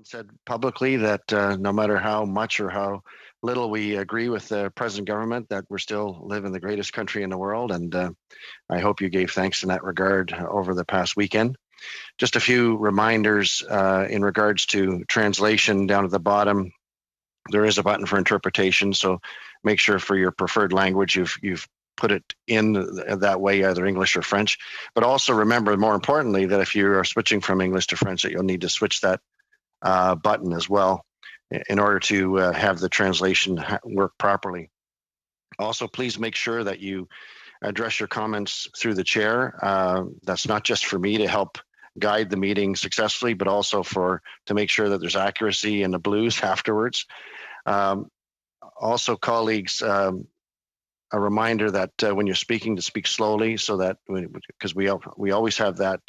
said publicly that no matter how much or how little we agree with the present government, that we're still live in the greatest country in the world. And I hope you gave thanks in that regard over the past weekend. Just a few reminders in regards to translation down at the bottom. There is a button for interpretation, so make sure for your preferred language you've put it in that way, either English or French. But also remember, more importantly, that if you are switching from English to French, that you'll need to switch that button as well in order to have the translation work properly. Also, please make sure that you address your comments through the chair. That's not just for me to help guide the meeting successfully, but also to make sure that there's accuracy in the blues afterwards. Also, colleagues, a reminder that when you're speaking, to speak slowly, so that because we always have that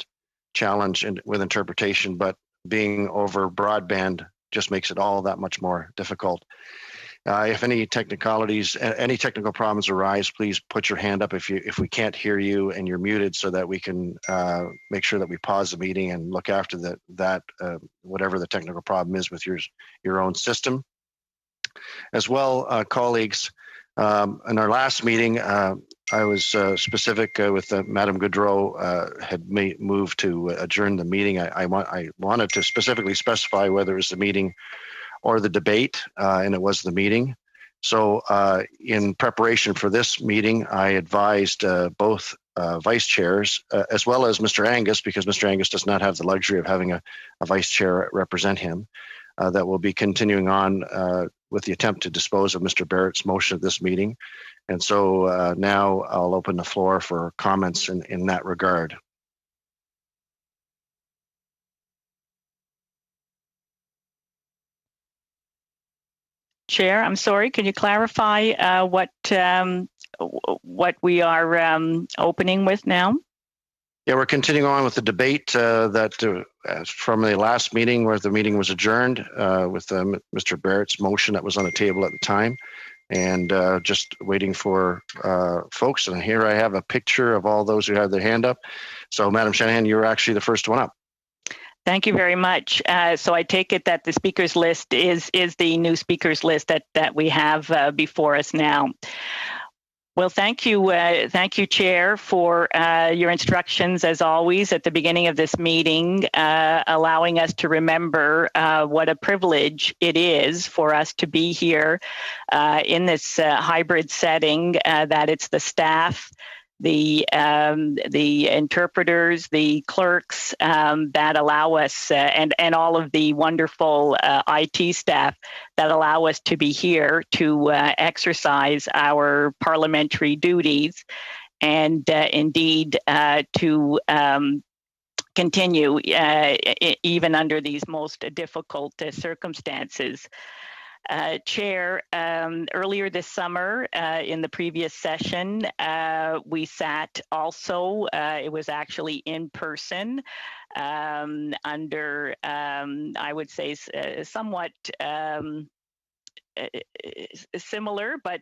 challenge with interpretation, but being over broadband just makes it all that much more difficult. If any technical problems arise, please put your hand up if we can't hear you and you're muted, so that we can make sure that we pause the meeting and look after that whatever the technical problem is with your own system. As well, colleagues, in our last meeting, I was specific with Madame Goudreau had moved to adjourn the meeting. I wanted to specifically specify whether it was the meeting or the debate, and it was the meeting. So in preparation for this meeting, I advised both vice chairs, as well as Mr. Angus, because Mr. Angus does not have the luxury of having a vice chair represent him, that will be continuing on with the attempt to dispose of Mr. Barrett's motion at this meeting. And so now I'll open the floor for comments in that regard. Chair, I'm sorry, can you clarify what we are opening with now? Yeah, we're continuing on with the debate that from the last meeting, where the meeting was adjourned with Mr. Barrett's motion that was on the table at the time, and just waiting for folks. And here I have a picture of all those who had their hand up. So, Madam Shanahan, you're actually the first one up. Thank you very much. So I take it that the speakers list is the new speakers list that we have before us now. Well, thank you, Chair, for your instructions, as always, at the beginning of this meeting, allowing us to remember what a privilege it is for us to be here in this hybrid setting, that it's the staff, the interpreters, the clerks that allow us, and all of the wonderful IT staff that allow us to be here to exercise our parliamentary duties, and indeed to continue even under these most difficult circumstances. Chair, earlier this summer, in the previous session, we sat also, it was actually in person, under, I would say, somewhat similar but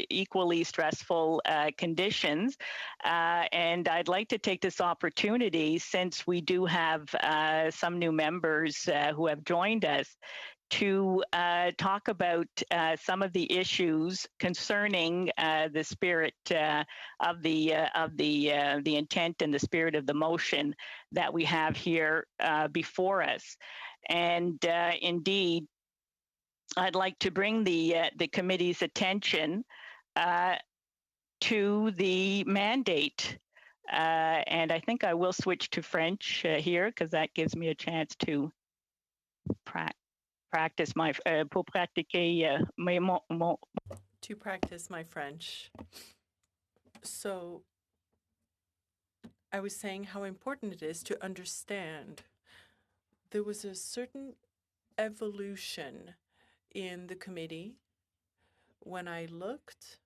equally stressful conditions. And I'd like to take this opportunity, since we do have some new members who have joined us, to talk about some of the issues concerning the spirit of the intent and the spirit of the motion that we have here before us. And indeed, I'd like to bring the committee's attention to the mandate. And I think I will switch to French here, because that gives me a chance to practice my pour pratiquer to practice my French. So I was saying how important it is to understand there was a certain evolution in the committee when I looked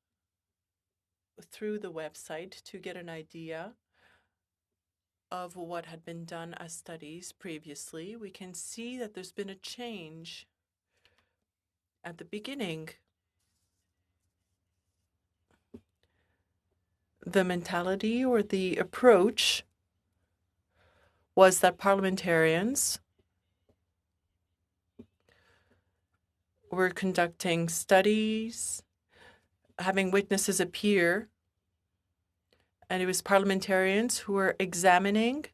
through the website to get an idea of what had been done as studies previously. We can see that there's been a change. At the beginning, the mentality or the approach was that parliamentarians were conducting studies, having witnesses appear, and it was parliamentarians who were examining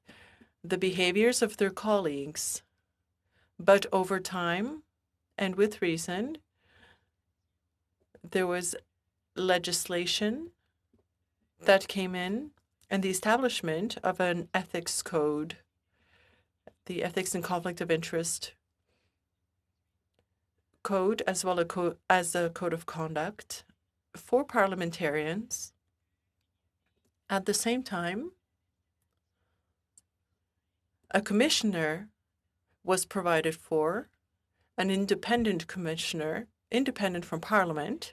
the behaviors of their colleagues. But over time, and with reason, there was legislation that came in and the establishment of an ethics code, the Ethics and Conflict of Interest Code, as well as a code of conduct for parliamentarians. At the same time, a commissioner was provided for, an independent commissioner, independent from Parliament.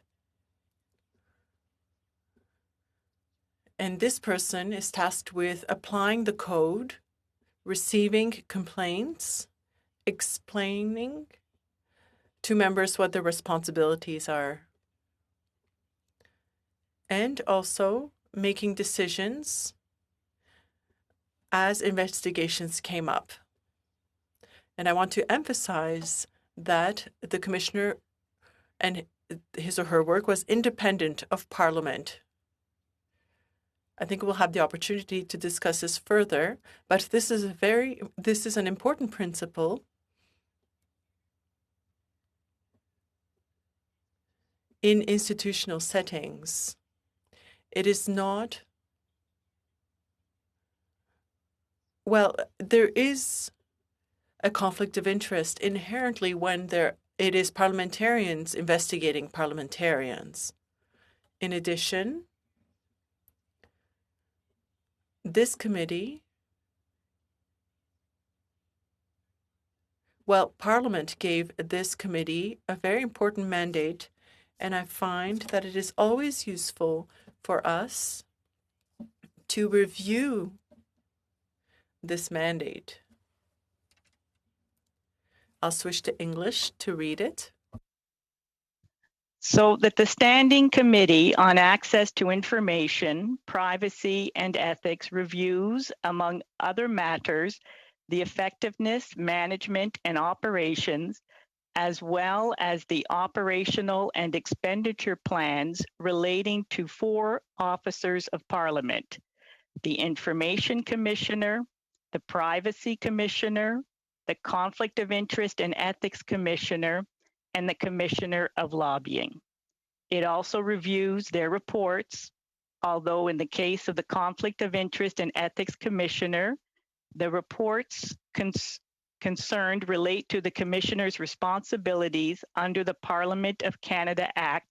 And this person is tasked with applying the code, receiving complaints, explaining to members what their responsibilities are, and also making decisions as investigations came up. And I want to emphasize that the commissioner and his or her work was independent of Parliament. I think we'll have the opportunity to discuss this further, but this is an important principle in institutional settings. It is not, well, there is a conflict of interest inherently when it is parliamentarians investigating parliamentarians. In addition, this committee, Parliament gave this committee a very important mandate, and I find that it is always useful for us to review this mandate. I'll switch to English to read it. So that the Standing Committee on Access to Information, Privacy, and Ethics reviews, among other matters, the effectiveness, management, and operations, as well as the operational and expenditure plans relating to 4 officers of Parliament: the Information Commissioner, the Privacy Commissioner, the Conflict of Interest and Ethics Commissioner, and the Commissioner of Lobbying. It also reviews their reports, although in the case of the Conflict of Interest and Ethics Commissioner, the reports concerned relate to the Commissioner's responsibilities under the Parliament of Canada Act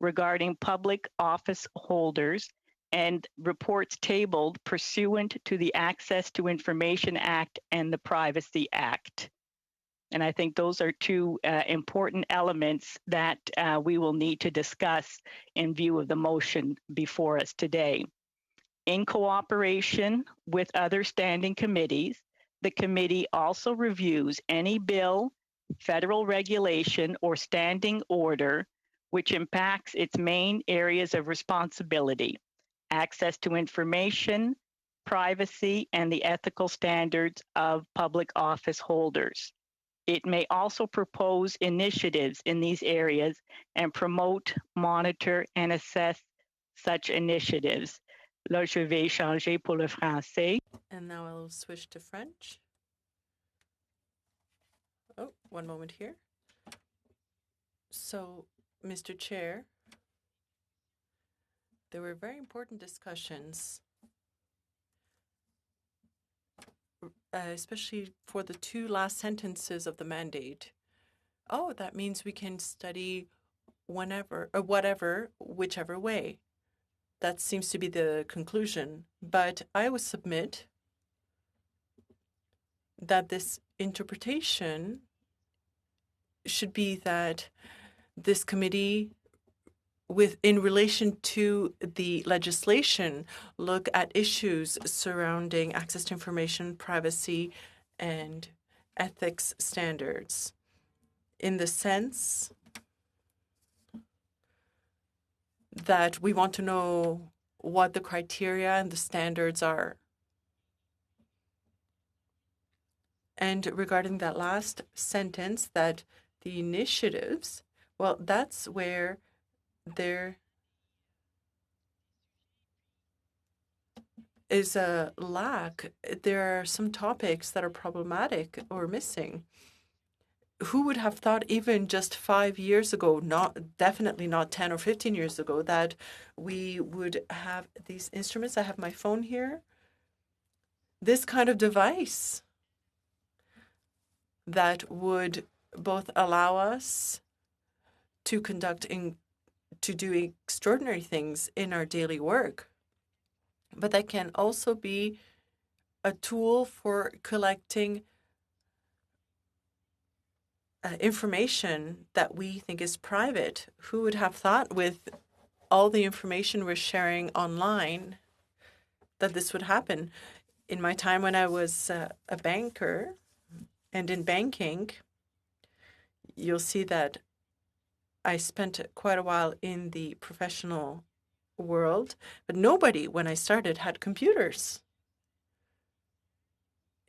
regarding public office holders, and reports tabled pursuant to the Access to Information Act and the Privacy Act. And I think those are 2 important elements that we will need to discuss in view of the motion before us today. In cooperation with other standing committees, the committee also reviews any bill, federal regulation, or standing order which impacts its main areas of responsibility: access to information, privacy, and the ethical standards of public office holders. It may also propose initiatives in these areas and promote, monitor, and assess such initiatives. Là, je vais changer pour le français. And now I'll switch to French. Oh, one moment here. So, Mr. Chair, there were very important discussions, especially for the 2 last sentences of the mandate. Oh, that means we can study whenever or whatever, whichever way. That seems to be the conclusion. But I would submit that this interpretation should be that this committee, in relation to the legislation, look at issues surrounding access to information, privacy, and ethics standards, in the sense that we want to know what the criteria and the standards are. And regarding that last sentence, that the initiatives Well, that's where there is a lack. There are some topics that are problematic or missing. Who would have thought even just 5 years ago, definitely not 10 or 15 years ago, that we would have these instruments? I have my phone here. This kind of device that would both allow us to to do extraordinary things in our daily work, but that can also be a tool for collecting information that we think is private. Who would have thought, with all the information we're sharing online, that this would happen? In my time when I was a banker and in banking, you'll see that I spent quite a while in the professional world, but nobody, when I started, had computers.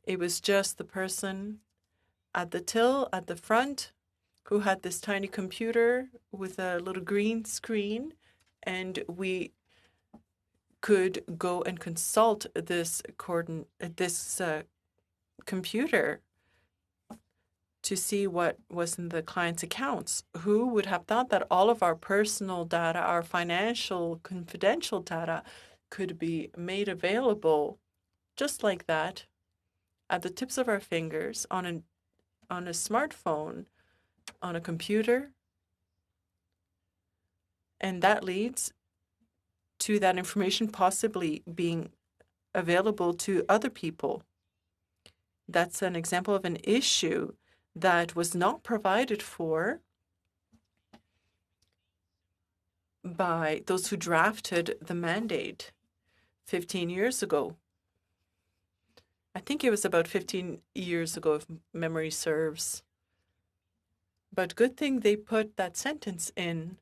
It was just the person at the till at the front who had this tiny computer with a little green screen, and we could go and consult this computer to see what was in the client's accounts. Who would have thought that all of our personal data, our financial confidential data, could be made available just like that at the tips of our fingers on a smartphone, on a computer? And that leads to that information possibly being available to other people. That's an example of an issue that was not provided for by those who drafted the mandate 15 years ago. I think it was about 15 years ago, if memory serves. But good thing they put that sentence in.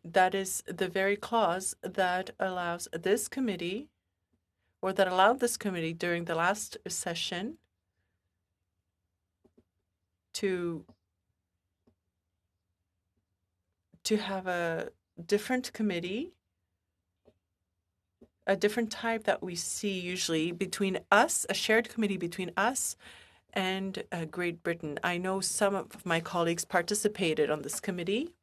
That is the very clause that allows this committee, or that allowed this committee during the last session, to have a different committee, a different type that we see usually between us, a shared committee between us and Great Britain. I know some of my colleagues participated on this committee,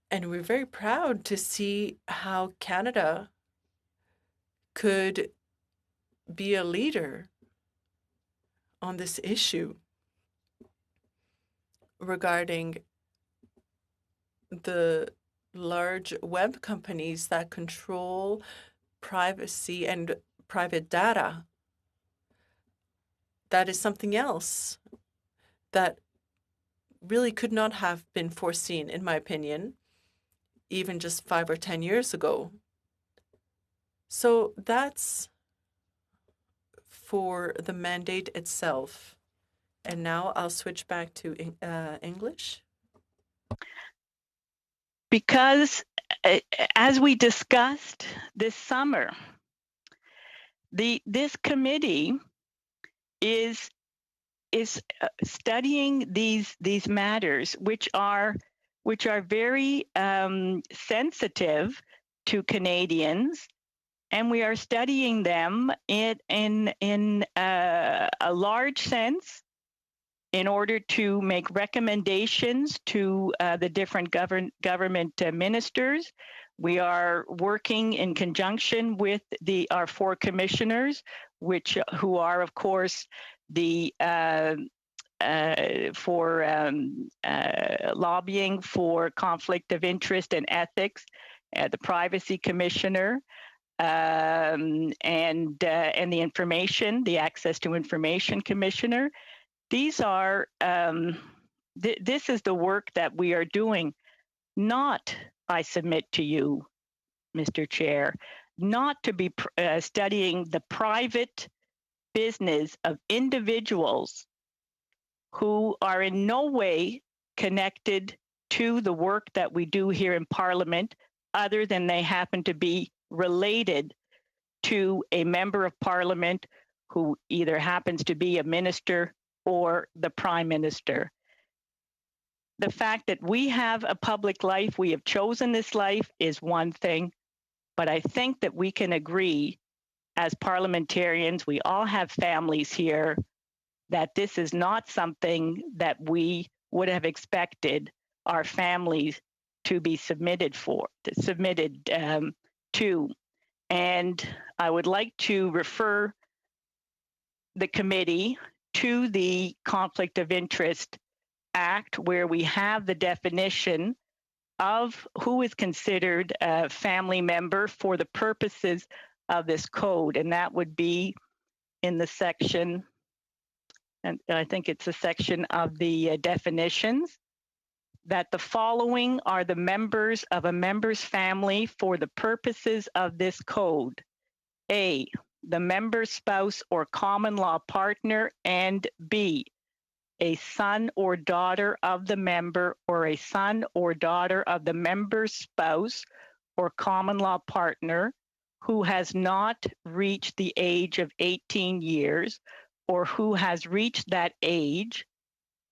and we're very proud to see how Canada could be a leader on this issue regarding the large web companies that control privacy and private data. That is something else that really could not have been foreseen, in my opinion, even just 5 or 10 years ago. So that's for the mandate itself. And now I'll switch back to English. Because as we discussed this summer, this committee is studying these matters, which are very sensitive to Canadians, and we are studying them in a large sense in order to make recommendations to the different government ministers. We are working in conjunction with our 4 commissioners, who are, of course, the for lobbying for conflict of interest and ethics, the privacy commissioner, and the access to information commissioner. These are this is the work that we are doing. Not, I submit to you, Mr. Chair, not to be studying the private business of individuals who are in no way connected to the work that we do here in Parliament, other than they happen to be related to a member of Parliament who either happens to be a minister or the prime minister. The fact that we have a public life, we have chosen this life, is one thing, but I think that we can agree as parliamentarians, we all have families here, that this is not something that we would have expected our families to be submitted to. And I would like to refer the committee to the Conflict of Interest Act, where we have the definition of who is considered a family member for the purposes of this code. And that would be in the section, and I think it's a section of the definitions, that the following are the members of a member's family for the purposes of this code. A, the member's spouse or common law partner, and B, a son or daughter of the member or a son or daughter of the member's spouse or common law partner who has not reached the age of 18 years or who has reached that age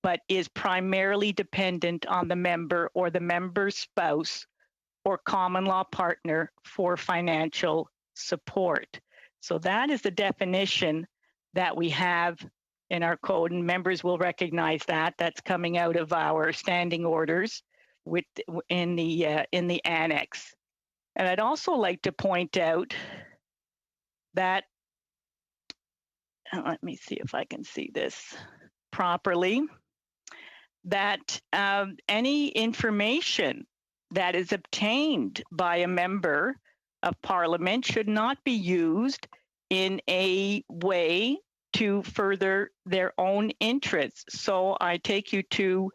but is primarily dependent on the member or the member's spouse or common law partner for financial support. So that is the definition that we have in our code, and members will recognize that. That's coming out of our standing orders in the annex. And I'd also like to point out that, let me see if I can see this properly, that any information that is obtained by a member of Parliament should not be used in a way to further their own interests. So I take you to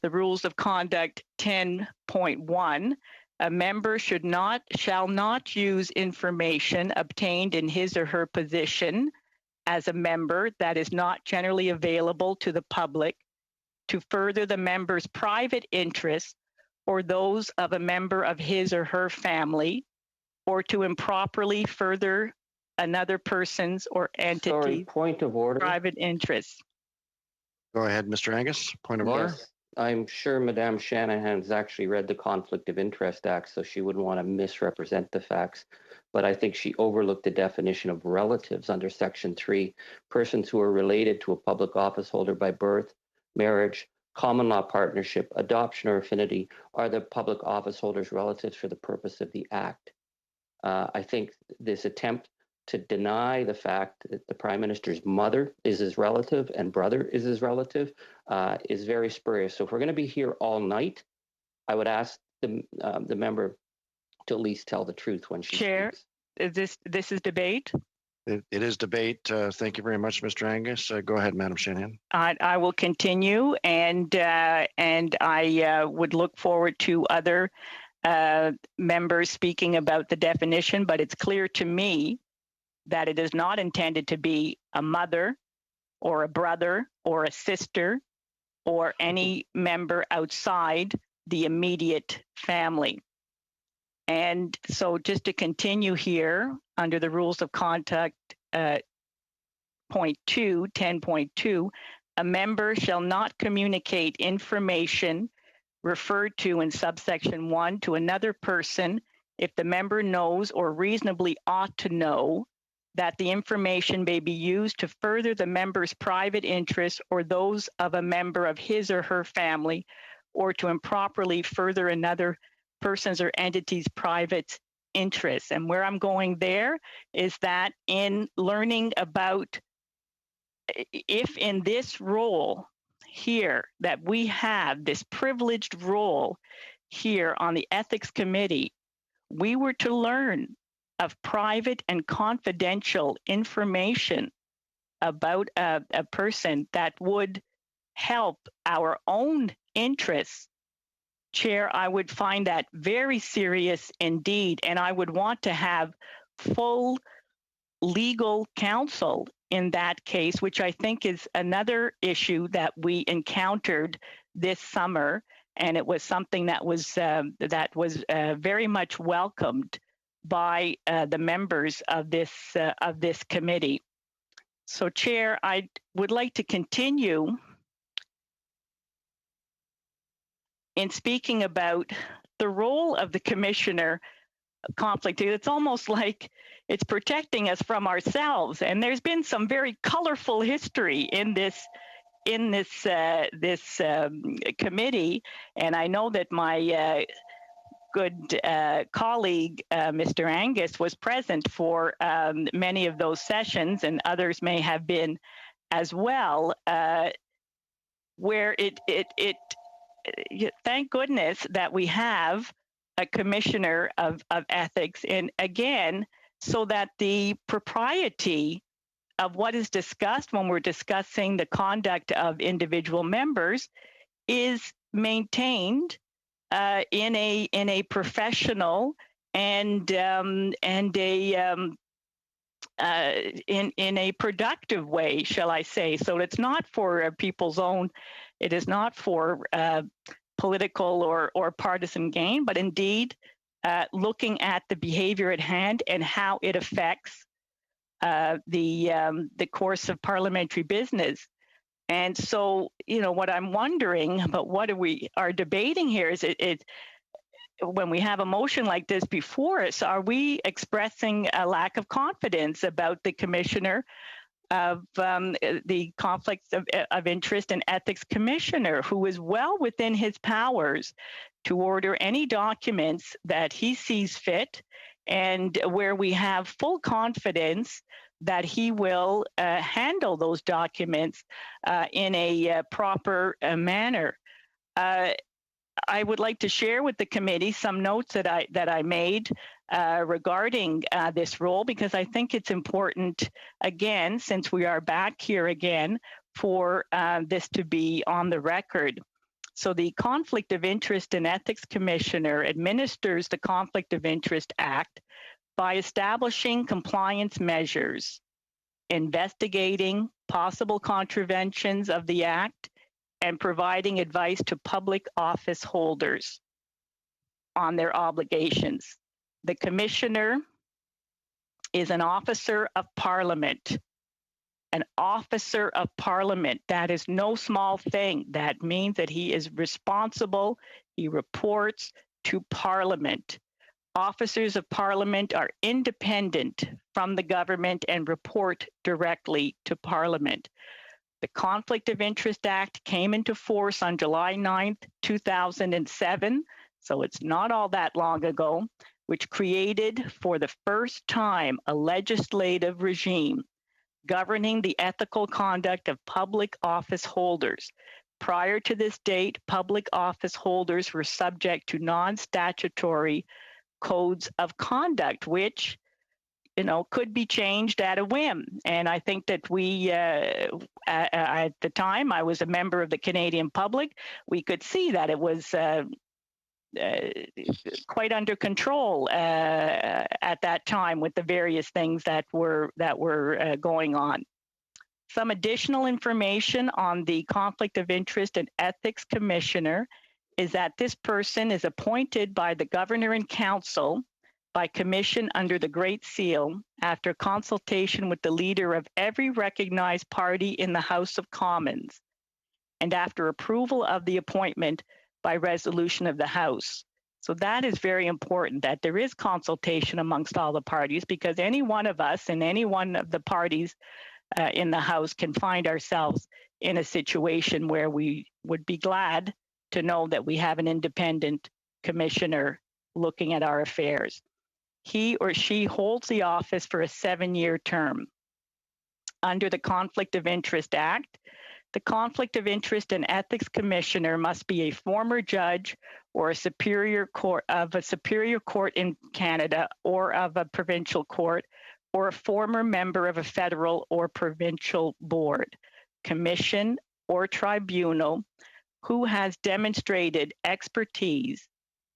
the Rules of Conduct 10.1. A member shall not use information obtained in his or her position as a member that is not generally available to the public to further the member's private interests or those of a member of his or her family, or to improperly further another person's or entity's point of order. Private interests. Go ahead, Mr. Angus. Point of order. Yes, I'm sure Madame Shanahan has actually read the Conflict of Interest Act, so she wouldn't want to misrepresent the facts. But I think she overlooked the definition of relatives under Section 3. Persons who are related to a public office holder by birth, marriage, common law partnership, adoption, or affinity are the public office holder's relatives for the purpose of the Act. I think this attempt to deny the fact that the Prime Minister's mother is his relative and brother is his relative is very spurious. So if we're going to be here all night, I would ask the member to at least tell the truth when she Chair, speaks. This is debate? It is debate. Thank you very much, Mr. Angus. Go ahead, Madam Shanahan. I will continue, and I would look forward to other members speaking about the definition, but it's clear to me that it is not intended to be a mother or a brother or a sister or any member outside the immediate family. And so just to continue here, under the Rules of Conduct, point 2, 10.2, a member shall not communicate information referred to in subsection 1 to another person if the member knows or reasonably ought to know that the information may be used to further the member's private interests or those of a member of his or her family, or to improperly further another person's or entity's private interests. And where I'm going there is that in learning about, if in this role here that we have this privileged role here on the Ethics Committee, we were to learn of private and confidential information about a person that would help our own interests, Chair, I would find that very serious indeed, and I would want to have full legal counsel in that case, which I think is another issue that we encountered this summer, and it was something that was very much welcomed by the members of this committee. So, Chair, I would like to continue in speaking about the role of the commissioner conflict. It's almost like it's protecting us from ourselves. And there's been some very colorful history in this committee. And I know that my good colleague, Mr. Angus, was present for many of those sessions, and others may have been as well, where thank goodness that we have a commissioner of ethics, and again, so that the propriety of what is discussed when we're discussing the conduct of individual members is maintained in a professional and in a productive way, shall I say? So it's not for people's own. It is not for political or partisan gain, but indeed looking at the behavior at hand and how it affects the course of parliamentary business. And so, what I'm wondering about what we are debating here is when we have a motion like this before us, are we expressing a lack of confidence about the commissioner of the conflicts of interest and ethics commissioner, who is well within his powers to order any documents that he sees fit, and where we have full confidence that he will handle those documents in a proper manner. I would like to share with the committee some notes that I made regarding this role, because I think it's important, again, since we are back here again, for this to be on the record. So the Conflict of Interest and Ethics Commissioner administers the Conflict of Interest Act by establishing compliance measures, investigating possible contraventions of the Act, and providing advice to public office holders on their obligations. The Commissioner is an officer of Parliament. An officer of Parliament. That is no small thing. That means that he is responsible. He reports to Parliament. Officers of Parliament are independent from the government and report directly to Parliament. The Conflict of Interest Act came into force on July 9th, 2007, so it's not all that long ago, which created for the first time a legislative regime governing the ethical conduct of public office holders. Prior to this date, public office holders were subject to non-statutory codes of conduct, which could be changed at a whim. And I think that we, at the time, I was a member of the Canadian public, we could see that it was quite under control at that time with the various things that were going on. Some additional information on the Conflict of Interest and Ethics Commissioner is that this person is appointed by the Governor and Council by commission under the Great Seal after consultation with the leader of every recognized party in the House of Commons, and after approval of the appointment by resolution of the House. So that is very important, that there is consultation amongst all the parties, because any one of us and any one of the parties in the House can find ourselves in a situation where we would be glad to know that we have an independent commissioner looking at our affairs. He or she holds the office for a 7-year term. Under the Conflict of Interest Act, the Conflict of Interest and Ethics Commissioner must be a former judge or a superior court in Canada, or of a provincial court, or a former member of a federal or provincial board, commission, or tribunal who has demonstrated expertise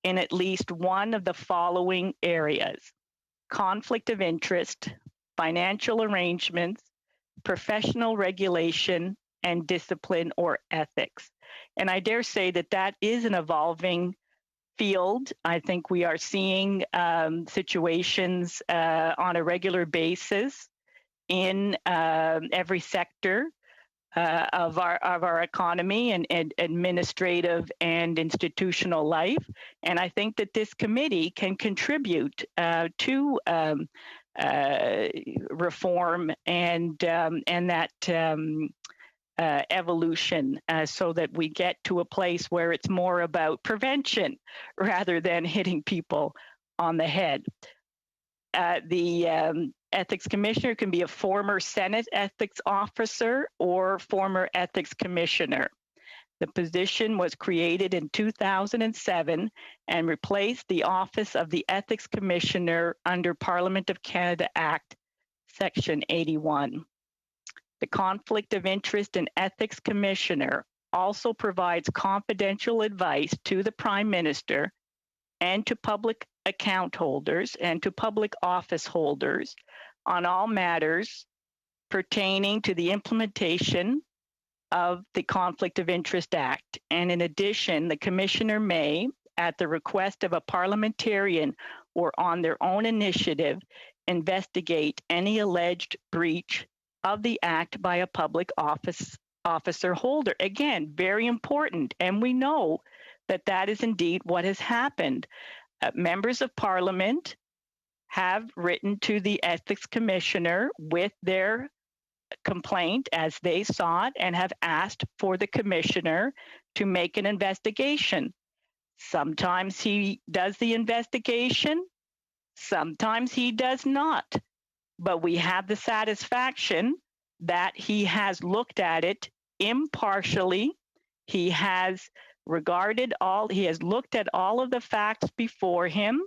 in at least one of the following areas: conflict of interest, financial arrangements, professional regulation, and discipline or ethics. And I dare say that that is an evolving field. I think we are seeing situations on a regular basis in every sector of our economy and administrative and institutional life. And I think that this committee can contribute to reform and that evolution so that we get to a place where it's more about prevention rather than hitting people on the head. The ethics commissioner can be a former Senate ethics officer or former ethics commissioner. The position was created in 2007 and replaced the office of the ethics commissioner under Parliament of Canada Act, Section 81. The Conflict of Interest and Ethics Commissioner also provides confidential advice to the Prime Minister and to public account holders and to public office holders on all matters pertaining to the implementation of the Conflict of Interest Act. And in addition, the Commissioner may, at the request of a parliamentarian or on their own initiative, investigate any alleged breach of the Act by a public officer holder. Again, very important. And we know that that is indeed what has happened. Members of Parliament have written to the Ethics Commissioner with their complaint as they saw it and have asked for the Commissioner to make an investigation. Sometimes he does the investigation, sometimes he does not. But we have the satisfaction that he has looked at it impartially. He has he has looked at all of the facts before him,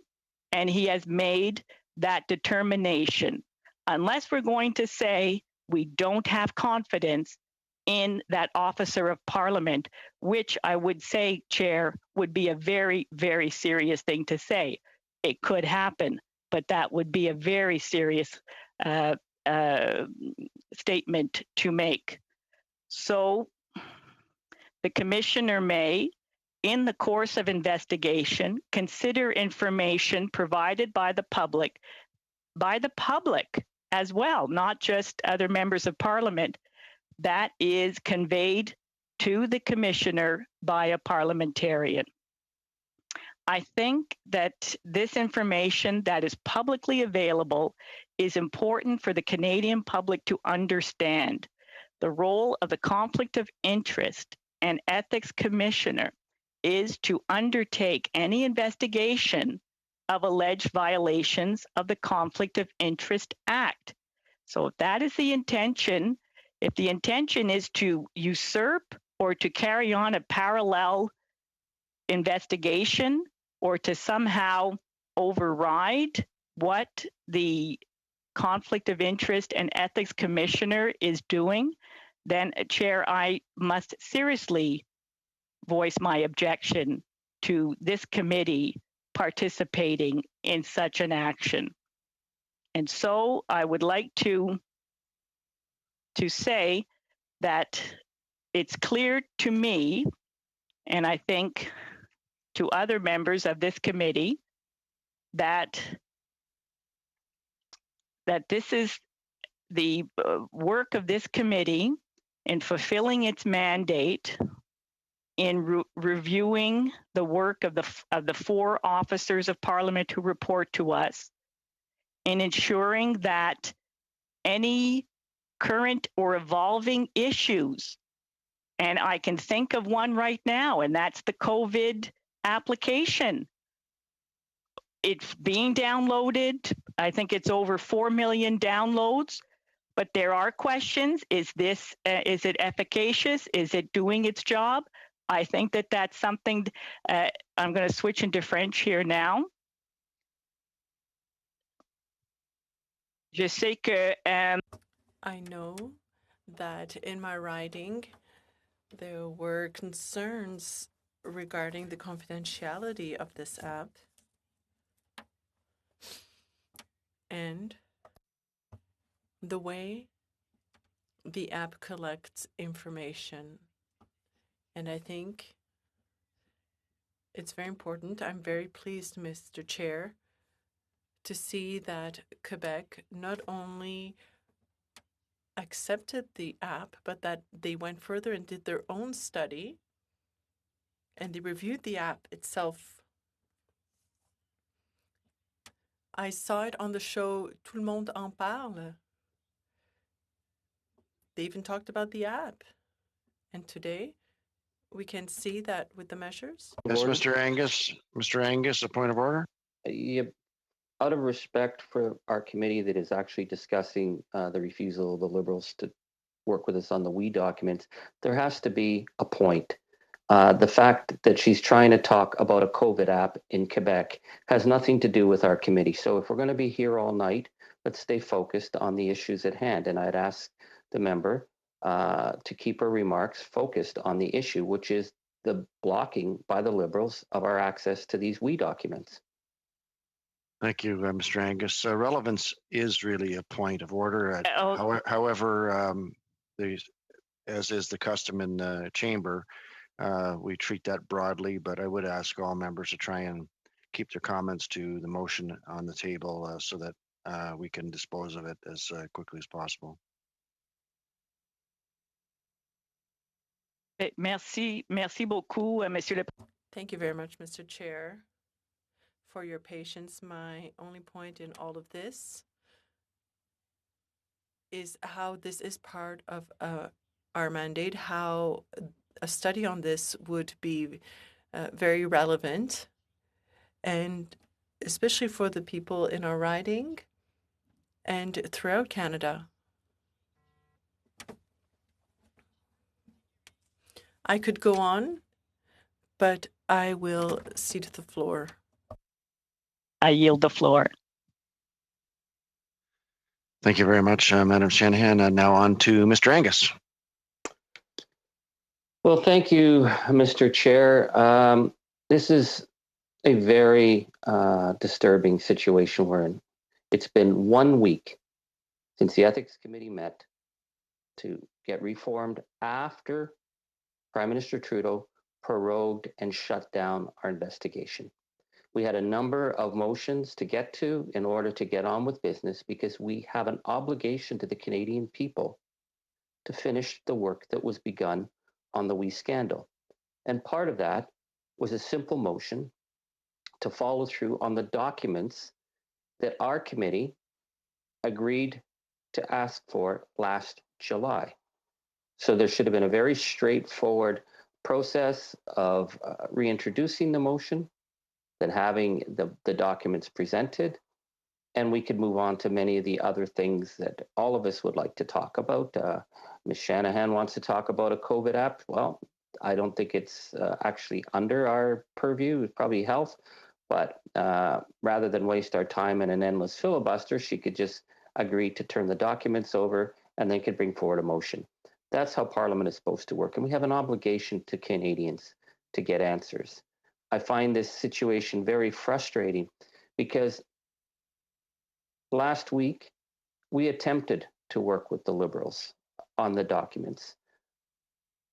and he has made that determination. Unless we're going to say we don't have confidence in that officer of Parliament, which I would say, Chair, would be a very, very serious thing to say. It could happen, but that would be a very serious statement to make. So the Commissioner may, in the course of investigation, consider information provided by the public as well, not just other members of Parliament, that is conveyed to the Commissioner by a parliamentarian. I think that this information that is publicly available is important for the Canadian public to understand. The role of the Conflict of Interest and Ethics Commissioner is to undertake any investigation of alleged violations of the Conflict of Interest Act. So if that is the intention, if the intention is to usurp or to carry on a parallel investigation or to somehow override what the Conflict of Interest and Ethics Commissioner is doing, then, Chair, I must seriously voice my objection to this committee participating in such an action. And so I would like to say that it's clear to me, and I think to other members of this committee, that this is the work of this committee in fulfilling its mandate in reviewing the work of the four officers of Parliament who report to us, in ensuring that any current or evolving issues, and I can think of one right now, and that's the COVID application. It's being downloaded. I think it's over 4 million downloads, but there are questions. Is it efficacious? Is it doing its job? I think that that's something. I'm going to switch into French here now. Je sais que. I know that in my writing, there were concerns regarding the confidentiality of this app and the way the app collects information. And I think it's very important. I'm very pleased, Mr. Chair, to see that Quebec not only accepted the app, but that they went further and did their own study and they reviewed the app itself. I saw it on the show Tout le monde en parle. They even talked about the app. And today, we can see that with the measures. Yes, Mr. Angus. Mr. Angus, a point of order. Out of respect for our committee that is actually discussing the refusal of the Liberals to work with us on the WE documents, there has to be a point. The fact that she's trying to talk about a COVID app in Quebec has nothing to do with our committee. So if we're going to be here all night, let's stay focused on the issues at hand. And I'd ask the member to keep her remarks focused on the issue, which is the blocking by the Liberals of our access to these WE documents. Thank you, Mr. Angus. Relevance is really a point of order. However, as is the custom in the chamber, we treat that broadly, but I would ask all members to try and keep their comments to the motion on the table so that we can dispose of it as quickly as possible. Merci beaucoup, Monsieur le. Thank you very much, Mr. Chair, for your patience. My only point in all of this is how this is part of our mandate, how a study on this would be very relevant, and especially for the people in our riding and throughout Canada. I could go on, but I will cede the floor. I yield the floor. Thank you very much, Madam Shanahan. And now on to Mr. Angus. Well, thank you, Mr. Chair. This is a very disturbing situation we're in. It's been 1 week since the Ethics Committee met to get reformed after Prime Minister Trudeau prorogued and shut down our investigation. We had a number of motions to get to in order to get on with business because we have an obligation to the Canadian people to finish the work that was begun on the WE scandal. And part of that was a simple motion to follow through on the documents that our committee agreed to ask for last July. So there should have been a very straightforward process of reintroducing the motion, then having the documents presented, and we could move on to many of the other things that all of us would like to talk about. Ms. Shanahan wants to talk about a COVID app. Well, I don't think it's actually under our purview, it's probably health, but rather than waste our time in an endless filibuster, she could just agree to turn the documents over and then could bring forward a motion. That's how Parliament is supposed to work. And we have an obligation to Canadians to get answers. I find this situation very frustrating because last week we attempted to work with the Liberals on the documents.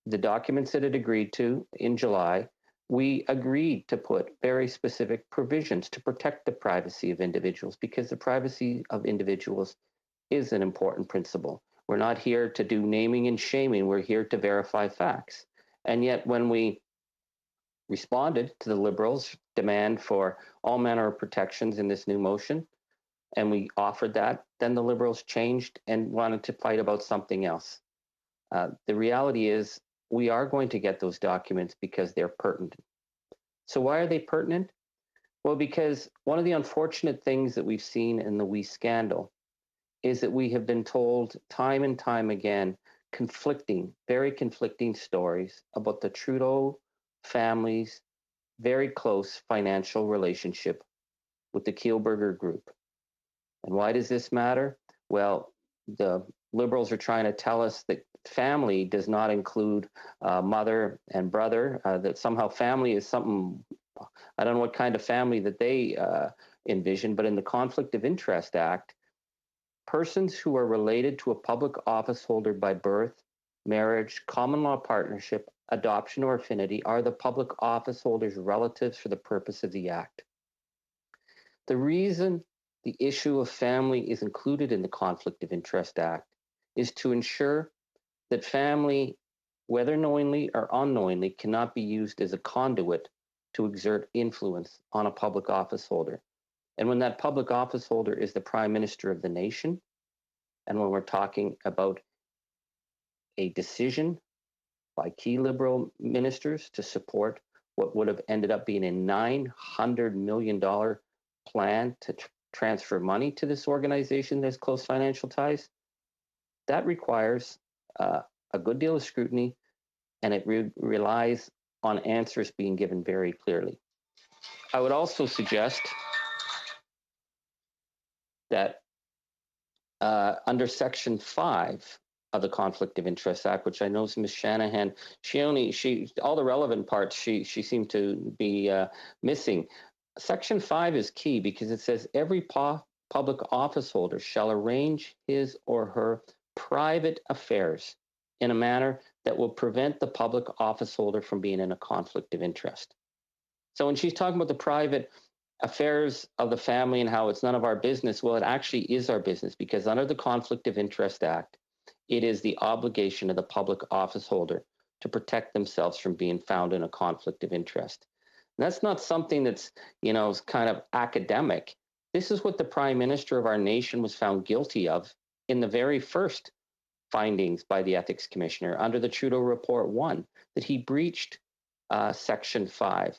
The documents that it agreed to in July, we agreed to put very specific provisions to protect the privacy of individuals because the privacy of individuals is an important principle. We're not here to do naming and shaming. We're here to verify facts. And yet when we responded to the Liberals' demand for all manner of protections in this new motion, and we offered that, then the Liberals changed and wanted to fight about something else. The reality is we are going to get those documents because they're pertinent. So why are they pertinent? Well, because one of the unfortunate things that we've seen in the WE scandal is that we have been told time and time again, very conflicting stories about the Trudeau family's very close financial relationship with the Kielburger Group. And why does this matter? Well, the Liberals are trying to tell us that family does not include mother and brother, that somehow family is something, I don't know what kind of family that they envision, but in the Conflict of Interest Act, persons who are related to a public office holder by birth, marriage, common law partnership, adoption, or affinity are the public office holder's relatives for the purpose of the Act. The reason the issue of family is included in the Conflict of Interest Act is to ensure that family, whether knowingly or unknowingly, cannot be used as a conduit to exert influence on a public office holder. And when that public office holder is the Prime Minister of the nation, and when we're talking about a decision by key Liberal ministers to support what would have ended up being a $900 million plan to transfer money to this organization that has close financial ties, that requires a good deal of scrutiny, and it relies on answers being given very clearly. I would also suggest that under Section 5 of the Conflict of Interest Act, which I know Ms. Shanahan, all the relevant parts she seemed to be missing. Section 5 is key because it says every public office holder shall arrange his or her private affairs in a manner that will prevent the public office holder from being in a conflict of interest. So when she's talking about the private affairs of the family and how it's none of our business, well, it actually is our business, because under the Conflict of Interest Act, it is the obligation of the public office holder to protect themselves from being found in a conflict of interest. And that's not something that's, kind of academic. This is what the Prime Minister of our nation was found guilty of in the very first findings by the Ethics Commissioner under the Trudeau Report 1, that he breached Section 5.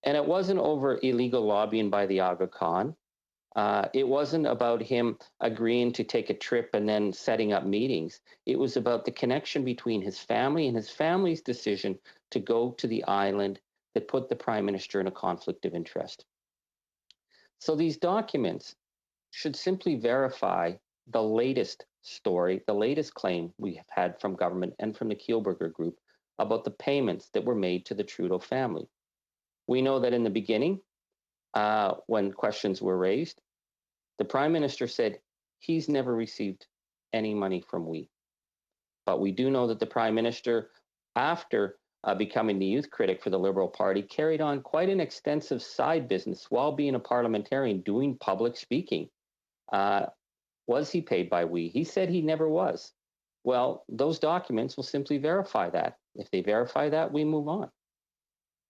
And it wasn't over illegal lobbying by the Aga Khan. It wasn't about him agreeing to take a trip and then setting up meetings. It was about the connection between his family and his family's decision to go to the island that put the Prime Minister in a conflict of interest. So these documents should simply verify the latest story, the latest claim we have had from government and from the Kielburger Group about the payments that were made to the Trudeau family. We know that in the beginning, when questions were raised, the Prime Minister said he's never received any money from we. But we do know that the Prime Minister, after becoming the youth critic for the Liberal Party, carried on quite an extensive side business while being a parliamentarian, doing public speaking. Was he paid by we? He said he never was. Well, those documents will simply verify that. If they verify that, we move on.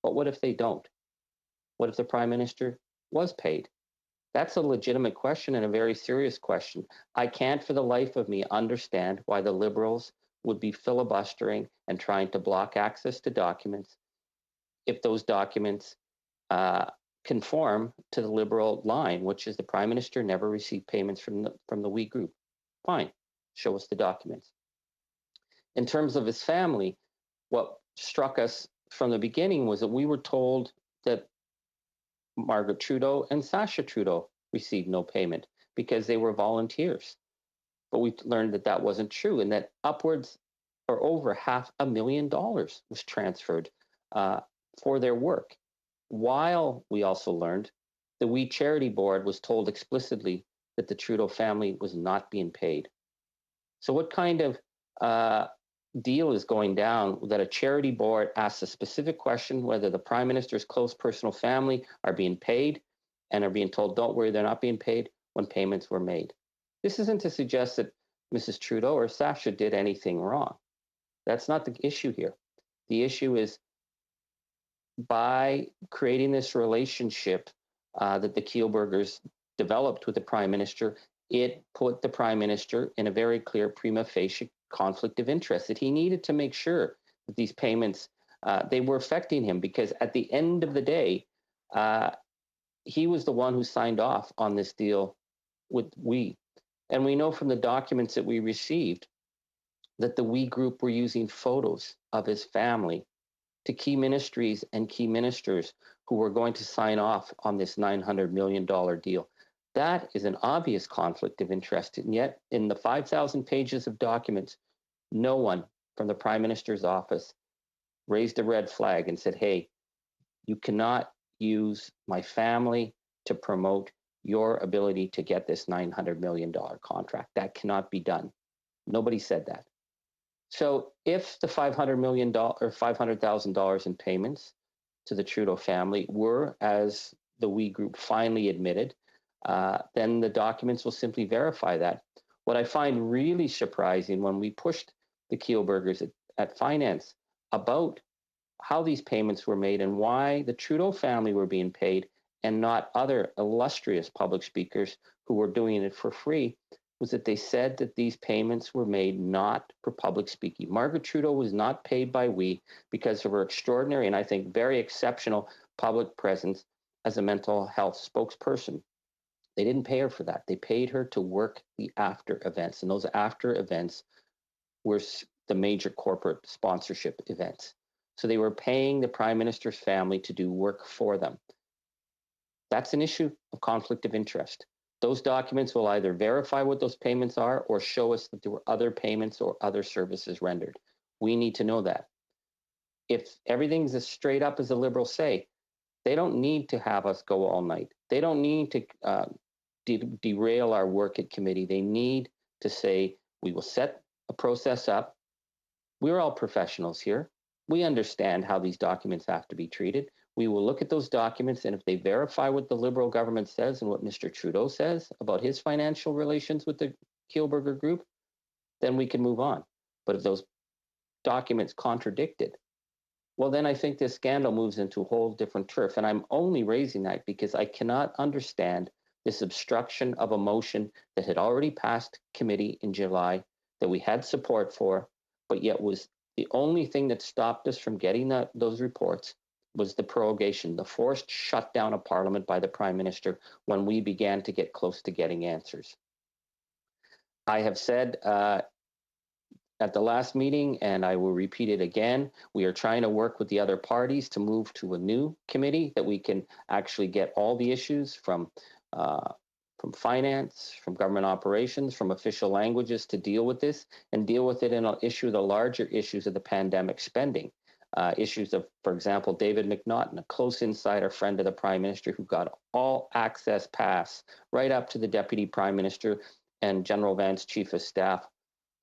But what if they don't? What if the Prime Minister was paid? That's a legitimate question and a very serious question. I can't for the life of me understand why the Liberals would be filibustering and trying to block access to documents if those documents conform to the Liberal line, which is the Prime Minister never received payments from the we group. Fine, show us the documents. In terms of his family, what struck us from the beginning was that we were told that Margaret Trudeau and Sacha Trudeau received no payment because they were volunteers. But we learned that that wasn't true, and that upwards or over $500,000 was transferred for their work. While we also learned the We Charity Board was told explicitly that the Trudeau family was not being paid. So what kind of deal is going down that a charity board asks a specific question whether the Prime Minister's close personal family are being paid, and are being told, don't worry, they're not being paid, when payments were made? This isn't to suggest that Mrs. Trudeau or Sacha did anything wrong. That's not the issue here. The issue is by creating this relationship that the Kielburgers developed with the Prime Minister, it put the Prime Minister in a very clear prima facie conflict of interest, that he needed to make sure that these payments, they were affecting him, because at the end of the day, he was the one who signed off on this deal with we. And we know from the documents that we received that the we group were using photos of his family to key ministries and key ministers who were going to sign off on this $900 million deal. That is an obvious conflict of interest. And yet, in the 5,000 pages of documents, no one from the Prime Minister's office raised a red flag and said, hey, you cannot use my family to promote your ability to get this $900 million contract. That cannot be done. Nobody said that. So if the $500 million or $500,000 in payments to the Trudeau family were, as the we group finally admitted, then the documents will simply verify that. What I find really surprising when we pushed the Kielburgers at finance about how these payments were made and why the Trudeau family were being paid and not other illustrious public speakers who were doing it for free, was that they said that these payments were made not for public speaking. Margaret Trudeau was not paid by we because of her extraordinary and I think very exceptional public presence as a mental health spokesperson. They didn't pay her for that. They paid her to work the after events, and those after events were the major corporate sponsorship events. So they were paying the Prime Minister's family to do work for them. That's an issue of conflict of interest. Those documents will either verify what those payments are or show us that there were other payments or other services rendered. We need to know that. If everything's as straight up as the Liberals say, they don't need to have us go all night. They don't need to derail our work at committee. They need to say, we will set a process up. We're all professionals here. We understand how these documents have to be treated. We will look at those documents, and if they verify what the Liberal government says and what Mr. Trudeau says about his financial relations with the Kielburger Group, then we can move on. But if those documents contradict it, well, then I think this scandal moves into a whole different turf. And I'm only raising that because I cannot understand this obstruction of a motion that had already passed committee in July, that we had support for, but yet was the only thing that stopped us from getting those reports was the prorogation, the forced shutdown of Parliament by the Prime Minister when we began to get close to getting answers. I have said at the last meeting, and I will repeat it again, we are trying to work with the other parties to move to a new committee that we can actually get all the issues from finance, from government operations, from official languages to deal with this and deal with it in an issue, the larger issues of the pandemic spending. Issues of, for example, David McNaughton, a close insider friend of the Prime Minister who got all access pass right up to the Deputy Prime Minister and General Vance Chief of Staff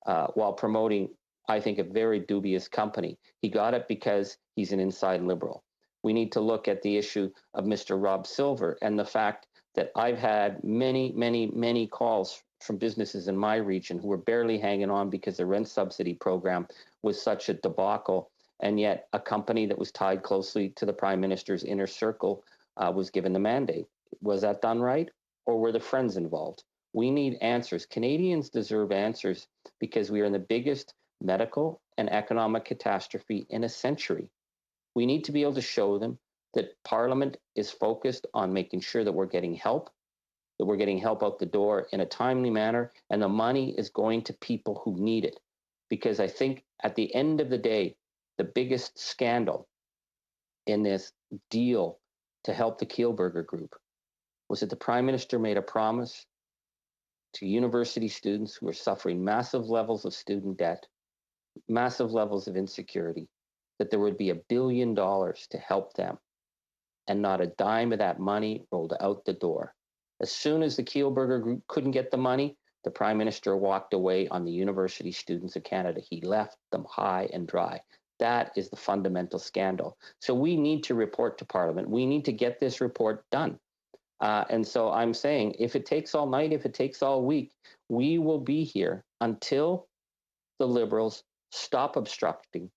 while promoting, I think, a very dubious company. He got it because he's an inside Liberal. We need to look at the issue of Mr. Rob Silver and the fact that I've had many calls from businesses in my region who were barely hanging on because the rent subsidy program was such a debacle. And yet a company that was tied closely to the Prime Minister's inner circle was given the mandate. Was that done right? Or were the friends involved? We need answers. Canadians deserve answers because we are in the biggest medical and economic catastrophe in a century. We need to be able to show them that Parliament is focused on making sure that we're getting help, that we're getting help out the door in a timely manner, and the money is going to people who need it. Because I think at the end of the day, the biggest scandal in this deal to help the Kielburger Group was that the Prime Minister made a promise to university students who are suffering massive levels of student debt, massive levels of insecurity, that there would be $1 billion to help them. And not a dime of that money rolled out the door. As soon as the Kielburger Group couldn't get the money, the Prime Minister walked away on the University Students of Canada. He left them high and dry. That is the fundamental scandal. So we need to report to Parliament. We need to get this report done. And so I'm saying, if it takes all night, if it takes all week, we will be here until the Liberals stop obstructing,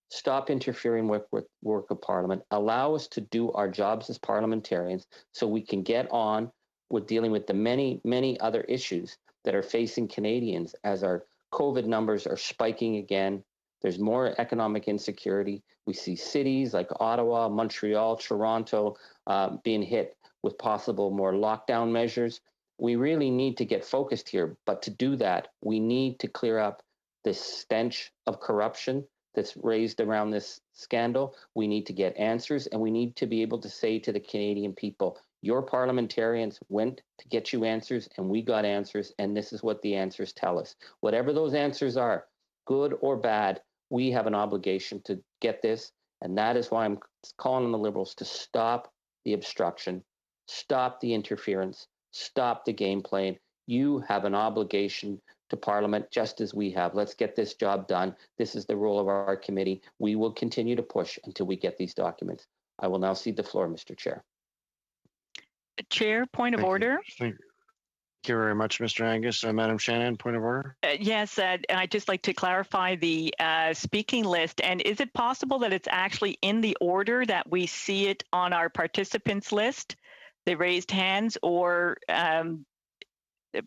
stop interfering with work of Parliament, allow us to do our jobs as parliamentarians so we can get on with dealing with the many other issues that are facing Canadians as our COVID numbers are spiking again. There's more economic insecurity. We see cities like Ottawa, Montreal, Toronto being hit with possible more lockdown measures. We really need to get focused here. But to do that, we need to clear up this stench of corruption that's raised around this scandal. We need to get answers, and we need to be able to say to the Canadian people, your parliamentarians went to get you answers, and we got answers, and this is what the answers tell us. Whatever those answers are, good or bad, we have an obligation to get this, and that is why I'm calling on the Liberals to stop the obstruction, stop the interference, stop the game playing. You have an obligation to Parliament, just as we have. Let's get this job done. This is the role of our committee. We will continue to push until we get these documents. I will now cede the floor, Mr. Chair. Chair, point of order. Thank you very much, Mr. Angus. Madam Shannon, point of order. Yes, I'd just like to clarify the speaking list. And is it possible that it's actually in the order that we see it on our participants list, the raised hands, or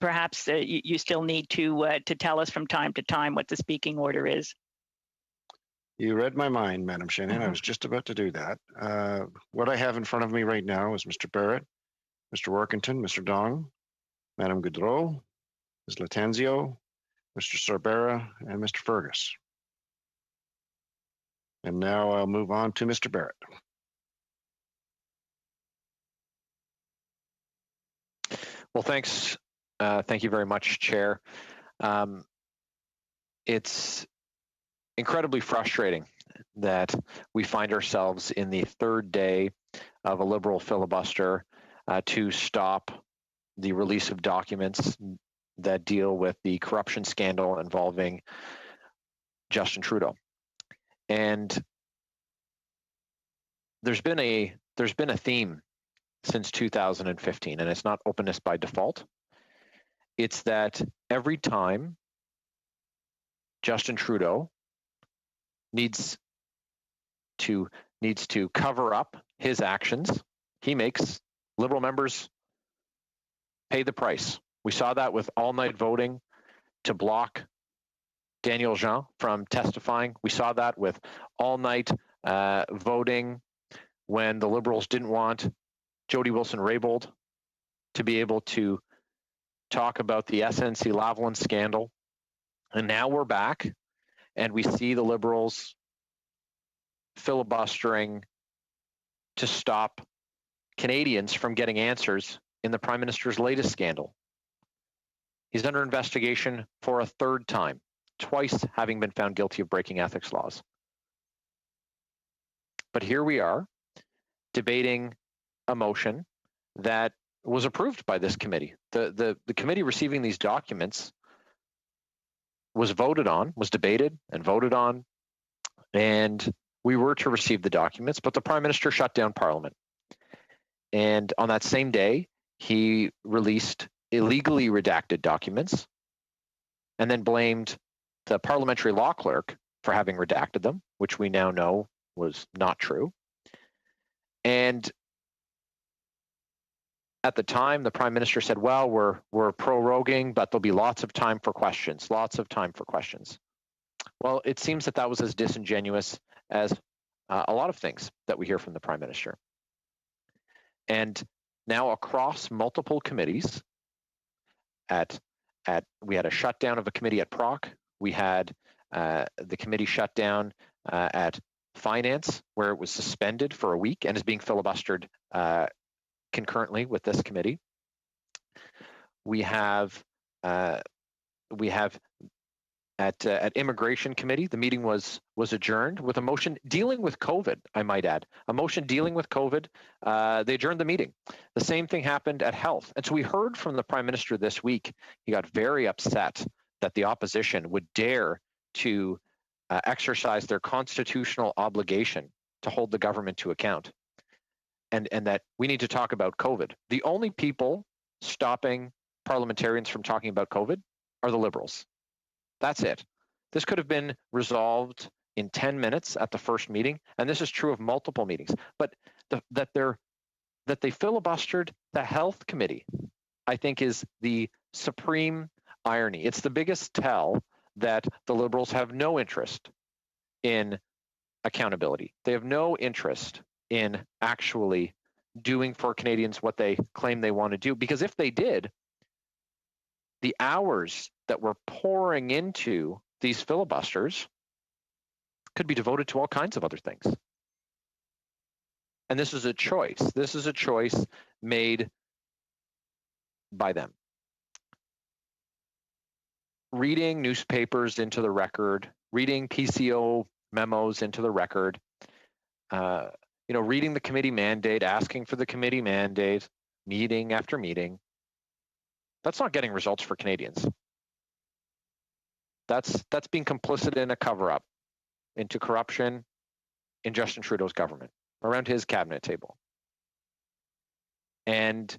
perhaps you still need to tell us from time to time what the speaking order is? You read my mind, Madam Shannon. I was just about to do that. What I have in front of me right now is Mr. Barrett, Mr. Workington, Mr. Dong, Madam Goudreau, Ms. Latenzio, Mr. Sorbera, and Mr. Fergus. And now I'll move on to Mr. Barrett. Well, thanks. Thank you very much, Chair. It's incredibly frustrating that we find ourselves in the third day of a Liberal filibuster to stop the release of documents that deal with the corruption scandal involving Justin Trudeau. And there's been a theme since 2015, and it's not openness by default. It's that every time Justin Trudeau needs to cover up his actions, he makes Liberal members pay the price. We saw that with all-night voting to block Daniel Jean from testifying. We saw that with all-night voting when the Liberals didn't want Jody Wilson-Raybould to be able to talk about the SNC-Lavalin scandal. And now we're back, and we see the Liberals filibustering to stop Canadians from getting answers in the Prime Minister's latest scandal. He's under investigation for a third time, twice having been found guilty of breaking ethics laws. But here we are, debating a motion that was approved by this committee. The committee receiving these documents was voted on, was debated and voted on, and we were to receive the documents, but the Prime Minister shut down Parliament. And on that same day, he released illegally redacted documents and then blamed the parliamentary law clerk for having redacted them, which we now know was not true. And at the time, the Prime Minister said, well, we're proroguing, but there'll be lots of time for questions, lots of time for questions. Well, it seems that was as disingenuous as a lot of things that we hear from the Prime Minister. And now across multiple committees, we had a shutdown of a committee at PROC. We had the committee shut down at Finance, where it was suspended for a week and is being filibustered concurrently with this committee. We have at Immigration Committee, the meeting was adjourned with a motion dealing with COVID, I might add. A motion dealing with COVID, they adjourned the meeting. The same thing happened at Health. And so we heard from the Prime Minister this week, he got very upset that the opposition would dare to exercise their constitutional obligation to hold the government to account. And that we need to talk about COVID. The only people stopping parliamentarians from talking about COVID are the Liberals. That's it. This could have been resolved in 10 minutes at the first meeting, and this is true of multiple meetings. But that they filibustered the Health Committee, I think, is the supreme irony. It's the biggest tell that the Liberals have no interest in accountability. They have no interest in actually doing for Canadians what they claim they want to do. Because if they did, the hours that we're pouring into these filibusters could be devoted to all kinds of other things. And this is a choice. This is a choice made by them. Reading newspapers into the record, reading PCO memos into the record, reading the committee mandate, asking for the committee mandate, meeting after meeting. That's not getting results for Canadians. That's being complicit in a cover-up into corruption in Justin Trudeau's government, around his cabinet table. And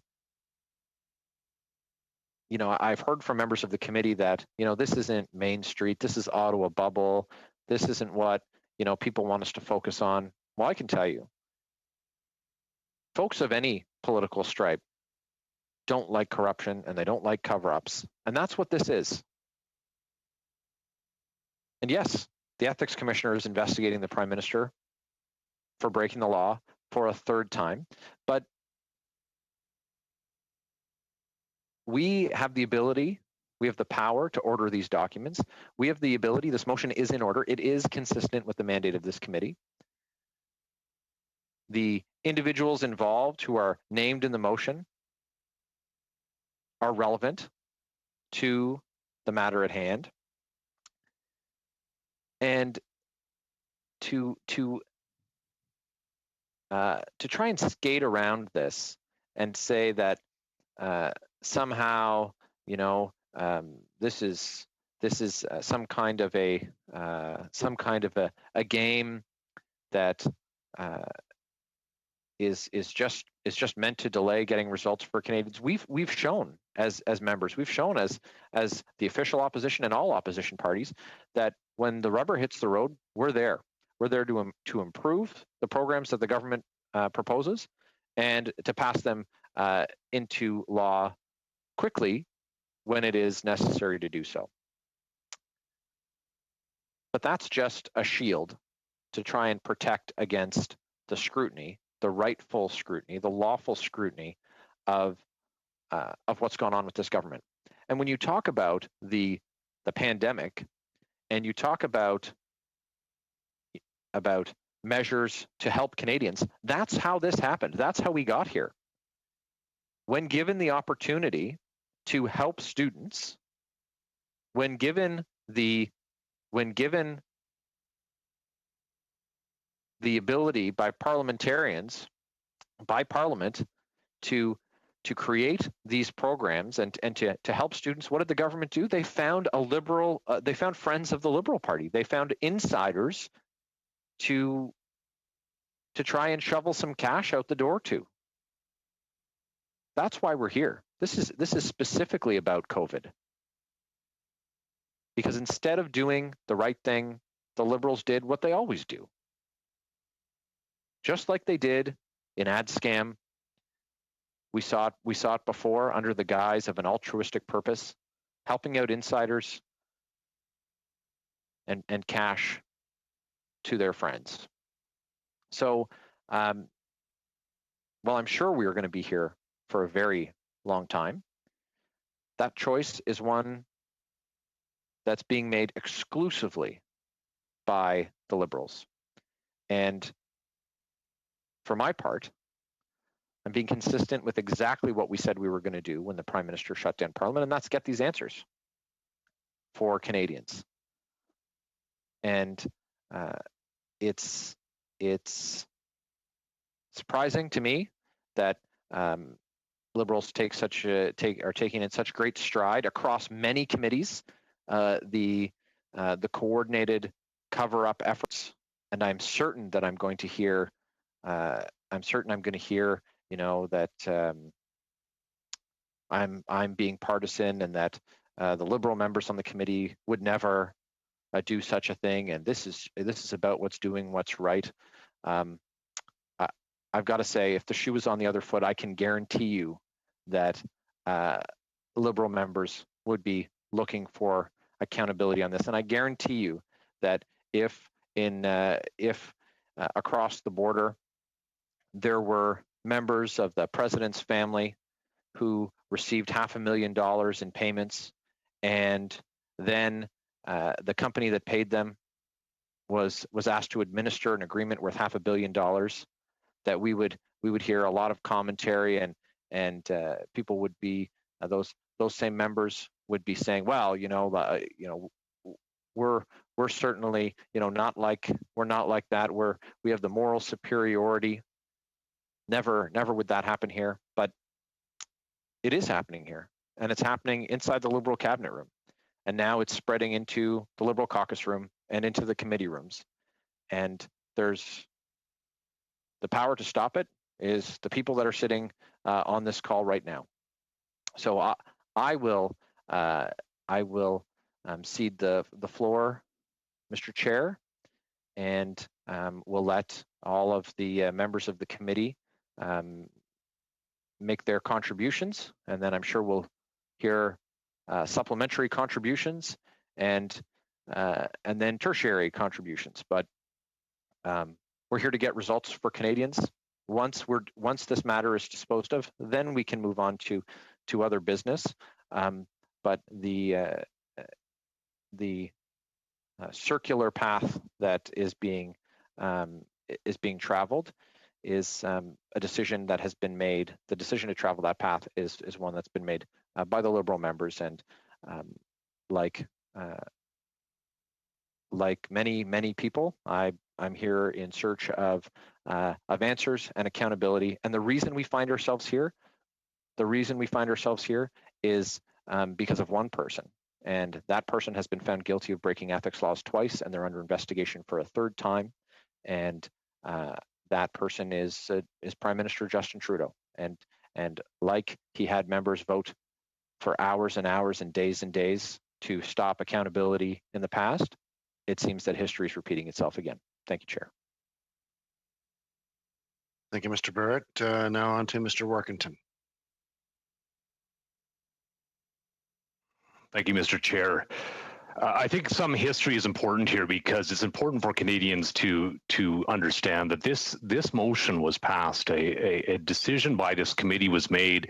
you know, I've heard from members of the committee that, you know, this isn't Main Street, this is Ottawa bubble, this isn't what, you know, people want us to focus on. Well, I can tell you, folks of any political stripe don't like corruption and they don't like cover-ups, and that's what this is. And yes, the ethics commissioner is investigating the prime minister for breaking the law for a third time, but we have the ability, we have the power to order these documents. We have the ability, this motion is in order, it is consistent with the mandate of this committee. The individuals involved who are named in the motion are relevant to the matter at hand. And to try and skate around this and say that somehow, you know, this is some kind of a game that is just meant to delay getting results for Canadians. We've shown as members, we've shown as the official opposition and all opposition parties that when the rubber hits the road, we're there. We're there to improve the programs that the government proposes and to pass them into law quickly when it is necessary to do so. But that's just a shield to try and protect against the scrutiny, the rightful scrutiny, the lawful scrutiny of what's gone on with this government. And when you talk about the pandemic, and you talk about measures to help Canadians, that's how this happened. That's how we got here. When given the opportunity to help students, when given the ability by parliamentarians, by Parliament, to create these programs and to help students, what did the government do? They found they found friends of the Liberal Party. They found insiders to try and shovel some cash out the door to. That's why we're here. This is specifically about COVID. Because instead of doing the right thing, the Liberals did what they always do. Just like they did in ad scam. We saw it before under the guise of an altruistic purpose, helping out insiders and cash to their friends. So, well, I'm sure we are going to be here for a very long time. That choice is one that's being made exclusively by the Liberals. And for my part, I'm being consistent with exactly what we said we were going to do when the Prime Minister shut down Parliament, and that's get these answers for Canadians. And it's surprising to me that Liberals are taking in such great stride across many committees the coordinated cover-up efforts, and I'm certain that I'm going to hear. You know, that I'm being partisan and that the Liberal members on the committee would never do such a thing, and this is about what's right. I've got to say, if the shoe was on the other foot, I can guarantee you that Liberal members would be looking for accountability on this, and I guarantee you that if across the border there were members of the president's family who received $500,000 in payments, and then the company that paid them was asked to administer an agreement worth $500 million, that we would hear a lot of commentary, and people would be those same members would be saying, well, we're certainly not like that. We have the moral superiority. Never would that happen here, but it is happening here, and it's happening inside the Liberal cabinet room, and now it's spreading into the Liberal caucus room and into the committee rooms, and there's the power to stop it is the people that are sitting on this call right now. So I will cede the floor, Mr. Chair, and we'll let all of the members of the committee make their contributions, and then I'm sure we'll hear supplementary contributions and then tertiary contributions. But we're here to get results for Canadians. Once this matter is disposed of, then we can move on to other business. But the circular path that is being traveled is a decision that has been made. The decision to travel that path is one that's been made by the Liberal members, and like many people, I'm here in search of answers and accountability. And the reason we find ourselves here is because of one person. And that person has been found guilty of breaking ethics laws twice, and they're under investigation for a third time. And that person is Prime Minister Justin Trudeau. And like he had members vote for hours and hours and days to stop accountability in the past, it seems that history is repeating itself again. Thank you, Chair. Thank you, Mr. Barrett. Now on to Mr. Workington. Thank you, Mr. Chair. I think some history is important here because it's important for Canadians to understand that this motion was passed. A decision by this committee was made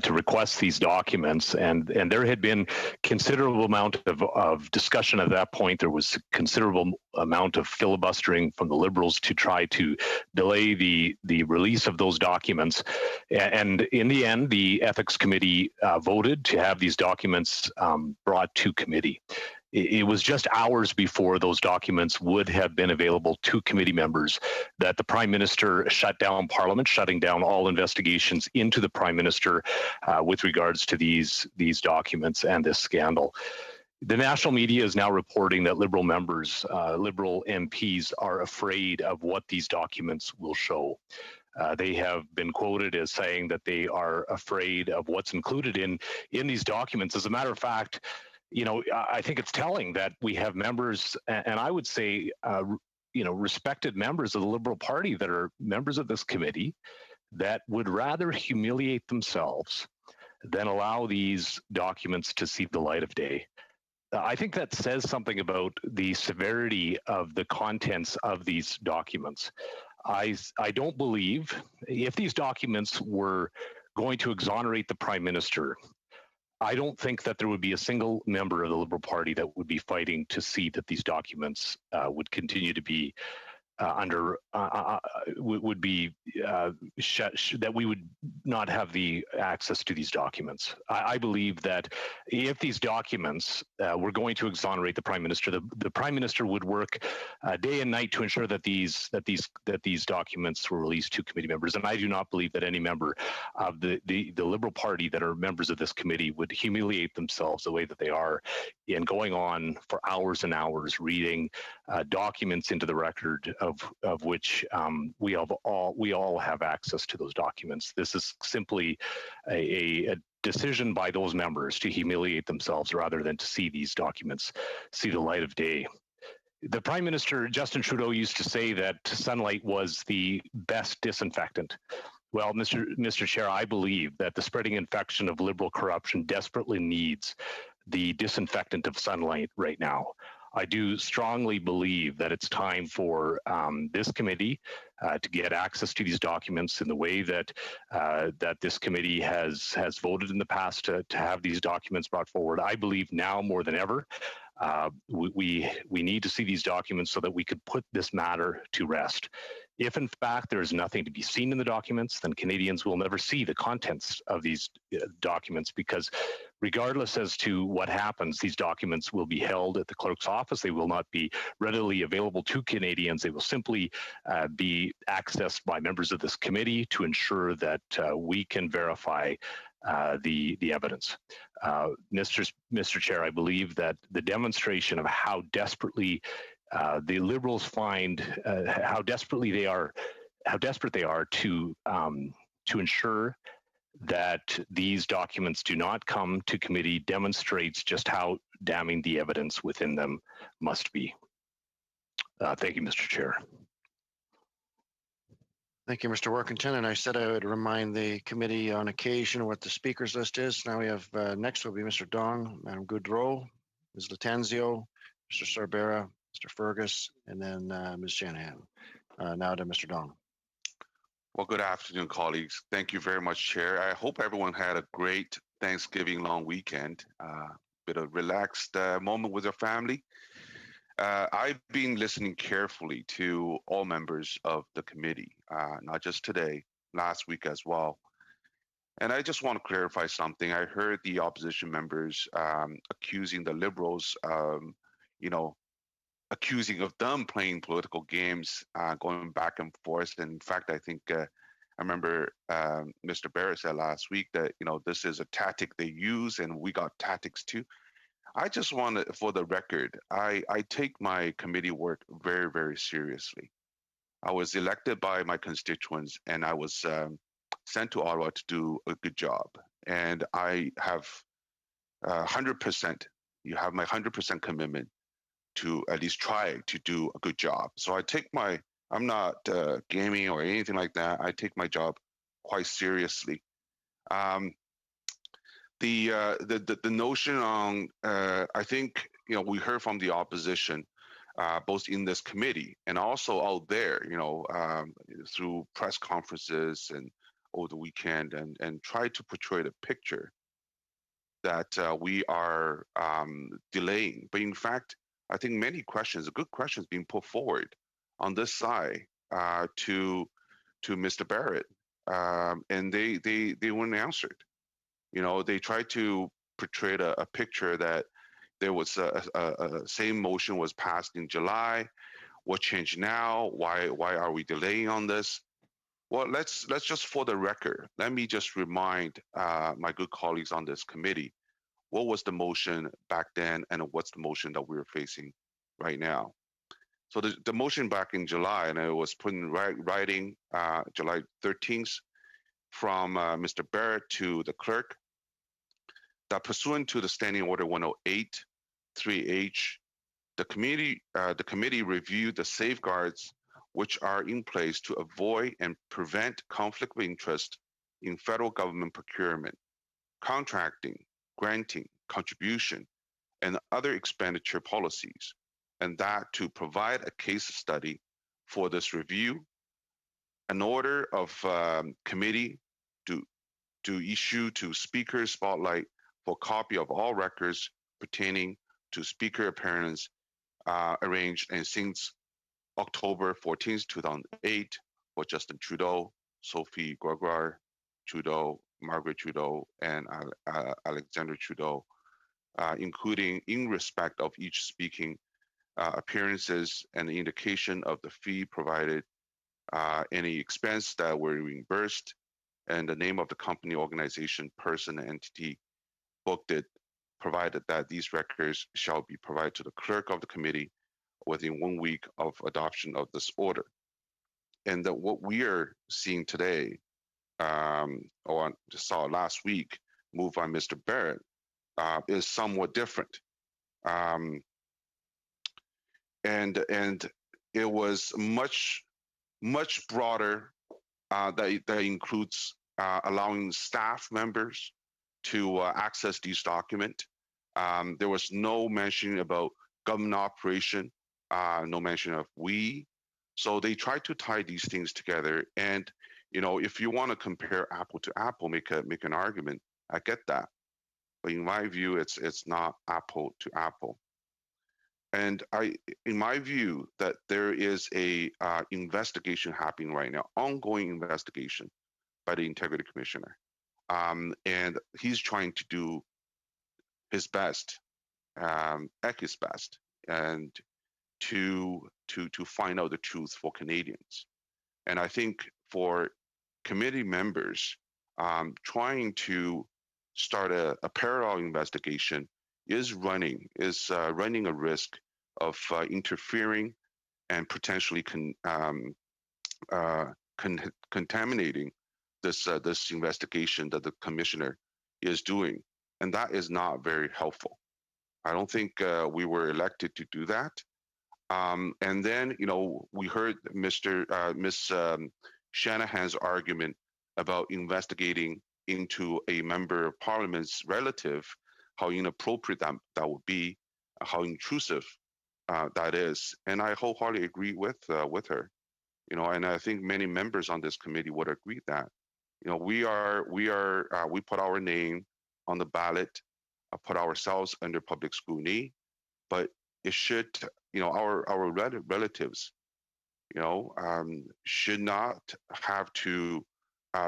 to request these documents, and there had been considerable amount of discussion at that point. There was considerable amount of filibustering from the Liberals to try to delay the release of those documents. And in the end, the Ethics Committee voted to have these documents brought to committee. It was just hours before those documents would have been available to committee members that the Prime Minister shut down Parliament, shutting down all investigations into the Prime Minister with regards to these documents and this scandal. The national media is now reporting that Liberal members, Liberal MPs are afraid of what these documents will show. They have been quoted as saying that they are afraid of what's included in these documents. As a matter of fact, you know, I think it's telling that we have members, and I would say, you know, respected members of the Liberal Party that are members of this committee that would rather humiliate themselves than allow these documents to see the light of day. I think that says something about the severity of the contents of these documents. I don't believe if these documents were going to exonerate the Prime Minister, I don't think that there would be a single member of the Liberal Party that would be fighting to see that these documents would continue to be would be that we would not have the access to these documents. I believe that if these documents were going to exonerate the Prime Minister, the Prime Minister would work day and night to ensure that these documents were released to committee members. And I do not believe that any member of the Liberal Party that are members of this committee would humiliate themselves the way that they are in going on for hours and hours reading documents into the record of which we all have access to those documents. This is simply a decision by those members to humiliate themselves rather than to see these documents see the light of day. The Prime Minister, Justin Trudeau, used to say that sunlight was the best disinfectant. Well, Mr. Chair, I believe that the spreading infection of Liberal corruption desperately needs the disinfectant of sunlight right now. I do strongly believe that it's time for this committee to get access to these documents in the way that this committee has voted in the past to have these documents brought forward. I believe now more than ever, we need to see these documents so that we could put this matter to rest. If in fact there is nothing to be seen in the documents, then Canadians will never see the contents of these documents, because regardless as to what happens, these documents will be held at the clerk's office. They will not be readily available to Canadians. They will simply be accessed by members of this committee to ensure that we can verify the evidence. Mr. Chair, I believe that the demonstration of how desperately the Liberals find how desperate they are to ensure that these documents do not come to committee demonstrates just how damning the evidence within them must be. Thank you, Mr. Chair. Thank you, Mr. Workington. And I said I would remind the committee on occasion what the speakers list is. Now we have, next will be Mr. Dong, Madam Goudreau, Ms. Latanzio, Mr. Sorbera, Mr. Fergus, and then Ms. Shanahan. Now to Mr. Dong. Well, good afternoon, colleagues. Thank you very much, Chair. I hope everyone had a great Thanksgiving long weekend, bit of relaxed moment with your family. I've been listening carefully to all members of the committee, not just today, last week as well. And I just want to clarify something. I heard the opposition members accusing the Liberals, accusing of them playing political games, going back and forth. And in fact, I think I remember Mr. Barrett said last week that, this is a tactic they use and we got tactics too. I just want to, for the record, I take my committee work very, very seriously. I was elected by my constituents and I was sent to Ottawa to do a good job. And I have 100%, you have my 100% commitment to at least try to do a good job. So I'm not gaming or anything like that. I take my job quite seriously. The notion on, I think, we heard from the opposition, both in this committee and also out there, through press conferences and over the weekend, and try to portray the picture that we are delaying. But in fact, I think many questions, good questions being put forward on this side to Mr. Barrett, and they weren't answered. They tried to portray a picture that there was a same motion was passed in July. What changed now? Why are we delaying on this? Well, let's just, for the record, let me just remind my good colleagues on this committee, what was the motion back then and what's the motion that we're facing right now. So the motion back in July, and it was put in writing July 13th from Mr. Barrett to the clerk, that pursuant to the Standing Order 108 3H, the committee reviewed the safeguards which are in place to avoid and prevent conflict of interest in federal government procurement, contracting, granting, contribution, and other expenditure policies, and that to provide a case study for this review, an order of committee to issue to Speaker Spotlight for copy of all records pertaining to Speaker appearance arranged and since October 14th, 2008 for Justin Trudeau, Sophie Gregoire Trudeau, Margaret Trudeau, and Alexander Trudeau, including in respect of each speaking appearances and the indication of the fee provided, any expense that were reimbursed, and the name of the company, organization, person, entity booked it, provided that these records shall be provided to the clerk of the committee within 1 week of adoption of this order. And that what we are seeing today, or just saw last week, moved by Mr. Barrett, is somewhat different. And it was much broader. That includes allowing staff members to access these documents. There was no mention about government operation, no mention of we. So they tried to tie these things together. And if you want to compare apple to apple, make an argument, I get that. But in my view, it's not apple to apple. And in my view, that there is a investigation happening right now, ongoing investigation by the Integrity Commissioner, and he's trying to do his best, at his best, and to find out the truth for Canadians. And I think for committee members, trying to start a parallel investigation is running a risk of interfering and potentially contaminating this investigation that the commissioner is doing, and that is not very helpful. I don't think we were elected to do that. And then, we heard Miss Shanahan's argument about investigating into a member of parliament's relative, how inappropriate that would be, how intrusive that is. And I wholeheartedly agree with her. And I think many members on this committee would agree that, we put our name on the ballot, put ourselves under public scrutiny, but it should, our relatives, should not have to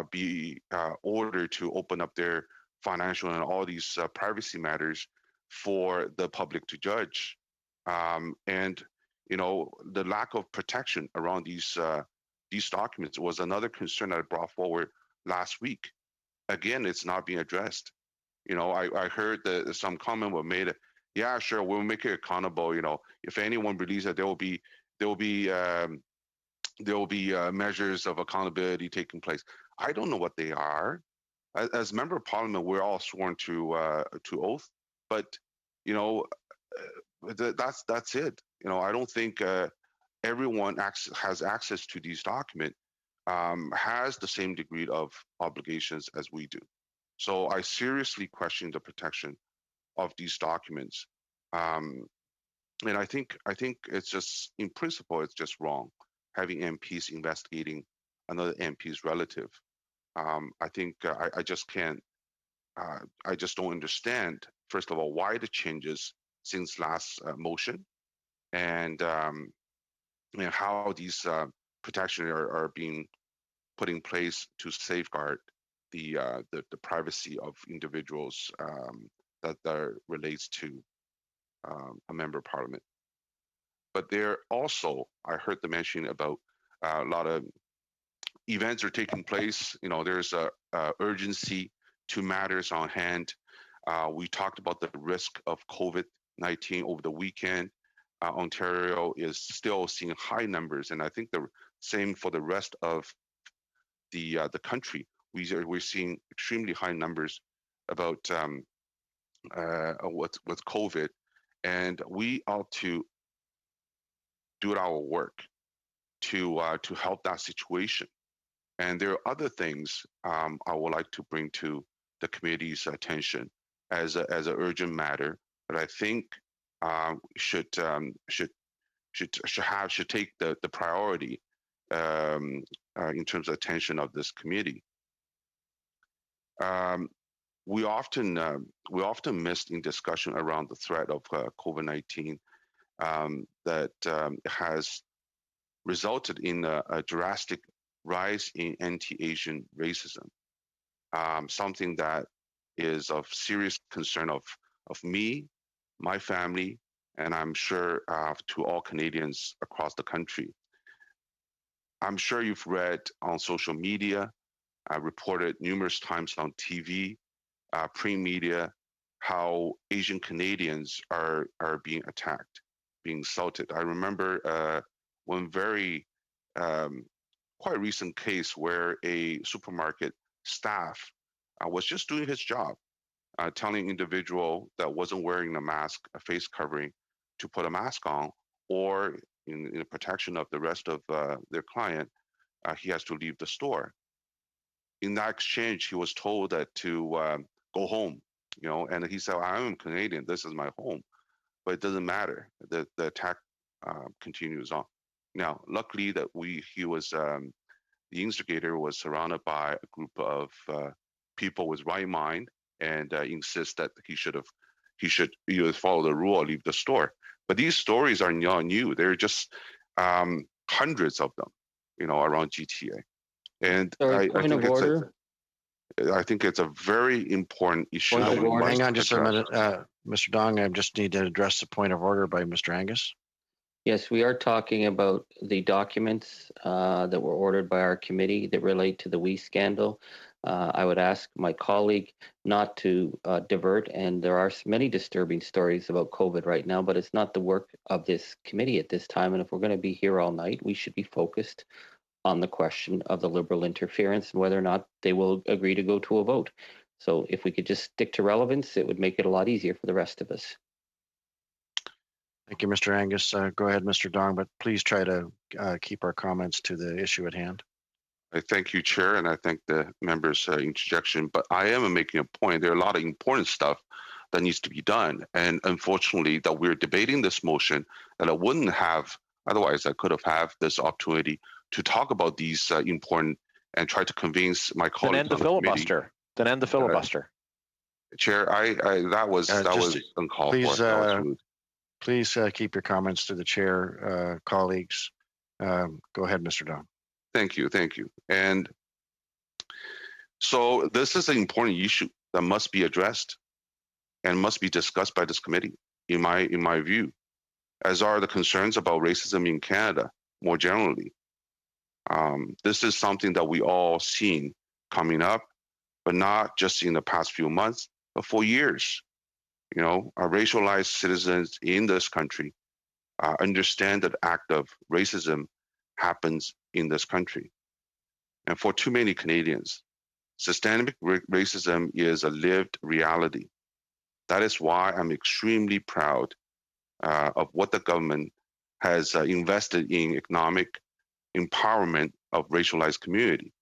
be ordered to open up their financial and all these privacy matters for the public to judge. And the lack of protection around these documents was another concern that I brought forward last week. Again, it's not being addressed. I heard that some comment was made. Yeah, sure, we'll make it accountable. If anyone believes that there will be measures of accountability taking place. I don't know what they are. As member of parliament, we're all sworn to oath, but that's it. I don't think everyone has access to these documents, has the same degree of obligations as we do. So I seriously question the protection of these documents. And I think it's just, in principle, it's just wrong having MPs investigating another MP's relative. I think I just can't. I just don't understand. First of all, why the changes since last motion, and how these protections are being put in place to safeguard the privacy of individuals that relates to a member of parliament. But there also, I heard the mention about a lot of events are taking place. There's a urgency to matters on hand. We talked about the risk of COVID-19 over the weekend. Ontario is still seeing high numbers, and I think the same for the rest of the country. We're seeing extremely high numbers about with COVID, and we ought to do our work to help that situation. And there are other things I would like to bring to the committee's attention as an urgent matter that I think should take the priority in terms of attention of this committee. We often miss in discussion around the threat of COVID-19 that has resulted in a drastic rise in anti-Asian racism, something that is of serious concern of me, my family, and I'm sure to all Canadians across the country. I'm sure you've read on social media, reported numerous times on TV, print media, how Asian Canadians are being attacked, being insulted. I remember one very quite recent case where a supermarket staff was just doing his job, telling an individual that wasn't wearing a mask, a face covering, to put a mask on, or in protection of the rest of their client, he has to leave the store. In that exchange, he was told that to go home, and he said, "I am Canadian. This is my home," but it doesn't matter. The attack continues on. Now, luckily that the instigator was surrounded by a group of people with right mind, and insist that he should either follow the rule or leave the store. But these stories are not new. There are just hundreds of them, around GTA. And Sorry, point of order. I think it's a very important issue. Hang on just a minute, Mr. Dong. I just need to address the point of order by Mr. Angus. Yes, we are talking about the documents that were ordered by our committee that relate to the WE scandal. I would ask my colleague not to divert, and there are many disturbing stories about COVID right now, but it's not the work of this committee at this time. And if we're going to be here all night, we should be focused on the question of the Liberal interference and whether or not they will agree to go to a vote. So if we could just stick to relevance, it would make it a lot easier for the rest of us. Thank you, Mr. Angus. Go ahead, Mr. Dong, but please try to keep our comments to the issue at hand. I thank you, Chair, and I thank the members' interjection. But I am making a point. There are a lot of important stuff that needs to be done, and unfortunately, that we're debating this motion, that I wouldn't have otherwise. I could have had this opportunity to talk about these important and try to convince my colleagues. Then end the filibuster. Then end the filibuster. Chair, that was uncalled please, for. That was rude. Please keep your comments to the chair, colleagues. Go ahead, Mr. Dong. Thank you. And so this is an important issue that must be addressed and must be discussed by this committee, in my view, as are the concerns about racism in Canada more generally. This is something that we all seen coming up, but not just in the past few months, but for years. You know, our racialized citizens in this country understand that act of racism happens in this country. And for too many Canadians, systemic racism is a lived reality. That is why I'm extremely proud of what the government has invested in economic empowerment of racialized community.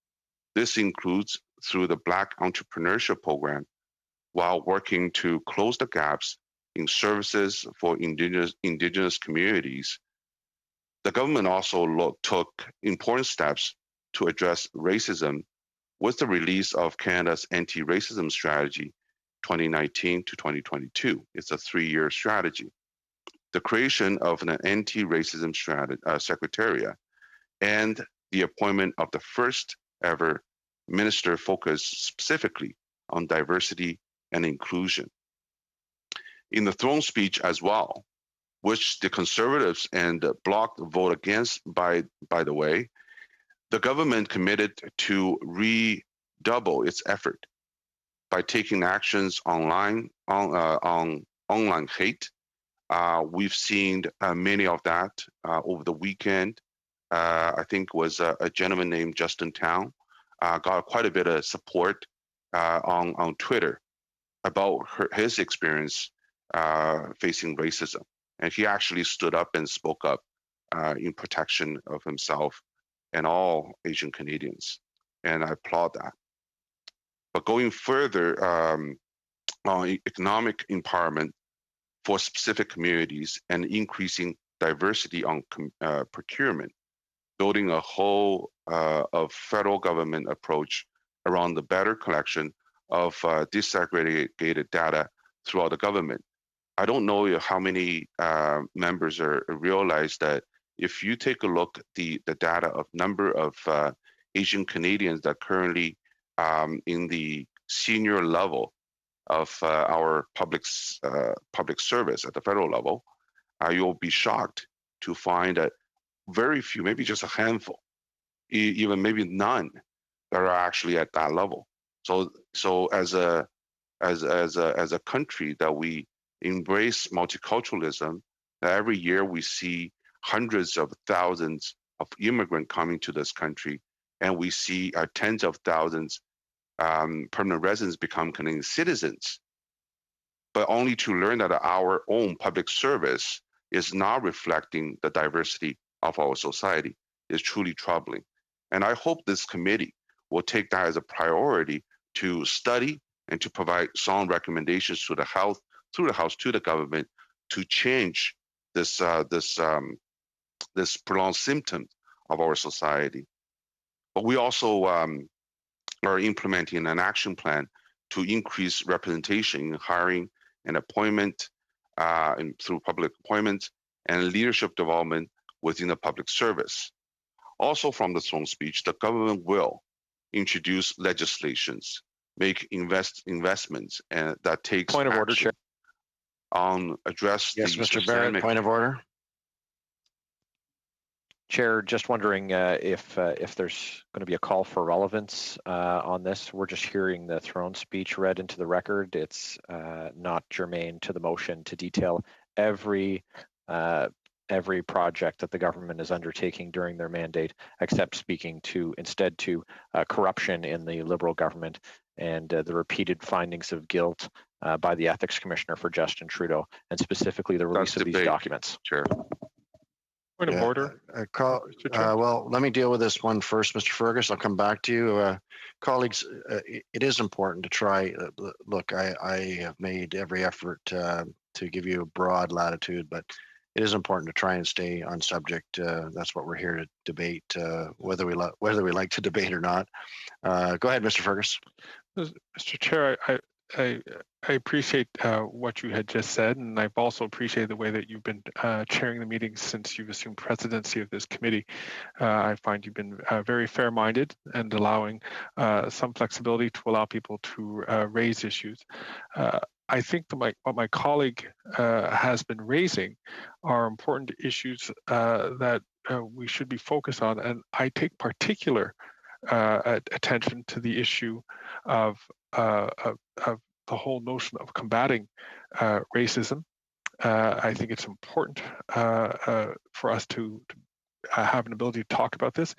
This includes through the Black Entrepreneurship Program, while working to close the gaps in services for Indigenous communities. The government also took important steps to address racism with the release of Canada's anti-racism strategy 2019 to 2022. It's a 3-year strategy. The creation of an anti-racism secretariat and the appointment of the first ever minister focused specifically on diversity and inclusion. In the throne speech as well, which the Conservatives and the Bloc vote against, by the way, the government committed to redouble its effort by taking actions on online hate. We've seen many of that over the weekend. I think was a gentleman named Justin Town got quite a bit of support on Twitter about his experience facing racism. And he actually stood up and spoke up in protection of himself and all Asian Canadians. And I applaud that. But going further on economic empowerment for specific communities and increasing diversity on procurement, building a whole of federal government approach around the better collection of disaggregated data throughout the government. I don't know how many members realize that if you take a look at the data of number of Asian Canadians that currently in the senior level of our public service at the federal level, you'll be shocked to find that very few, maybe just a handful, even maybe none, that are actually at that level. So as a country that we embrace multiculturalism, that every year we see hundreds of thousands of immigrants coming to this country, and we see tens of thousands permanent residents become Canadian citizens, but only to learn that our own public service is not reflecting the diversity of our society is truly troubling. And I hope this committee will take that as a priority to study and to provide sound recommendations to the House, through the House to the government, to change this prolonged symptom of our society. But we also are implementing an action plan to increase representation in hiring and appointment and through public appointments and leadership development within the public service. Also from the throne speech, the government will introduce legislations, make investments, and that takes point of order, Chair. On address. Yes, Mr. Barrett, point of order. Chair, just wondering if there's going to be a call for relevance on this. We're just hearing the throne speech read into the record. It's not germane to the motion to detail every every project that the government is undertaking during their mandate, except speaking instead to corruption in the Liberal government and the repeated findings of guilt by the Ethics Commissioner for Justin Trudeau, and specifically the release of these documents. Chair. Point of order. Well, let me deal with this one first, Mr. Fergus. I'll come back to you. Colleagues, it is important to try. Look, I have made every effort to give you a broad latitude, but it is important to try and stay on subject. That's what we're here to debate, whether we like to debate or not. Go ahead, Mr. Fergus. Mr. Chair, I appreciate what you had just said, and I've also appreciated the way that you've been chairing the meetings since you've assumed presidency of this committee. I find you've been very fair-minded and allowing some flexibility to allow people to raise issues. I think that what my colleague has been raising are important issues that we should be focused on, and I take particular attention to the issue of the whole notion of combating racism. I think it's important for us to have an ability to talk about this.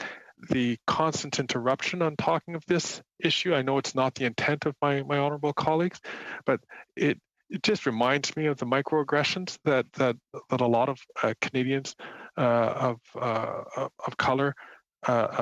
The constant interruption on talking of this issue, I know it's not the intent of my honorable colleagues, but it just reminds me of the microaggressions that a lot of Canadians of color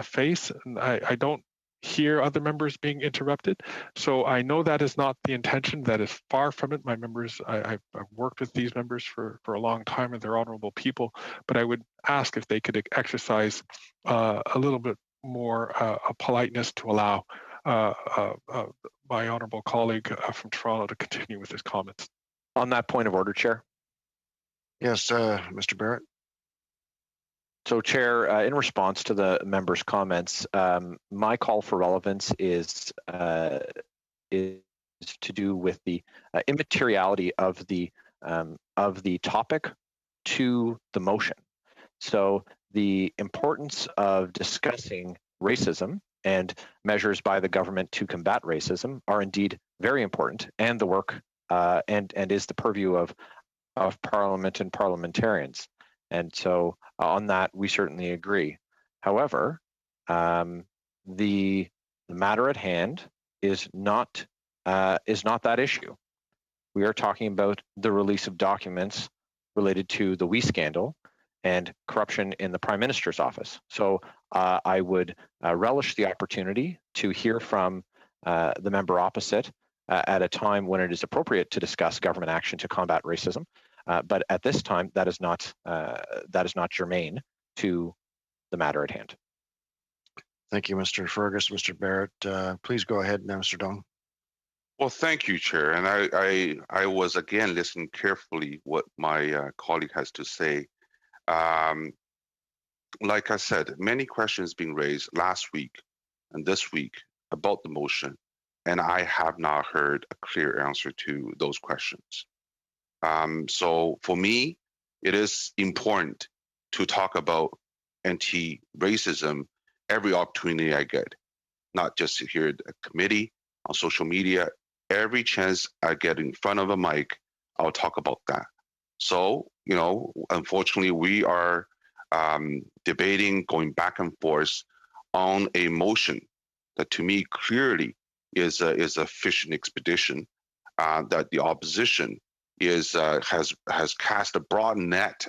face, and I don't hear other members being interrupted. So I know that is not the intention. That is far from it. My members, I've worked with these members for a long time, and they're honorable people. But I would ask if they could exercise a little bit more politeness to allow my honorable colleague from Toronto to continue with his comments. On that point of order, Chair. Yes, Mr. Barrett. So, Chair, in response to the members' comments, my call for relevance is to do with the immateriality of the topic to the motion. So, the importance of discussing racism and measures by the government to combat racism are indeed very important, and the work and is the purview of Parliament and parliamentarians. And so on that, we certainly agree. However, the matter at hand is not that issue. We are talking about the release of documents related to the WE scandal and corruption in the Prime Minister's office. So I would relish the opportunity to hear from the member opposite at a time when it is appropriate to discuss government action to combat racism. But at this time, that is not germane to the matter at hand. Thank you, Mr. Fergus. Mr. Barrett, please go ahead now, Mr. Dong. Well, thank you, Chair. And I was again listening carefully what my colleague has to say. Like I said, many questions being raised last week and this week about the motion, and I have not heard a clear answer to those questions. So for me, it is important to talk about anti-racism every opportunity I get, not just here at the committee, on social media. Every chance I get in front of a mic, I'll talk about that. So, unfortunately, we are debating, going back and forth on a motion that to me clearly is a fishing expedition, that the opposition has cast a broad net,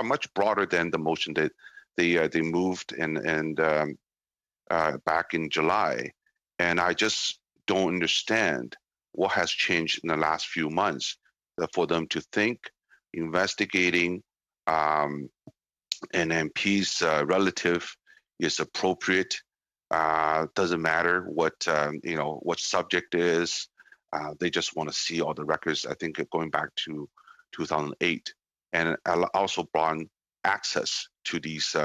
much broader than the motion that they moved and back in July. And I just don't understand what has changed in the last few months for them to think investigating an MP's relative is appropriate. Doesn't matter what what subject it is. They just want to see all the records. I think going back to 2008, and also brought access to these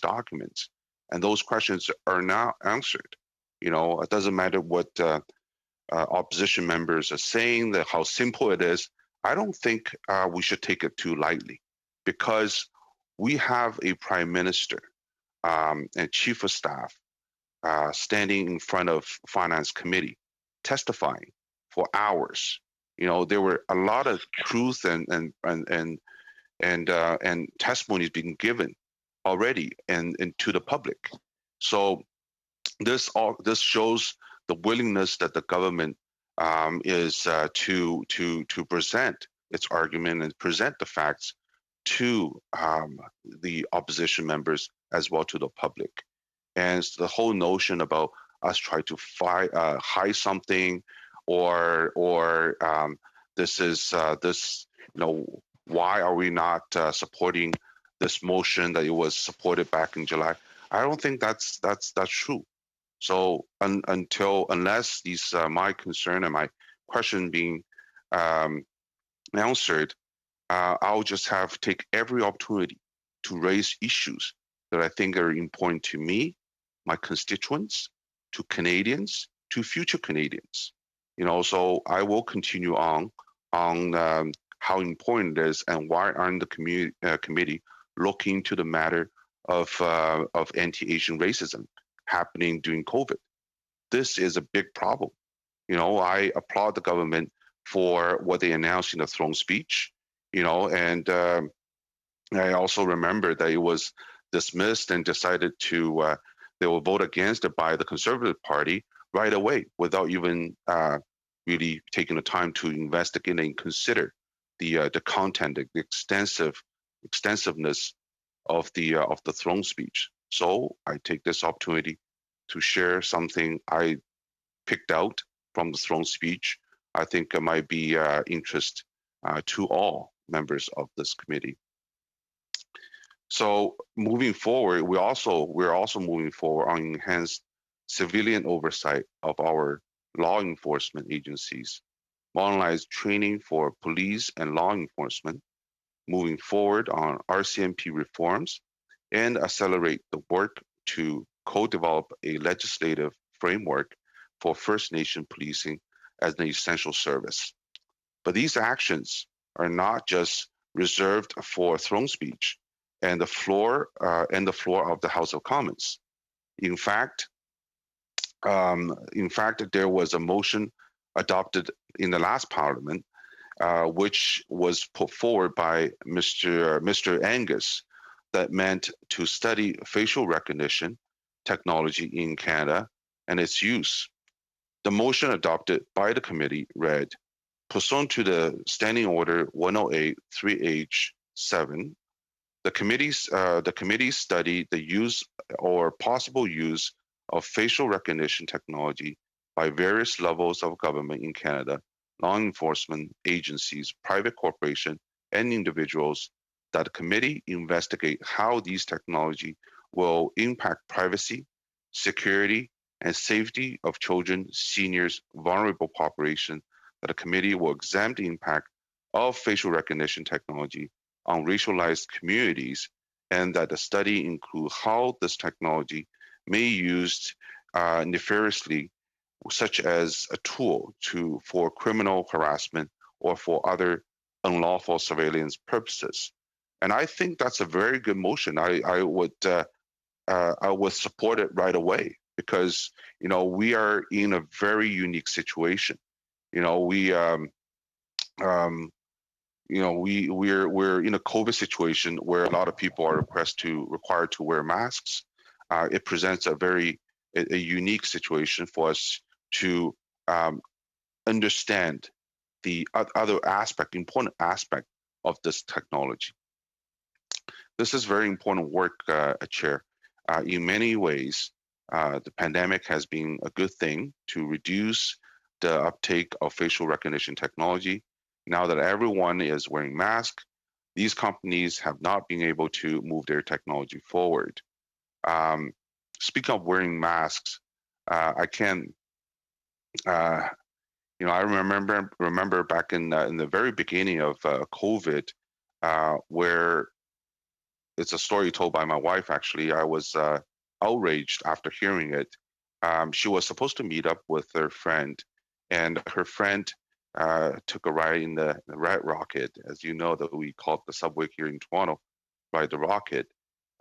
documents. And those questions are now answered. It doesn't matter what opposition members are saying, how simple it is. I don't think we should take it too lightly, because we have a prime minister and chief of staff standing in front of finance committee testifying for hours. There were a lot of truth and and testimonies being given already and to the public. So this shows the willingness that the government is to present its argument and present the facts to the opposition members as well to the public. And the whole notion about us trying to hide something, or this is this, why are we not supporting this motion that it was supported back in July? I don't think that's true. So unless these my concern and my question being answered, I'll just take every opportunity to raise issues that I think are important to me, my constituents, to Canadians, to future Canadians. So I will continue on how important it is and why aren't the committee looking to the matter of anti-Asian racism happening during COVID. This is a big problem. I applaud the government for what they announced in the throne speech, and I also remember that it was dismissed and decided to they will vote against it by the Conservative Party right away without even really taking the time to investigate and consider the content, the extensiveness of the throne speech. So I take this opportunity to share something I picked out from the throne speech. I think it might be interest to all members of this committee. So moving forward, we're also moving forward on enhanced civilian oversight of our law enforcement agencies, modernized training for police and law enforcement, moving forward on RCMP reforms, and accelerate the work to co-develop a legislative framework for First Nation policing as an essential service. But these actions are not just reserved for throne speech and the floor of the House of Commons. In fact, there was a motion adopted in the last Parliament, which was put forward by Mr. Angus, that meant to study facial recognition technology in Canada and its use. The motion adopted by the committee read, pursuant to the Standing Order 108-3H7, the committee studied the use or possible use of facial recognition technology by various levels of government in Canada, law enforcement agencies, private corporations, and individuals, that the committee investigate how these technology will impact privacy, security, and safety of children, seniors, vulnerable population, that the committee will examine the impact of facial recognition technology on racialized communities, and that the study include how this technology may be used nefariously, such as a tool for criminal harassment or for other unlawful surveillance purposes. And I think that's a very good motion. I would support it right away, because we are in a very unique situation. We're in a COVID situation where a lot of people are required to wear masks. It presents a unique situation for us to understand the other important aspect of this technology. This is very important work, Chair. In many ways, the pandemic has been a good thing to reduce the uptake of facial recognition technology. Now that everyone is wearing masks, these companies have not been able to move their technology forward. Speaking of wearing masks, I remember back in the very beginning of COVID, where it's a story told by my wife. Actually, I was outraged after hearing it. She was supposed to meet up with her friend, and her friend took a ride in the Red Rocket, as you know, that we call it the subway here in Toronto, Ride the Rocket.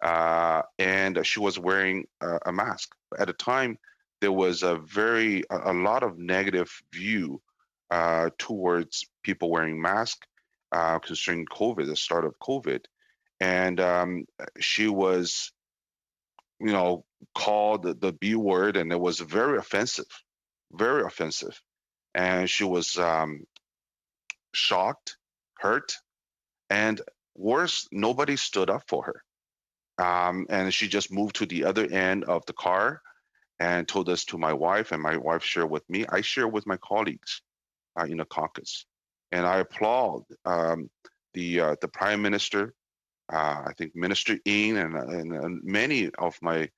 And she was wearing a mask. At the time, there was a lot of negative view towards people wearing masks. concerning COVID, the start of COVID, and she was, called the B word, and it was very offensive, and she was shocked, hurt, and worse, nobody stood up for her. And she just moved to the other end of the car and told this to my wife, and my wife shared with me. I share with my colleagues in the caucus, and I applaud the Prime Minister. I think Minister Ng and many of my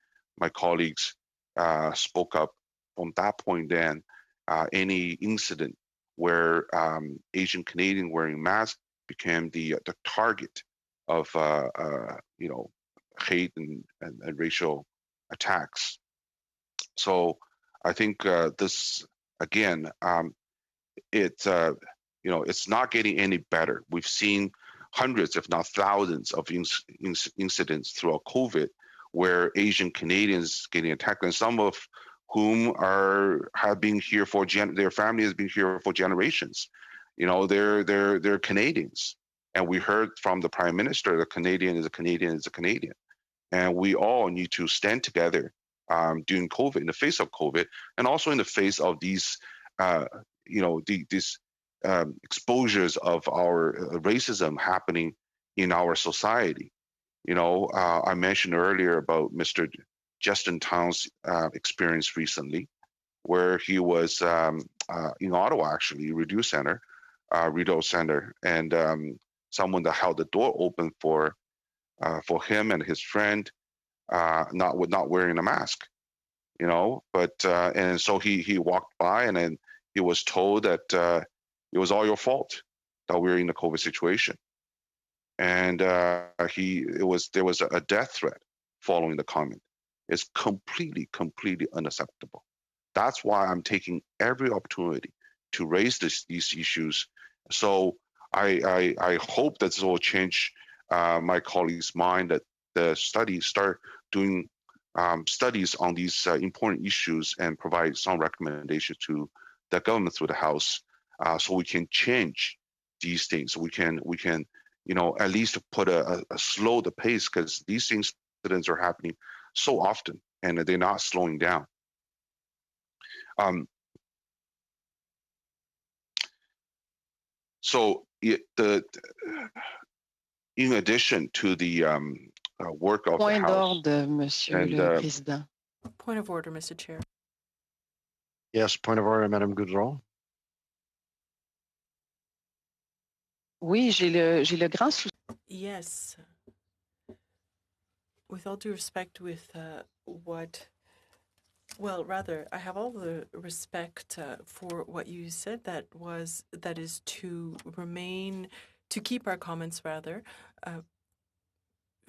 colleagues spoke up from that point. Then any incident where Asian Canadian wearing masks became the target of hate and racial attacks. So I think this again, it's not getting any better. We've seen hundreds, if not thousands, of incidents throughout COVID where Asian Canadians getting attacked, and some of whom have been here for their family has been here for generations. They're Canadians, and we heard from the Prime Minister, the Canadian is a Canadian is a Canadian, and we all need to stand together during COVID, in the face of COVID, and also in the face of these, these exposures of our racism happening in our society. I mentioned earlier about Mr. Justin Towns' experience recently, where he was in Ottawa, actually, Rideau Center, and someone that held the door open for him and his friend, not wearing a mask, But and so he walked by, and then he was told that it was all your fault that we're in the COVID situation, and there was a death threat following the comment. It's completely unacceptable. That's why I'm taking every opportunity to raise these issues. So I hope that this will change my colleagues' mind, that the studies start doing studies on these important issues and provide some recommendations to the government through the House, so we can change these things. We can at least put a slow the pace, because these incidents are happening so often and they're not slowing down. So in addition to the work of the House. Point d'ordre, Monsieur le Président. Point of order, Mr. Chair. Yes, point of order, Madame Goudreau. Oui, j'ai le grand souci. Yes. With all due respect, with I have all the respect for what you said. That is to keep our comments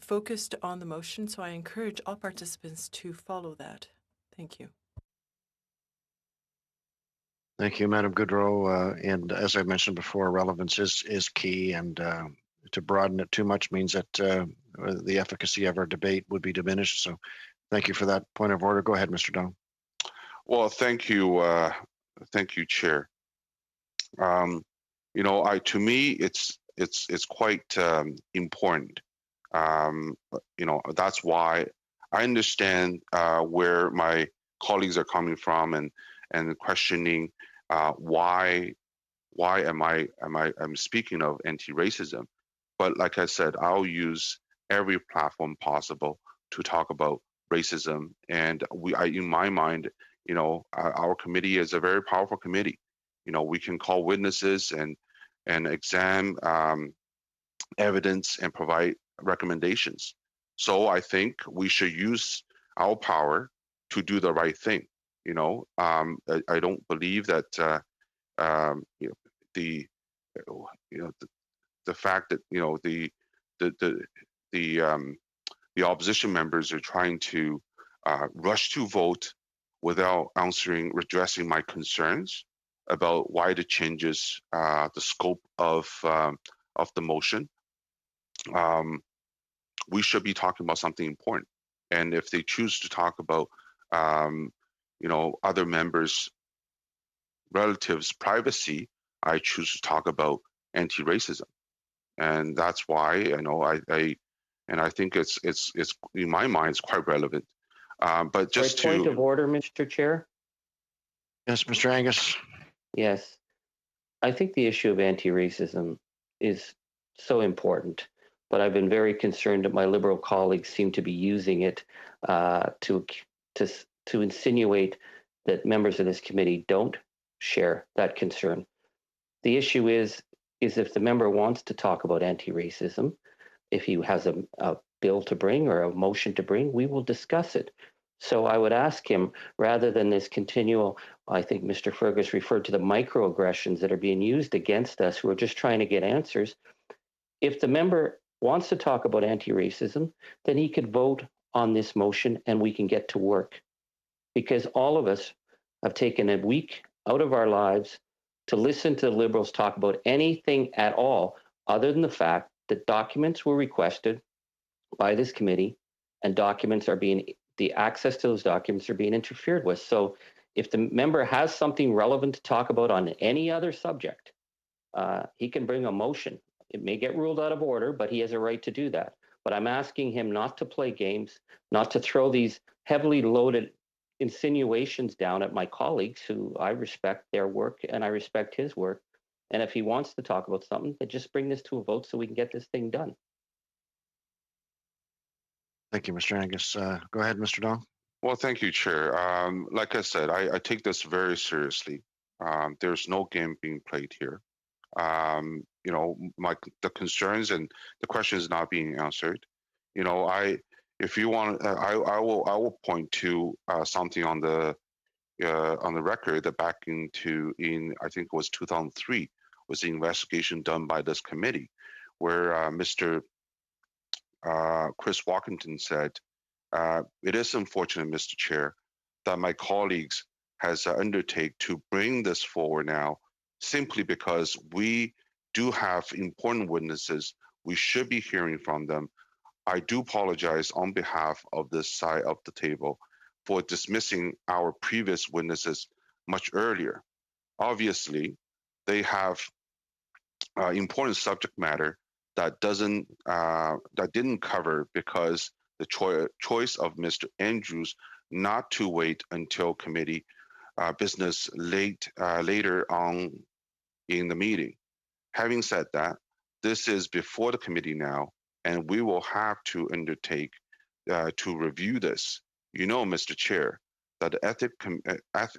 focused on the motion. So I encourage all participants to follow that. Thank you. Thank you, Madam Goudreau. And as I mentioned before, relevance is key, and to broaden it too much means that the efficacy of our debate would be diminished. So thank you for that point of order. Go ahead, Mr. Dong. Well, thank you, Chair. To me, it's quite important. That's why I understand where my colleagues are coming from and questioning why I'm speaking of anti-racism. But like I said, I'll use every platform possible to talk about racism. And in my mind, our committee is a very powerful committee. We can call witnesses and examine evidence and provide recommendations. So I think we should use our power to do the right thing. I don't believe that the fact that the opposition members are trying to rush to vote without addressing my concerns about why the changes, the scope of the motion. We should be talking about something important. And if they choose to talk about other members' relatives' privacy, I choose to talk about anti-racism. and that's why and I think it's in my mind it's quite relevant. But just point of order, Mr. Chair. Yes, Mr. Angus. Yes, I think the issue of anti-racism is so important, but I've been very concerned that my Liberal colleagues seem to be using it to insinuate that members of this committee don't share that concern. The issue is if the member wants to talk about anti-racism, if he has a bill to bring or a motion to bring, we will discuss it. So I would ask him, rather than this continual, I think Mr. Fergus referred to the microaggressions that are being used against us who are just trying to get answers. If the member wants to talk about anti-racism, then he could vote on this motion and we can get to work. Because all of us have taken a week out of our lives to listen to the Liberals talk about anything at all, other than the fact that documents were requested by this committee and the access to those documents are being interfered with. So if the member has something relevant to talk about on any other subject, he can bring a motion. It may get ruled out of order, but he has a right to do that. But I'm asking him not to play games, not to throw these heavily loaded insinuations down at my colleagues who I respect their work and I respect his work. And if he wants to talk about something, then just bring this to a vote so we can get this thing done. Thank you, Mr. Angus. Go ahead, Mr. Dong. Well, thank you, Chair. Like I said, I take this very seriously. There's no game being played here. The concerns and the questions not being answered. If you want, I will point to something on the record that back in I think it was 2003 was the investigation done by this committee, where Mr. Chris Walkington said, "It is unfortunate, Mr. Chair, that my colleagues has undertaken to bring this forward now, simply because we do have important witnesses. We should be hearing from them. I do apologize on behalf of this side of the table for dismissing our previous witnesses much earlier. Obviously, they have important subject matter that didn't cover because the choice of Mr. Andrews not to wait until committee business later on in the meeting. Having said that, this is before the committee now, and we will have to undertake to review this. You know, Mr. Chair, that the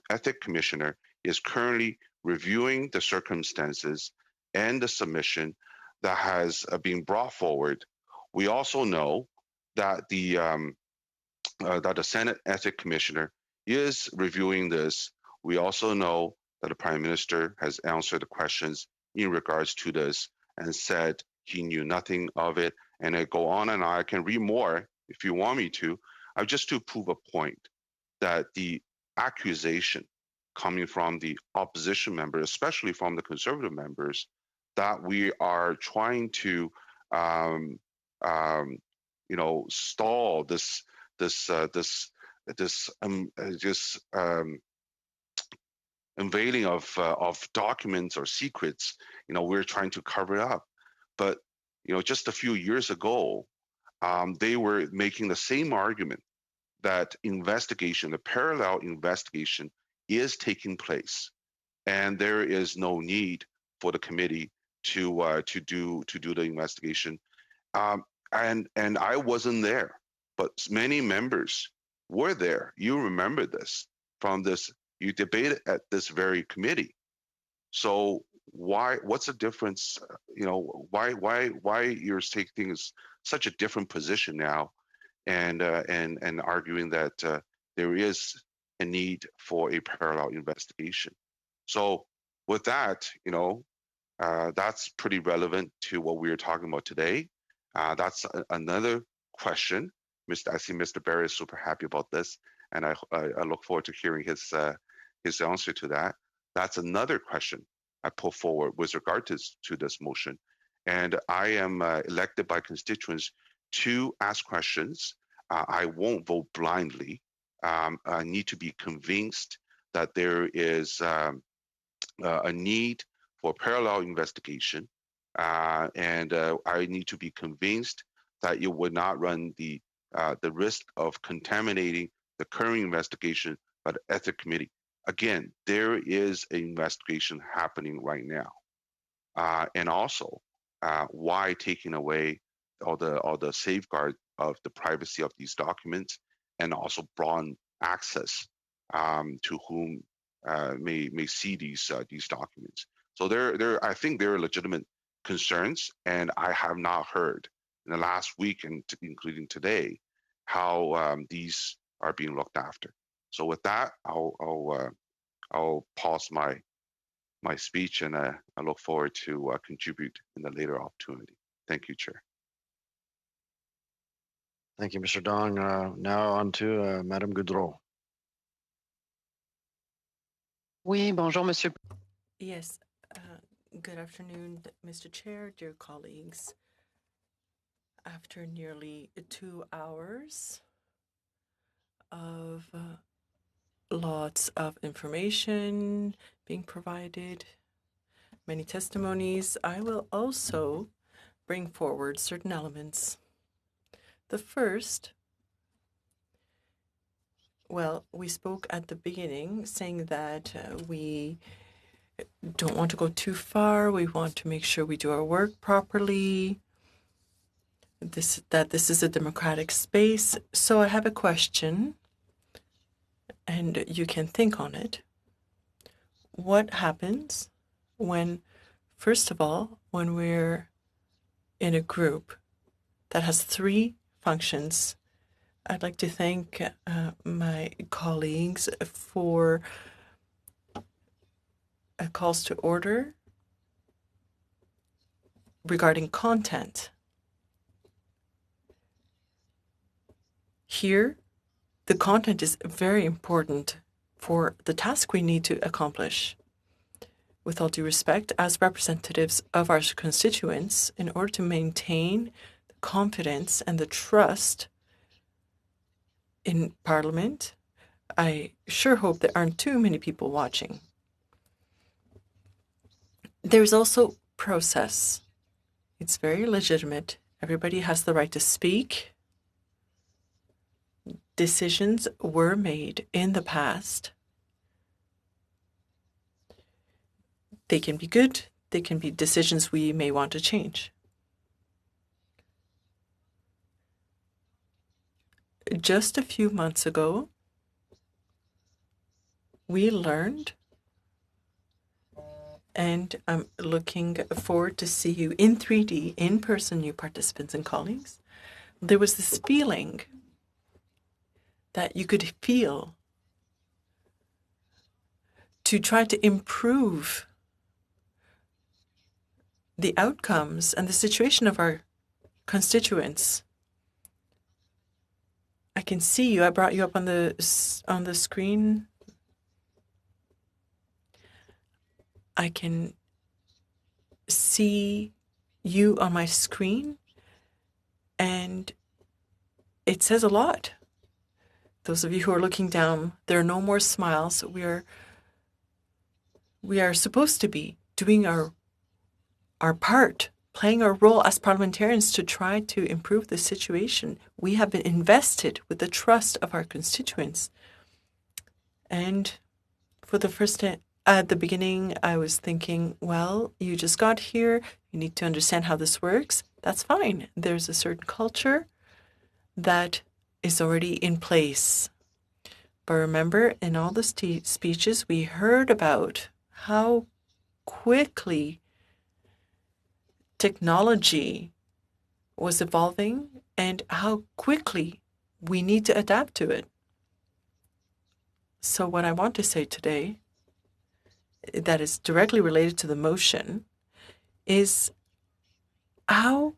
ethic commissioner is currently reviewing the circumstances and the submission that has been brought forward. We also know that the Senate Ethics Commissioner is reviewing this. We also know that the Prime Minister has answered the questions in regards to this and said he knew nothing of it. And I go on and I can read more if you want me to. Just to prove a point that the accusation coming from the opposition members, especially from the Conservative members, that we are trying to stall this unveiling of documents or secrets. We're trying to cover it up. But just a few years ago, they were making the same argument that the parallel investigation is taking place, and there is no need for the committee to do the investigation. And I wasn't there, but many members were there. You remember this from this. You debated at this very committee. So what's the difference? Why you're taking such a different position now, and arguing that there is a need for a parallel investigation. So with that, that's pretty relevant to what we are talking about today. That's another question. I see Mr. Barry is super happy about this, and I look forward to hearing his answer to that. That's another question I put forward with regard to this motion. And I am elected by constituents to ask questions. I won't vote blindly. I need to be convinced that there is a need for parallel investigation. and I need to be convinced that you would not run the risk of contaminating the current investigation by the Ethics Committee. Again, there is an investigation happening right now, and also why taking away all the safeguard of the privacy of these documents, and also broad access to whom may see these documents. So I think there are legitimate concerns, and I have not heard in the last week, and including today, how these are being looked after. So with that, I'll pause my speech, and I look forward to contribute in a later opportunity. Thank you, Chair. Thank you, Mr. Dong. Now on to Madame Goudreau. Oui, bonjour, Monsieur. Yes. Good afternoon, Mr. Chair, dear colleagues. After nearly 2 hours of lots of information being provided, many testimonies, I will also bring forward certain elements. The first, well, we spoke at the beginning saying that we don't want to go too far. We want to make sure we do our work properly. That this is a democratic space. So I have a question, and you can think on it. What happens when, first of all, when we're in a group that has 3 functions? I'd like to thank my colleagues for calls to order regarding content. Here, the content is very important for the task we need to accomplish. With all due respect, as representatives of our constituents, in order to maintain the confidence and the trust in Parliament, I sure hope there aren't too many people watching. There's also process. It's very legitimate. Everybody has the right to speak. Decisions were made in the past. They can be good. They can be decisions we may want to change. Just a few months ago, we learned, and I'm looking forward to see you in 3D, in person, new participants and colleagues. There was this feeling that you could feel to try to improve the outcomes and the situation of our constituents. I can see you. I brought you up on the screen. I can see you on my screen, and it says a lot. Those of you who are looking down, there are no more smiles. We are supposed to be doing our part, playing our role as parliamentarians to try to improve the situation. We have been invested with the trust of our constituents. And for the first time, at the beginning, I was thinking, well, you just got here. You need to understand how this works. That's fine. There's a certain culture that is already in place. But remember, in all the speeches, we heard about how quickly technology was evolving and how quickly we need to adapt to it. So what I want to say today, that is directly related to the motion, is how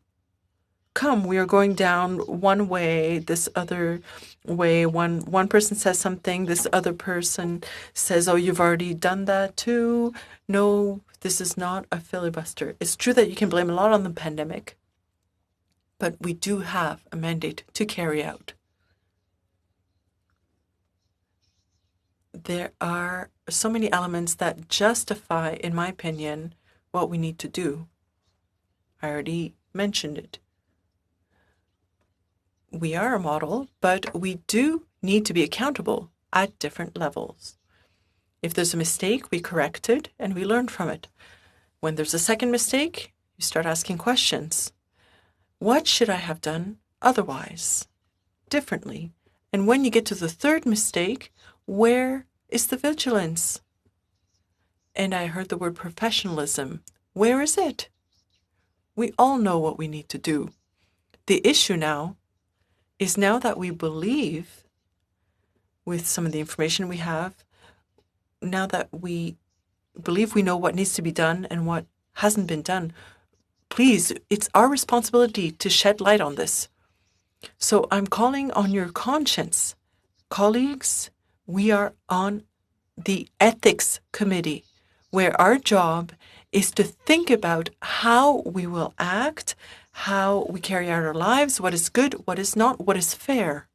come we are going down one way, this other way. One person says something, this other person says, oh, you've already done that too. No, this is not a filibuster. It's true that you can blame a lot on the pandemic, but we do have a mandate to carry out. There are so many elements that justify, in my opinion, what we need to do. I already mentioned it. We are a model, but we do need to be accountable at different levels. If there's a mistake, we correct it and we learn from it. When there's a second mistake, you start asking questions. What should I have done otherwise, differently? And when you get to the third mistake, where is the vigilance? And I heard the word professionalism. Where is it? We all know what we need to do. The issue now is now that we believe with some of the information we have, now that we believe we know what needs to be done and what hasn't been done, please, it's our responsibility to shed light on this. So I'm calling on your conscience. Colleagues, we are on the ethics committee, where our job is to think about how we will act, how we carry out our lives, what is good, what is not, what is fair.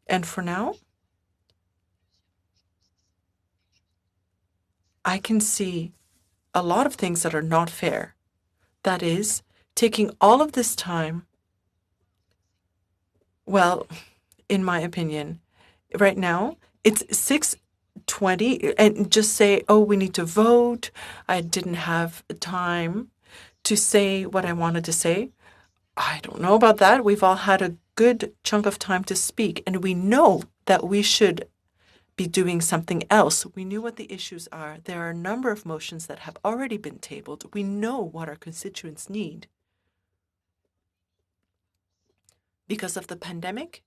And for now, I can see a lot of things that are not fair. That is, taking all of this time, well, in my opinion, right now, it's 6:20, and just say, oh, we need to vote. I didn't have time to say what I wanted to say. I don't know about that. We've all had a good chunk of time to speak, and we know that we should be doing something else. We knew what the issues are. There are a number of motions that have already been tabled. We know what our constituents need because of the pandemic,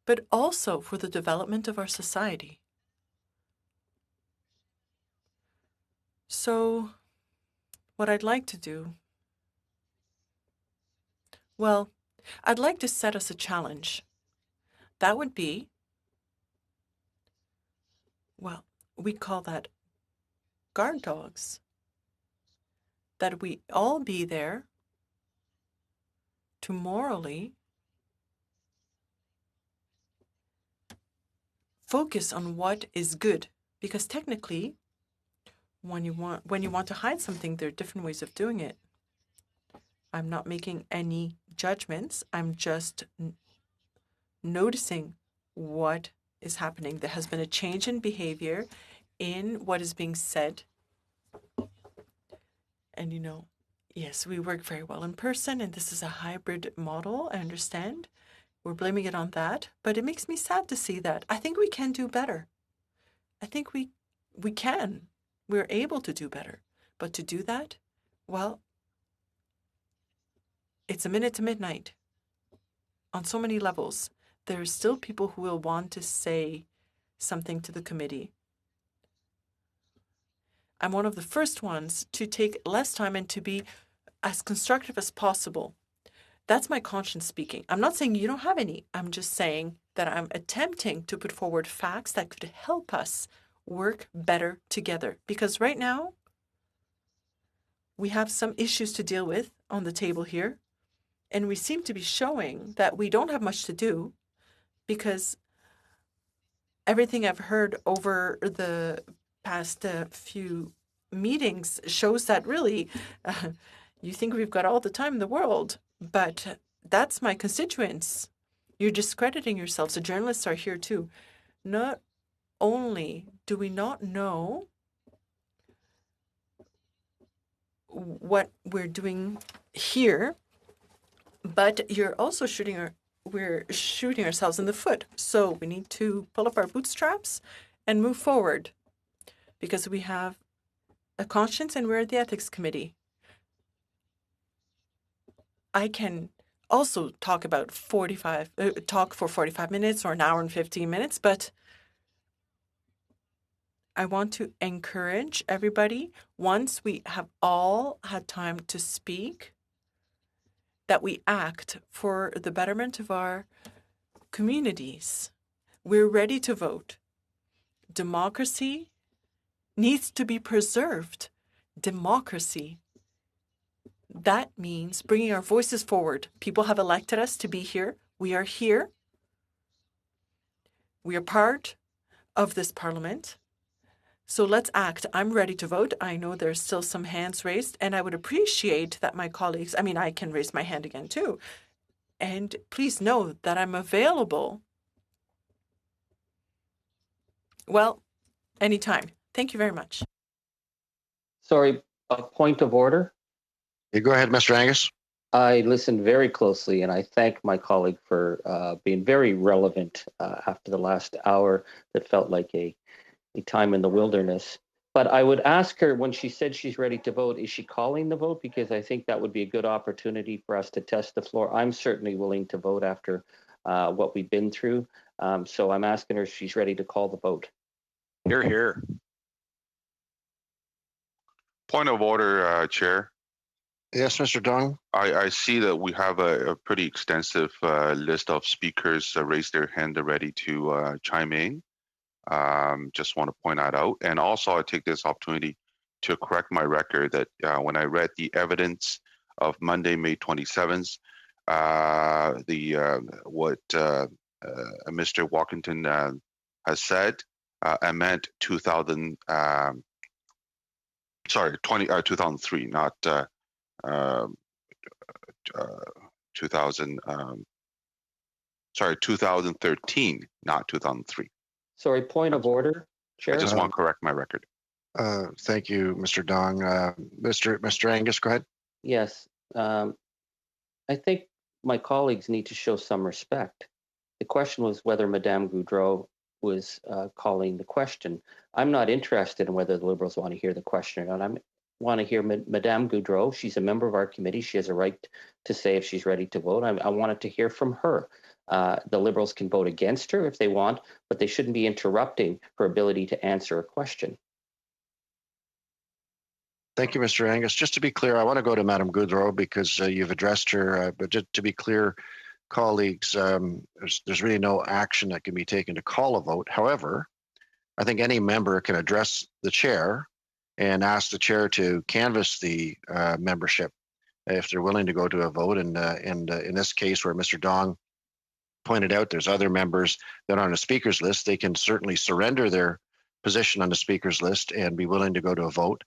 but also for the development of our society. So, what I'd like to do, well, I'd like to set us a challenge. That would be, well, we call that guard dogs. That we all be there to morally focus on what is good. Because technically, when you want to hide something, there are different ways of doing it. I'm not making any judgments. I'm just noticing what is happening. There has been a change in behavior in what is being said. And yes, we work very well in person, and this is a hybrid model, I understand. We're blaming it on that, but it makes me sad to see that. I think we can do better. I think we can. We're able to do better. But to do that, well, it's a minute to midnight. On so many levels, there are still people who will want to say something to the committee. I'm one of the first ones to take less time and to be as constructive as possible. That's my conscience speaking. I'm not saying you don't have any. I'm just saying that I'm attempting to put forward facts that could help us work better together. Because right now, we have some issues to deal with on the table here. And we seem to be showing that we don't have much to do because everything I've heard over the past few meetings shows that really you think we've got all the time in the world, but that's my constituents. You're discrediting yourselves. The journalists are here too. Not only do we not know what we're doing here, but you're also we're shooting ourselves in the foot. So we need to pull up our bootstraps and move forward because we have a conscience and we're at the ethics committee. I can also talk for 45 minutes or an hour and 15 minutes, but I want to encourage everybody, once we have all had time to speak, that we act for the betterment of our communities. We're ready to vote. Democracy needs to be preserved. Democracy. That means bringing our voices forward. People have elected us to be here. We are here. We are part of this parliament. So let's act. I'm ready to vote. I know there's still some hands raised, and I would appreciate that my colleagues, I mean, I can raise my hand again too. And please know that I'm available. Well, anytime. Thank you very much. Sorry, a point of order. You go ahead, Mr. Angus. I listened very closely, and I thank my colleague for being very relevant after the last hour that felt like a time in the wilderness. But I would ask her, when she said she's ready to vote, is she calling the vote? Because I think that would be a good opportunity for us to test the floor. I'm certainly willing to vote after what we've been through. So I'm asking her if she's ready to call the vote. Hear, hear. Point of order, Chair. Yes, Mr. Dong. I see that we have a pretty extensive list of speakers raised their hand already to chime in. Just want to point that out. And also I take this opportunity to correct my record that when I read the evidence of Monday, May 27th, what Mr. Walkington has said, I meant 2003, not 2013, not 2003. Sorry, point of order, Chair. I just want to correct my record. Thank you, Mr. Dong. Mr. Angus, go ahead. Yes. I think my colleagues need to show some respect. The question was whether Madame Goudreau was calling the question. I'm not interested in whether the Liberals want to hear the question or not. I want to hear Madame Goudreau. She's a member of our committee. She has a right to say if she's ready to vote. I wanted to hear from her. The Liberals can vote against her if they want, but they shouldn't be interrupting her ability to answer a question. Thank you, Mr. Angus. Just to be clear, I want to go to Madame Goudreau because you've addressed her, but just to be clear, colleagues, there's really no action that can be taken to call a vote. However, I think any member can address the chair and ask the chair to canvass the membership if they're willing to go to a vote. And in this case, where Mr. Dong pointed out there's other members that are on the speakers list, they can certainly surrender their position on the speakers list and be willing to go to a vote.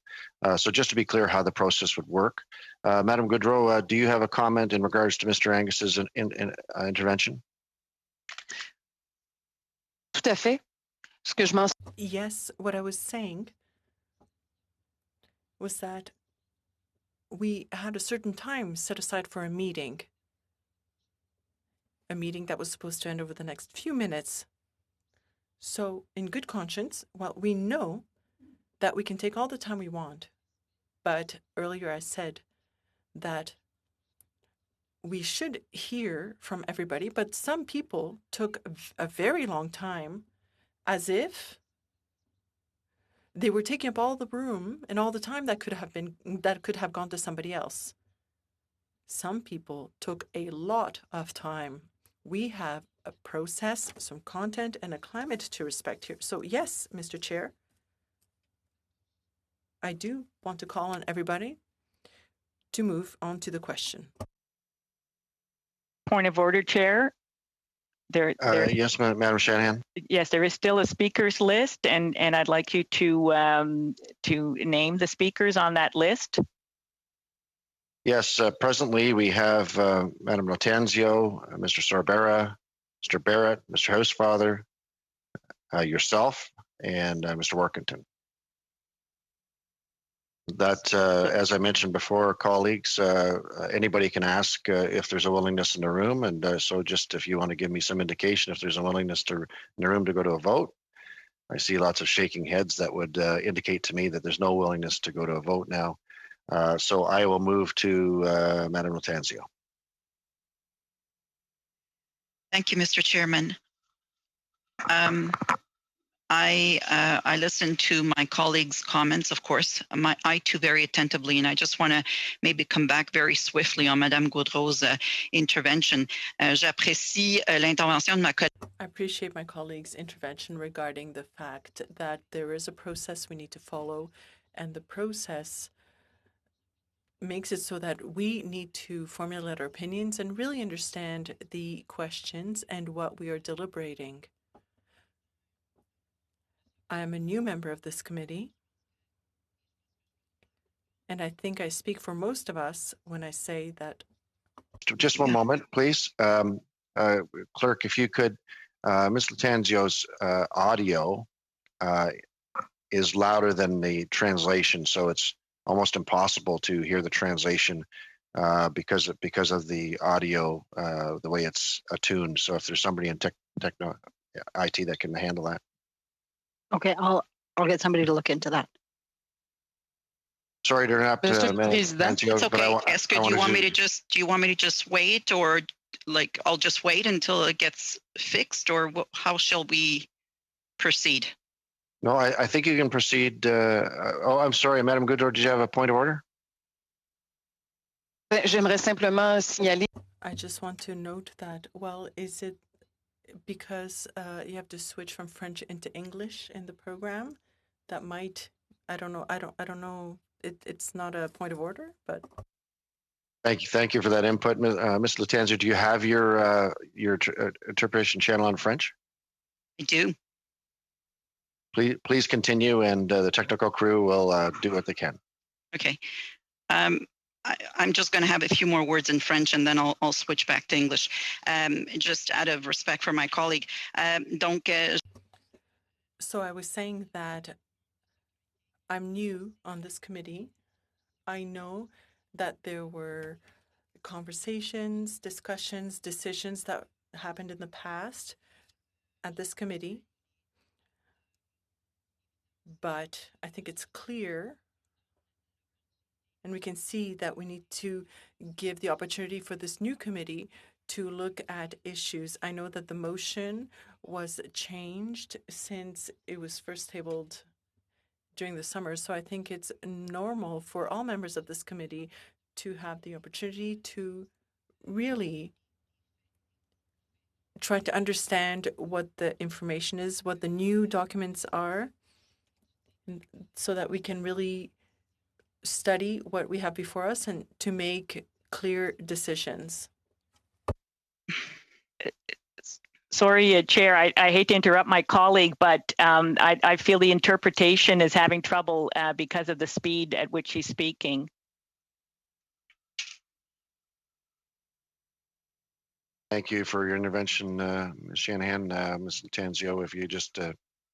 So just to be clear how the process would work. Madame Goudreau, do you have a comment in regards to Mr. Angus's intervention? Tout à fait. Ce que je m'en... Yes, what I was saying was that we had a certain time set aside for a meeting that was supposed to end over the next few minutes. So in good conscience, well, we know that we can take all the time we want. But earlier I said that we should hear from everybody, but some people took a very long time as if they were taking up all the room and all the time that could have gone to somebody else. Some people took a lot of time. We have a process, some content, and a climate to respect here. So yes, Mr. Chair, I do want to call on everybody to move on to the question. Point of order, Chair. Yes, Madam Shanahan. Yes, there is still a speakers list, and I'd like you to name the speakers on that list. Yes, presently we have Madam Latanzio, Mr. Sorbera, Mr. Barrett, Mr. Housefather, yourself, and Mr. Workington. That, as I mentioned before, colleagues, anybody can ask if there's a willingness in the room. And so just if you want to give me some indication if there's a willingness in the room to go to a vote. I see lots of shaking heads that would indicate to me that there's no willingness to go to a vote now. So I will move to Madam Latanzio. Thank you, Mr. Chairman. I listened to my colleagues' comments, of course, I too very attentively, and I just want to maybe come back very swiftly on Madame Goudreau's intervention. J'apprécie l'intervention de ma collègue. I appreciate my colleague's intervention regarding the fact that there is a process we need to follow, and the process makes it so that we need to formulate our opinions and really understand the questions and what we are deliberating. I am a new member of this committee, and I think I speak for most of us when I say that. Just one moment, please. Clerk, if you could, Ms. Latanzio's audio is louder than the translation, so it's almost impossible to hear the translation because of the audio, the way it's attuned. So if there's somebody in techno IT that can handle that. Okay, I'll get somebody to look into that. Sorry to interrupt, Mr. Ms. President, Latanzio, It's okay. but Esker, do you want me to just wait, or like I'll just wait until it gets fixed, or how shall we proceed? No, I think you can proceed. Oh, I'm sorry, Madam Goodrow, did you have a point of order? J'aimerais simplement signaler. I just want to note that, well, is it because you have to switch from French into English in the program? That might, I don't know. I don't know. It's not a point of order, but. Thank you for that input, Ms. Latanzio. Do you have your interpretation channel on French? I do. Please continue, and the technical crew will do what they can. Okay. I'm just going to have a few more words in French, and then I'll switch back to English, just out of respect for my colleague. So I was saying that I'm new on this committee. I know that there were conversations, discussions, decisions that happened in the past at this committee. But I think it's clear, and we can see that we need to give the opportunity for this new committee to look at issues. I know that the motion was changed since it was first tabled during the summer, so I think it's normal for all members of this committee to have the opportunity to really try to understand what the information is, what the new documents are, so that we can really study what we have before us and to make clear decisions. Sorry, Chair, I hate to interrupt my colleague, but I feel the interpretation is having trouble because of the speed at which he's speaking. Thank you for your intervention, Ms. Shanahan. Ms. Latanzio, if you just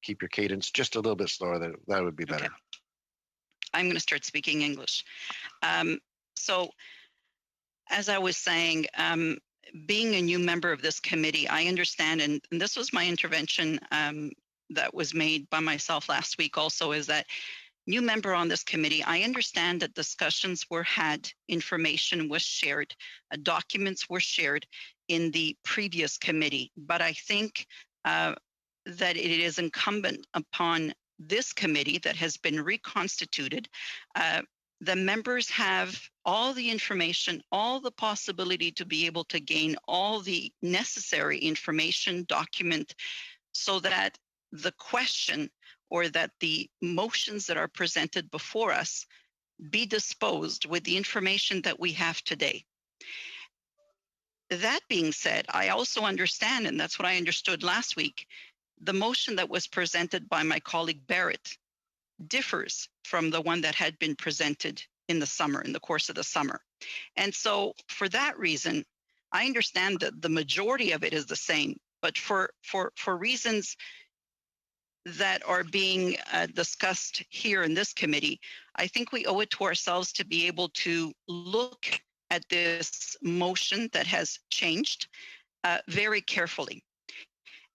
keep your cadence just a little bit slower, that would be better. Okay. I'm going to start speaking English. So, as I was saying, being a new member of this committee, I understand, and this was my intervention that was made by myself last week also, is that new member on this committee, I understand that discussions were had, information was shared, documents were shared in the previous committee, but I think that it is incumbent upon this committee that has been reconstituted. The members have all the information, all the possibility to be able to gain all the necessary information, document, so that the question or that the motions that are presented before us be disposed with the information that we have today. That being said, I also understand, and that's what I understood last week, the motion that was presented by my colleague Barrett differs from the one that had been presented in the summer, in the course of the summer. And so for that reason, I understand that the majority of it is the same, but for reasons that are being discussed here in this committee, I think we owe it to ourselves to be able to look at this motion that has changed very carefully.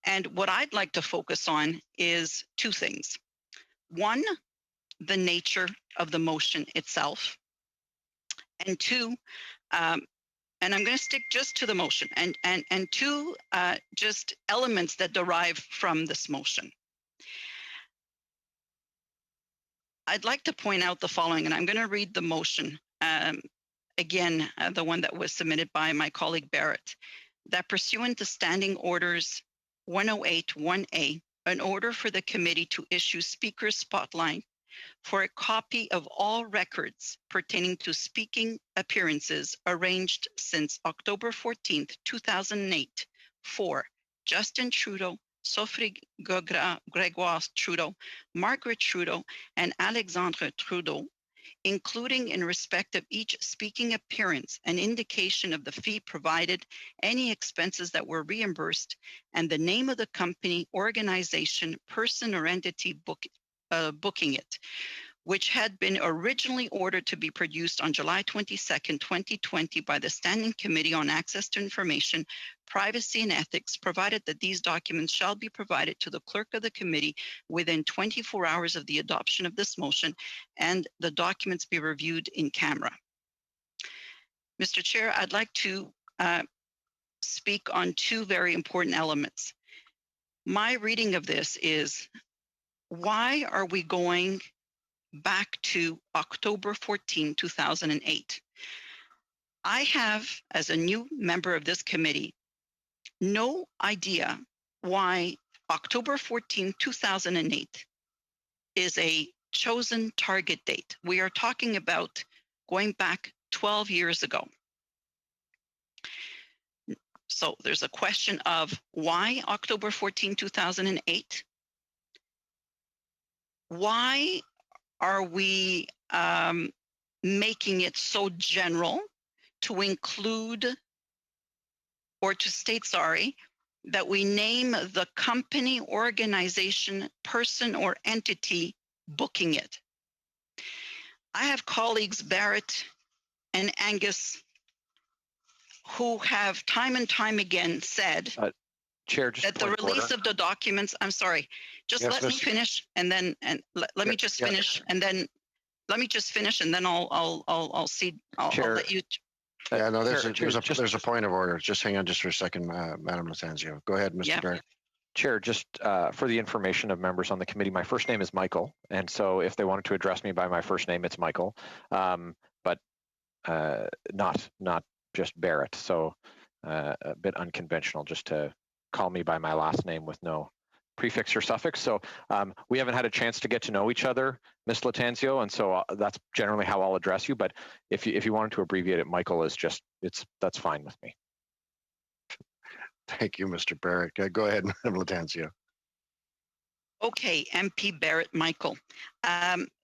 And what I'd like to focus on is two things. One, the nature of the motion itself. And two, and I'm going to stick just to the motion, and two, just elements that derive from this motion. I'd like to point out the following, and I'm going to read the motion again, the one that was submitted by my colleague Barrett, that pursuant to Standing Orders 108-1A, an order for the committee to issue speaker's spotlight for a copy of all records pertaining to speaking appearances arranged since October 14th, 2008 for Justin Trudeau, Sophie Grégoire Trudeau, Margaret Trudeau, and Alexandre Trudeau, including in respect of each speaking appearance an indication of the fee provided, any expenses that were reimbursed, and the name of the company, organization, person, or entity booking it, which had been originally ordered to be produced on July 22nd, 2020 by the Standing Committee on Access to Information, Privacy and Ethics, provided that these documents shall be provided to the clerk of the committee within 24 hours of the adoption of this motion, and the documents be reviewed in camera. Mr. Chair, I'd like to speak on two very important elements. My reading of this is, why are we going back to October 14, 2008? I have, as a new member of this committee, no idea why October 14, 2008 is a chosen target date. We are talking about going back 12 years ago. So there's a question of why October 14, 2008? Why are we making it so general to include, or to state, sorry, that we name the company, organization, person, or entity booking it? I have colleagues, Barrett and Angus, who have time and time again said Chair, just that the release of the documents, I'm sorry, just let me finish, and then let me just finish, and then let me just finish, and then I'll see. I'll let you. Yeah, no, there's a point of order. Just hang on just for a second, Madam Latanzio. Go ahead, Mr. Barrett. Chair, just for the information of members on the committee, my first name is Michael, and so if they wanted to address me by my first name, it's Michael, but not just Barrett. So a bit unconventional just to call me by my last name with no prefix or suffix. So we haven't had a chance to get to know each other, Ms. Latanzio, and so that's generally how I'll address you. But if you wanted to abbreviate it, Michael is just, that's fine with me. Thank you, Mr. Barrett. Go ahead, Madam Latanzio. Okay, MP Barrett Michael.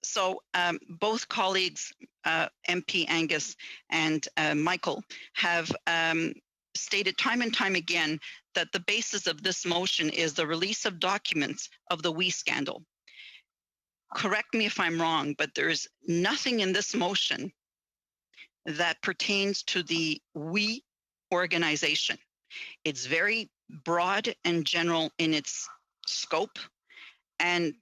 So both colleagues, MP Angus and Michael, have stated time and time again that the basis of this motion is the release of documents of the WE scandal. Correct me if I'm wrong, but there's nothing in this motion that pertains to the WE organization. It's very broad and general in its scope. And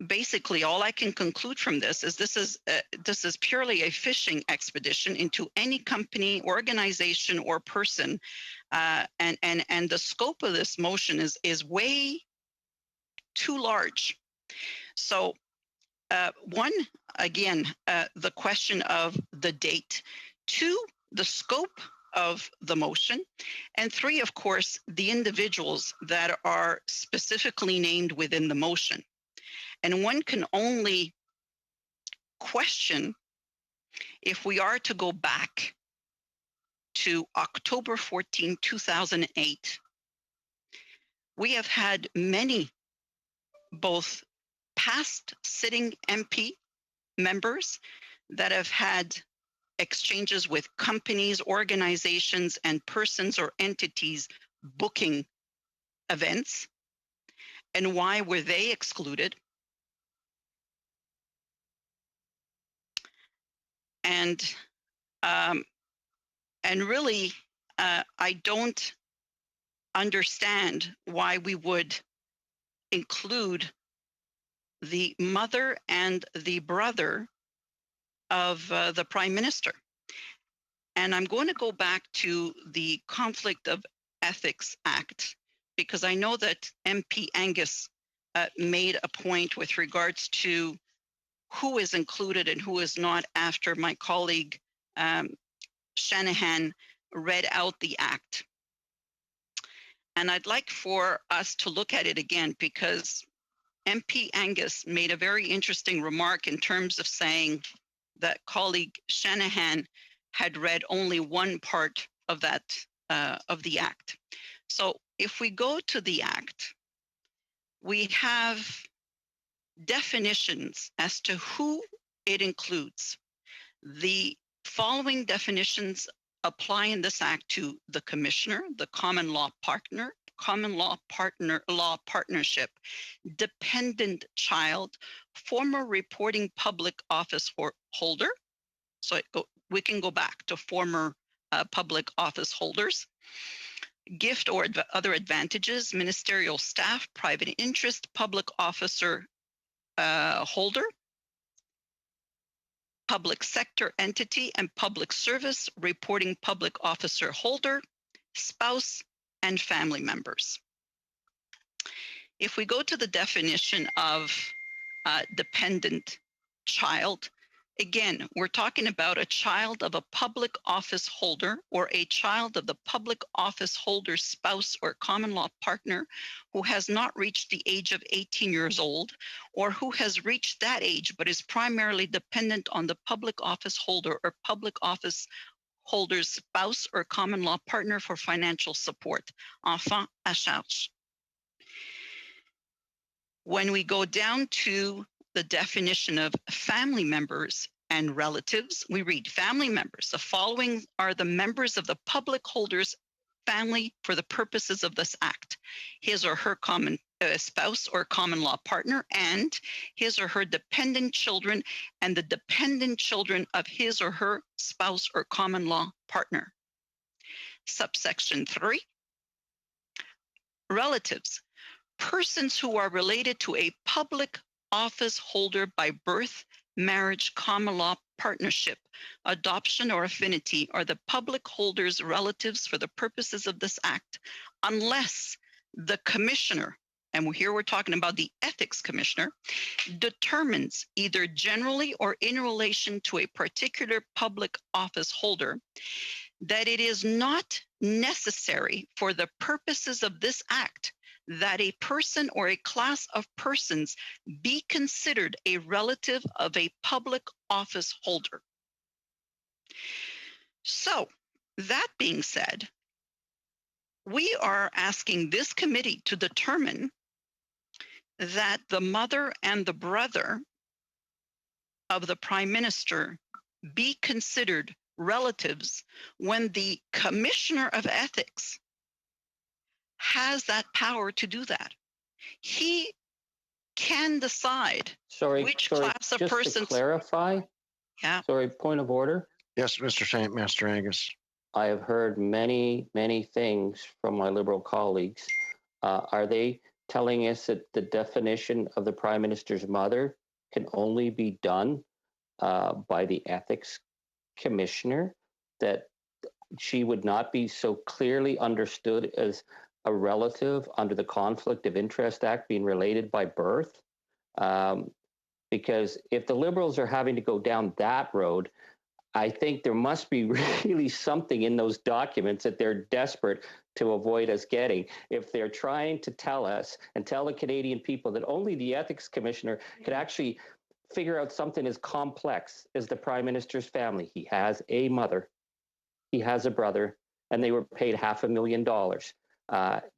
basically, all I can conclude from this is this is purely a fishing expedition into any company, organization, or person, and the scope of this motion is way too large. So, one, again, the question of the date. Two, the scope of the motion, and three, of course, the individuals that are specifically named within the motion. And one can only question if we are to go back to October 14, 2008. We have had many, both past sitting MP members that have had exchanges with companies, organizations, and persons or entities booking events. And why were they excluded? And really, I don't understand why we would include the mother and the brother of the Prime Minister. And I'm going to go back to the Conflict of Ethics Act, because I know that MP Angus made a point with regards to who is included and who is not after my colleague Shanahan read out the act. And I'd like for us to look at it again, because MP Angus made a very interesting remark in terms of saying that colleague Shanahan had read only one part of that of the act. So if we go to the act, we have definitions as to who it includes. The following definitions apply in this act to the commissioner, the common law partner, partnership, dependent child, former reporting public office holder. So we can go back to former public office holders, gift or other advantages, ministerial staff, private interest, public officer holder, public sector entity and public service reporting public officer holder, spouse, and family members. If we go to the definition of dependent child, again, we're talking about a child of a public office holder or a child of the public office holder's spouse or common law partner who has not reached the age of 18 years old, or who has reached that age but is primarily dependent on the public office holder or public office holder's spouse or common law partner for financial support, enfant à charge. When we go down to the definition of family members and relatives, we read family members. The following are the members of the public holder's family for the purposes of this act: his or her common spouse or common law partner, and his or her dependent children, and the dependent children of his or her spouse or common law partner. Subsection 3, relatives, persons who are related to a public office holder by birth, marriage, common law, partnership, adoption, or affinity are the public holder's relatives for the purposes of this act, unless the commissioner, and here we're talking about the ethics commissioner, determines either generally or in relation to a particular public office holder that it is not necessary for the purposes of this act that a person or a class of persons be considered a relative of a public office holder. So, that being said, we are asking this committee to determine that the mother and the brother of the Prime Minister be considered relatives when the Commissioner of Ethics has that power to do that. He can decide which class of persons. Just to clarify, point of order. Yes, Master Angus. I have heard many things from my Liberal colleagues. Are they telling us that the definition of the Prime Minister's mother can only be done by the Ethics Commissioner, that she would not be so clearly understood as a relative under the Conflict of Interest Act, being related by birth? Because if the Liberals are having to go down that road, I think there must be really something in those documents that they're desperate to avoid us getting. If they're trying to tell us and tell the Canadian people that only the Ethics Commissioner could actually figure out something as complex as the Prime Minister's family. He has a mother, he has a brother, and they were paid $500,000.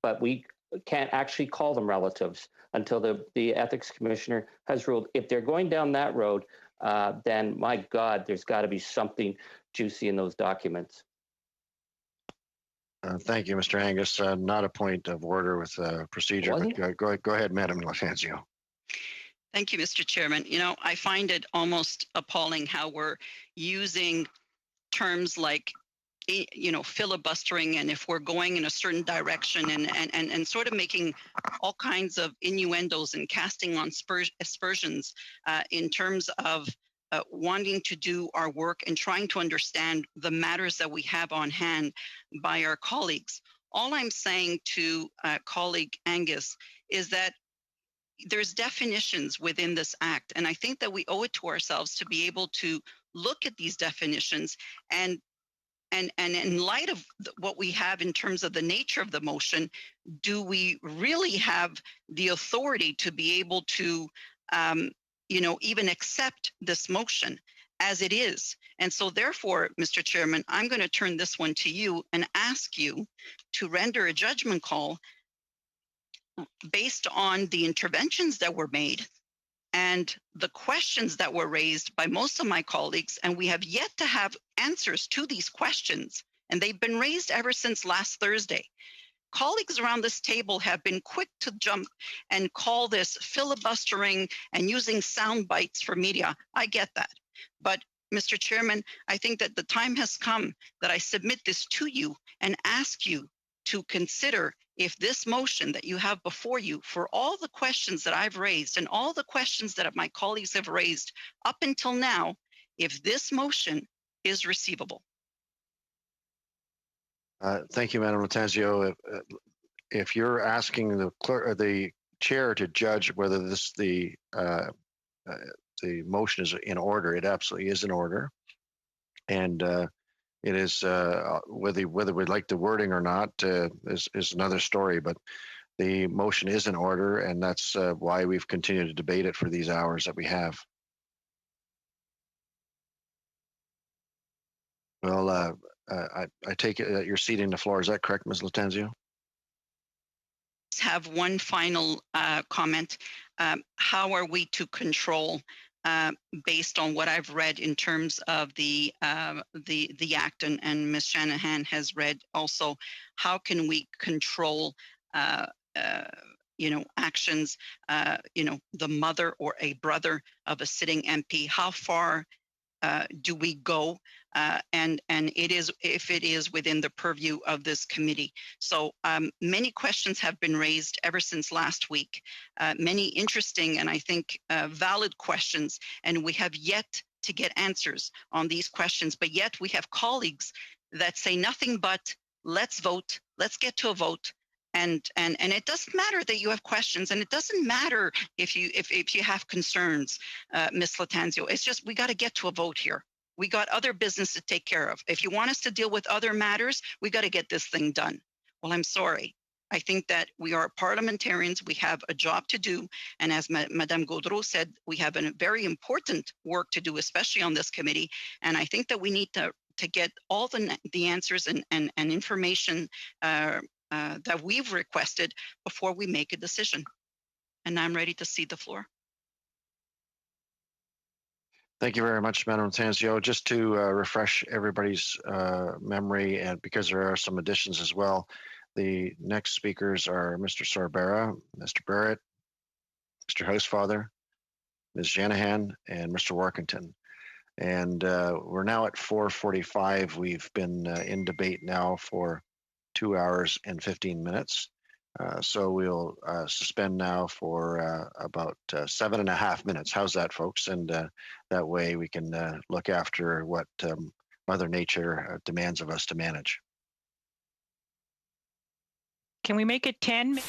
But we can't actually call them relatives until the Ethics Commissioner has ruled. If they're going down that road, then my God, there's got to be something juicy in those documents. Thank you, Mr. Angus. Not a point of order with procedure, but go ahead, Madam Latanzio. Thank you, Mr. Chairman. You know, I find it almost appalling how we're using terms like, you know, filibustering, and if we're going in a certain direction, and sort of making all kinds of innuendos and casting on aspersions in terms of wanting to do our work and trying to understand the matters that we have on hand by our colleagues. All I'm saying to colleague Angus is that there's definitions within this act, and I think that we owe it to ourselves to be able to look at these definitions and in light of what we have in terms of the nature of the motion, do we really have the authority to be able to, you know, even accept this motion as it is? And so therefore, Mr. Chairman, I'm going to turn this one to you and ask you to render a judgment call based on the interventions that were made and the questions that were raised by most of my colleagues, and we have yet to have answers to these questions, and they've been raised ever since last Thursday. Colleagues around this table have been quick to jump and call this filibustering and using sound bites for media. I get that. But Mr. Chairman, I think that the time has come that I submit this to you and ask you to consider if this motion that you have before you, for all the questions that I've raised and all the questions that my colleagues have raised up until now, if this motion is receivable. Thank you, Madam Latanzio. If you're asking the clerk or the chair to judge whether the motion is in order, it absolutely is in order, and it is whether we'd like the wording or not is another story. But the motion is in order, and that's why we've continued to debate it for these hours that we have. Well, I take it that you're ceding the floor. Is that correct, Ms. Latanzio? Have one final comment. How are we to control, based on what I've read in terms of the act, and Ms. Shanahan has read also, how can we control actions, the mother or a brother of a sitting MP? How far do we go? And it is, if it is within the purview of this committee. So many questions have been raised ever since last week, many interesting and I think valid questions, and we have yet to get answers on these questions, but yet we have colleagues that say nothing but let's vote, let's get to a vote. And it doesn't matter that you have questions, and it doesn't matter if you have concerns, Ms. Latanzio. It's just we got to get to a vote here. We got other business to take care of. If you want us to deal with other matters, we got to get this thing done. Well, I'm sorry. I think that we are parliamentarians. We have a job to do, and as Madame Gaudreau said, we have a very important work to do, especially on this committee. And I think that we need to get all the answers and information that we've requested before we make a decision. And I'm ready to cede the floor. Thank you very much, Madam Latanzio. Just to refresh everybody's memory, and because there are some additions as well, the next speakers are Mr. Sorbera, Mr. Barrett, Mr. Housefather, Ms. Shanahan, and Mr. Workington. And we're now at 4:45. We've been in debate now for 2 hours and 15 minutes. So we'll suspend now for about 7.5 minutes. How's that, folks? And that way we can look after what Mother Nature demands of us to manage. Can we make it 10?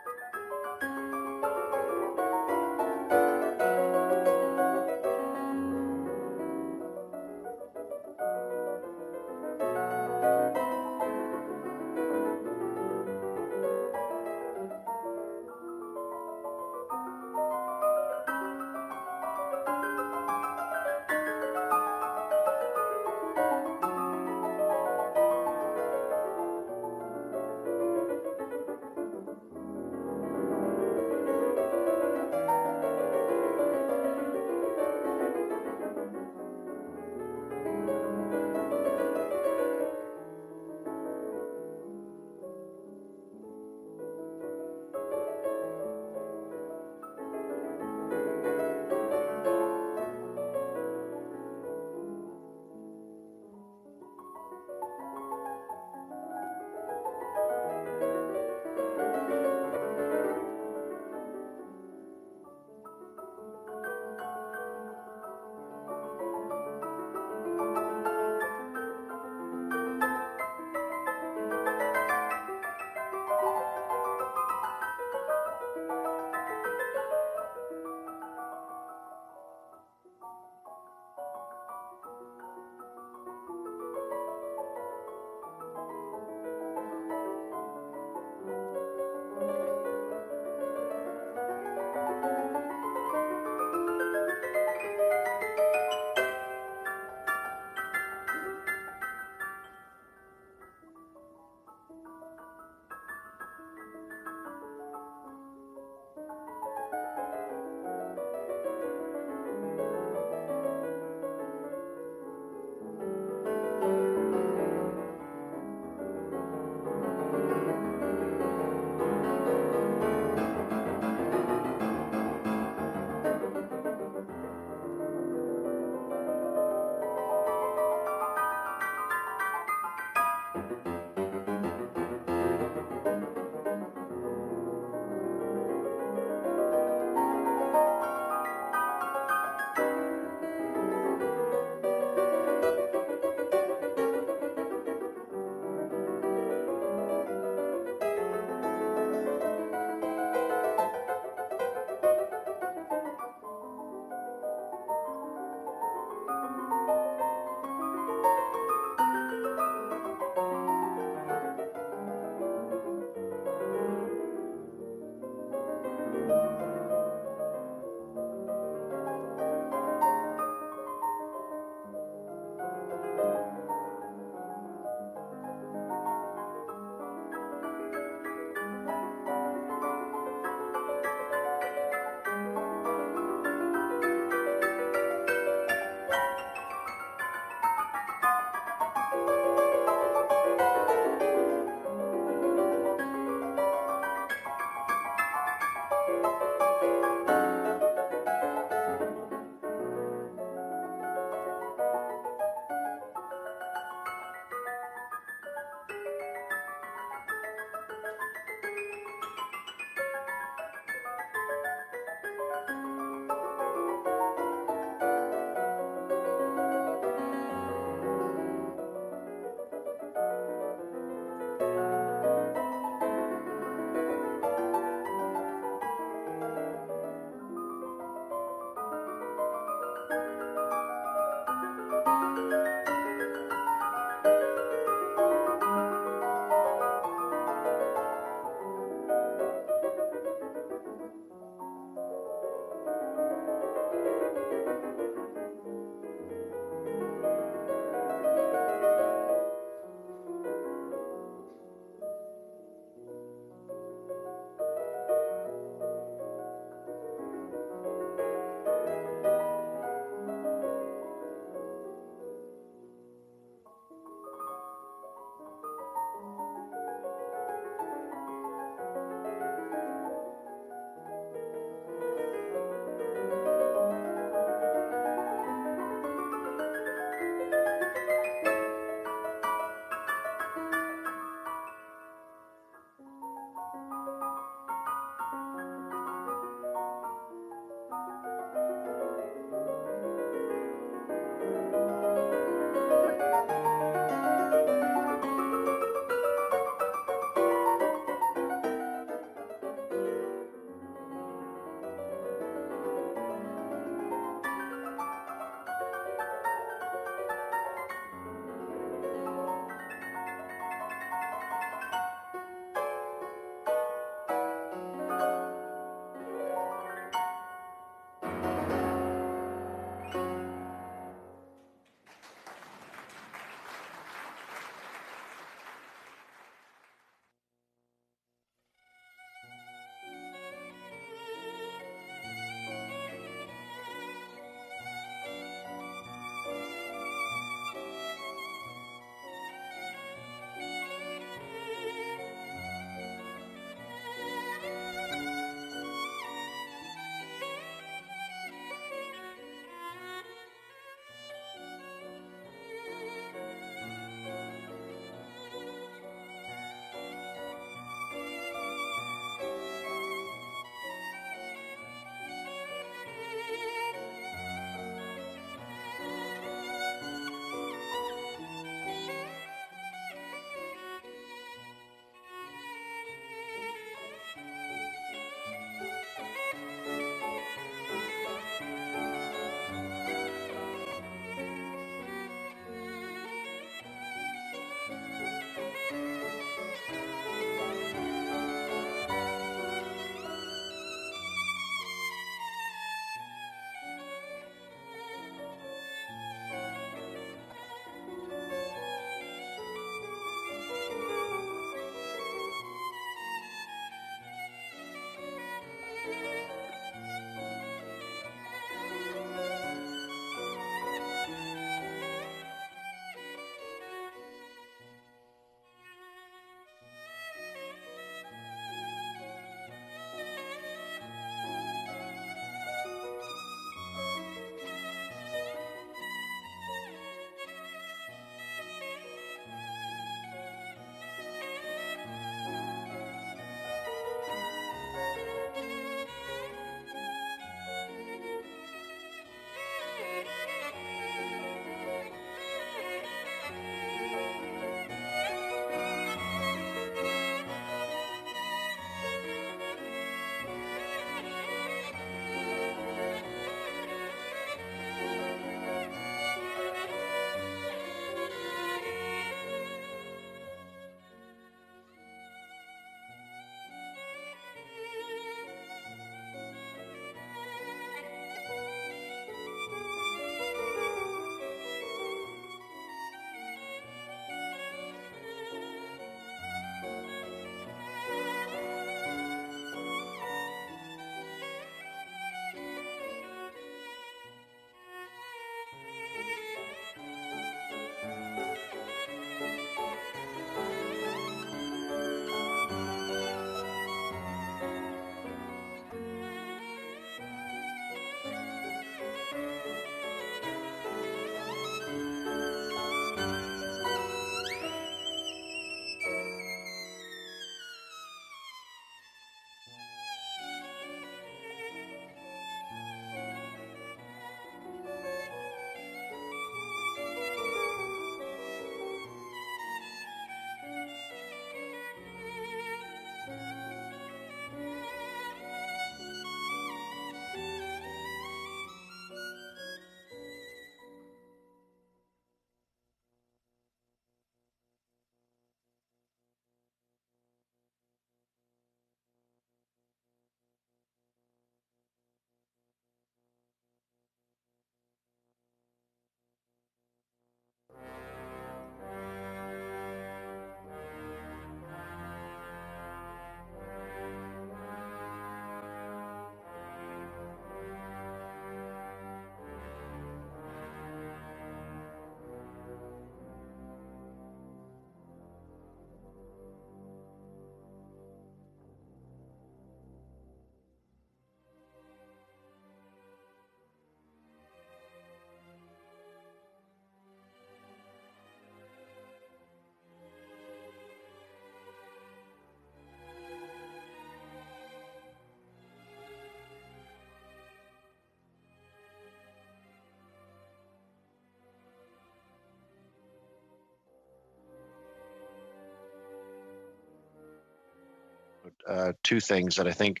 two things that I think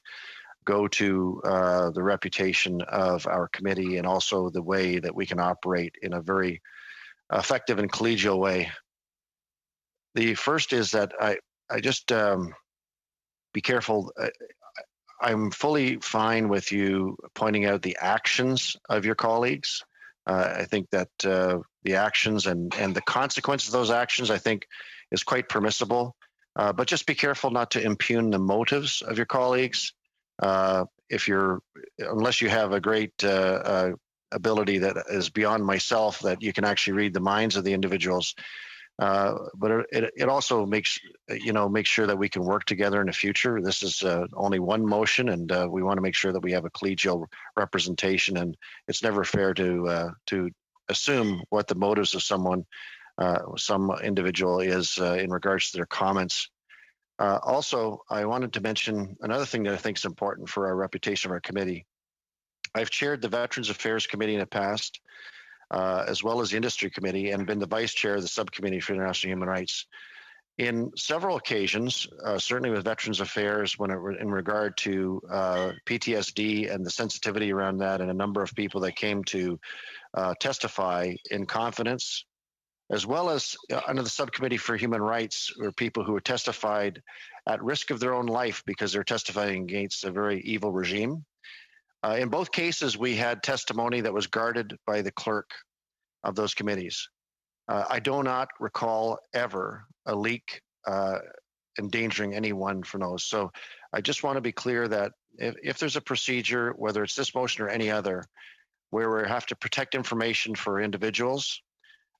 go to the reputation of our committee and also the way that we can operate in a very effective and collegial way. The first is that I just be careful. I'm fully fine with you pointing out the actions of your colleagues. I think that the actions and the consequences of those actions, I think, is quite permissible. But just be careful not to impugn the motives of your colleagues. Unless you have a great ability that is beyond myself, that you can actually read the minds of the individuals. But it also makes sure that we can work together in the future. This is only one motion, and we want to make sure that we have a collegial representation. And it's never fair to assume what the motives of some individual is in regards to their comments. Also, I wanted to mention another thing that I think is important for our reputation of our committee. I've chaired the Veterans Affairs Committee in the past, as well as the Industry Committee, and been the vice chair of the Subcommittee for International Human Rights. In several occasions, certainly with Veterans Affairs, in regard to PTSD and the sensitivity around that, and a number of people that came to testify in confidence, as well as under the Subcommittee for Human Rights, or people who were testified at risk of their own life because they're testifying against a very evil regime. In both cases, we had testimony that was guarded by the clerk of those committees. I do not recall ever a leak endangering anyone from those. So I just want to be clear that if there's a procedure, whether it's this motion or any other, where we have to protect information for individuals,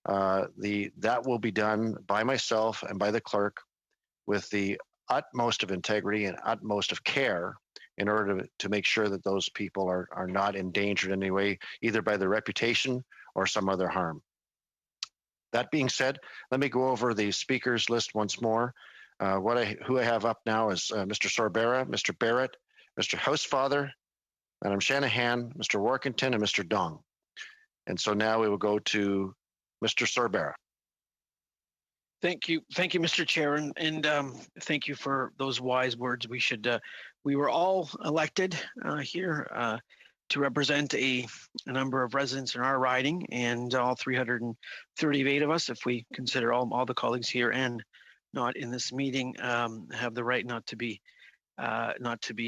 that will be done by myself and by the clerk with the utmost of integrity and utmost of care, in order to make sure that those people are not endangered in any way, either by their reputation or some other harm. That being said, let me go over the speakers list once more. Who I have up now is Mr. Sorbera, Mr. Barrett, Mr. Housefather, Madam Shanahan, Mr. Workington, and Mr. Dong. And so now we will go to Mr. Sorbera. Thank you, Mr. Chair, and thank you for those wise words. We were all elected here to represent a number of residents in our riding, and all 338 of us, if we consider all the colleagues here and not in this meeting, have the right not to be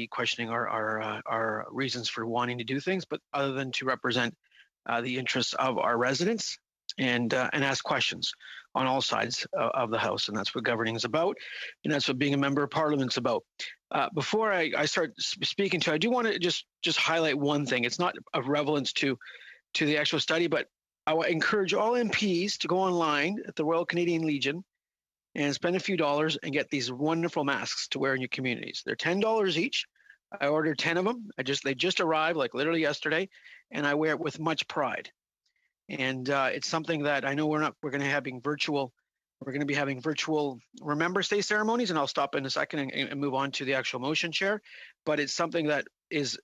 questioning our reasons for wanting to do things, but other than to represent the interests of our residents and ask questions on all sides of the House. And that's what governing is about. And that's what being a member of Parliament is about. Before I start speaking to, I do want to just highlight one thing. It's not of relevance to the actual study, but I would encourage all MPs to go online at the Royal Canadian Legion and spend a few dollars and get these wonderful masks to wear in your communities. They're $10 each. I ordered 10 of them. They just arrived like literally yesterday, and I wear it with much pride. And it's something that I know we're going to be having virtual Remembrance Day ceremonies, and I'll stop in a second and move on to the actual motion, Chair. But it's something that is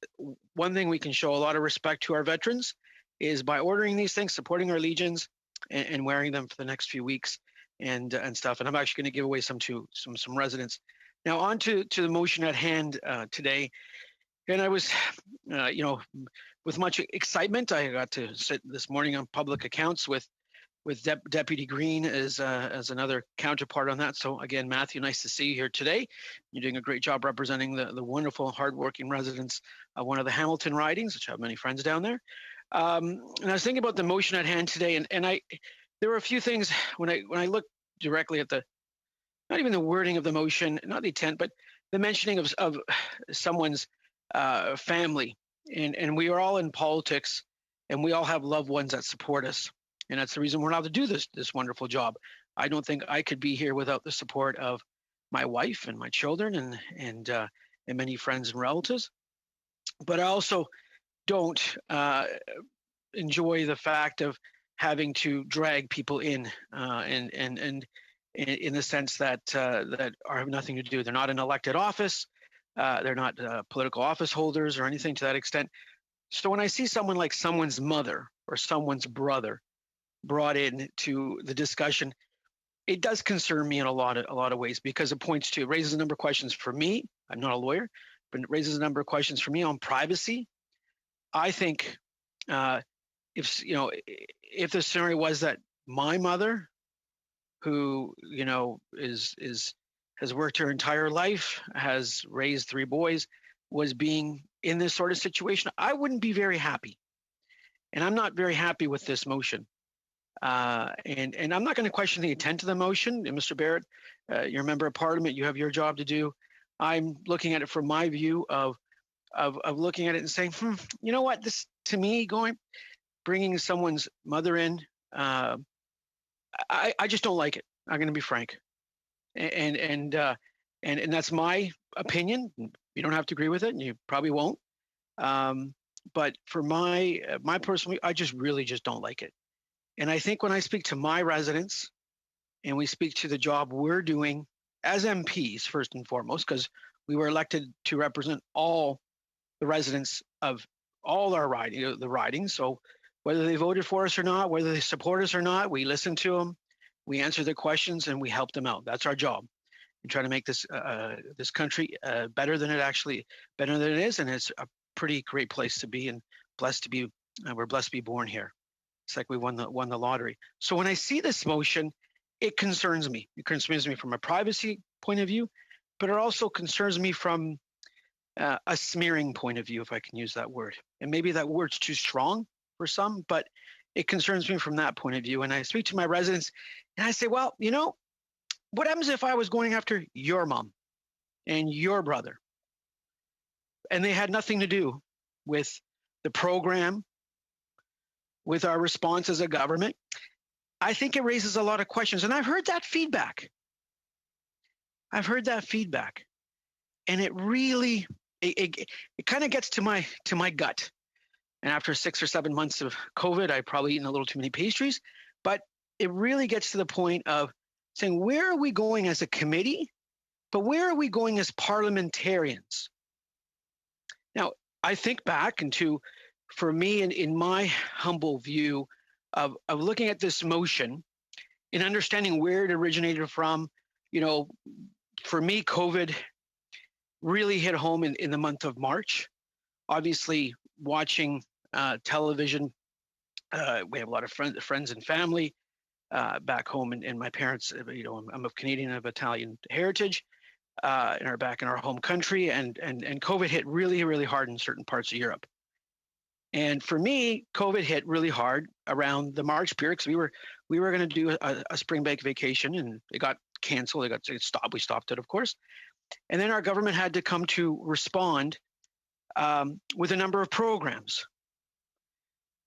one thing we can show a lot of respect to our veterans is by ordering these things, supporting our legions, and wearing them for the next few weeks and stuff. And I'm actually going to give away some to some residents. Now on to the motion at hand today. And I was, with much excitement, I got to sit this morning on public accounts with Deputy Green as another counterpart on that. So again, Matthew, nice to see you here today. You're doing a great job representing the wonderful, hardworking residents of one of the Hamilton ridings, which I have many friends down there. And I was thinking about the motion at hand today, and there were a few things when I looked directly at not even the wording of the motion, not the intent, but the mentioning of someone's family, and we are all in politics, and we all have loved ones that support us, and that's the reason we're allowed to do this wonderful job. I don't think I could be here without the support of my wife and my children and many friends and relatives. But I also don't enjoy the fact of having to drag people in and in the sense that have nothing to do. They're not in elected office. They're not political office holders or anything to that extent. So when I see someone like someone's mother or someone's brother brought in to the discussion, it does concern me in a lot of ways, because it raises a number of questions for me. I'm not a lawyer, but it raises a number of questions for me on privacy. I think if the scenario was that my mother, who has worked her entire life, has raised 3 boys, was being in this sort of situation, I wouldn't be very happy. And I'm not very happy with this motion. And I'm not going to question the intent of the motion. And Mr. Barrett, you're a member of Parliament. You have your job to do. I'm looking at it from my view of looking at it and saying, you know what? This, to me, bringing someone's mother in, I just don't like it. I'm going to be frank, and that's my opinion. You don't have to agree with it, and you probably won't. But for my personal, I just really just don't like it. And I think when I speak to my residents, and we speak to the job we're doing as MPs first and foremost, because we were elected to represent all the residents of all our ridings. So whether they voted for us or not, whether they support us or not, we listen to them, we answer their questions, and we help them out. That's our job. And try to make this this country better than it is, and it's a pretty great place to be, and blessed to be. We're blessed to be born here. It's like we won the lottery. So when I see this motion, it concerns me. It concerns me from a privacy point of view, but it also concerns me from a smearing point of view, if I can use that word. And maybe that word's too strong for some, but it concerns me from that point of view. And I speak to my residents and I say, well, what happens if I was going after your mom and your brother, and they had nothing to do with the program, with our response as a government? I think it raises a lot of questions. And I've heard that feedback. And it really, it kind of gets to my gut. And after 6 or 7 months of COVID, I've probably eaten a little too many pastries, but it really gets to the point of saying, where are we going as a committee, but where are we going as parliamentarians? Now, I think back into, for me, in my humble view of looking at this motion and understanding where it originated from, for me, COVID really hit home in the month of March. Obviously, watching television, we have a lot of friends and family back home, and my parents, I'm of Canadian and of Italian heritage, and are back in our home country, and COVID hit really, really hard in certain parts of Europe. And for me, COVID hit really hard around the March period, because we were going to do a spring break vacation, and it got canceled. It stopped. We stopped it, of course. And then our government had to come to respond with a number of programs.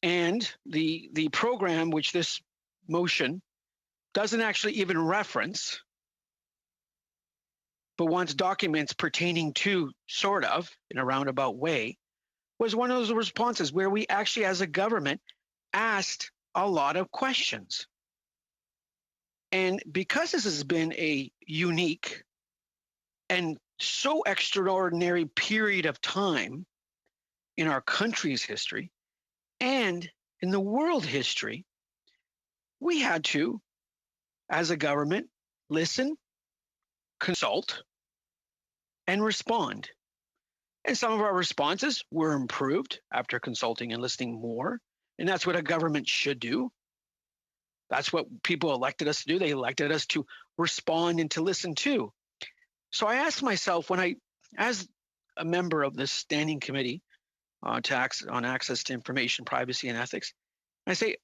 And the program, which this motion doesn't actually even reference, but wants documents pertaining to, sort of, in a roundabout way, was one of those responses where we actually, as a government, asked a lot of questions. And because this has been a unique and so extraordinary period of time in our country's history and in the world history, we had to, as a government, listen, consult, and respond. And some of our responses were improved after consulting and listening more. And that's what a government should do. That's what people elected us to do. They elected us to respond and to listen to. So I asked myself, as a member of this standing committee on access to information, privacy, and ethics, I say,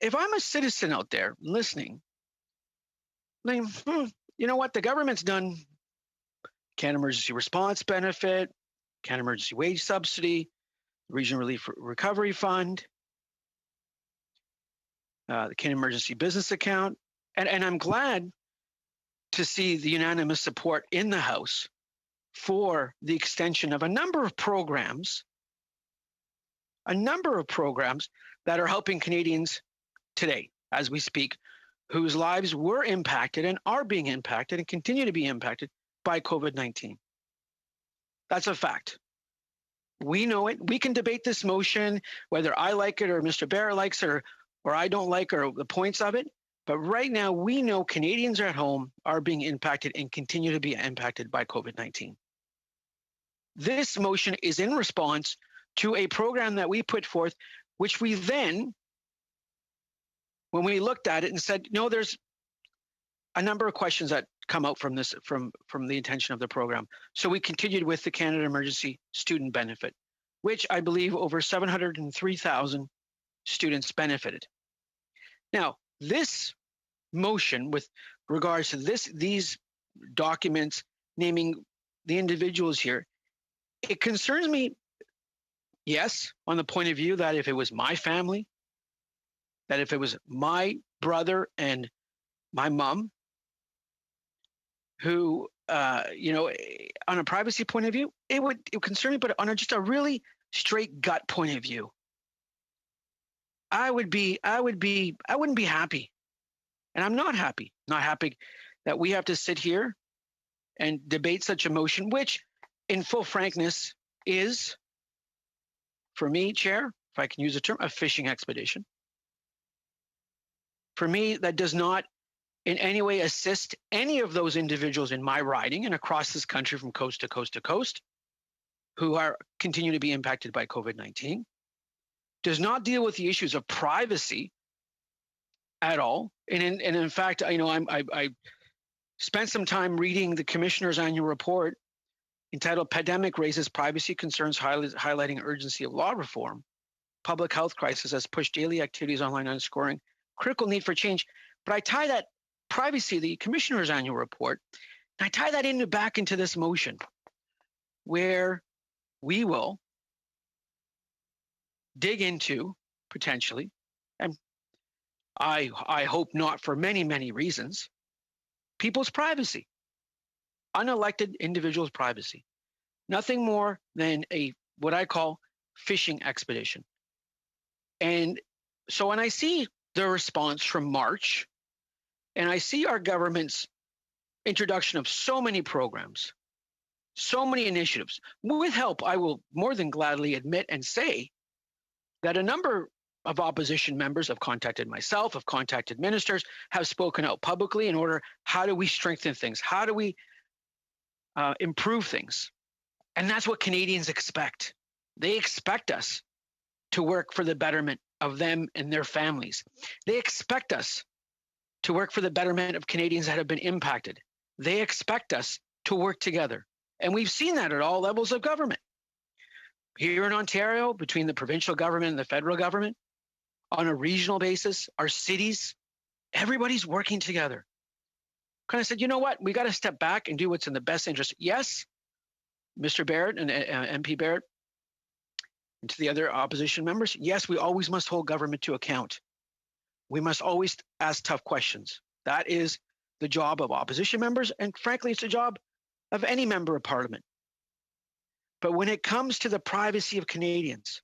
if I'm a citizen out there listening, then, you know what, the government's done Canada Emergency Response Benefit, Canada Emergency Wage Subsidy, Regional Relief Recovery Fund, the Canada Emergency Business Account. And I'm glad to see the unanimous support in the House for the extension of a number of programs that are helping Canadians today, as we speak, whose lives were impacted and are being impacted and continue to be impacted by COVID-19. That's a fact. We know it. We can debate this motion, whether I like it or Mr. Barrett likes it or I don't like or the points of it. But right now, we know Canadians at home are being impacted and continue to be impacted by COVID-19. This motion is in response to a program that we put forth, which we then, when we looked at it and said, no, there's a number of questions that come out from this, from the intention of the program. So we continued with the Canada Emergency Student Benefit, which I believe over 703,000 students benefited. Now, this motion with regards to these documents naming the individuals here, it concerns me, yes, on the point of view that if it was my family, that if it was my brother and my mom, who, you know, on a privacy point of view, it would concern me, but on just a really straight gut point of view, I wouldn't be happy. And I'm not happy that we have to sit here and debate such a motion, which in full frankness is, for me, Chair, if I can use the term, a fishing expedition. For me, that does not in any way assist any of those individuals in my riding and across this country from coast to coast to coast who are continue to be impacted by COVID-19. Does not deal with the issues of privacy at all. And in fact, you know, I spent some time reading the Commissioner's annual report entitled "Pandemic Raises Privacy Concerns, Highlighting Urgency of Law Reform. Public Health Crisis Has Pushed Daily Activities Online, Underscoring Critical Need for Change." But I tie that privacy, the Commissioner's annual report, and I tie that back into this motion, where we will dig into potentially, and I hope not for many, many reasons, people's privacy, unelected individuals' privacy. Nothing more than what I call fishing expedition. And so when I see the response from March, and I see our government's introduction of so many programs, so many initiatives, with help, I will more than gladly admit and say that a number of opposition members have contacted myself, have contacted ministers, have spoken out publicly in order, how do we strengthen things? How do we improve things? And that's what Canadians expect. They expect us to work for the betterment of them and their families. They expect us to work for the betterment of Canadians that have been impacted. They expect us to work together. And we've seen that at all levels of government. Here in Ontario, between the provincial government and the federal government, on a regional basis, our cities, everybody's working together. Kind of said, you know what, we got to step back and do what's in the best interest. Yes, Mr. Barrett and MP Barrett, and to the other opposition members, yes, we always must hold government to account. We must always ask tough questions. That is the job of opposition members, and frankly, it's the job of any member of parliament. But when it comes to the privacy of Canadians,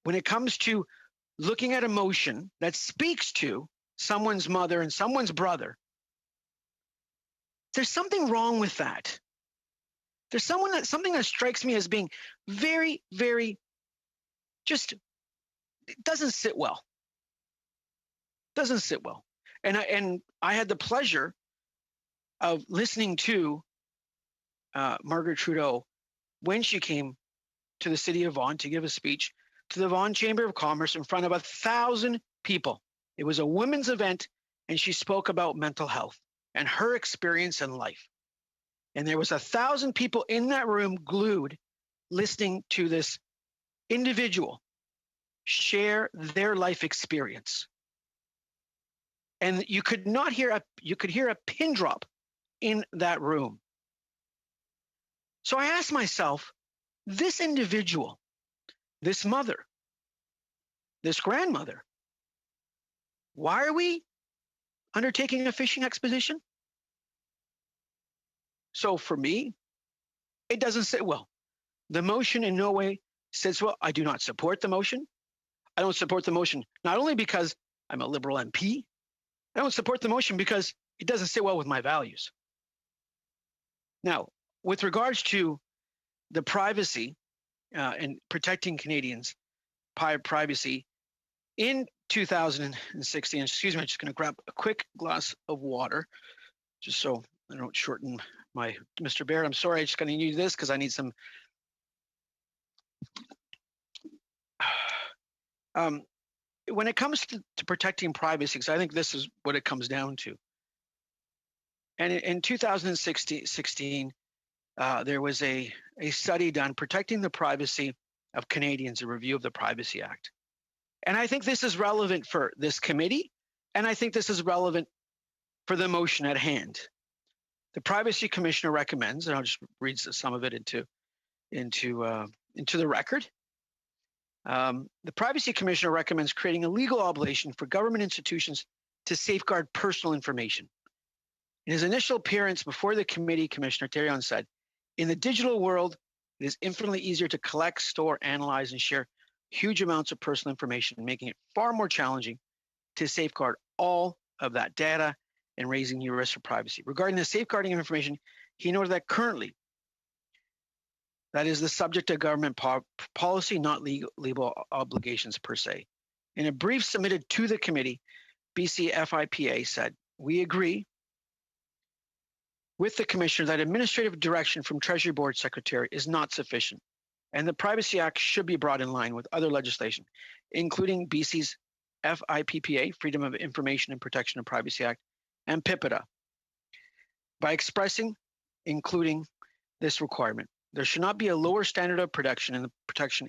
when it comes to looking at a motion that speaks to someone's mother and someone's brother, there's something wrong with that. There's something that strikes me as being very, very, just, it doesn't sit well. Doesn't sit well. And I had the pleasure of listening to Margaret Trudeau when she came to the city of Vaughan to give a speech to the Vaughan Chamber of Commerce in front of 1,000 people. It was a women's event, and she spoke about mental health and her experience in life. And there was 1,000 people in that room glued, listening to this individual share their life experience. And you could hear a pin drop in that room. So I asked myself, this individual, this mother, this grandmother, why are we undertaking a fishing expedition? So for me, it doesn't sit well. The motion in no way sits well. I do not support the motion. I don't support the motion not only because I'm a Liberal MP, I don't support the motion because it doesn't sit well with my values. Now, with regards to the privacy and protecting Canadians' privacy, in 2016, excuse me, I'm just going to grab a quick glass of water just so I don't shorten Mr. Baird, I'm sorry, I just going to use this because I need some. When it comes to protecting privacy, because I think this is what it comes down to. And in 2016, there was a study done protecting the privacy of Canadians, a review of the Privacy Act. And I think this is relevant for this committee, and I think this is relevant for the motion at hand. The Privacy Commissioner recommends, and I'll just read some of it into the record. The Privacy Commissioner recommends creating a legal obligation for government institutions to safeguard personal information. In his initial appearance before the committee, Commissioner Thériault said, "In the digital world, it is infinitely easier to collect, store, analyze, and share huge amounts of personal information, making it far more challenging to safeguard all of that data and raising new risks for privacy. Regarding the safeguarding of information, he noted that currently, that is the subject of government policy, not legal obligations per se. In a brief submitted to the committee, BC FIPA said, "We agree with the Commissioner that administrative direction from Treasury Board Secretary is not sufficient, and the Privacy Act should be brought in line with other legislation, including BC's FIPPA, Freedom of Information and Protection of Privacy Act, and PIPEDA. By expressing, including this requirement, there should not be a lower standard of protection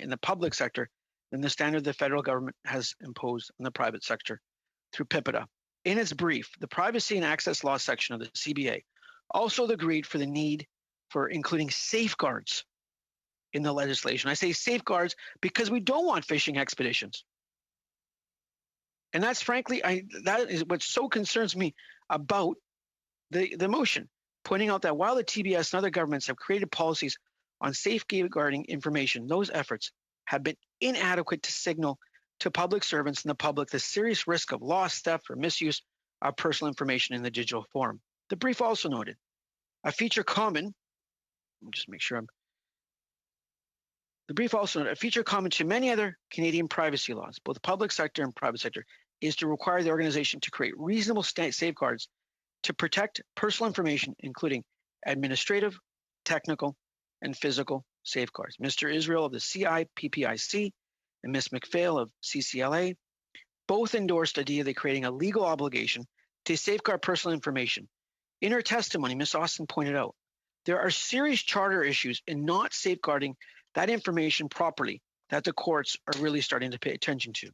in the public sector than the standard the federal government has imposed on the private sector through PIPEDA. In its brief, the Privacy and Access Law section of the CBA also agreed for the need for including safeguards in the legislation. I say safeguards because we don't want fishing expeditions. And that's frankly, that is what so concerns me about the motion, pointing out that while the TBS and other governments have created policies on safeguarding information, those efforts have been inadequate to signal to public servants and the public the serious risk of loss, theft, or misuse of personal information in the digital form. The brief also noted a feature common, just make sure the brief also noted a feature common to many other Canadian privacy laws, both the public sector and private sector, is to require the organization to create reasonable safeguards to protect personal information, including administrative, technical, and physical safeguards. Mr. Israel of the CIPPIC and Ms. McPhail of CCLA both endorsed the idea of creating a legal obligation to safeguard personal information. In her testimony, Ms. Austin pointed out, there are serious charter issues in not safeguarding that information properly that the courts are really starting to pay attention to.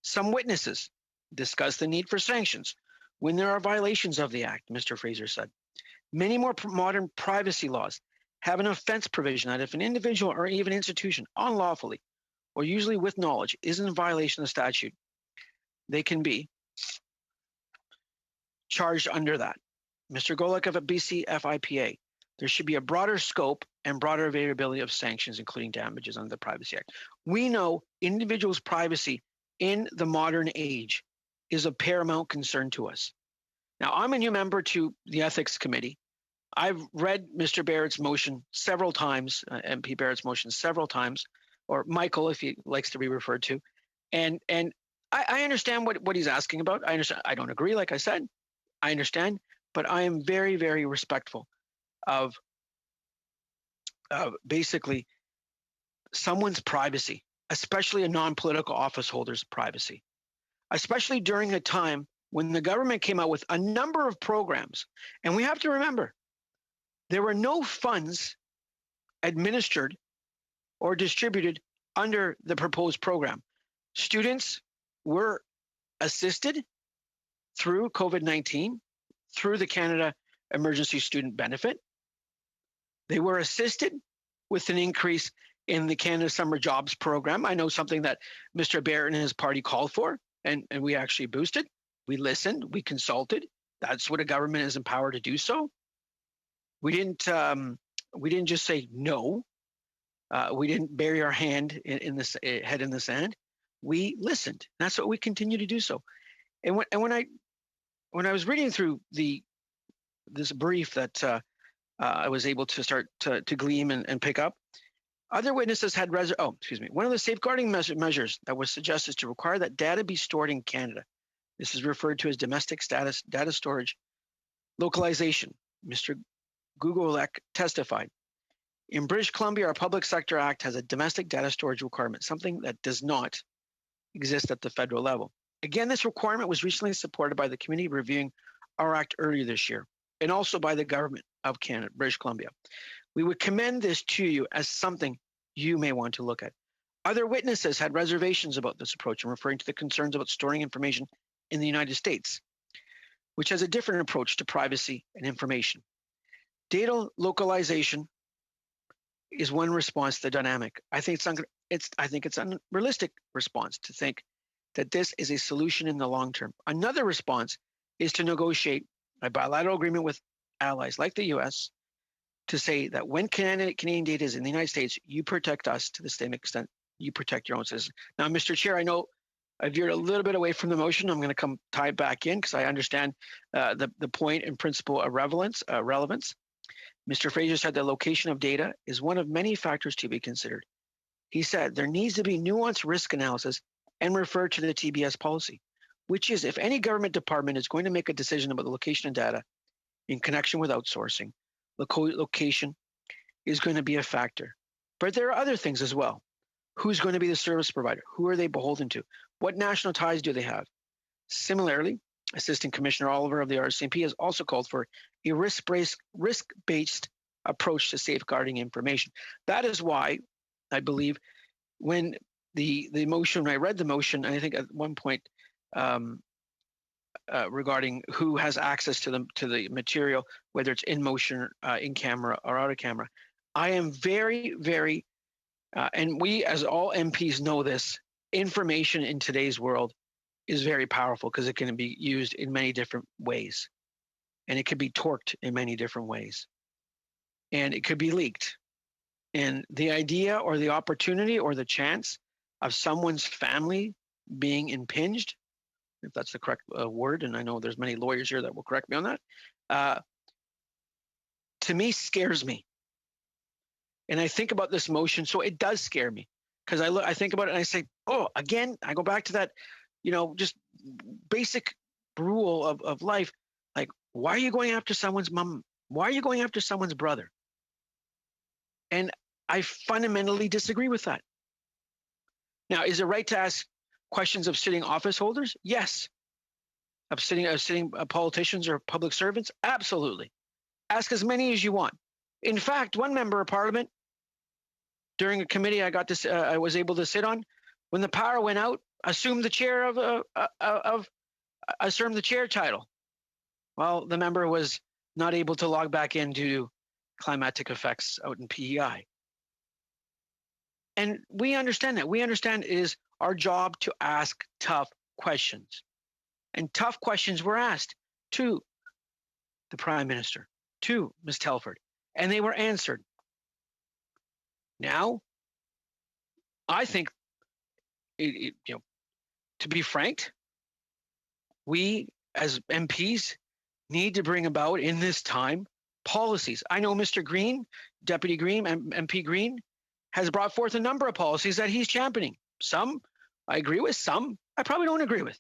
Some witnesses discussed the need for sanctions when there are violations of the Act, Mr. Fraser said. Many more modern privacy laws have an offense provision that if an individual or even institution unlawfully or usually with knowledge is in violation of the statute, they can be charged under that. Mr. Golick of BC FIPA, there should be a broader scope and broader availability of sanctions, including damages under the Privacy Act. We know individuals' privacy in the modern age is of paramount concern to us. Now, I'm a new member to the Ethics Committee. I've read Mr. Barrett's motion several times, MP Barrett's motion several times, or Michael, if he likes to be referred to. And I understand what he's asking about. I understand. I don't agree, like I said. I understand. But I am very, very respectful of basically someone's privacy, especially a non-political office holder's privacy, especially during a time when the government came out with a number of programs. And we have to remember, there were no funds administered or distributed under the proposed program. Students were assisted through COVID-19, through the Canada Emergency Student Benefit. They were assisted with an increase in the Canada Summer Jobs Program. I know something that Mr. Barrett and his party called for, and we actually boosted. We listened, we consulted. That's what a government is empowered to do so. We didn't just say no. We didn't bury our head in the sand. We listened. That's what we continue to do so. And when I was reading through this brief that I was able to start to glean and pick up, other witnesses had one of the safeguarding measures that was suggested is to require that data be stored in Canada. This is referred to as domestic status data storage localization. Mr. Gugolek testified. In British Columbia, our Public Sector Act has a domestic data storage requirement, something that does not exist at the federal level. Again, this requirement was recently supported by the committee reviewing our act earlier this year, and also by the government of Canada, British Columbia. We would commend this to you as something you may want to look at. Other witnesses had reservations about this approach and referring to the concerns about storing information in the United States, which has a different approach to privacy and information. Data localization is one response to the dynamic. I think it's an unrealistic response to think that this is a solution in the long term. Another response is to negotiate a bilateral agreement with allies like the US to say that when Canadian data is in the United States, you protect us to the same extent you protect your own citizens. Now, Mr. Chair, I know I veered a little bit away from the motion. I'm going to come tie back in because I understand the point and principle of relevance. Mr. Fraser said the location of data is one of many factors to be considered. He said there needs to be nuanced risk analysis and refer to the TBS policy, which is if any government department is going to make a decision about the location of data in connection with outsourcing, location is going to be a factor. But there are other things as well. Who's going to be the service provider? Who are they beholden to? What national ties do they have? Similarly, Assistant Commissioner Oliver of the RCMP has also called for a risk-based approach to safeguarding information. That is why I believe when the motion, when I read the motion, I think at one point regarding who has access to the material, whether it's in motion, in camera, or out of camera, I am very, very, and we as all MPs know this, information in today's world is very powerful because it can be used in many different ways. And it could be torqued in many different ways. And it could be leaked. And the idea or the opportunity or the chance of someone's family being impinged, if that's the correct word, and I know there's many lawyers here that will correct me on that, to me scares me. And I think about this motion, so it does scare me. Because I think about it and I say, oh, again, I go back to that, just basic rule of life. Like, why are you going after someone's mom? Why are you going after someone's brother? And I fundamentally disagree with that. Now, is it right to ask questions of sitting office holders? Yes. Of sitting politicians or public servants? Absolutely. Ask as many as you want. In fact, one member of parliament, during a committee I was able to sit on, when the power went out, assumed the chair assumed the chair title. Well, the member was not able to log back in due to climatic effects out in PEI. And we understand that. We understand it is our job to ask tough questions. And tough questions were asked to the Prime Minister, to Ms. Telford, and they were answered. Now, I think, to be frank, we as MPs need to bring about in this time policies. I know Mr. Green, Deputy Green, MP Green, has brought forth a number of policies that he's championing. Some I agree with, some I probably don't agree with.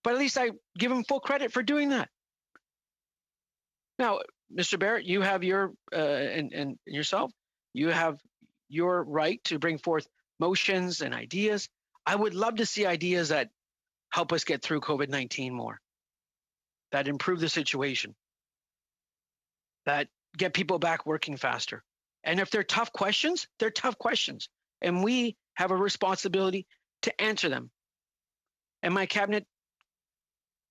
But at least I give him full credit for doing that. Now, Mr. Barrett, you have your, and yourself, you have your right to bring forth motions and ideas. I would love to see ideas that help us get through COVID-19 more, that improve the situation, that get people back working faster. And if they're tough questions, they're tough questions. And we have a responsibility to answer them. And my cabinet,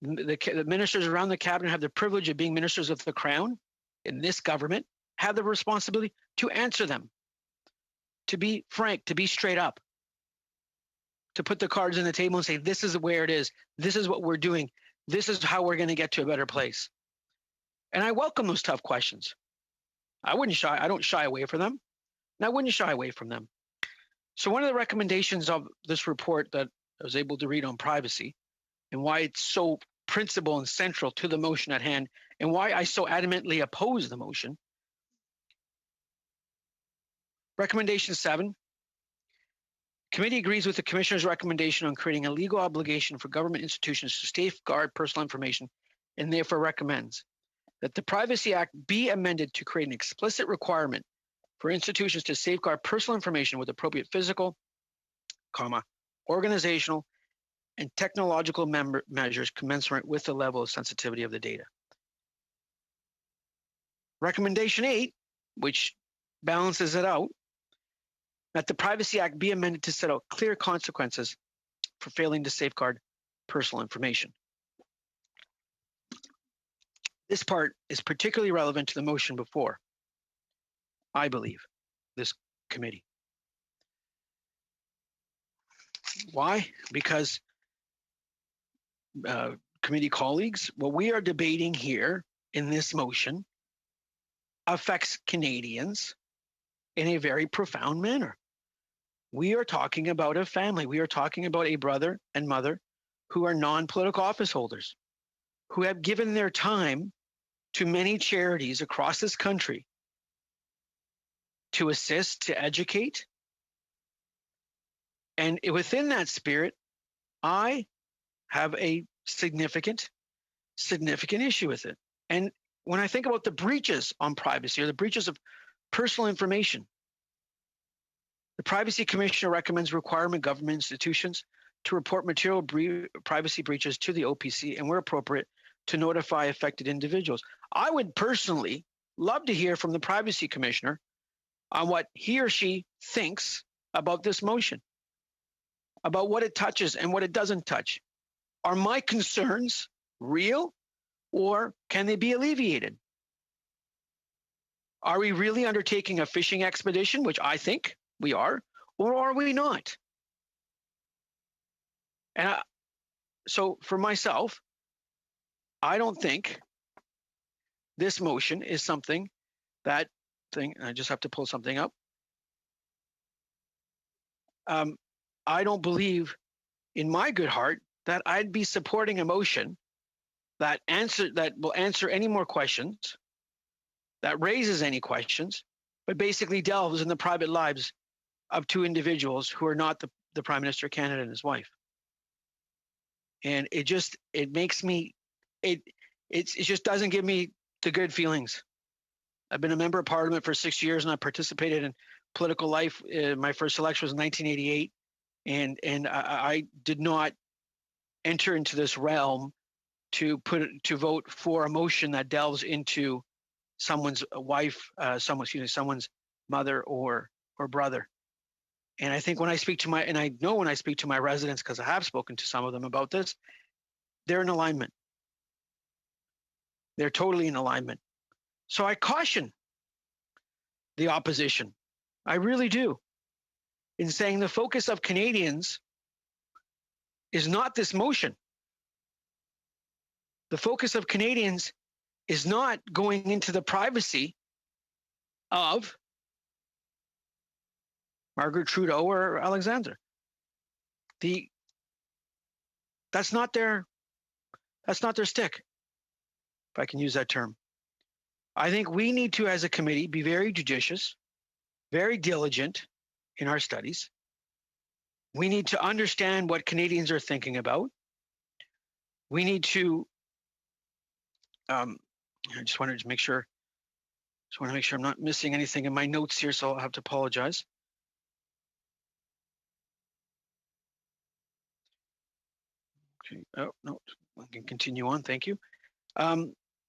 the ministers around the cabinet have the privilege of being ministers of the crown in this government, have the responsibility to answer them, to be frank, to be straight up, to put the cards on the table and say, this is where it is. This is what we're doing. This is how we're going to get to a better place. And I welcome those tough questions. I don't shy away from them. And I wouldn't shy away from them. So one of the recommendations of this report that I was able to read on privacy and why it's so principal and central to the motion at hand and why I so adamantly oppose the motion. Recommendation 7. Committee agrees with the Commissioner's recommendation on creating a legal obligation for government institutions to safeguard personal information and therefore recommends that the Privacy Act be amended to create an explicit requirement for institutions to safeguard personal information with appropriate physical, organizational, and technological measures commensurate with the level of sensitivity of the data. Recommendation 8, which balances it out, that the Privacy Act be amended to set out clear consequences for failing to safeguard personal information. This part is particularly relevant to the motion before, I believe, this committee. Why? Because committee colleagues, what we are debating here in this motion affects Canadians in a very profound manner. We are talking about a family. We are talking about a brother and mother who are non-political office holders, who have given their time to many charities across this country to assist, to educate. And within that spirit, I have a significant issue with it. And when I think about the breaches on privacy or the breaches of personal information, the Privacy Commissioner recommends requirement government institutions to report material privacy breaches to the OPC and, where appropriate, to notify affected individuals. I would personally love to hear from the Privacy Commissioner on what he or she thinks about this motion, about what it touches and what it doesn't touch. Are my concerns real, or can they be alleviated? Are we really undertaking a fishing expedition, which I think we are, or are we not? And so for myself, I don't think this motion is something that thing. I just have to pull something up. I don't believe in my good heart that I'd be supporting a motion that will answer any more questions, that raises any questions, but basically delves in the private lives of two individuals who are not the Prime Minister of Canada and his wife. And it just doesn't give me the good feelings. I've been a member of Parliament for 6 years, and I participated in political life. My first election was in 1988, and I did not enter into this realm to vote for a motion that delves into someone's wife, someone's mother or brother. And I think when I speak to when I speak to my residents, because I have spoken to some of them about this, they're in alignment. They're totally in alignment. So I caution the opposition. I really do. In saying the focus of Canadians is not this motion. The focus of Canadians is not going into the privacy of Margaret Trudeau or Alexander. That's not their stick, if I can use that term. I think we need to, as a committee, be very judicious, very diligent in our studies. We need to understand what Canadians are thinking about. We need to, I just wanted to make sure I'm not missing anything in my notes here, so I'll have to apologize. Okay, oh, no, I can continue on, thank you.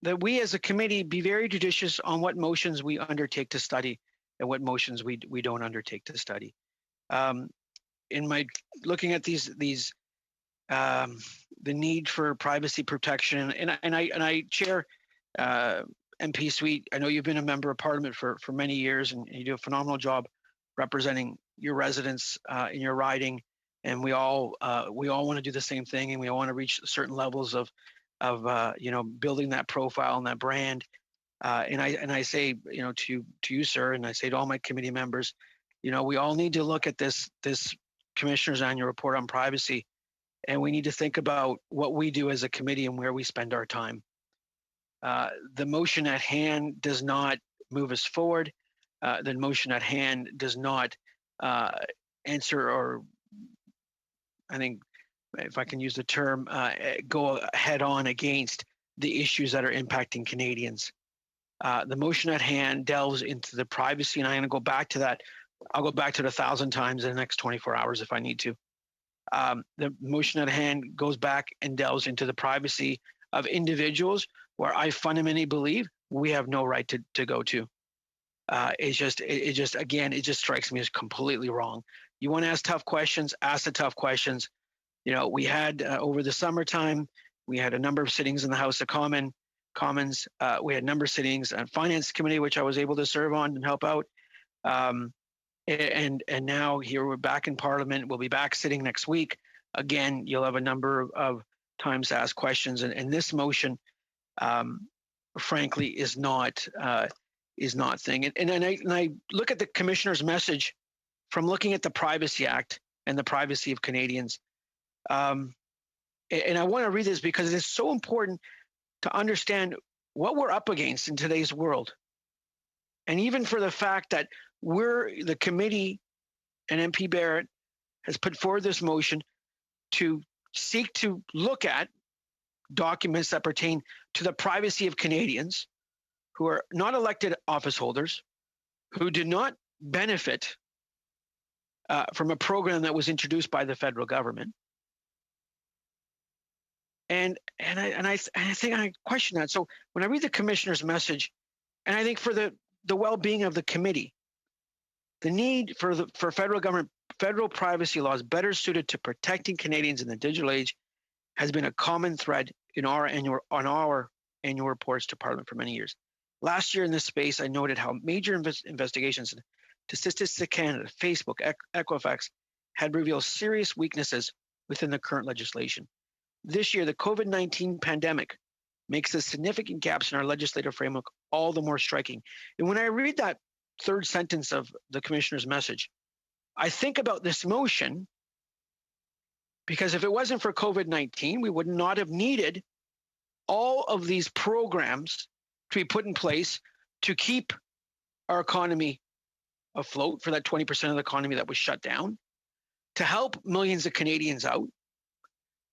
That we as a committee be very judicious on what motions we undertake to study and what motions we don't undertake to study. In my looking at these the need for privacy protection, and I chair MP Sweet. I know you've been a member of Parliament for many years, and you do a phenomenal job representing your residents in your riding. And we all want to do the same thing, and we all want to reach certain levels of building that profile and that brand. And I say, to you, sir, and I say to all my committee members, we all need to look at this Commissioner's annual report on privacy, and we need to think about what we do as a committee and where we spend our time. The motion at hand does not move us forward. The motion at hand does not answer, or I think, if I can use the term, go head on against the issues that are impacting Canadians. The motion at hand delves into the privacy, and I'm going to go back to that. I'll go back to it 1,000 times in the next 24 hours if I need to. The motion at hand goes back and delves into the privacy of individuals where I fundamentally believe we have no right to go to. It just strikes me as completely wrong. You want to ask tough questions, ask the tough questions. You know, we had over the summertime, we had a number of sittings in the House of Commons. We had a number of sittings on Finance Committee, which I was able to serve on and help out. And now here we're back in Parliament. We'll be back sitting next week. Again, you'll have a number of times to ask questions. And this motion, frankly, is not thing. And I look at the Commissioner's message from looking at the Privacy Act and the privacy of Canadians. And I want to read this because it is so important to understand what we're up against in today's world. And even for the fact that the committee and MP Barrett has put forward this motion to seek to look at documents that pertain to the privacy of Canadians who are not elected office holders, who did not benefit from a program that was introduced by the federal government. And I think I question that. So when I read the Commissioner's message, and I think for the well-being of the committee, the need for federal government, federal privacy laws better suited to protecting Canadians in the digital age has been a common thread in our annual reports to Parliament for many years. Last year in this space, I noted how major investigations to Statistics Canada, Facebook, Equifax had revealed serious weaknesses within the current legislation. This year, the COVID-19 pandemic makes the significant gaps in our legislative framework all the more striking. And when I read that third sentence of the Commissioner's message, I think about this motion, because if it wasn't for COVID-19, we would not have needed all of these programs to be put in place to keep our economy afloat, for that 20% of the economy that was shut down, to help millions of Canadians out,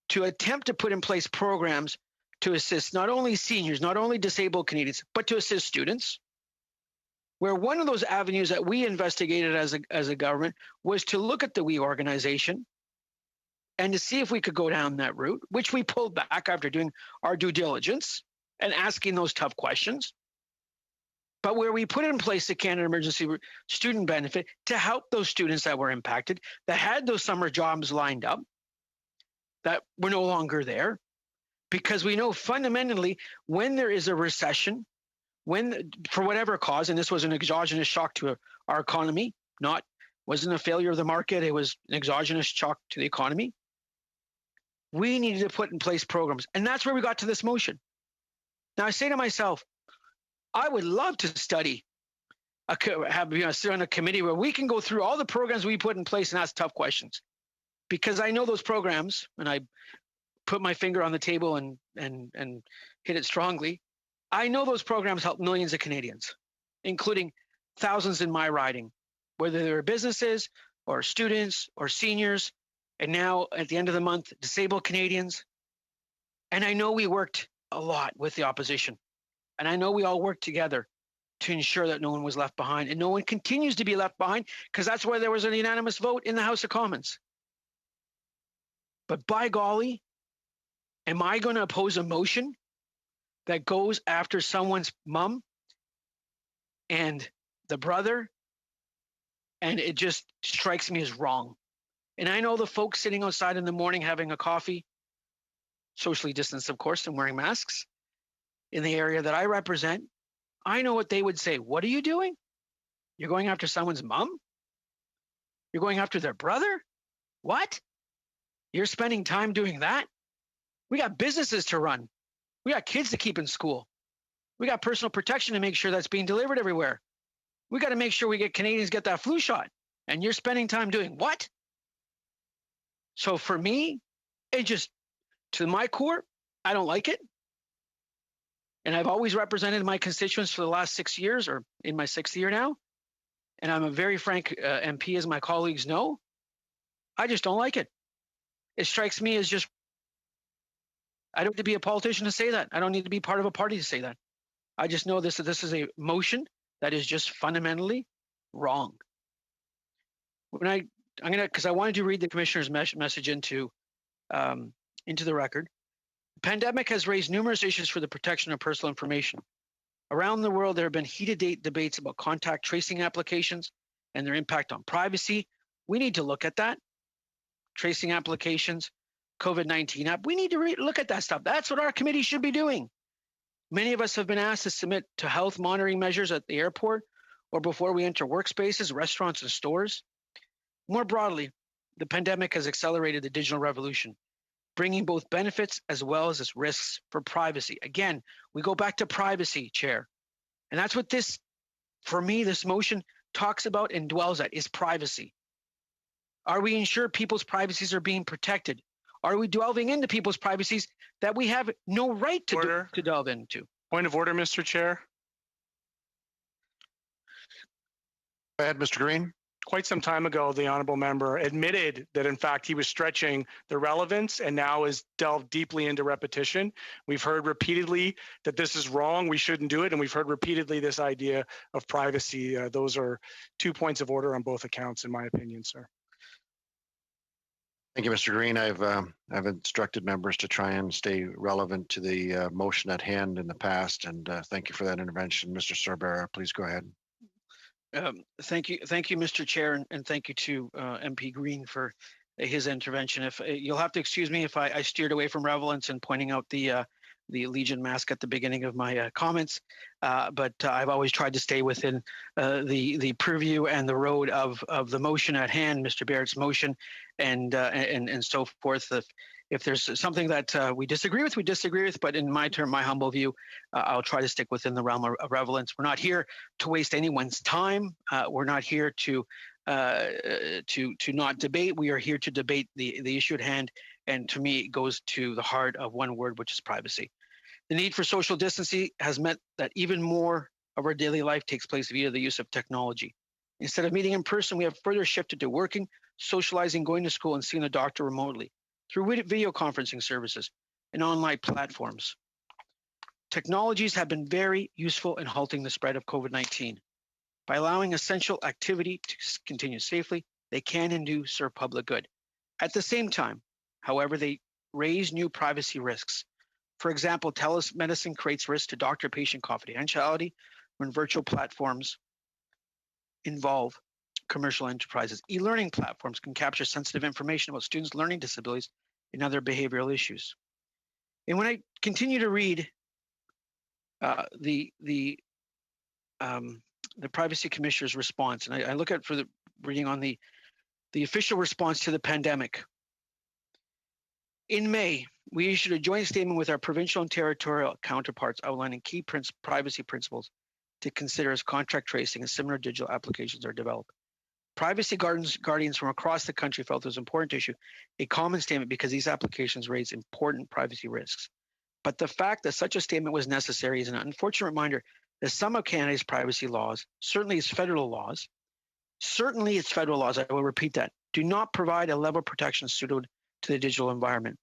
to attempt to put in place programs to assist not only seniors, not only disabled Canadians, but to assist students. Where one of those avenues that we investigated as a government was to look at the WE organization and to see if we could go down that route, which we pulled back after doing our due diligence and asking those tough questions. But where we put in place the Canada Emergency Student Benefit to help those students that were impacted, that had those summer jobs lined up, that were no longer there, because we know fundamentally when there is a recession, when for whatever cause, and this was an exogenous shock to our economy, wasn't a failure of the market, it was an exogenous shock to the economy, we needed to put in place programs. And that's where we got to this motion. Now I say to myself, I would love to study, sit on a committee where we can go through all the programs we put in place and ask tough questions. Because I know those programs, and I put my finger on the table and hit it strongly. I know those programs help millions of Canadians, including thousands in my riding, whether they're businesses or students or seniors, and now at the end of the month, disabled Canadians. And I know we worked a lot with the opposition, and I know we all worked together to ensure that no one was left behind, and no one continues to be left behind, because that's why there was a unanimous vote in the House of Commons. But by golly, am I going to oppose a motion that goes after someone's mom and the brother? And it just strikes me as wrong. And I know the folks sitting outside in the morning having a coffee, socially distanced, of course, and wearing masks in the area that I represent. I know what they would say. What are you doing? You're going after someone's mom? You're going after their brother? What? You're spending time doing that? We got businesses to run. We got kids to keep in school. We got personal protection to make sure that's being delivered everywhere. We got to make sure we get Canadians get that flu shot. And you're spending time doing what? So for me, it just, to my core, I don't like it. And I've always represented my constituents for the last 6 years, or in my 6th year now. And I'm a very frank MP, as my colleagues know. I just don't like it. It strikes me as just I don't need to be a politician to say that. I don't need to be part of a party to say that. I just know this is a motion that is just fundamentally wrong. When because I wanted to read the commissioner's message into the record. The pandemic has raised numerous issues for the protection of personal information. Around the world, there have been heated debates about contact tracing applications and their impact on privacy. We need to look at that. Tracing applications, COVID-19 app. We need to look at that stuff. That's what our committee should be doing. Many of us have been asked to submit to health monitoring measures at the airport or before we enter workspaces, restaurants, and stores. More broadly, the pandemic has accelerated the digital revolution, bringing both benefits as well as its risks for privacy. Again, we go back to privacy, Chair. And that's what this, for me, this motion talks about and dwells at, is privacy. Are we ensured people's privacies are being protected? Are we delving into people's privacies that we have no right to delve into? Point of order, Mr. Chair. Go ahead, Mr. Green. Quite some time ago, the honorable member admitted that, in fact, he was stretching the relevance and now is delved deeply into repetition. We've heard repeatedly that this is wrong, we shouldn't do it, and we've heard repeatedly this idea of privacy. Those are 2 points of order on both accounts, in my opinion, sir. Thank you, Mr. Green. I've instructed members to try and stay relevant to the motion at hand in the past, and thank you for that intervention. Mr. Sorbera, please go ahead. Thank you, Mr. Chair, and thank you to MP Green for his intervention. If you'll have to excuse me if I steered away from relevance and pointing out the Legion mask at the beginning of my comments, but I've always tried to stay within the purview and the road of the motion at hand, Mr. Barrett's motion, and so forth. If there's something that we disagree with, but in my humble view, I'll try to stick within the realm of relevance. We're not here to waste anyone's time. We're not here to not debate. We are here to debate the issue at hand, and to me, it goes to the heart of one word, which is privacy. The need for social distancing has meant that even more of our daily life takes place via the use of technology. Instead of meeting in person, we have further shifted to working, socializing, going to school, and seeing a doctor remotely through video conferencing services and online platforms. Technologies have been very useful in halting the spread of COVID-19. By allowing essential activity to continue safely, they can and do serve public good. At the same time, however, they raise new privacy risks. For example, telemedicine creates risks to doctor-patient confidentiality when virtual platforms involve commercial enterprises. E-learning platforms can capture sensitive information about students' learning disabilities and other behavioral issues. And when I continue to read the Privacy Commissioner's response, and I look at for the reading on the official response to the pandemic. In May, we issued a joint statement with our provincial and territorial counterparts outlining key privacy principles to consider as contract tracing and similar digital applications are developed. Privacy guardians from across the country felt it was important to issue a common statement because these applications raise important privacy risks. But the fact that such a statement was necessary is an unfortunate reminder that some of Canada's privacy laws, certainly its federal laws, I will repeat that, do not provide a level of protection suited to the digital environment.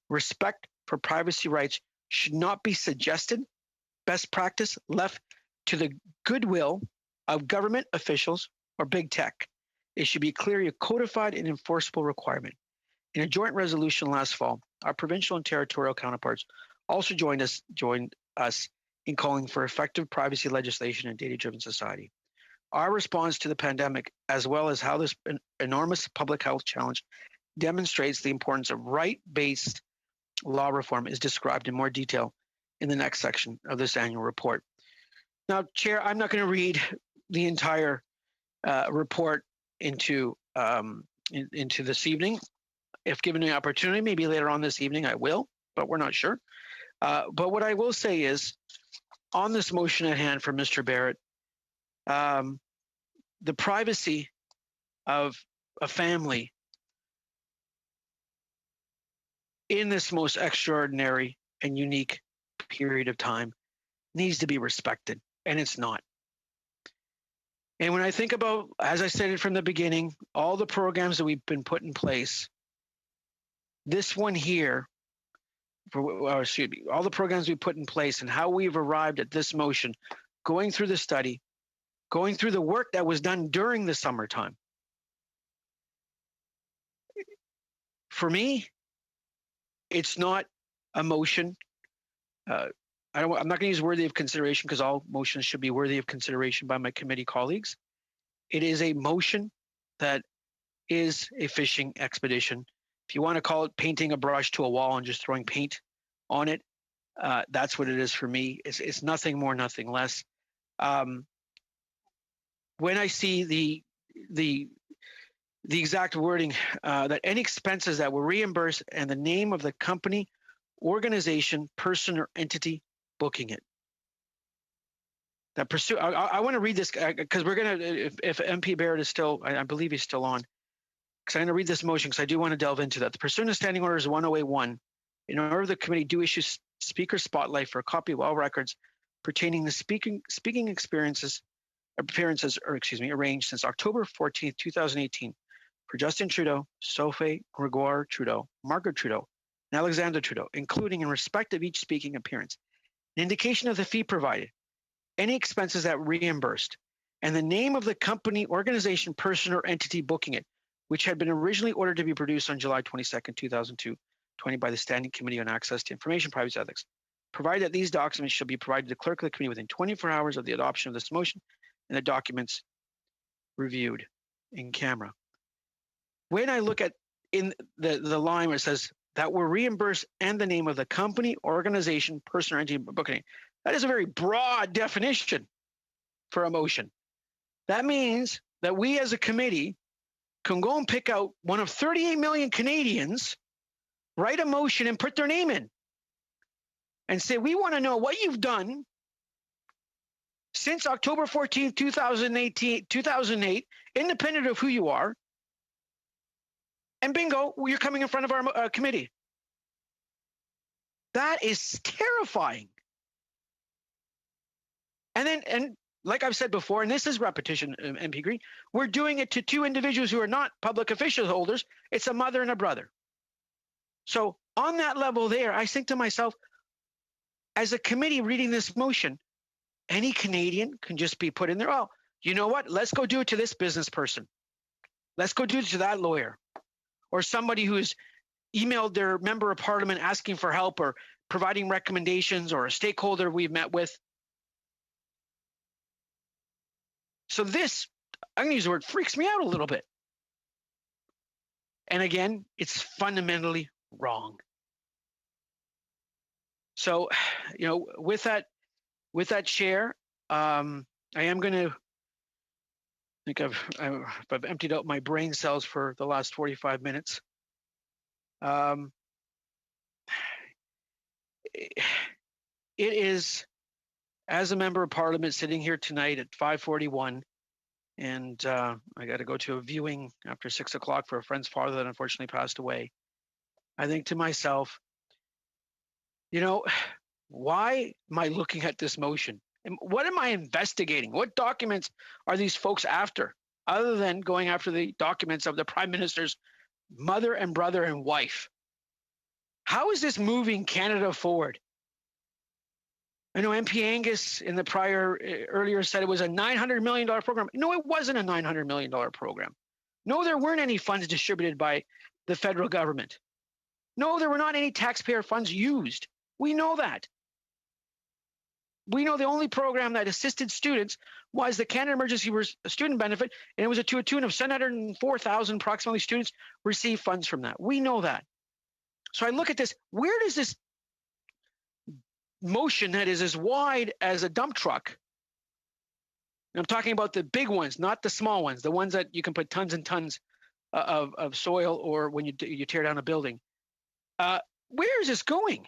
Respect for privacy rights should not be suggested, best practice left to the goodwill of government officials or big tech. It should be clearly codified and enforceable requirement. In a joint resolution last fall, our provincial and territorial counterparts also joined us in calling for effective privacy legislation in a data-driven society. Our response to the pandemic, as well as how this enormous public health challenge demonstrates the importance of right-based law reform, is described in more detail in the next section of this annual report. Now, Chair, I'm not going to read the entire report into this evening. If given the opportunity, maybe later on this evening I will, but we're not sure. But what I will say is, on this motion at hand for Mr. Barrett, the privacy of a family in this most extraordinary and unique period of time needs to be respected, and it's not. And when I think about, as I said it from the beginning, all the programs that we've been put in place, this one here all the programs we put in place and how we've arrived at this motion, going through the study, going through the work that was done during the summertime. For me, it's not a motion. I'm not going to use worthy of consideration because all motions should be worthy of consideration by my committee colleagues. It is a motion that is a fishing expedition. If you want to call it painting a brush to a wall and just throwing paint on it, that's what it is for me. It's nothing more, nothing less. When I see the exact wording that any expenses that were reimbursed and the name of the company, organization, person, or entity booking it. That pursue. I want to read this because we're gonna. If MP Barrett is still, I believe he's still on. Because I'm going to read this motion because I do want to delve into that. The pursuant of Standing Orders 1081, in order the committee do issue speaker spotlight for a copy of all records pertaining to speaking appearances arranged since October 14th, 2018 for Justin Trudeau, Sophie Gregoire Trudeau, Margaret Trudeau, and Alexander Trudeau, including in respect of each speaking appearance, an indication of the fee provided, any expenses that were reimbursed, and the name of the company, organization, person, or entity booking it, which had been originally ordered to be produced on July 22nd, 2020 by the Standing Committee on Access to Information Privacy Ethics, provided that these documents shall be provided to the clerk of the committee within 24 hours of the adoption of this motion and the documents reviewed in camera. When I look at in the line where it says that were reimbursed and the name of the company, organization, person, or entity booking, that is a very broad definition for a motion. That means that we as a committee can go and pick out one of 38 million Canadians, write a motion and put their name in and say, we want to know what you've done since October 14th, 2008, independent of who you are. And bingo, you're coming in front of our committee. That is terrifying. And like I've said before, and this is repetition, MP Green, we're doing it to two individuals who are not public official holders. It's a mother and a brother. So on that level there, I think to myself, as a committee reading this motion, any Canadian can just be put in there. Oh, you know what? Let's go do it to this business person. Let's go do it to that lawyer. Or somebody who's emailed their member of parliament asking for help or providing recommendations, or a stakeholder we've met with. So this, I'm going to use the word, freaks me out a little bit. And again, it's fundamentally wrong. So, you know, with that share, I am going to, I think I've emptied out my brain cells for the last 45 minutes. It is, as a member of parliament sitting here tonight at 5:41, and I got to go to a viewing after 6 o'clock for a friend's father that unfortunately passed away. I think to myself, you know, why am I looking at this motion? And what am I investigating? What documents are these folks after, other than going after the documents of the Prime Minister's mother and brother and wife? How is this moving Canada forward? I know MP Angus in the earlier said it was a $900 million program. No, it wasn't a $900 million program. No, there weren't any funds distributed by the federal government. No, there were not any taxpayer funds used. We know that. We know the only program that assisted students was the Canada Emergency Student Benefit, and it was to a tune of 704,000 approximately students received funds from that. We know that. So I look at this, where does this motion that is as wide as a dump truck, and I'm talking about the big ones, not the small ones, the ones that you can put tons and tons of soil, or when you tear down a building. Where is this going?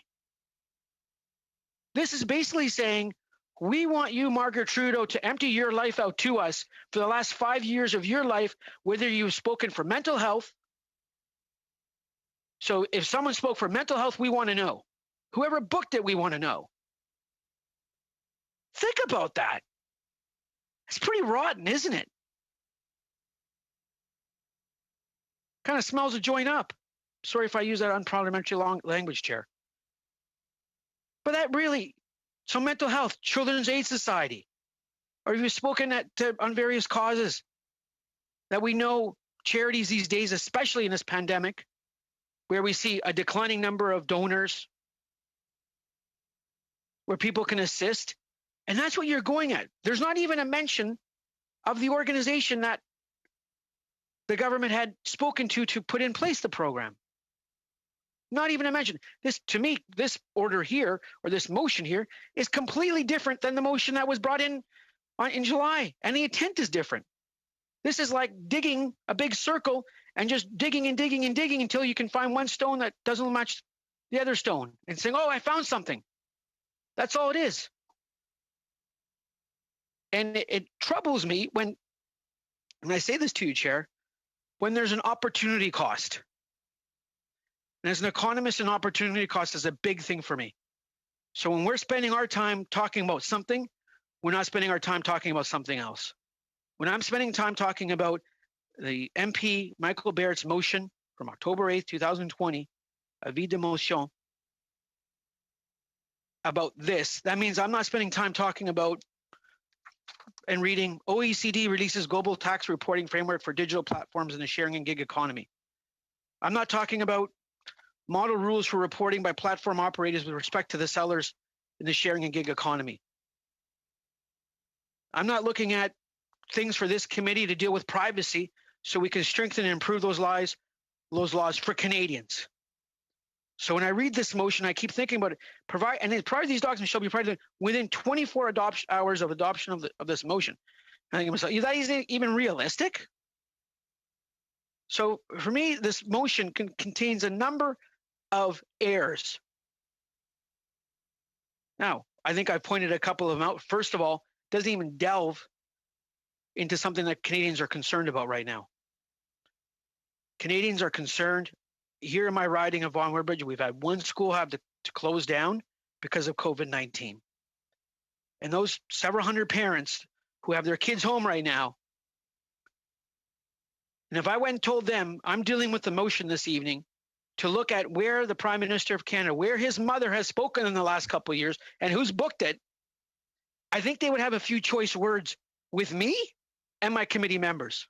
This is basically saying, we want you, Margaret Trudeau, to empty your life out to us for the last 5 years of your life, whether you've spoken for mental health. So if someone spoke for mental health, we want to know. Whoever booked it, we want to know. Think about that. It's pretty rotten, isn't it? Kind of smells a joint up. Sorry if I use that unparliamentary language, Chair. But that really, so mental health, Children's Aid Society, or if you've spoken on various causes that we know charities these days, especially in this pandemic, where we see a declining number of donors, where people can assist. And that's what you're going at. There's not even a mention of the organization that the government had spoken to put in place the program. Not even a mention. This, to me, this order here, or this motion here, is completely different than the motion that was brought in July, and the intent is different. This is like digging a big circle and just digging and digging and digging until you can find one stone that doesn't match the other stone and saying, oh, I found something. That's all it is. And it troubles me when I say this to you, Chair, when there's an opportunity cost. And as an economist, an opportunity cost is a big thing for me. So when we're spending our time talking about something, we're not spending our time talking about something else. When I'm spending time talking about the MP Michael Barrett's motion from October 8th, 2020, avis de motion, about this, that means I'm not spending time talking about and reading OECD releases global tax reporting framework for digital platforms in the sharing and gig economy. I'm not talking about model rules for reporting by platform operators with respect to the sellers in the sharing and gig economy. I'm not looking at things for this committee to deal with privacy so we can strengthen and improve those laws for Canadians. So when I read this motion, I keep thinking about it. Provide these documents shall be provided within 24 hours of adoption of this motion. I think to myself, is that even realistic? So for me, this motion contains a number of errors. Now, I think I've pointed a couple of them out. First of all, doesn't even delve into something that Canadians are concerned about right now. Canadians are concerned. Here in my riding of Vaughan Woodbridge, we've had one school have to close down because of COVID-19. And those several hundred parents who have their kids home right now, and if I went and told them I'm dealing with the motion this evening to look at where the Prime Minister of Canada, where his mother has spoken in the last couple of years and who's booked it, I think they would have a few choice words with me and my committee members.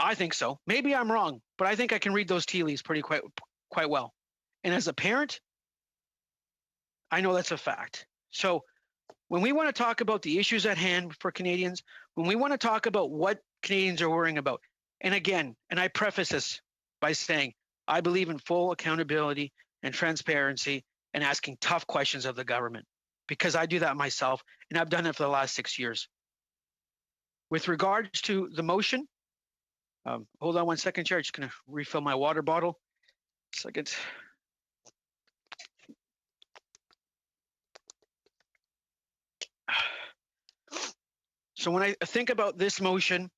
I think so. Maybe I'm wrong, but I think I can read those tea leaves quite well. And as a parent, I know that's a fact. So when we want to talk about the issues at hand for Canadians, when we want to talk about what Canadians are worrying about, and again, and I preface this by saying, I believe in full accountability and transparency and asking tough questions of the government, because I do that myself, and I've done it for the last 6 years. With regards to the motion, hold on one second, Chair. I'm just going to refill my water bottle. Second. So when I think about this motion,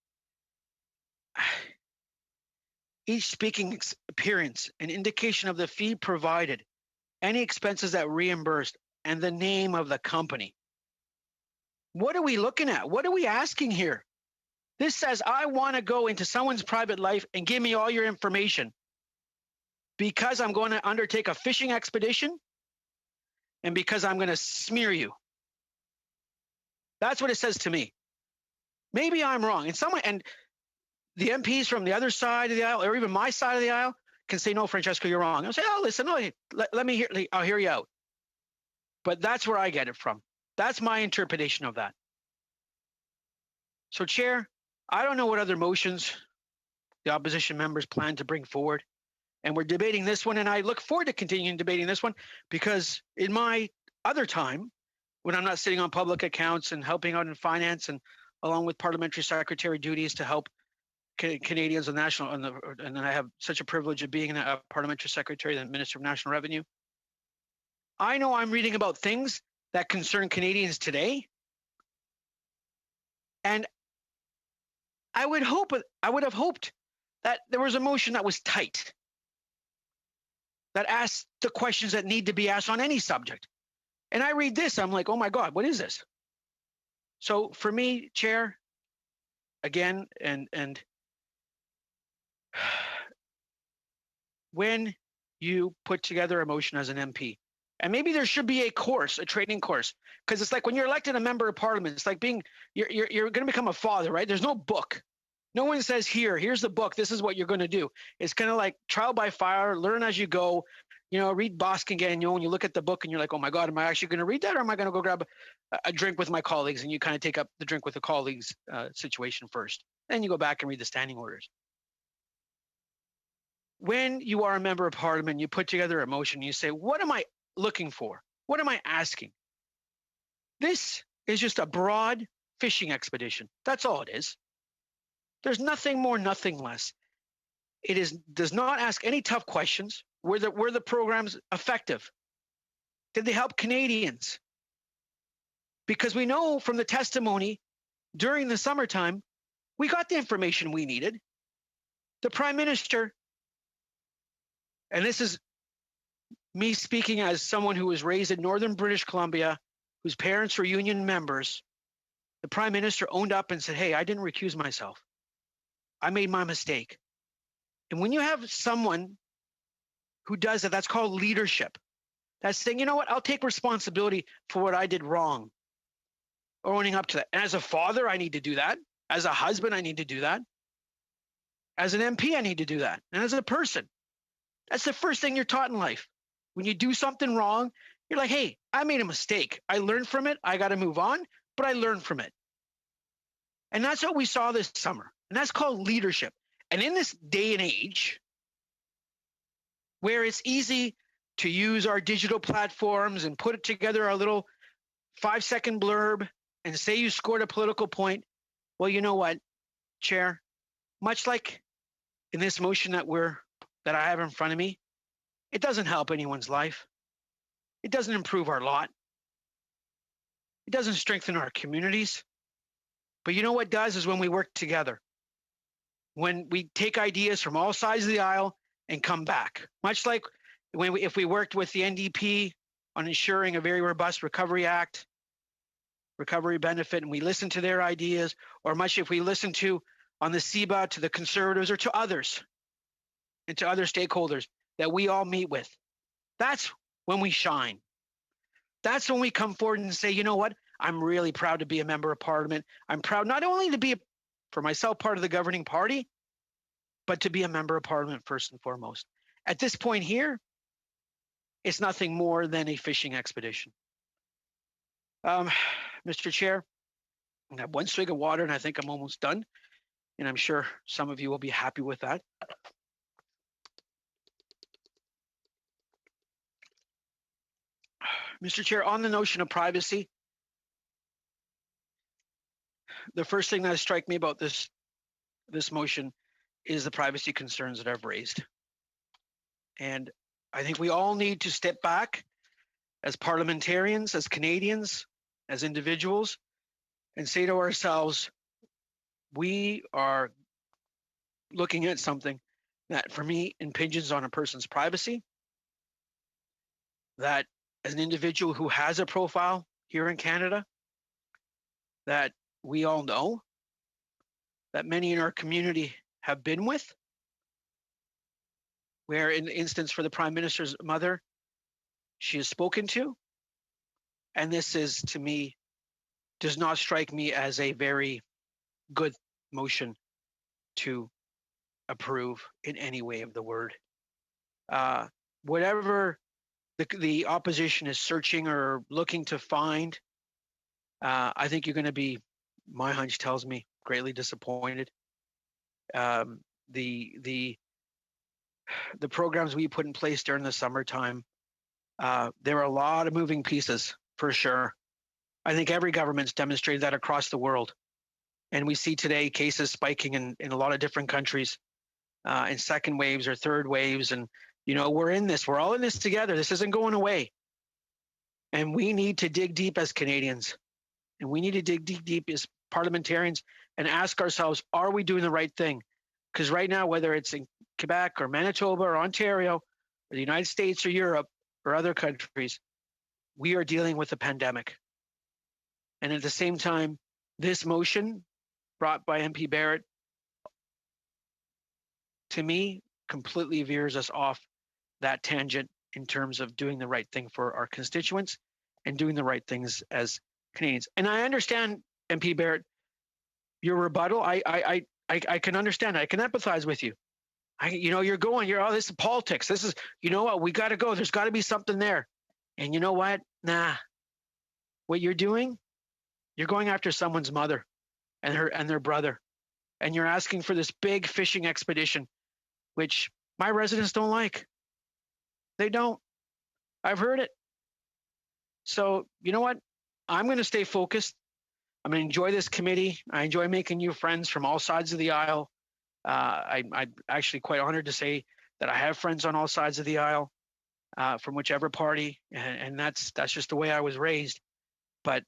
each speaking appearance, an indication of the fee provided, any expenses that reimbursed, and the name of the company. What are we looking at? What are we asking here? This says, I want to go into someone's private life and give me all your information because I'm going to undertake a fishing expedition and because I'm going to smear you. That's what it says to me. Maybe I'm wrong. And the MPs from the other side of the aisle, or even my side of the aisle, can say, no, Francesco, you're wrong. I'll say, oh, listen, let me hear, I'll hear you out. But that's where I get it from. That's my interpretation of that. So, Chair, I don't know what other motions the opposition members plan to bring forward. And we're debating this one, and I look forward to continuing debating this one because in my other time, when I'm not sitting on public accounts and helping out in finance and along with parliamentary secretary duties to help Canadians on national, and then I have such a privilege of being a parliamentary secretary, the Minister of National Revenue. I know I'm reading about things that concern Canadians today, and I would have hoped that there was a motion that was tight, that asked the questions that need to be asked on any subject. And I read this, I'm like, oh my God, what is this? So for me, Chair, again, and when you put together a motion as an MP. And maybe there should be a course, a training course, because it's like when you're elected a member of parliament, it's like being, you're going to become a father, right? There's no book. No one says, here's the book. This is what you're going to do. It's kind of like trial by fire, learn as you go, read Boston Gagnon, and you look at the book and you're like, oh my God, am I actually going to read that? Or am I going to go grab a drink with my colleagues? And you kind of take up the drink with the colleagues situation first. Then you go back and read the standing orders. When you are a member of parliament, you put together a motion, you say, what am I looking for? What am I asking? This is just a broad fishing expedition. That's all it is. There's nothing more, nothing less. It does not ask any tough questions. Were the programs effective? Did they help Canadians? Because we know from the testimony during the summertime, we got the information we needed. The Prime Minister, and this is me speaking as someone who was raised in northern British Columbia, whose parents were union members, the Prime Minister owned up and said, hey, I didn't recuse myself. I made my mistake. And when you have someone who does that, that's called leadership. That's saying, you know what, I'll take responsibility for what I did wrong. Owning up to that. And as a father, I need to do that. As a husband, I need to do that. As an MP, I need to do that. And as a person, that's the first thing you're taught in life. When you do something wrong, you're like, hey, I made a mistake. I learned from it. I got to move on, but I learned from it. And that's what we saw this summer. And that's called leadership. And in this day and age, where it's easy to use our digital platforms and put it together a little 5-second blurb and say you scored a political point, well, you know what, Chair? Much like in this motion that I have in front of me, it doesn't help anyone's life. It doesn't improve our lot. It doesn't strengthen our communities. But you know what does is when we work together, when we take ideas from all sides of the aisle and come back, much like if we worked with the NDP on ensuring a very robust Recovery Act, recovery benefit, and we listen to their ideas, or much if we listen to on the CEBA to the Conservatives or to others and to other stakeholders that we all meet with. That's when we shine. That's when we come forward and say, you know what? I'm really proud to be a member of parliament. I'm proud not only to be, for myself, part of the governing party, but to be a member of parliament first and foremost. At this point here, it's nothing more than a fishing expedition. Mr. Chair, I have one swig of water and I think I'm almost done. And I'm sure some of you will be happy with that. Mr. Chair, on the notion of privacy, the first thing that strikes me about this motion is the privacy concerns that I've raised. And I think we all need to step back as parliamentarians, as Canadians, as individuals, and say to ourselves, we are looking at something that, for me, impinges on a person's privacy, that as an individual who has a profile here in Canada, that we all know, that many in our community have been with, where in the instance for the Prime Minister's mother, she is spoken to. And this is, to me, does not strike me as a very good motion to approve in any way of the word. Whatever the opposition is searching or looking to find, I think you're going to be, my hunch tells me, greatly disappointed. The programs we put in place during the summertime, there are a lot of moving pieces for sure. I think every government's demonstrated that across the world. And we see today cases spiking in a lot of different countries in second waves or third waves. And, you know, we're in this, we're all in this together. This isn't going away. And we need to dig deep as Canadians. And we need to dig deep as parliamentarians and ask ourselves, are we doing the right thing? Because right now, whether it's in Quebec or Manitoba or Ontario or the United States or Europe or other countries, we are dealing with a pandemic. And at the same time, this motion brought by MP Barrett, to me, completely veers us off that tangent in terms of doing the right thing for our constituents and doing the right things as Canadians. And I understand, MP Barrett, your rebuttal. I can understand. I can empathize with you. You're this is politics. This is, what, we got to go. There's got to be something there. And you know what? Nah. What you're doing, you're going after someone's mother and their brother. And you're asking for this big fishing expedition, which my residents don't like. They don't. I've heard it. So, you know what? I'm going to stay focused. I'm going to enjoy this committee. I enjoy making new friends from all sides of the aisle. I'm actually quite honored to say that I have friends on all sides of the aisle from whichever party, and that's just the way I was raised. But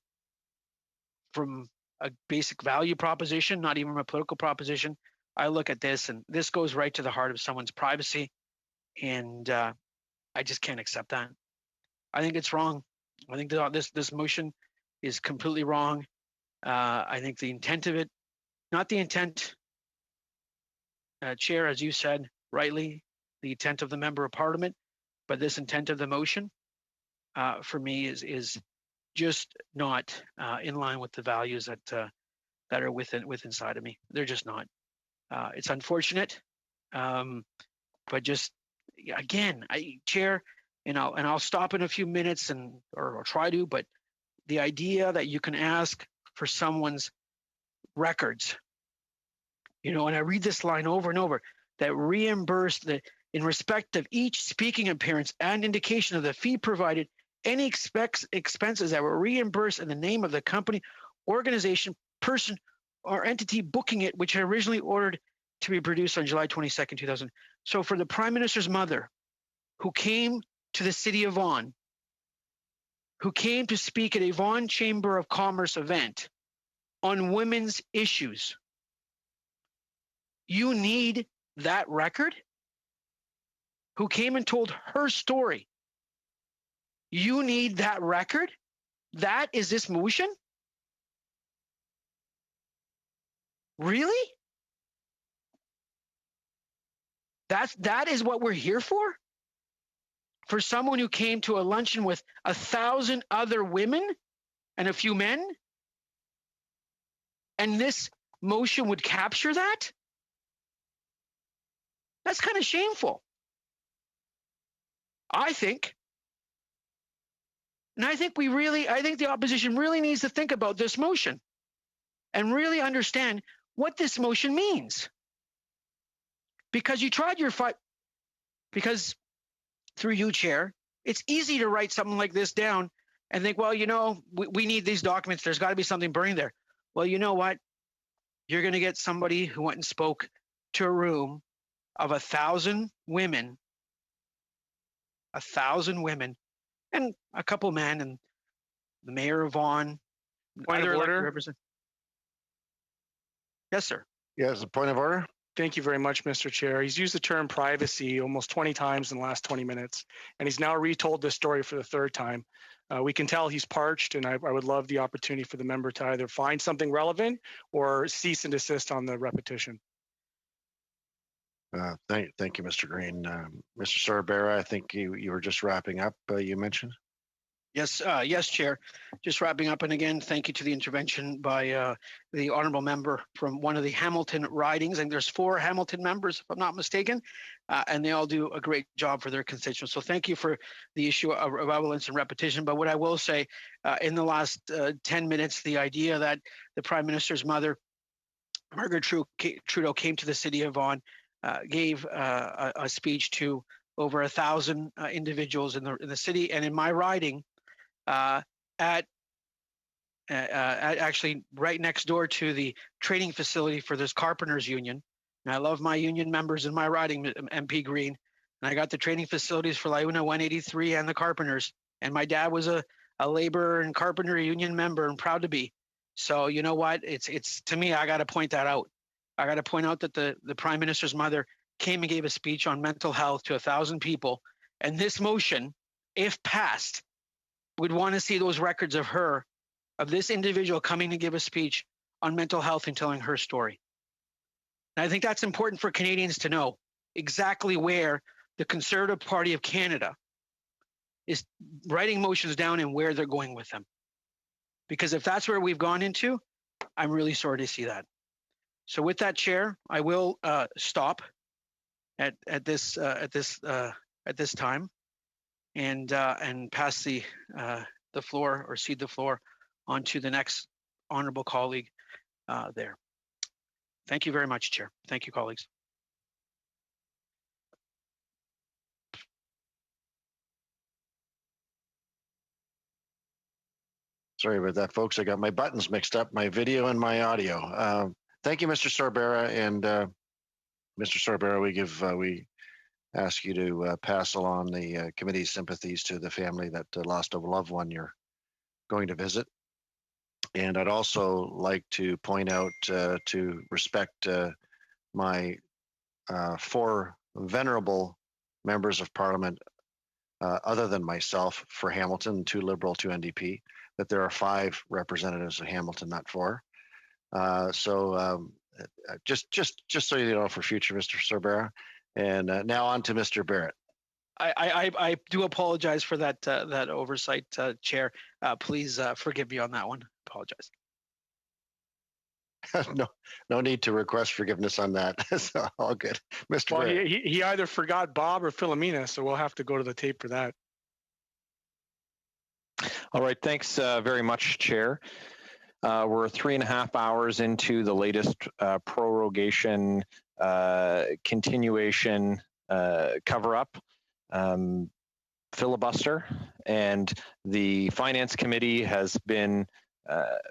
from a basic value proposition, not even a political proposition, I look at this, and this goes right to the heart of someone's privacy, and I just can't accept that. I think it's wrong. I think this motion is completely wrong. I think the intent of it, not the intent, Chair, as you said rightly, the intent of the member of parliament, but this intent of the motion, for me, is just not in line with the values that are within inside of me. They're just not. It's unfortunate, but just again, Chair, and I'll stop in a few minutes or try to, but the idea that you can ask for someone's records, and I read this line over and over, that reimbursed in respect of each speaking appearance and indication of the fee provided, any expenses that were reimbursed in the name of the company, organization, person, or entity booking it, which had originally ordered to be produced on July 22nd, 2000. So for the Prime Minister's mother, who came to the city of Vaughan, who came to speak at a Vaughan Chamber of Commerce event on women's issues, you need that record? Who came and told her story? You need that record? That is this motion? Really? That is what we're here for? For someone who came to a luncheon with 1,000 other women and a few men? And this motion would capture that? That's kind of shameful, I think. And I think the opposition really needs to think about this motion and really understand what this motion means. Because you tried your fight, because through you, Chair, it's easy to write something like this down and think, well, we need these documents. There's got to be something buried there. Well, you know what? You're going to get somebody who went and spoke to a room of 1,000 women, and a couple men, and the mayor of Vaughan. Point of order. Yes, sir. Yes, a point of order. Thank you very much, Mr. Chair. He's used the term privacy almost 20 times in the last 20 minutes, and he's now retold this story for the third time. We can tell he's parched, and I would love the opportunity for the member to either find something relevant or cease and desist on the repetition. Thank you, Mr. Green. Mr. Sorbera, I think you were just wrapping up, you mentioned. Yes, Chair. Just wrapping up, and again, thank you to the intervention by the honourable member from one of the Hamilton ridings. And there's 4 Hamilton members, if I'm not mistaken, and they all do a great job for their constituents. So thank you for the issue of relevance and repetition. But what I will say, in the last 10 minutes, the idea that the Prime Minister's mother, Margaret Trudeau, came to the city of Vaughan, gave a speech to over 1,000 individuals in the city, and in my riding, at actually right next door to the training facility for this carpenters union. And I love my union members in my riding, MP Green. And I got the training facilities for LiUNA 183 and the carpenters. And my dad was a labor and carpenter union member, and proud to be. So you know what? It's to me, I got to point that out. I got to point out that the Prime Minister's mother came and gave a speech on mental health to 1,000 people. And this motion, if passed, would want to see those records of her, of this individual coming to give a speech on mental health and telling her story. And I think that's important for Canadians to know exactly where the Conservative Party of Canada is writing motions down and where they're going with them. Because if that's where we've gone into, I'm really sorry to see that. So with that, Chair, I will stop at this time and pass the floor, or cede the floor on to the next honorable colleague there. Thank you very much, Chair. Thank you, colleagues. Sorry about that, folks. I got my buttons mixed up, my video and my audio. Thank you, Mr. Sorbera. And Mr. Sorbera, we ask you to pass along the committee's sympathies to the family that lost a loved one you're going to visit. And I'd also like to point out to respect my 4 venerable members of Parliament, other than myself, for Hamilton, 2 Liberal, 2 NDP, that there are 5 representatives of Hamilton, not 4. Just so you know for future, Mr. Sorbera. And now on to Mr. Barrett. I do apologize for that oversight, Chair. Please forgive me on that one. Apologize. No need to request forgiveness on that. It's all good, Mr. Well, Barrett. he either forgot Bob or Philomena, so we'll have to go to the tape for that. All right, thanks very much, Chair. We're 3.5 hours into the latest prorogation, continuation, cover-up, filibuster, and the Finance Committee has been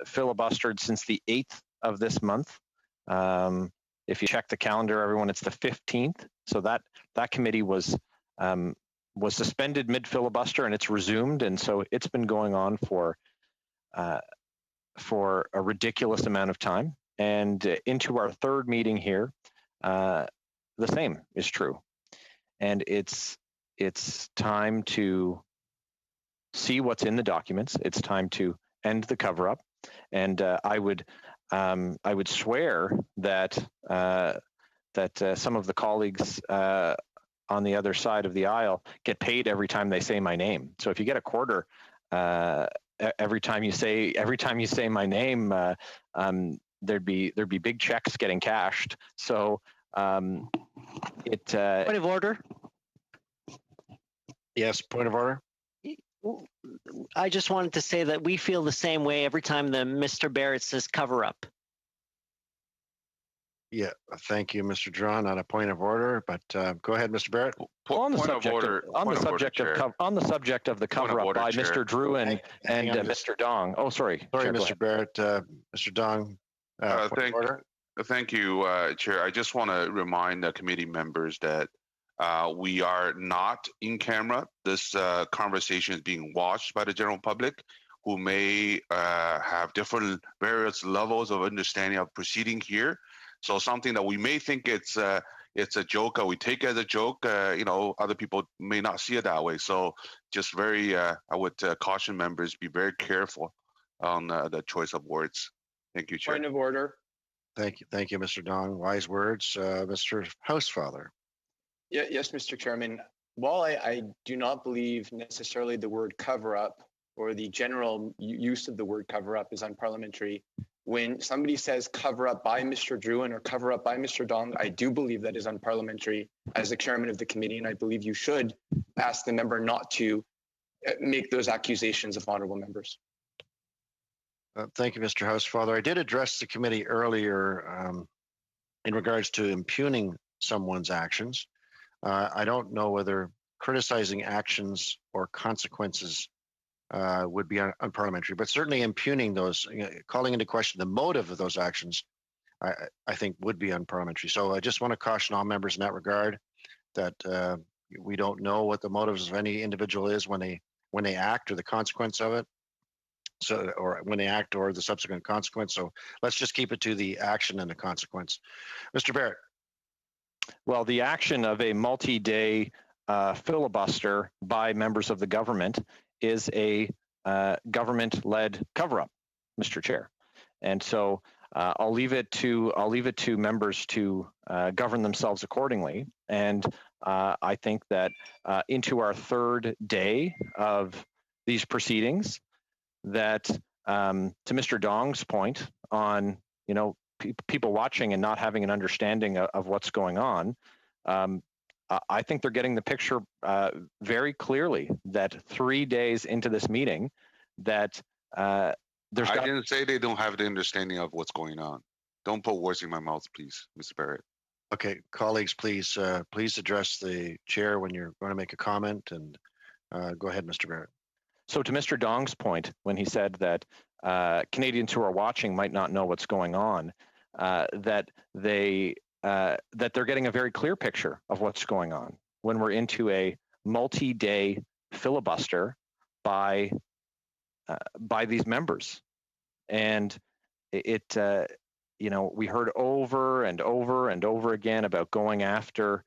filibustered since the 8th of this month. If you check the calendar, everyone, it's the 15th. So that committee was suspended mid-filibuster, and it's resumed, and so it's been going on for a ridiculous amount of time. And into our 3rd meeting here, the same is true. And it's time to see what's in the documents. It's time to end the cover-up. And I would swear that some of the colleagues on the other side of the aisle get paid every time they say my name. So if you get a quarter every time you say my name, there'd be big checks getting cashed. So point of order. Yes, point of order. I just wanted to say that we feel the same way every time Mr. Barrett says cover up. Yeah, thank you, Mr. Drawn. On a point of order, but go ahead, Mr. Barrett. On the subject of the cover-up by Chair. Mr. Drew and Mr. Dong. Oh, sorry. Sorry, Chair, Mr. Barrett. Mr. Dong. Thank you, Chair. I just want to remind the committee members that we are not in camera. This conversation is being watched by the general public, who may have different various levels of understanding of proceeding here. So something that we may think it's a joke, or we take it as a joke, other people may not see it that way. So just I would caution members, be very careful on the choice of words. Thank you, Chair. Point of order. Thank you, Mr. Dong. Wise words, Mr. Housefather. Yeah, yes, Mr. Chairman. While I do not believe necessarily the word cover up or the general use of the word cover up is unparliamentary, when somebody says cover up by Mr. Druin or cover up by Mr. Dong, I do believe that is unparliamentary as the chairman of the committee, and I believe you should ask the member not to make those accusations of honorable members. Thank you, Mr. Housefather. I did address the committee earlier in regards to impugning someone's actions. I don't know whether criticizing actions or consequences would be unparliamentary, but certainly impugning those, calling into question the motive of those actions, I think would be unparliamentary. So I just want to caution all members in that regard that we don't know what the motives of any individual is when they act, or the consequence of it. So, or when they act, or the subsequent consequence. So let's just keep it to the action and the consequence. Mr. Barrett. Well, the action of a multi-day filibuster by members of the government is a government-led cover-up, Mr. Chair, and so I'll leave it to members to govern themselves accordingly. And I think that into our third day of these proceedings, that to Mr. Dong's point on, people watching and not having an understanding of what's going on, I think they're getting the picture very clearly that 3 days into this meeting, that I didn't say they don't have the understanding of what's going on. Don't put words in my mouth, please, Mr. Barrett. Okay, colleagues, please address the chair when you're going to make a comment, and go ahead, Mr. Barrett. So to Mr. Dong's point, when he said that Canadians who are watching might not know what's going on, that they're getting a very clear picture of what's going on when we're into a multi-day filibuster by these members. And we heard over and over and over again about going after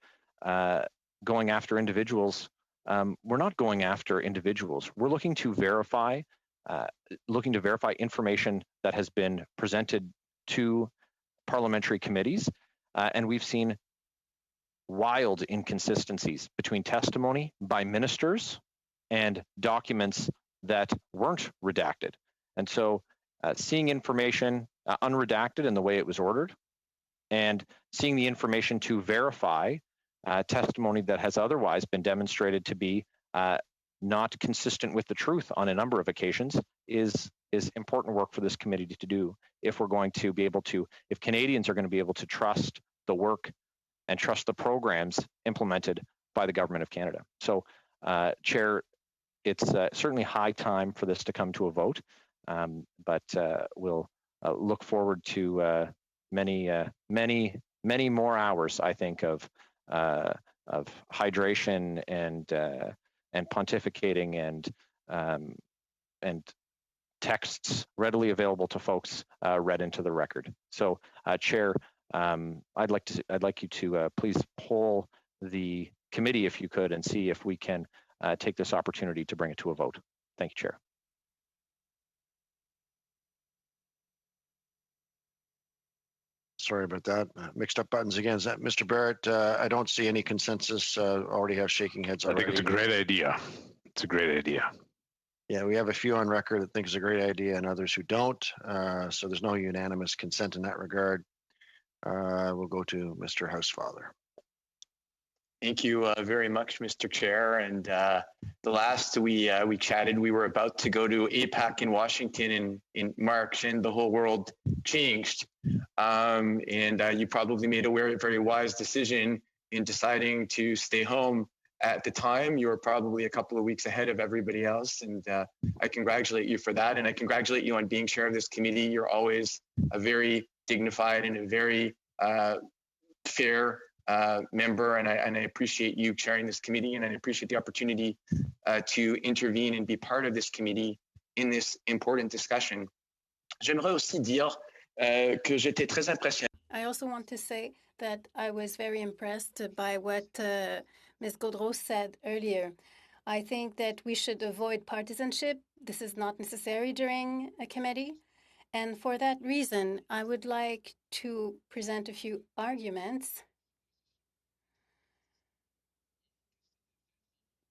individuals. We're not going after individuals. We're looking to verify information that has been presented to parliamentary committees, and we've seen wild inconsistencies between testimony by ministers and documents that weren't redacted. And so seeing information unredacted in the way it was ordered, and seeing the information to verify testimony that has otherwise been demonstrated to be not consistent with the truth on a number of occasions is important work for this committee to do if we're going to be able to, if Canadians are going to be able to trust the work and trust the programs implemented by the Government of Canada. So, Chair, it's certainly high time for this to come to a vote, but we'll look forward to many more hours, I think, of hydration and pontificating and texts readily available to folks read into the record. So, Chair, I'd like you to please poll the committee, if you could, and see if we can take this opportunity to bring it to a vote. Thank you, Chair. Sorry about that. Mixed up buttons again. Is that Mr. Barrett? I don't see any consensus. Already have shaking heads already. I think it's a great idea. It's a great idea. Yeah, we have a few on record that think it's a great idea and others who don't. So there's no unanimous consent in that regard. We'll go to Mr. Housefather. Thank you very much, Mr. Chair. And the last we chatted, we were about to go to APAC in Washington in March, and the whole world changed. And you probably made a very wise decision in deciding to stay home. At the time, you were probably a couple of weeks ahead of everybody else, and I congratulate you for that. And I congratulate you on being chair of this committee. You're always a very dignified and a very fair member, and I appreciate you chairing this committee, and I appreciate the opportunity to intervene and be part of this committee in this important discussion. J'aimerais aussi dire que j'étais très impressionné. I also want to say that I was very impressed by what Ms. Gaudreau said earlier. I think that we should avoid partisanship. This is not necessary during a committee. And for that reason, I would like to present a few arguments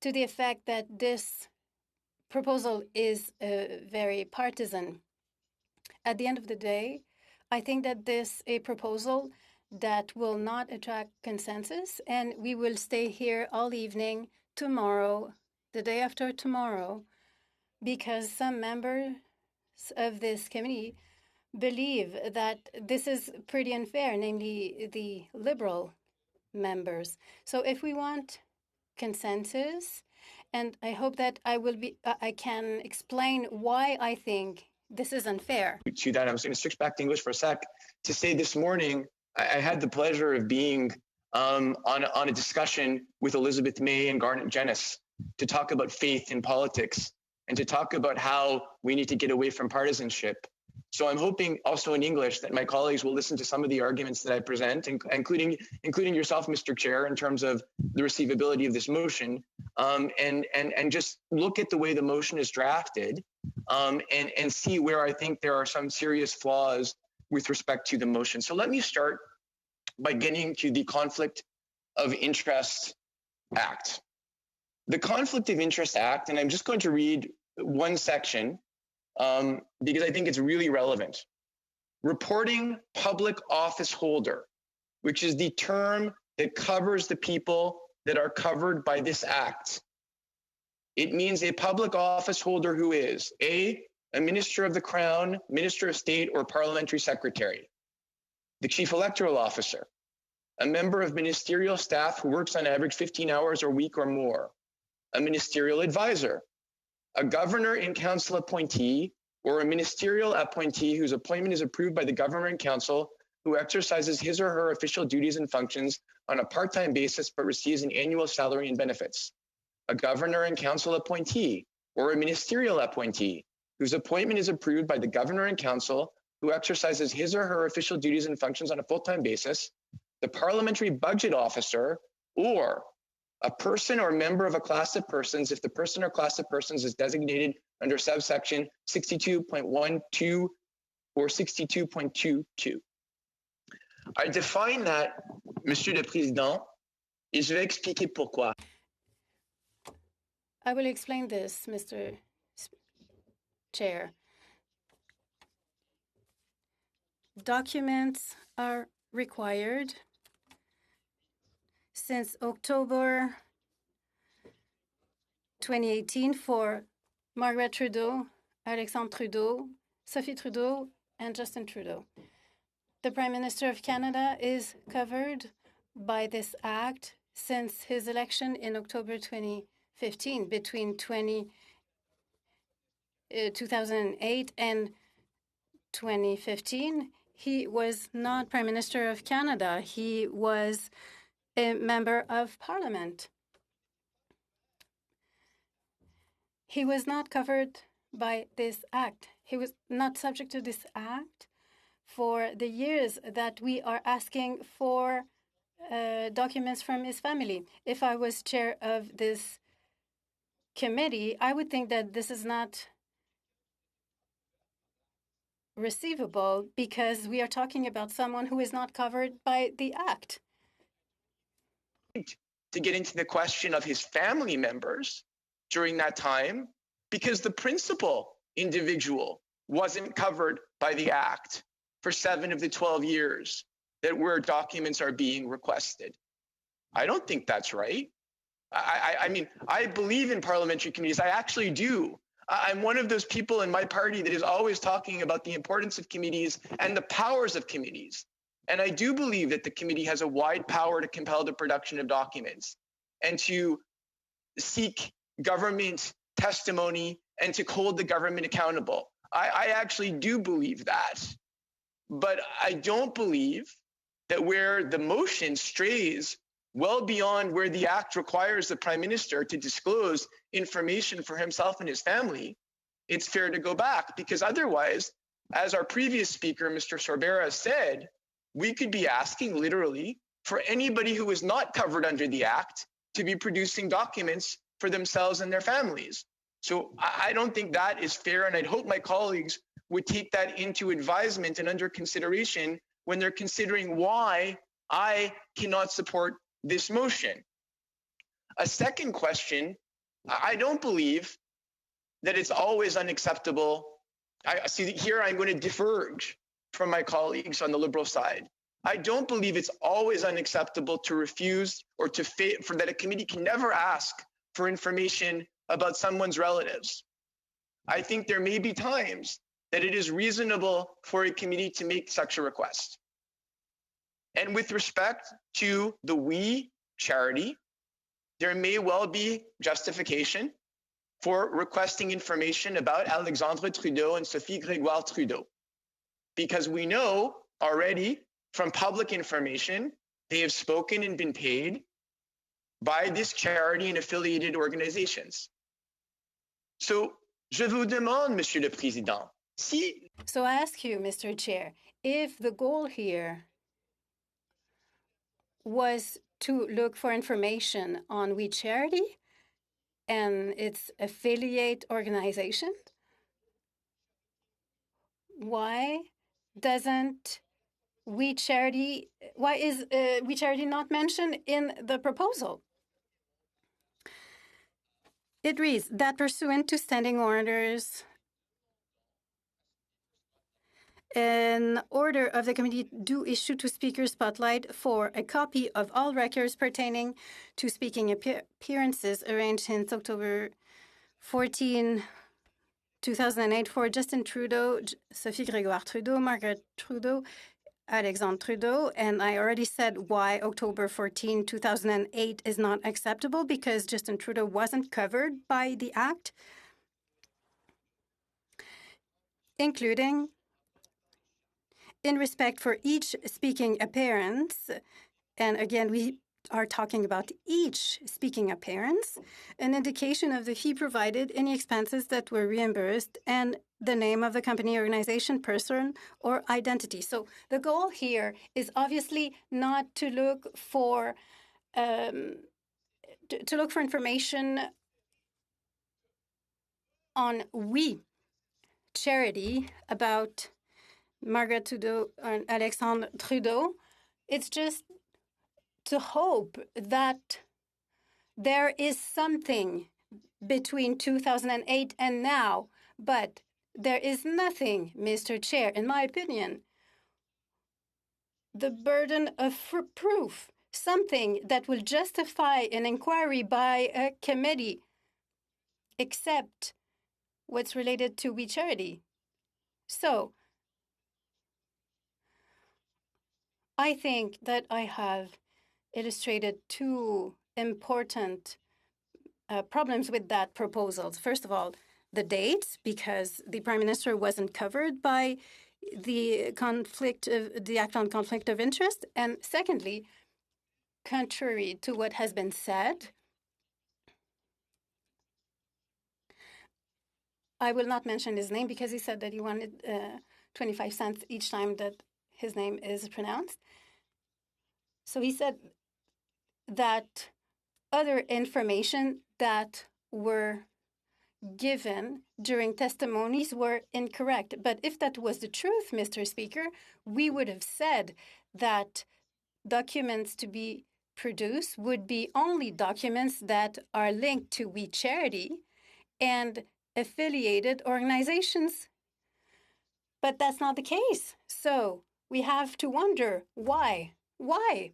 to the effect that this proposal is very partisan. At the end of the day, I think that this is a proposal that will not attract consensus, and we will stay here all evening tomorrow, the day after tomorrow, because some members of this committee believe that this is pretty unfair, namely the Liberal members. So if we want consensus, and I hope that I can explain why I think this is unfair. To that, I'm going to switch back to English for a sec to say this morning, I had the pleasure of being on a discussion with Elizabeth May and Garnet Jennis to talk about faith in politics and to talk about how we need to get away from partisanship. So I'm hoping also in English that my colleagues will listen to some of the arguments that I present, including yourself, Mr. Chair, in terms of the receivability of this motion, and just look at the way the motion is drafted, and see where I think there are some serious flaws with respect to the motion. So let me start by getting to the conflict of Interest Act. The Conflict of Interest Act, and I'm just going to read one section because I think it's really relevant. Reporting public office holder, which is the term that covers the people that are covered by this act. It means a public office holder who is a minister of the Crown, minister of state, or parliamentary secretary, the chief electoral officer, a member of ministerial staff who works on average 15 hours a week or more, a ministerial advisor, a governor in council appointee, or a ministerial appointee whose appointment is approved by the governor in council who exercises his or her official duties and functions on a part-time basis but receives an annual salary and benefits, a governor and council appointee, or a ministerial appointee whose appointment is approved by the governor and council who exercises his or her official duties and functions on a full-time basis, the parliamentary budget officer, or a person or member of a class of persons if the person or class of persons is designated under subsection 62.12 or 62.22. I define that, Monsieur le Président, et je vais expliquer pourquoi. I will explain this, Mr. Chair. Documents are required since October 2018 for Margaret Trudeau, Alexandre Trudeau, Sophie Trudeau, and Justin Trudeau. The Prime Minister of Canada is covered by this act since his election in October 2015. Between 2008 and 2015, he was not Prime Minister of Canada. He was a member of Parliament. He was not covered by this act. He was not subject to this act for the years that we are asking for documents from his family. If I was chair of this committee, I would think that this is not receivable because we are talking about someone who is not covered by the act. To get into the question of his family members during that time, because the principal individual wasn't covered by the act for 7 of the 12 years that where documents are being requested. I don't think that's right. I mean, I believe in parliamentary committees. I actually do. I'm one of those people in my party that is always talking about the importance of committees and the powers of committees. And I do believe that the committee has a wide power to compel the production of documents and to seek government testimony and to hold the government accountable. I actually do believe that. But I don't believe that where the motion strays well beyond where the act requires the Prime Minister to disclose information for himself and his family, it's fair to go back, because otherwise, as our previous speaker, Mr. Sorbera, said, we could be asking literally for anybody who is not covered under the act to be producing documents for themselves and their families. So I don't think that is fair, and I'd hope my colleagues would take that into advisement and under consideration when they're considering why I cannot support this motion. A second question, I don't believe that it's always unacceptable. I see that here I'm going to diverge from my colleagues on the Liberal side. I don't believe it's always unacceptable to refuse or for that a committee can never ask for information about someone's relatives. I think there may be times that it is reasonable for a committee to make such a request. And with respect to the We charity, there may well be justification for requesting information about Alexandre Trudeau and Sophie Grégoire Trudeau, because we know already from public information they have spoken and been paid by this charity and affiliated organizations. So, je vous demande, Monsieur le Président, si... So I ask you, Mr. Chair, if the goal here was to look for information on We Charity and its affiliate organizations, why doesn't We Charity, why is We Charity not mentioned in the proposal? It reads that pursuant to standing orders, an order of the committee do issue to Speaker Spotlight for a copy of all records pertaining to speaking appearances arranged since October 14, 2008 for Justin Trudeau, Sophie Grégoire Trudeau, Margaret Trudeau, Alexandre Trudeau, and I already said why October 14, 2008 is not acceptable, because Justin Trudeau wasn't covered by the Act, including in respect for each speaking appearance, and again, we are talking about each speaking appearance, an indication of the fee provided, any expenses that were reimbursed, and the name of the company, organization, person, or identity. So the goal here is obviously not to look for information on We Charity about Margaret Trudeau and Alexandre Trudeau. It's just to hope that there is something between 2008 and now, but there is nothing, Mr. Chair, in my opinion. The burden of proof, something that will justify an inquiry by a committee, except what's related to We Charity. So, I think that I have illustrated two important problems with that proposal. First of all, the date, because the Prime Minister wasn't covered by the Act on Conflict of Interest. And secondly, contrary to what has been said, I will not mention his name because he said that he wanted 25 cents each time that his name is pronounced. So he said that other information that were given during testimonies were incorrect. But if that was the truth, Mr. Speaker, we would have said that documents to be produced would be only documents that are linked to We Charity and affiliated organizations. But that's not the case. So we have to wonder why. Why?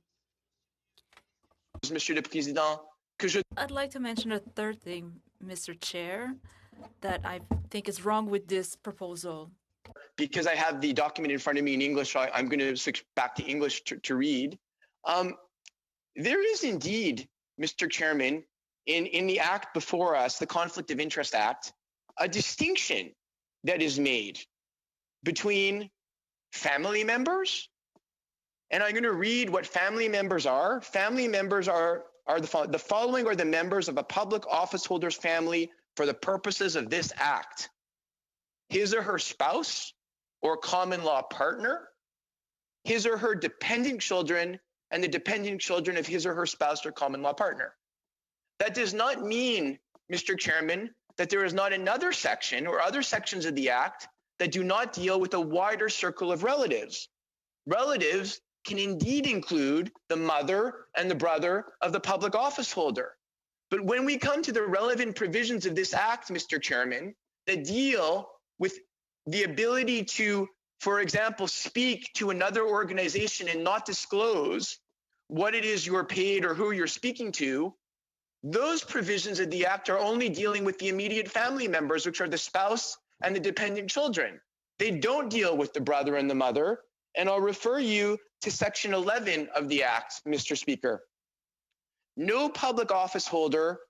Monsieur le Président, I'd like to mention a third thing, Mr. Chair, that I think is wrong with this proposal. Because I have the document in front of me in English, I'm going to switch back to English to read. There is indeed, Mr. Chairman, in the act before us, the Conflict of Interest Act, a distinction that is made between family members, and I'm going to read what family members are. Family members are the following are the members of a public office holder's family for the purposes of this act: his or her spouse or common law partner, his or her dependent children, and the dependent children of his or her spouse or common law partner. That does not mean, Mr. Chairman, that there is not another section or other sections of the Act that do not deal with a wider circle of relatives. Relatives can indeed include the mother and the brother of the public office holder. But when we come to the relevant provisions of this Act, Mr. Chairman, that deal with the ability to, for example, speak to another organization and not disclose what it is you're paid or who you're speaking to, those provisions of the Act are only dealing with the immediate family members, which are the spouse and the dependent children. They don't deal with the brother and the mother. And I'll refer you to Section 11 of the Act, Mr. Speaker. No public office holder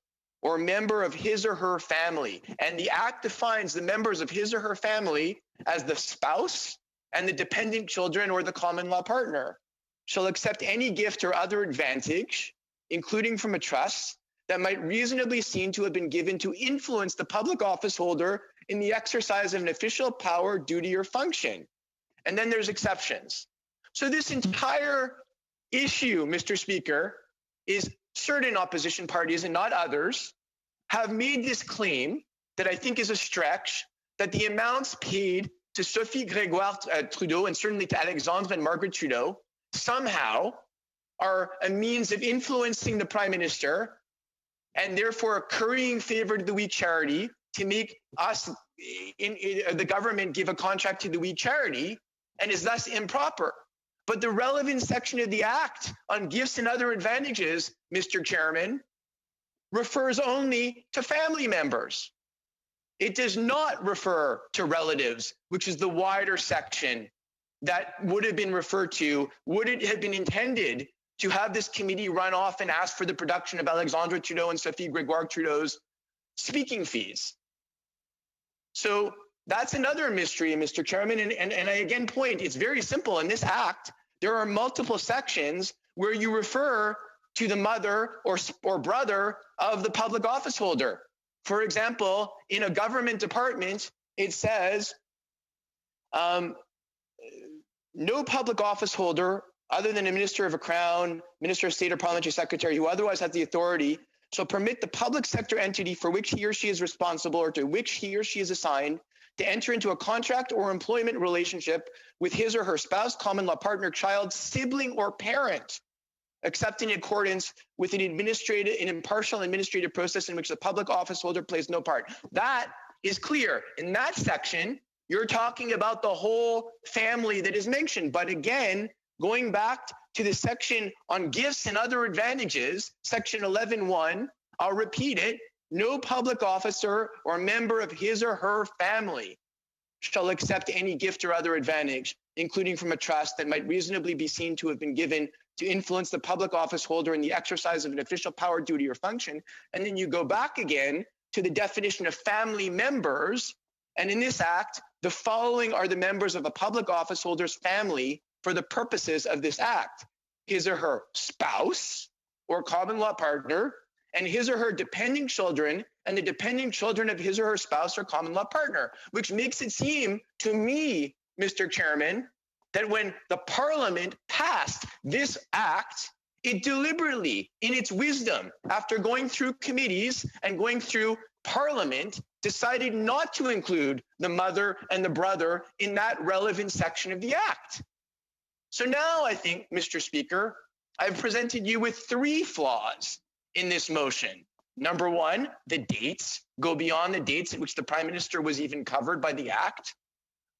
or member of his or her family, and the Act defines the members of his or her family as the spouse and the dependent children or the common law partner, shall accept any gift or other advantage, including from a trust, that might reasonably seem to have been given to influence the public office holder in the exercise of an official power, duty, or function. And then there's exceptions. So this entire issue, Mr. Speaker, is certain opposition parties and not others have made this claim that I think is a stretch, that the amounts paid to Sophie Grégoire Trudeau and certainly to Alexandre and Margaret Trudeau somehow are a means of influencing the Prime Minister and therefore currying favor to the weak charity to make us, the government, give a contract to the weak charity, and is thus improper. But the relevant section of the Act on gifts and other advantages, Mr. Chairman, refers only to family members. It does not refer to relatives, which is the wider section that would have been referred to, would it have been intended to have this committee run off and ask for the production of Alexandre Trudeau and Sophie Grégoire Trudeau's speaking fees. So that's another mystery, Mr. Chairman. And I again point, it's very simple. In this Act, there are multiple sections where you refer to the mother or brother of the public office holder. For example, in a government department, it says, no public office holder other than a minister of a crown, minister of state or parliamentary secretary who otherwise has the authority shall permit the public sector entity for which he or she is responsible or to which he or she is assigned to enter into a contract or employment relationship with his or her spouse, common law partner, child, sibling, or parent, except in accordance with an impartial administrative process in which the public office holder plays no part. That is clear. In that section, you're talking about the whole family that is mentioned. But again, going back to the section on gifts and other advantages, section 11.1, I'll repeat it, no public officer or member of his or her family shall accept any gift or other advantage, including from a trust that might reasonably be seen to have been given to influence the public office holder in the exercise of an official power, duty, or function. And then you go back again to the definition of family members. And in this Act, the following are the members of a public office holder's family for the purposes of this Act: his or her spouse or common law partner, and his or her dependent children, and the dependent children of his or her spouse or common law partner, which makes it seem to me, Mr. Chairman, that when the Parliament passed this Act, it deliberately, in its wisdom, after going through committees and going through Parliament, decided not to include the mother and the brother in that relevant section of the Act. So now I think, Mr. Speaker, I've presented you with three flaws in this motion. Number one, the dates go beyond the dates at which the Prime Minister was even covered by the Act.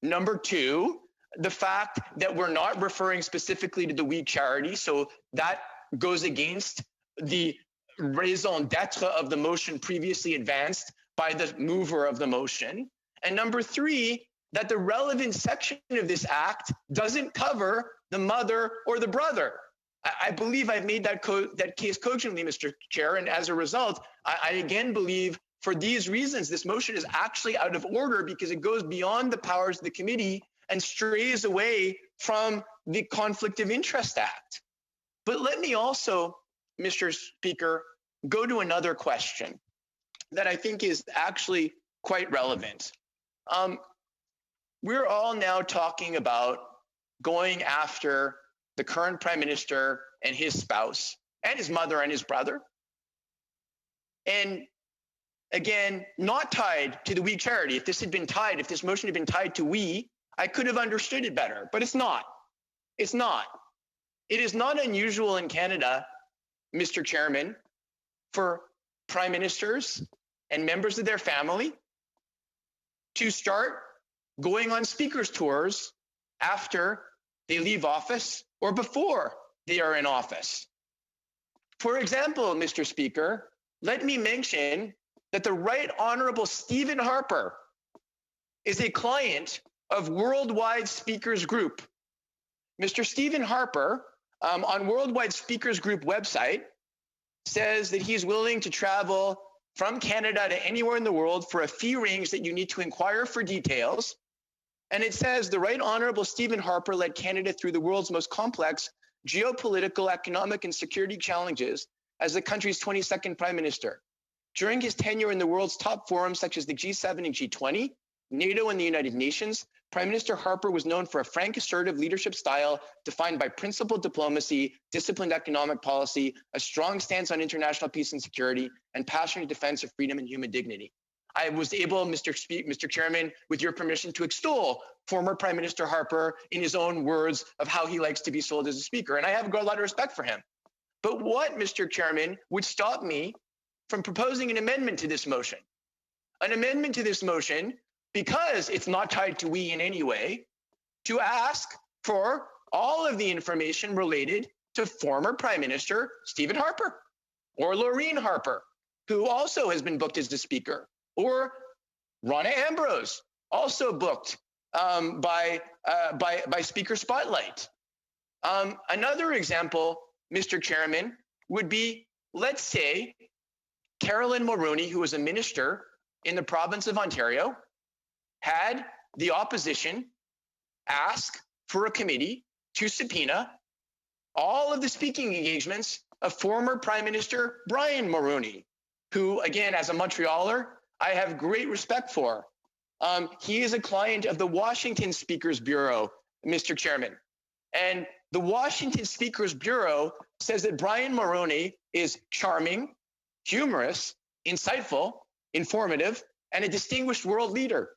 Number two, the fact that we're not referring specifically to the weak charity, so that goes against the raison d'etre of the motion previously advanced by the mover of the motion. And number three, that the relevant section of this Act doesn't cover the mother or the brother. I believe I've made that case cogently, Mr. Chair, and as a result, I again believe for these reasons, this motion is actually out of order because it goes beyond the powers of the committee and strays away from the Conflict of Interest Act. But let me also, Mr. Speaker, go to another question that I think is actually quite relevant. We're all now talking about going after the current Prime Minister and his spouse and his mother and his brother. And again, not tied to the we charity. If this motion had been tied to we, I could have understood it better, but it's not. It's not. It is not unusual in Canada, Mr. Chairman, for prime ministers and members of their family to start going on speakers tours after they leave office or before they are in office. For example, Mr. Speaker, let me mention that the Right Honorable Stephen Harper is a client of Worldwide Speakers Group. Mr. Stephen Harper, on Worldwide Speakers Group website, says that he's willing to travel from Canada to anywhere in the world for a fee range that you need to inquire for details. And it says the Right Honorable Stephen Harper led Canada through the world's most complex geopolitical, economic, and security challenges as the country's 22nd Prime Minister. During his tenure in the world's top forums such as the G7 and G20, NATO, and the United Nations, Prime Minister Harper was known for a frank, assertive leadership style defined by principled diplomacy, disciplined economic policy, a strong stance on international peace and security, and passionate defense of freedom and human dignity. I was able, Mr. Chairman, with your permission, to extol former Prime Minister Harper in his own words of how he likes to be sold as a speaker. And I have got a lot of respect for him. But what, Mr. Chairman, would stop me from proposing an amendment to this motion? An amendment to this motion, because it's not tied to we in any way, to ask for all of the information related to former Prime Minister Stephen Harper or Laureen Harper, who also has been booked as the speaker, or Rona Ambrose, also booked by Speaker Spotlight. Another example, Mr. Chairman, would be, let's say, Carolyn Mulroney, who was a minister in the province of Ontario, had the opposition ask for a committee to subpoena all of the speaking engagements of former Prime Minister Brian Mulroney, who, again, as a Montrealer, I have great respect for. He is a client of the Washington Speakers Bureau, Mr. Chairman. And the Washington Speakers Bureau says that Brian Mulroney is charming, humorous, insightful, informative, and a distinguished world leader.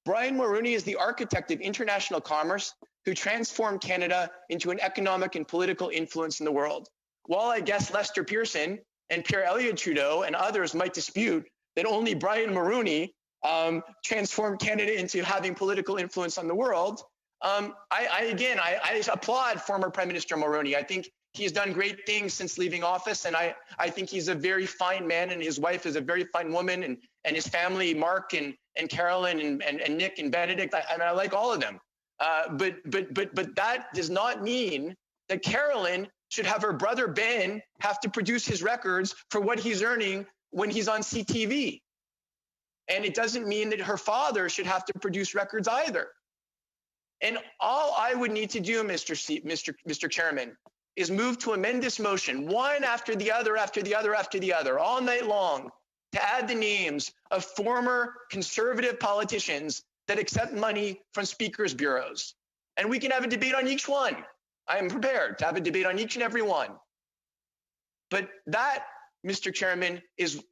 Brian Mulroney is the architect of international commerce who transformed Canada into an economic and political influence in the world. While I guess Lester Pearson and Pierre Elliott Trudeau and others might dispute that only Brian Mulroney transformed Canada into having political influence on the world, I applaud former Prime Minister Mulroney. I think he has done great things since leaving office, and I think he's a very fine man, and his wife is a very fine woman, and his family, Mark and Carolyn and Nick and Benedict, I like all of them. But that does not mean that Carolyn should have her brother Ben have to produce his records for what he's earning when he's on CTV. And it doesn't mean that her father should have to produce records either. And all I would need to do, Mr. Chairman, is move to amend this motion, one after the other, after the other, after the other, all night long, to add the names of former conservative politicians that accept money from speakers' bureaus. And we can have a debate on each one. I am prepared to have a debate on each and every one. But that, Mr. Chairman, is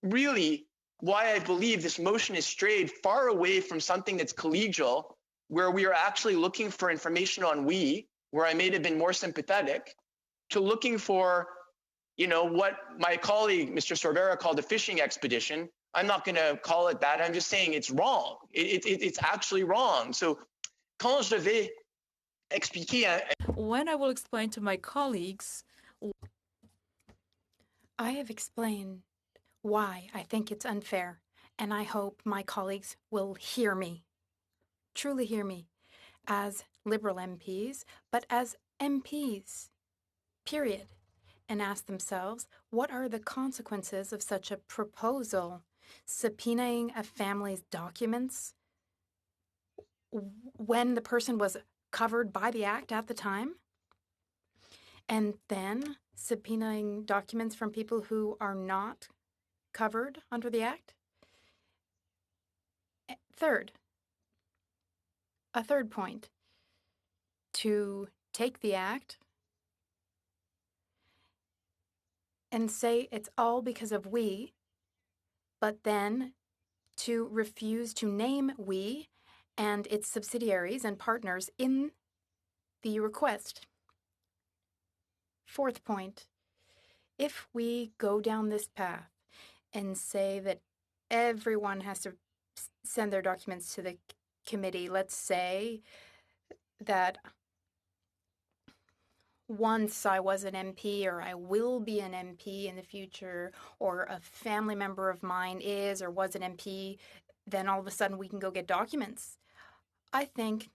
really why I believe this motion is strayed far away from something that's collegial, where we are actually looking for information on we, where I may have been more sympathetic, to looking for, what my colleague, Mr. Sorvera, called a fishing expedition. I'm not going to call it that. I'm just saying it's wrong. It's actually wrong. So, quand je vais expliquer... When I will explain to my colleagues... I have explained why I think it's unfair, and I hope my colleagues will hear me, truly hear me, as Liberal MPs, but as MPs, period, and ask themselves, what are the consequences of such a proposal? Subpoenaing a family's documents when the person was covered by the Act at the time, and then subpoenaing documents from people who are not covered under the Act. A third point, to take the Act and say it's all because of we, but then to refuse to name we and its subsidiaries and partners in the request. Fourth point, if we go down this path and say that everyone has to send their documents to the committee, let's say that once I was an MP, or I will be an MP in the future, or a family member of mine is or was an MP, then all of a sudden we can go get documents. I think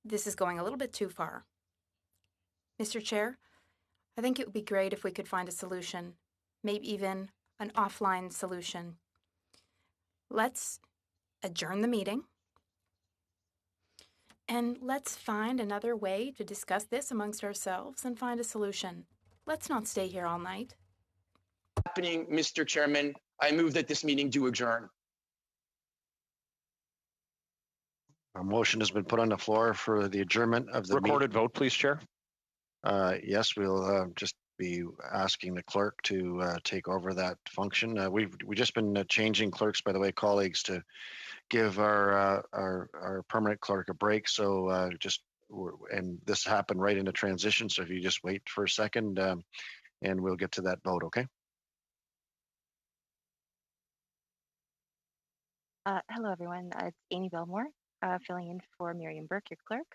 this is going a little bit too far. Mr. Chair, I think it would be great if we could find a solution, maybe even an offline solution. Let's adjourn the meeting, and let's find another way to discuss this amongst ourselves and find a solution. Let's not stay here all night. Happening, Mr. Chairman, I move that this meeting do adjourn. A motion has been put on the floor for the adjournment of the recorded vote, please, Chair. Yes, we'll just be asking the clerk to take over that function. We've just been changing clerks, by the way, colleagues, to give our permanent clerk a break. So and this happened right in the transition. So if you just wait for a second, and we'll get to that vote. Okay. Hello, everyone. It's Amy Belmore, filling in for Miriam Burke, your clerk.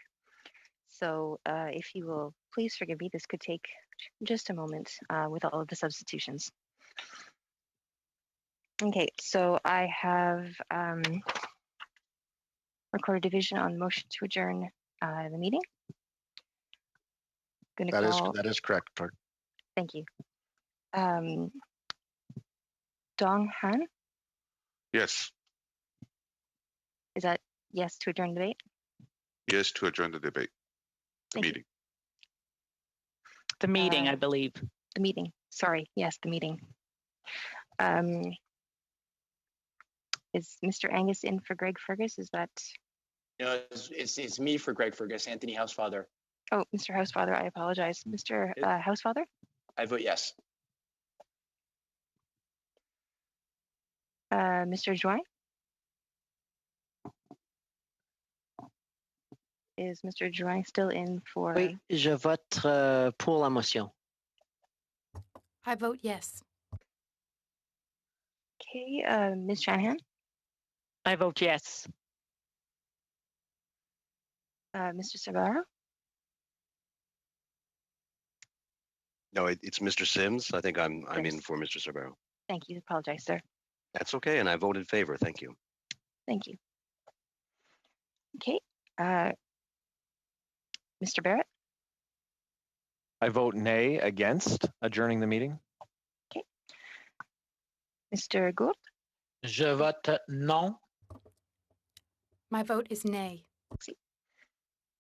So if you will please forgive me, this could take just a moment with all of the substitutions. Okay, so I have recorded division on motion to adjourn the meeting. That is correct, clerk. Thank you. Dong Han? Yes. Is that yes to adjourn the debate? Yes to adjourn the debate. The Thank meeting. The meeting, I believe. The meeting. Sorry. Yes, the meeting. Is Mr. Angus in for Greg Fergus? Is that? No, it's me for Greg Fergus, Anthony Housefather. Oh, Mr. Housefather, I apologize. Mr. Housefather? I vote yes. Mr. Join? Is Mr. Join still in for? Oui, je vote pour la motion. I vote yes. Okay, Ms. Shanahan? I vote yes. Mr. Sabaro? No, it's Mr. Sims. I think I'm in for Mr. Sabaro. Thank you. Apologize, sir. That's okay, and I vote in favor. Thank you. Thank you. Okay. Mr. Barrett? I vote nay against adjourning the meeting. Okay. Mr. Gould? Je vote non. My vote is nay.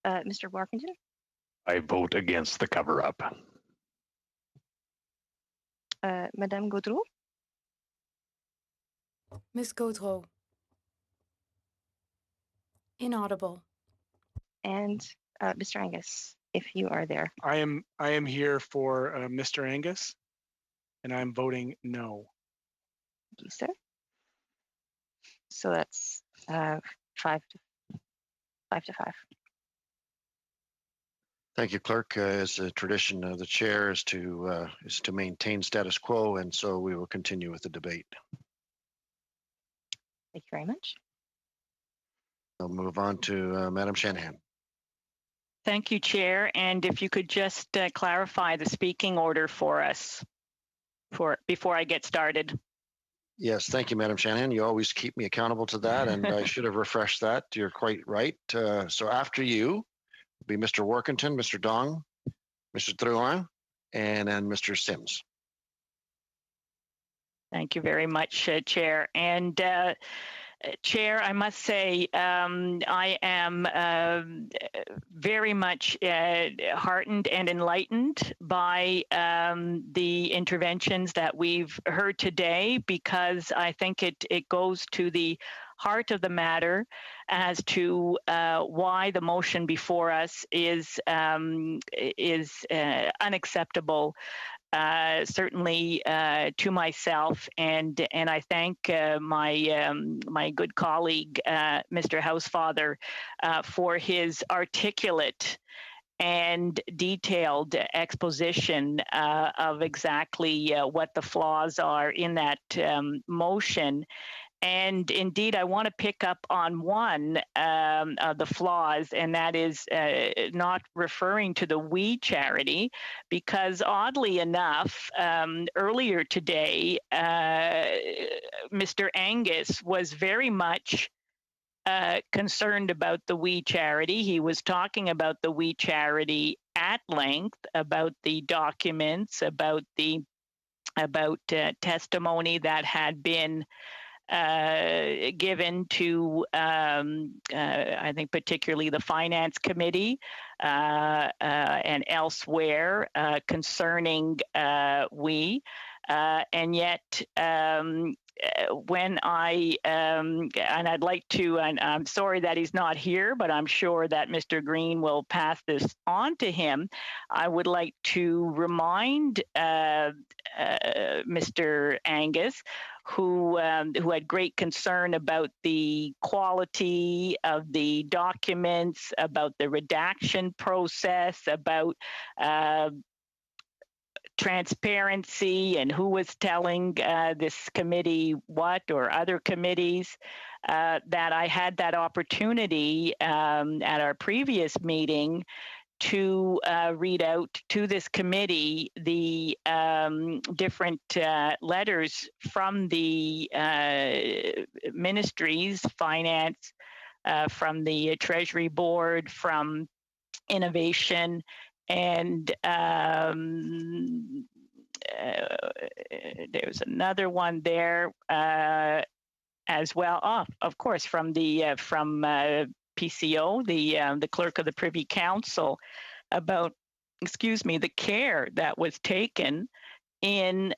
Mr. Warkington? I vote against the cover-up. Madame Gaudreau? Ms. Gaudreau? Inaudible. And Mr. Angus, if you are there. I am here for Mr. Angus, and I'm voting no. Thank you, sir. So that's 5 to 5. Thank you, clerk. As a tradition of the chair is to maintain status quo, and so we will continue with the debate. Thank you very much. We'll move on to Madam Shanahan. Thank you, Chair. And if you could just clarify the speaking order for us before I get started. Yes, thank you, Madam Shanahan. You always keep me accountable to that, and I should have refreshed that. You're quite right. So after you will be Mr. Workington, Mr. Dong, Mr. Drouin, and then Mr. Sims. Thank you very much, Chair. And Chair, I must say I am very much heartened and enlightened by the interventions that we've heard today, because I think it goes to the heart of the matter as to why the motion before us is unacceptable. Certainly to myself, and I thank my good colleague, Mr. Housefather, for his articulate and detailed exposition of exactly what the flaws are in that motion. And indeed, I want to pick up on one of the flaws, and that is not referring to the We charity, because oddly enough, earlier today, Mr. Angus was very much concerned about the We charity. He was talking about the We charity at length, about the documents, about testimony that had been given to, I think, particularly the Finance Committee and elsewhere concerning We. And yet when and I'd like to, and I'm sorry that he's not here, but I'm sure that Mr. Green will pass this on to him. I would like to remind Mr. Angus, who had great concern about the quality of the documents, about the redaction process, about transparency and who was telling this committee what or other committees, that I had that opportunity at our previous meeting to read out to this committee the different letters from the ministries, finance, from the Treasury Board, from innovation, and there's another one there as well. Oh, of course, from the PCO, the clerk of the Privy Council, about, excuse me, the care that was taken in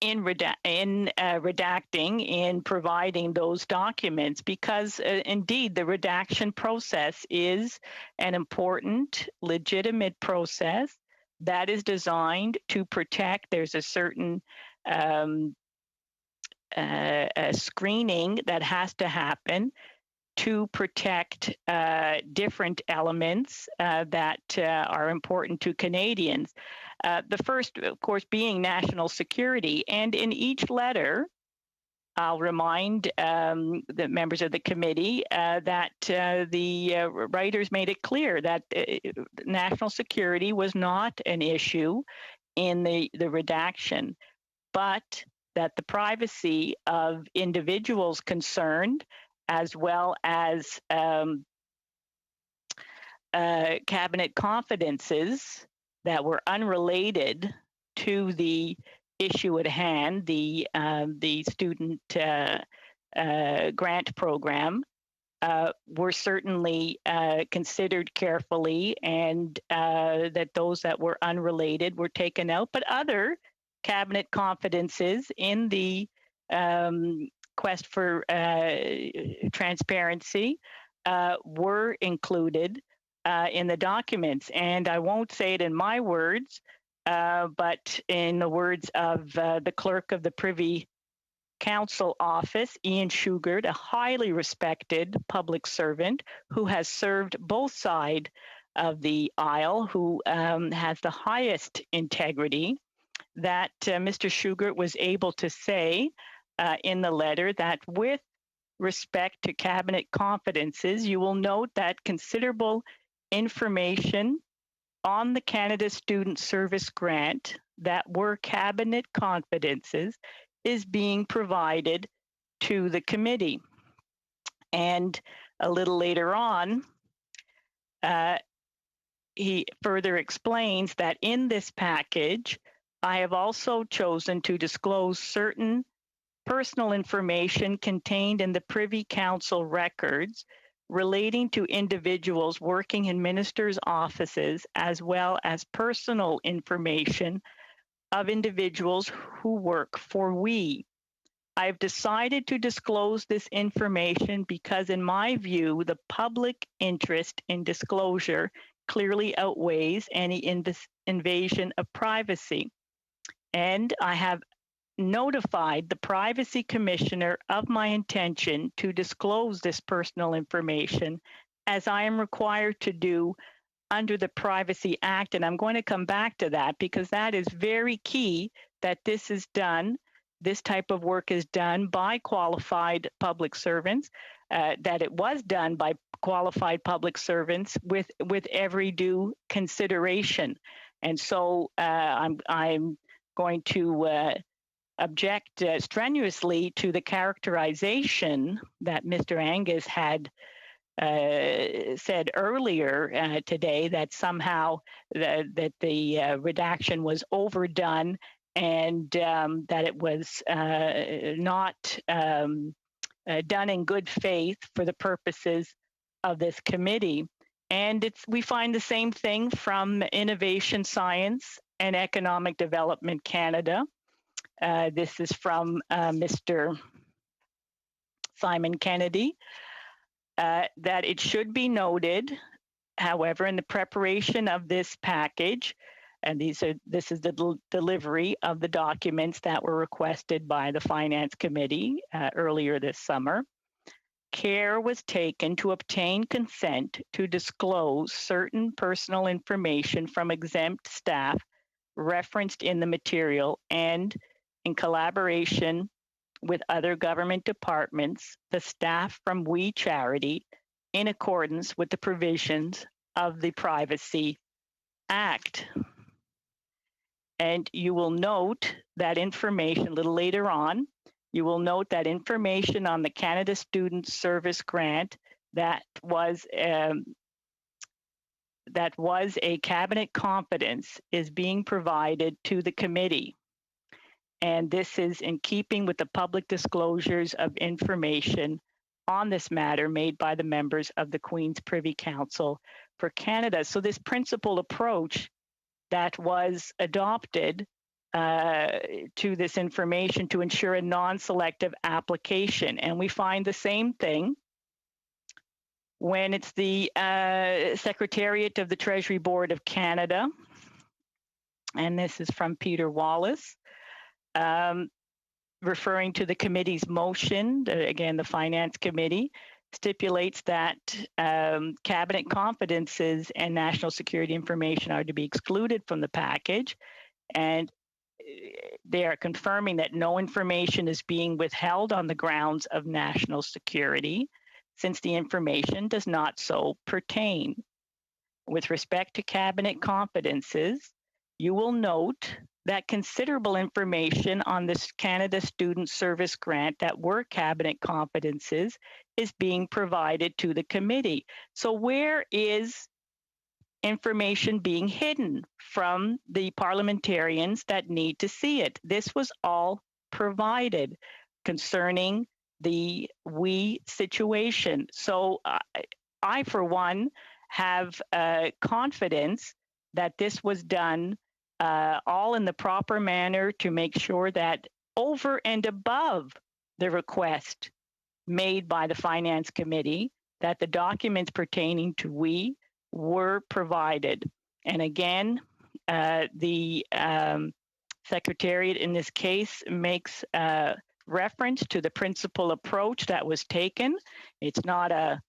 redacting, in providing those documents, because indeed the redaction process is an important, legitimate process that is designed to protect. There's a certain screening that has to happen to protect different elements that are important to Canadians. The first, of course, being national security. And in each letter, I'll remind the members of the committee that the writers made it clear that national security was not an issue in the redaction, but that the privacy of individuals concerned, as well as cabinet confidences that were unrelated to the issue at hand, the student grant program, were certainly considered carefully, and that those that were unrelated were taken out. But other cabinet confidences in the quest for transparency were included in the documents. And I won't say it in my words, but in the words of the clerk of the Privy Council office, Ian Shugart, a highly respected public servant who has served both sides of the aisle, who has the highest integrity, that Mr. Shugart was able to say in the letter that with respect to cabinet confidences, you will note that considerable information on the Canada Student Service Grant that were cabinet confidences is being provided to the committee. And a little later on, he further explains that in this package, I have also chosen to disclose certain personal information contained in the Privy Council records relating to individuals working in ministers' offices, as well as personal information of individuals who work for we. I've decided to disclose this information because, in my view, the public interest in disclosure clearly outweighs any invasion of privacy. And I have notified the Privacy Commissioner of my intention to disclose this personal information, as I am required to do under the Privacy Act. And I'm going to come back to that, because that is very key, that this is done, this type of work is done by qualified public servants, that it was done by qualified public servants with every due consideration. And so I'm going to object strenuously to the characterization that Mr. Angus had said earlier today, that somehow that the redaction was overdone, and that it was not done in good faith for the purposes of this committee. And we find the same thing from Innovation, Science and Economic Development Canada, This is from Mr. Simon Kennedy, that it should be noted, however, in the preparation of this package, and this is the delivery of the documents that were requested by the Finance Committee earlier this summer, care was taken to obtain consent to disclose certain personal information from exempt staff referenced in the material, and in collaboration with other government departments, the staff from We Charity, in accordance with the provisions of the Privacy Act. And you will note that information a little later on. You will note that information on the Canada Student Service Grant that was a cabinet confidence is being provided to the committee. And this is in keeping with the public disclosures of information on this matter made by the members of the Queen's Privy Council for Canada. So this principled approach that was adopted to this information to ensure a non-selective application. And we find the same thing when it's the Secretariat of the Treasury Board of Canada. And this is from Peter Wallace, referring to the committee's motion. Again, the Finance Committee stipulates that cabinet confidences and national security information are to be excluded from the package. And they are confirming that no information is being withheld on the grounds of national security, since the information does not so pertain. With respect to cabinet confidences, you will note that considerable information on this Canada Student Service Grant that were cabinet confidences is being provided to the committee. So where is information being hidden from the parliamentarians that need to see it? This was all provided concerning the We situation. So I, for one, have confidence that this was done all in the proper manner to make sure that over and above the request made by the Finance Committee, that the documents pertaining to We were provided. And again, the Secretariat in this case makes reference to the principal approach that was taken. It's not a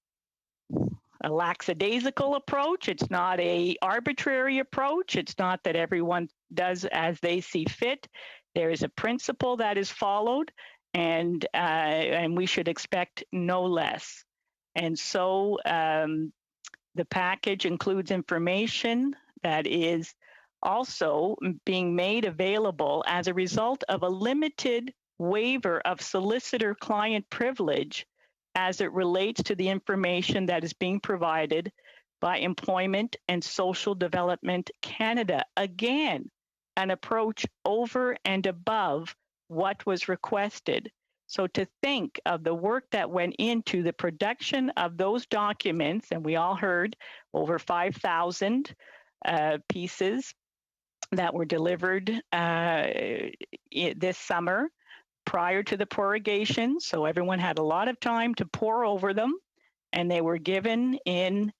lackadaisical approach. It's not an arbitrary approach. It's not that everyone does as they see fit. There is a principle that is followed, and we should expect no less. And so the package includes information that is also being made available as a result of a limited waiver of solicitor-client privilege as it relates to the information that is being provided by Employment and Social Development Canada. Again, an approach over and above what was requested. So to think of the work that went into the production of those documents, and we all heard over 5,000 pieces that were delivered this summer, prior to the prorogation, so everyone had a lot of time to pore over them, and they were given in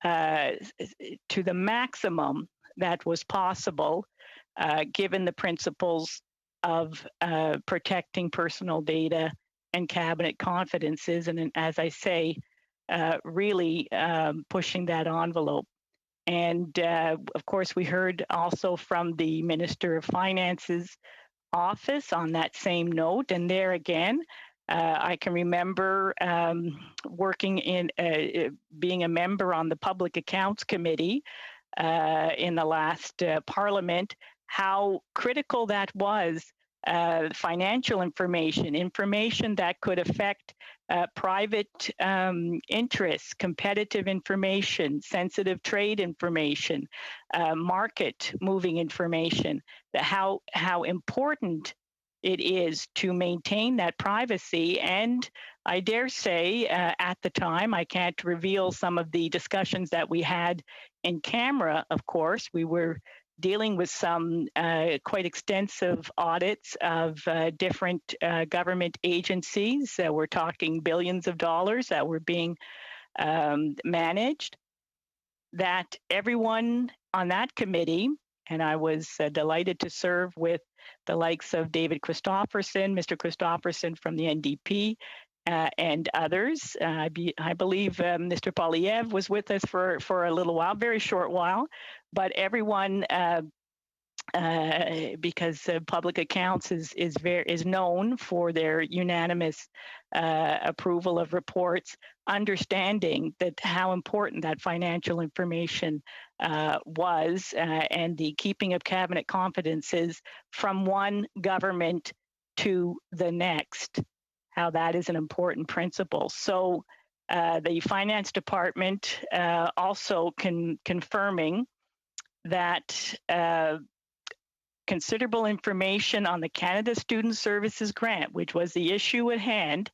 to the maximum that was possible, given the principles of protecting personal data and cabinet confidences, and as I say, really pushing that envelope. And of course, we heard also from the Minister of Finance's office on that same note. And there again, I can remember working in being a member on the Public Accounts Committee in the last Parliament, how critical that was. Financial information that could affect private interests, competitive information, sensitive trade information, market moving information, how important it is to maintain that privacy. And I dare say at the time, I can't reveal some of the discussions that we had in camera, of course, we were dealing with some quite extensive audits of different government agencies. We're talking billions of dollars that were being managed, that everyone on that committee, and I was delighted to serve with the likes of David Christopherson, Mr. Christopherson from the NDP, and others. I believe Mr. Polyev was with us for a little while, very short while, but everyone, because public accounts is known for their unanimous approval of reports, understanding that how important that financial information was, and the keeping of cabinet confidences from one government to the next, how that is an important principle. So the finance department also confirming that considerable information on the Canada Student Services Grant, which was the issue at hand,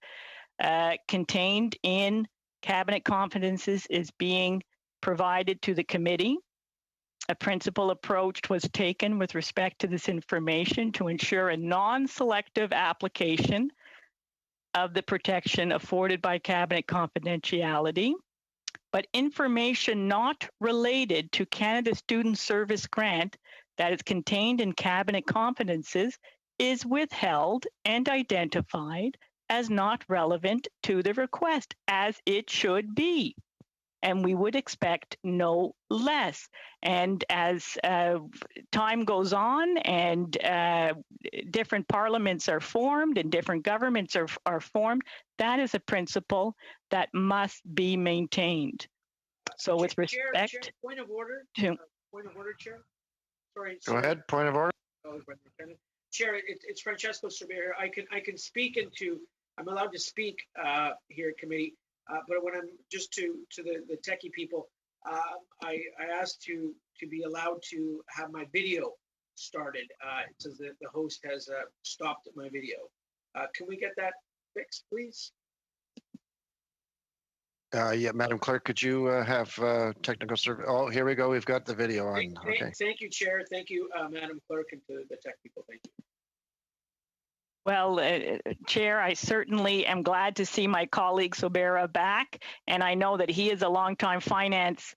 contained in cabinet confidences, is being provided to the committee. A principal approach was taken with respect to this information to ensure a non-selective application of the protection afforded by cabinet confidentiality, but information not related to Canada Student Service Grant that is contained in cabinet confidences is withheld and identified as not relevant to the request, as it should be. And we would expect no less. And as time goes on and different parliaments are formed and different governments are formed, that is a principle that must be maintained. So with respect Chair, point of order, Chair. Sorry. Go ahead, point of order. Chair, it's Francesco Cervera. I can speak into, I'm allowed to speak here at committee. But when I'm just to the techie people, I asked to be allowed to have my video started. It says that the host has stopped my video. Can we get that fixed, please? Yeah, Madam Clerk, could you have technical service? Oh, here we go. We've got the video on. Okay. Thank you, Chair. Thank you, Madam Clerk, and to the tech people. Thank you. Well, Chair, I certainly am glad to see my colleague Sobera back, and I know that he is a longtime finance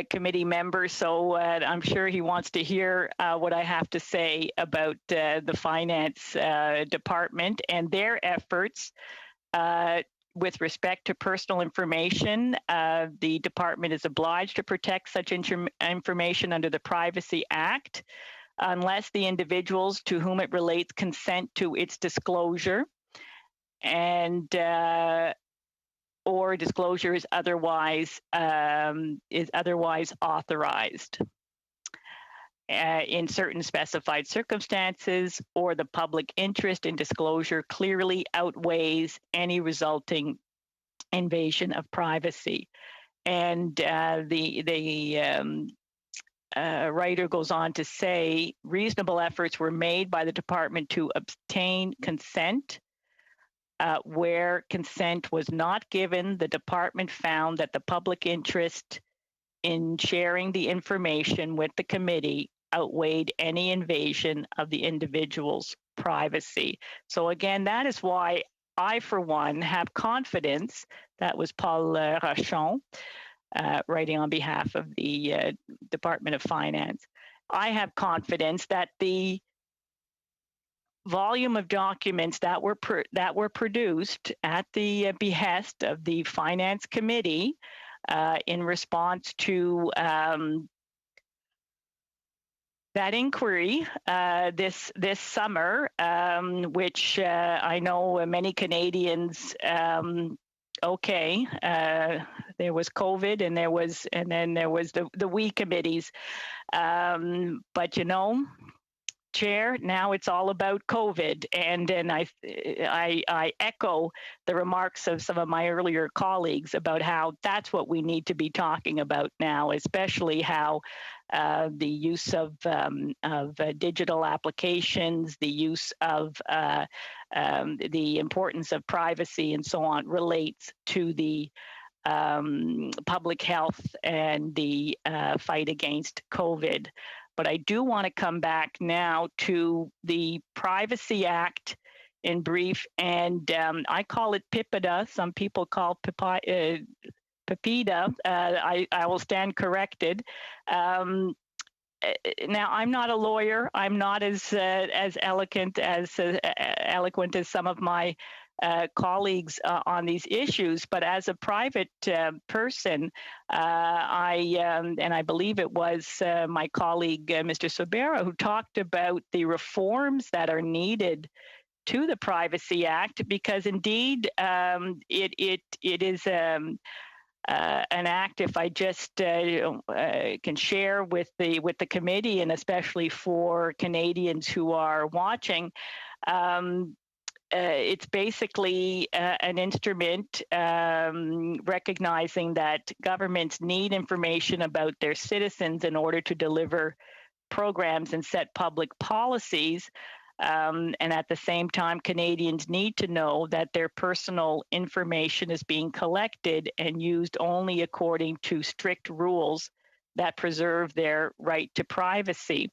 committee member, so I'm sure he wants to hear what I have to say about the finance department and their efforts with respect to personal information. The department is obliged to protect such information under the Privacy Act, unless the individuals to whom it relates consent to its disclosure, and or disclosure is otherwise authorized in certain specified circumstances, or the public interest in disclosure clearly outweighs any resulting invasion of privacy. And the writer goes on to say reasonable efforts were made by the department to obtain consent. Where consent was not given, the department found that the public interest in sharing the information with the committee outweighed any invasion of the individual's privacy. So again, that is why I, for one, have confidence. That was Paul Rochon, writing on behalf of the Department of Finance. I have confidence that the volume of documents that were produced at the behest of the Finance Committee in response to that inquiry this summer, which I know many Canadians. Okay, there was COVID, and then there was the WE committees, but you know, Chair, now it's all about COVID, and I echo the remarks of some of my earlier colleagues about how that's what we need to be talking about now, especially how the use of digital applications, the use of the importance of privacy and so on relates to the public health and the fight against COVID. but I do want to come back now to the Privacy Act in brief, and I call it PIPEDA. Some people call PIPEDA. I will stand corrected. Now, I'm not a lawyer. I'm not as eloquent as some of my colleagues on these issues, but as a private person, I believe it was my colleague Mr. Sobera who talked about the reforms that are needed to the Privacy Act, because indeed it is an act. If I just can share with the committee, and especially for Canadians who are watching, it's basically an instrument recognizing that governments need information about their citizens in order to deliver programs and set public policies. And at the same time, Canadians need to know that their personal information is being collected and used only according to strict rules that preserve their right to privacy.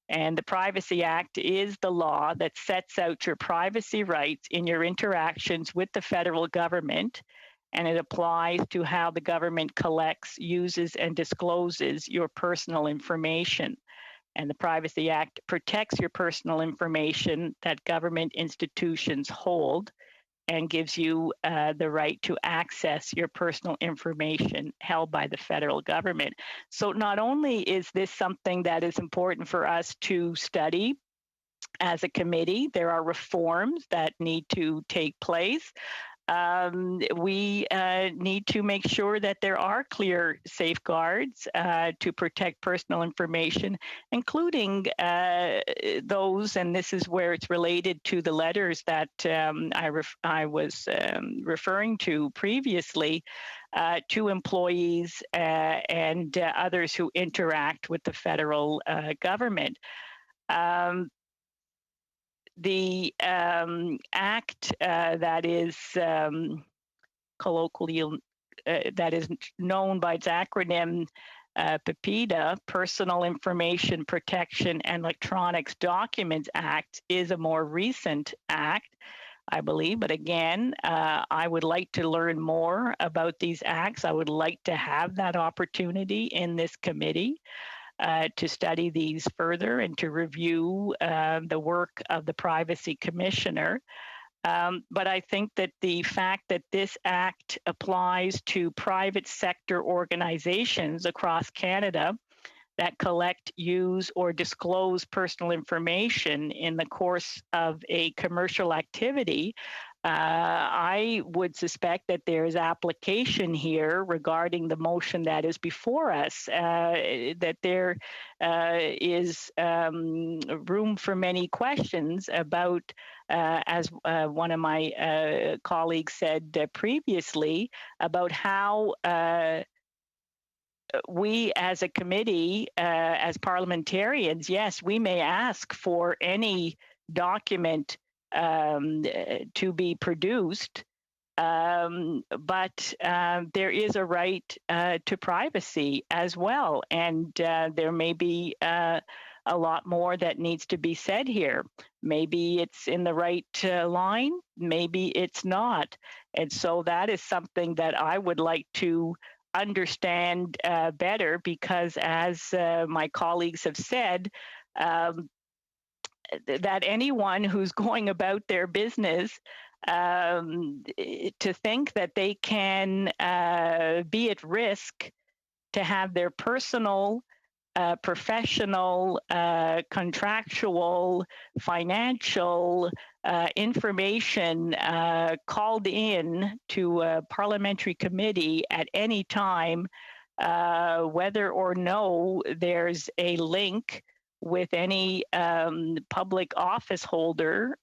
And the Privacy Act is the law that sets out your privacy rights in your interactions with the federal government, and it applies to how the government collects, uses, and discloses your personal information. And the Privacy Act protects your personal information that government institutions hold and gives you the right to access your personal information held by the federal government. So not only is this something that is important for us to study as a committee, there are reforms that need to take place. We need to make sure that there are clear safeguards to protect personal information, including those, and this is where it's related to the letters that I was referring to previously, to employees and others who interact with the federal government. The act that is colloquially that is known by its acronym PIPEDA, Personal Information Protection and Electronics Documents Act, is a more recent act, I believe. But again, I would like to learn more about these acts. I would like to have that opportunity in this committee to study these further and to review the work of the Privacy Commissioner. But I think that the fact that this act applies to private sector organizations across Canada that collect, use, or disclose personal information in the course of a commercial activity, I would suspect that there is application here regarding the motion that is before us, that there is room for many questions about, as one of my colleagues said previously, about how we as a committee, as parliamentarians, yes, we may ask for any document to be produced, but there is a right to privacy as well. And there may be a lot more that needs to be said here. Maybe it's in the right line, maybe it's not. And so that is something that I would like to understand better, because as my colleagues have said, that anyone who's going about their business to think that they can be at risk to have their personal, professional, contractual, financial information called in to a parliamentary committee at any time, whether or no there's a link with any public office holder,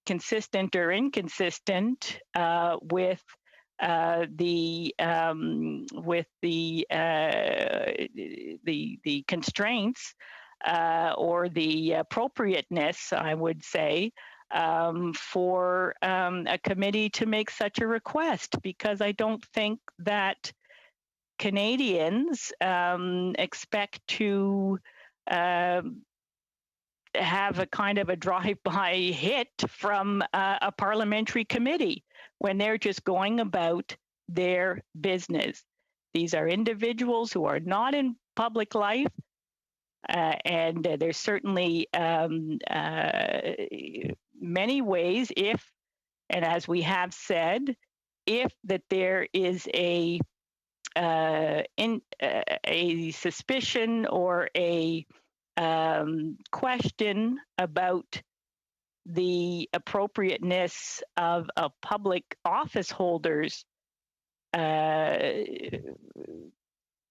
consistent or inconsistent with the constraints or the appropriateness, I would say, for a committee to make such a request, because I don't think that Canadians expect to have a kind of a drive-by hit from a parliamentary committee when they're just going about their business. These are individuals who are not in public life, and there's certainly many ways, if, and as we have said, if that there is a suspicion or a question about the appropriateness of a public office holder's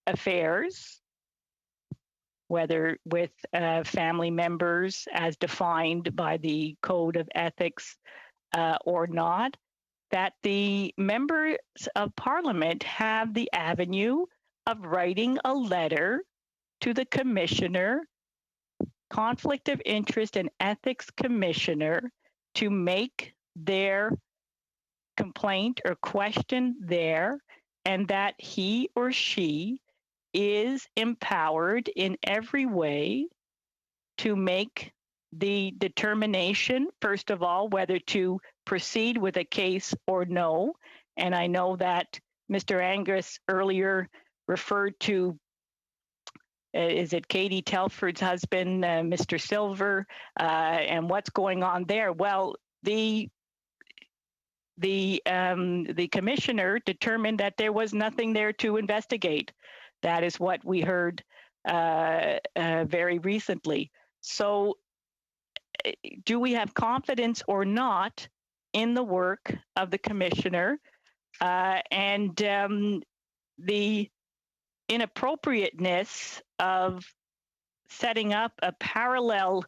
affairs, whether with family members as defined by the Code of Ethics or not, that the members of Parliament have the avenue of writing a letter to the Commissioner, Conflict of Interest and Ethics Commissioner, to make their complaint or question there, and that he or she is empowered in every way to make the determination, first of all, whether to proceed with a case or no. And I know that Mr. Angus earlier referred to, is it Katie Telford's husband, Mr. Silver, and what's going on there? Well, the commissioner determined that there was nothing there to investigate. That is what we heard very recently. So do we have confidence or not in the work of the commissioner? And the inappropriateness of setting up a parallel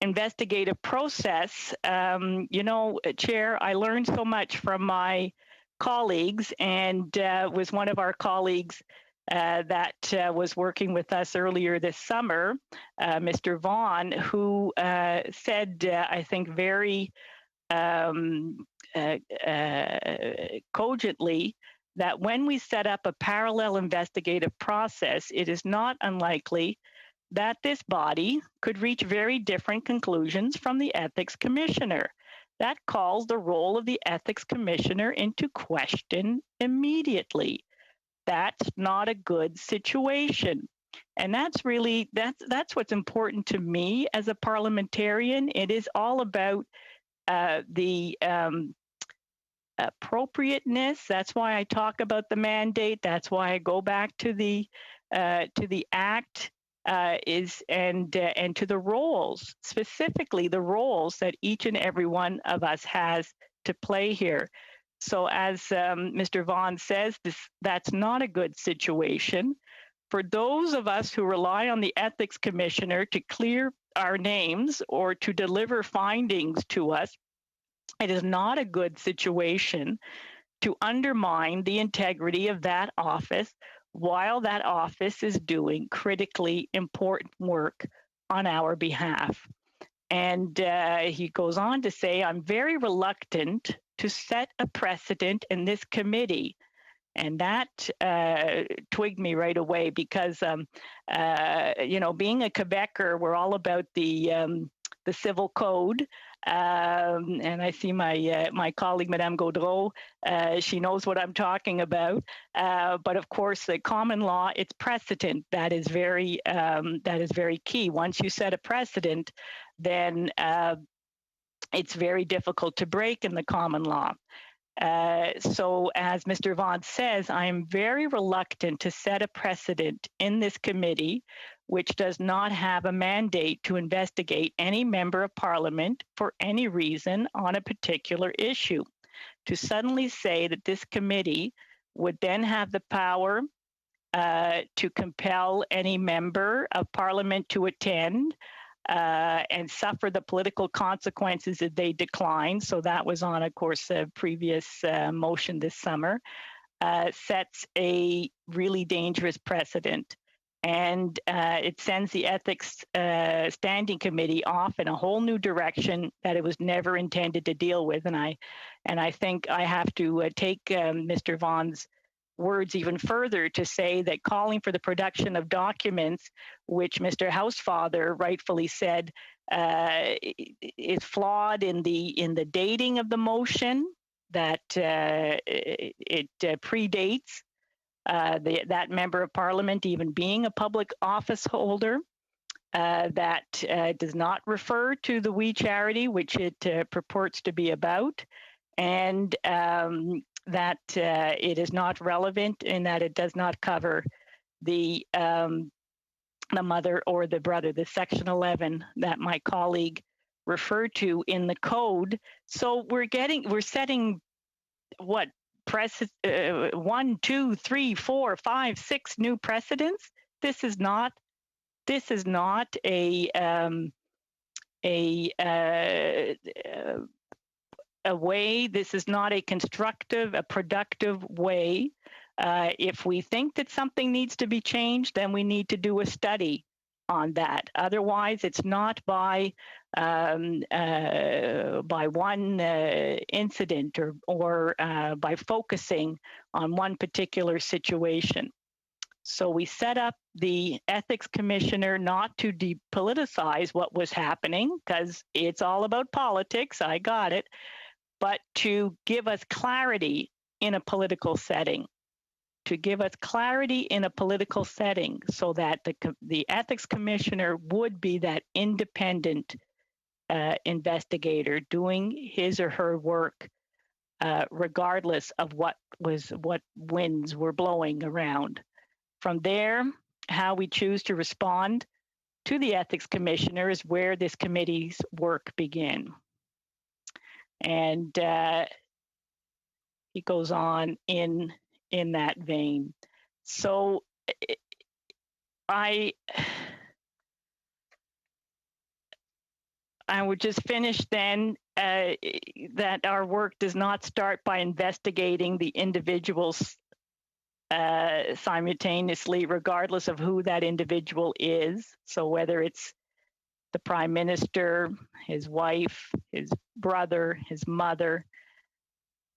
investigative process. You know, Chair, I learned so much from my colleagues, and was one of our colleagues that was working with us earlier this summer, Mr. Vaughan, who said, I think very cogently, that when we set up a parallel investigative process, it is not unlikely that this body could reach very different conclusions from the Ethics Commissioner. That calls the role of the Ethics Commissioner into question immediately. That's not a good situation. And that's really, that's what's important to me as a parliamentarian. It is all about the appropriateness. That's why I talk about the mandate. That's why I go back to the act, and to the roles, specifically the roles that each and every one of us has to play here. So as Mr. Vaughan says, that's not a good situation. For those of us who rely on the Ethics Commissioner to clear our names or to deliver findings to us, it is not a good situation to undermine the integrity of that office while that office is doing critically important work on our behalf. And he goes on to say, I'm very reluctant to set a precedent in this committee. And that twigged me right away because, you know, being a Quebecer, we're all about the civil code. And I see my colleague, Madame Gaudreau, she knows what I'm talking about. But of course, the common law, it's precedent. That is very key. Once you set a precedent, then it's very difficult to break in the common law. So as Mr. Vaughan says, I am very reluctant to set a precedent in this committee which does not have a mandate to investigate any member of parliament for any reason on a particular issue. To suddenly say that this committee would then have the power to compel any member of parliament to attend and suffer the political consequences if they decline. So that was on, of course, a previous motion this summer, sets a really dangerous precedent. And it sends the Ethics Standing Committee off in a whole new direction that it was never intended to deal with. And I think I have to take Mr. Vaughan's words even further to say that calling for the production of documents, which Mr. Housefather rightfully said is flawed in the dating of the motion, that it predates that member of parliament even being a public office holder, that does not refer to the We Charity, which it purports to be about, and that it is not relevant in that it does not cover the mother or the brother, the section 11 that my colleague referred to in the code. So we're setting what, 1, 2, 3, 4, 5, 6 new precedents. This is not a way. This is not a constructive, a productive way. If we think that something needs to be changed, then we need to do a study on that. Otherwise, it's not by one incident or by focusing on one particular situation. So we set up the ethics commissioner not to depoliticize what was happening, because it's all about politics, I got it, but to give us clarity in a political setting. To give us clarity in a political setting so that the ethics commissioner would be that independent investigator doing his or her work regardless of what winds were blowing around. From there, how we choose to respond to the ethics commissioner is where this committee's work begin. And he goes on in that vein. So I would just finish then that our work does not start by investigating the individuals simultaneously, regardless of who that individual is. So whether it's the Prime Minister, his wife, his brother, his mother,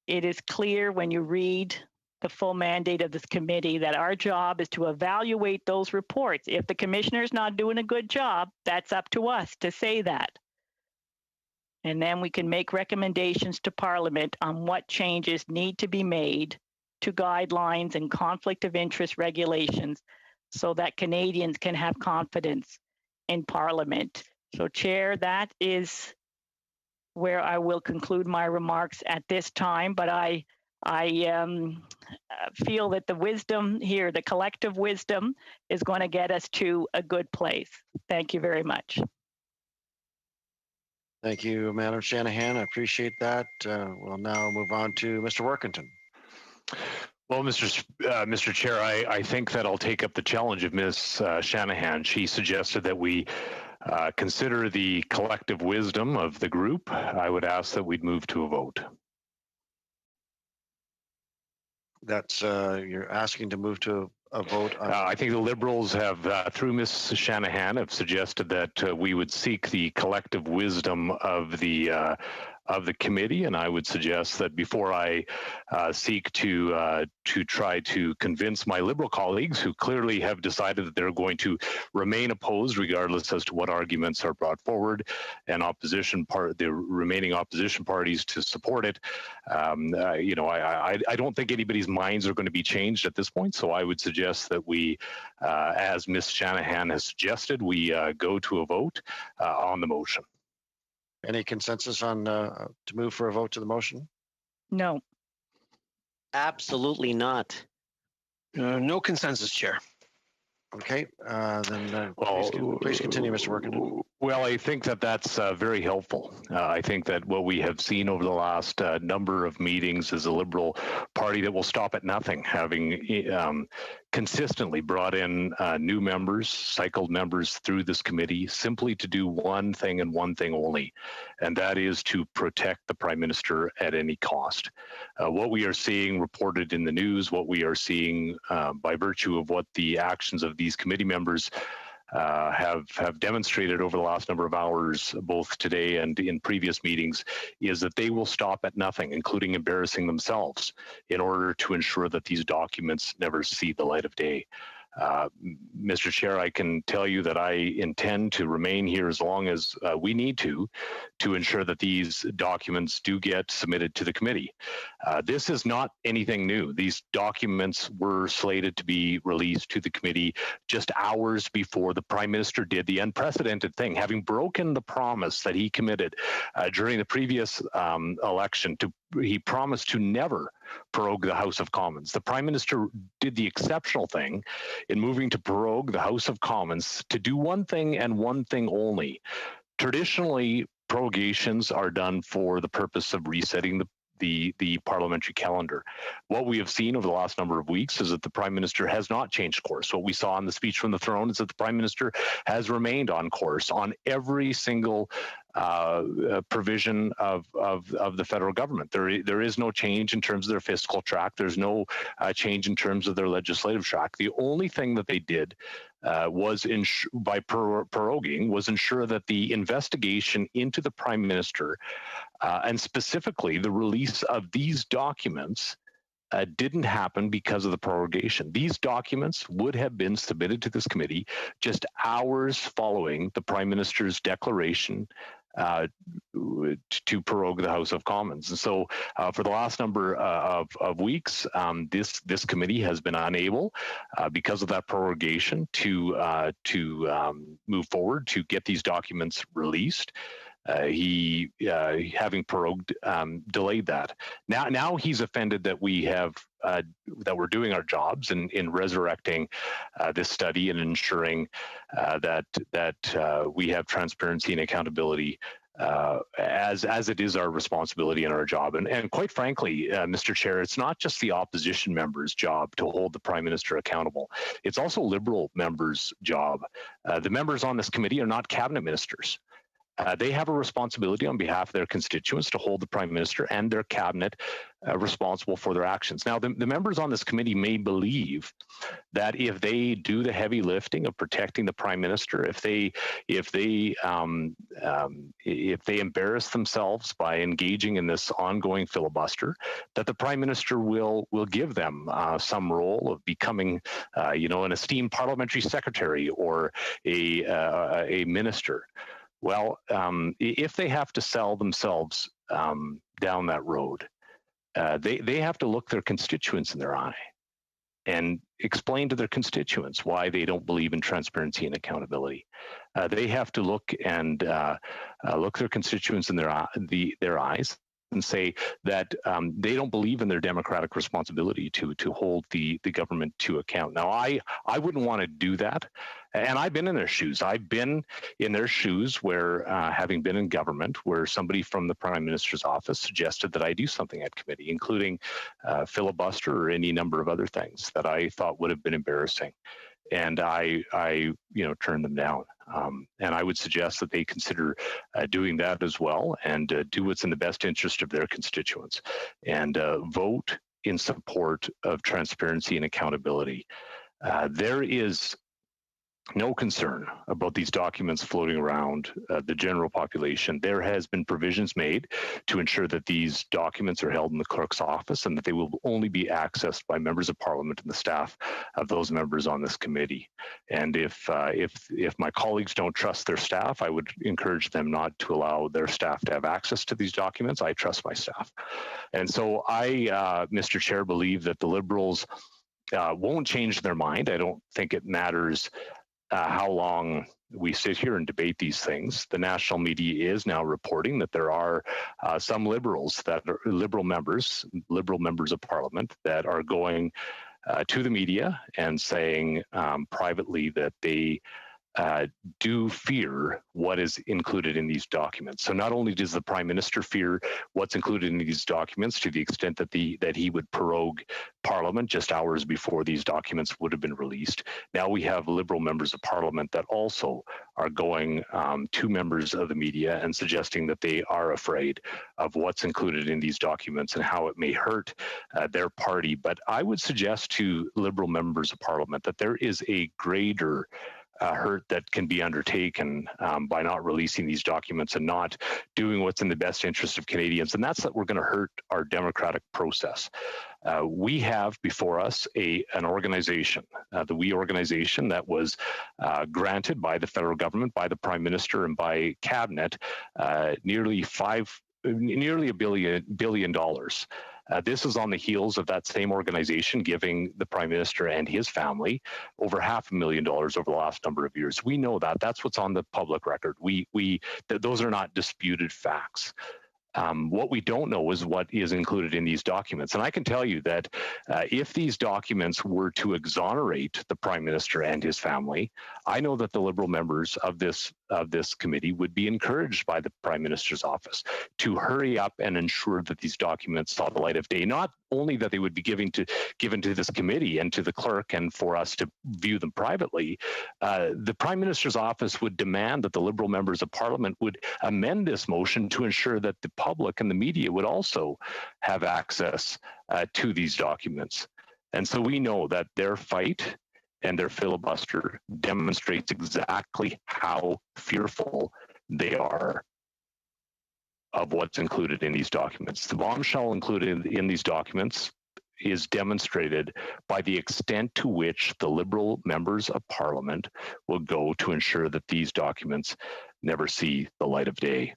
it is clear when you read the full mandate of this committee that our job is to evaluate those reports. If the commissioner is not doing a good job, that's up to us to say that. And then we can make recommendations to Parliament on what changes need to be made to guidelines and conflict of interest regulations so that Canadians can have confidence in Parliament. So, Chair, that is where I will conclude my remarks at this time, but I feel that the wisdom here, the collective wisdom, is going to get us to a good place. Thank you very much. Thank you, Madam Shanahan. I appreciate that. We'll now move on to Mr. Workington. Well, Mr. Chair, I think that I'll take up the challenge of Ms. Shanahan. She suggested that we consider the collective wisdom of the group. I would ask that we'd move to a vote. That's you're asking to move to a vote on... I think the Liberals have, through Ms. Shanahan, have suggested that we would seek the collective wisdom of the committee, and I would suggest that before I seek to try to convince my Liberal colleagues, who clearly have decided that they're going to remain opposed regardless as to what arguments are brought forward, and the remaining opposition parties to support it, I don't think anybody's minds are going to be changed at this point. So I would suggest that we, as Ms. Shanahan has suggested, we go to a vote on the motion. Any consensus on to move for a vote to the motion? No. Absolutely not. No consensus, Chair. Okay, then please continue, Mr. Workington. Well, I think that that's very helpful. I think that what we have seen over the last number of meetings is a Liberal Party that will stop at nothing, having consistently brought in new members, cycled members through this committee, simply to do one thing and one thing only, and that is to protect the Prime Minister at any cost. What we are seeing reported in the news, what we are seeing by virtue of what the actions of these committee members have demonstrated over the last number of hours, both today and in previous meetings, is that they will stop at nothing, including embarrassing themselves, in order to ensure that these documents never see the light of day. Mr. Chair, I can tell you that I intend to remain here as long as we need to ensure that these documents do get submitted to the committee. This is not anything new. These documents were slated to be released to the committee just hours before the Prime Minister did the unprecedented thing, having broken the promise that he committed during the previous election. He promised to never prorogue the House of Commons. The Prime Minister did the exceptional thing in moving to prorogue the House of Commons to do one thing and one thing only. Traditionally, prorogations are done for the purpose of resetting the parliamentary calendar. What we have seen over the last number of weeks is that the Prime Minister has not changed course. What we saw in the speech from the throne is that the Prime Minister has remained on course on every single provision of the federal government. There is no change in terms of their fiscal track. There's no change in terms of their legislative track. The only thing that they did was by proroguing was ensure that the investigation into the Prime Minister and specifically the release of these documents didn't happen because of the prorogation. These documents would have been submitted to this committee just hours following the Prime Minister's declaration to prorogue the House of Commons. And so for the last number of weeks, this committee has been unable, because of that prorogation, to move forward to get these documents released. He, having prorogued, delayed that. Now he's offended that we have that we're doing our jobs in resurrecting this study and ensuring that we have transparency and accountability as it is our responsibility and our job. And quite frankly, Mr. Chair, it's not just the opposition members' job to hold the Prime Minister accountable. It's also Liberal members' job. The members on this committee are not cabinet ministers. They have a responsibility on behalf of their constituents to hold the Prime Minister and their cabinet responsible for their actions. Now, the members on this committee may believe that if they do the heavy lifting of protecting the Prime Minister, if they embarrass themselves by engaging in this ongoing filibuster, that the Prime Minister will give them some role of becoming, an esteemed parliamentary secretary or a minister. Well, if they have to sell themselves down that road, they have to look their constituents in their eye and explain to their constituents why they don't believe in transparency and accountability. They have to look their constituents in their eyes and say that they don't believe in their democratic responsibility to hold the government to account. Now, I wouldn't want to do that. And I've been in their shoes. I've been in their shoes where, having been in government, where somebody from the Prime Minister's office suggested that I do something at committee, including filibuster or any number of other things that I thought would have been embarrassing. And I turned them down. And I would suggest that they consider doing that as well and do what's in the best interest of their constituents and vote in support of transparency and accountability. There is no concern about these documents floating around the general population. There has been provisions made to ensure that these documents are held in the clerk's office and that they will only be accessed by members of parliament and the staff of those members on this committee. And if my colleagues don't trust their staff, I would encourage them not to allow their staff to have access to these documents. I trust my staff. And so I, Mr. Chair, believe that the Liberals won't change their mind. I don't think it matters how long we sit here and debate these things. The national media is now reporting that there are some Liberals that are Liberal members of Parliament that are going to the media and saying privately that they do fear what is included in these documents. So not only does the Prime Minister fear what's included in these documents to the extent that he would prorogue Parliament just hours before these documents would have been released. Now we have Liberal members of Parliament that also are going to members of the media and suggesting that they are afraid of what's included in these documents and how it may hurt their party. But I would suggest to Liberal members of Parliament that there is a greater hurt that can be undertaken by not releasing these documents and not doing what's in the best interest of Canadians. And that's that we're going to hurt our democratic process. We have before us an organization, the WE organization, that was granted by the federal government, by the Prime Minister, and by Cabinet nearly $1 billion. This is on the heels of that same organization giving the Prime Minister and his family over $500,000 over the last number of years. We know that. That's what's on the public record. Those are not disputed facts. What we don't know is what is included in these documents. And I can tell you that if these documents were to exonerate the Prime Minister and his family, I know that the Liberal members of this committee would be encouraged by the Prime Minister's office to hurry up and ensure that these documents saw the light of day. Not only that they would be given to this committee and to the clerk and for us to view them privately, the Prime Minister's office would demand that the Liberal members of Parliament would amend this motion to ensure that the public and the media would also have access to these documents. And so we know that their fight and their filibuster demonstrates exactly how fearful they are of what's included in these documents. The bombshell included in these documents is demonstrated by the extent to which the Liberal members of Parliament will go to ensure that these documents never see the light of day.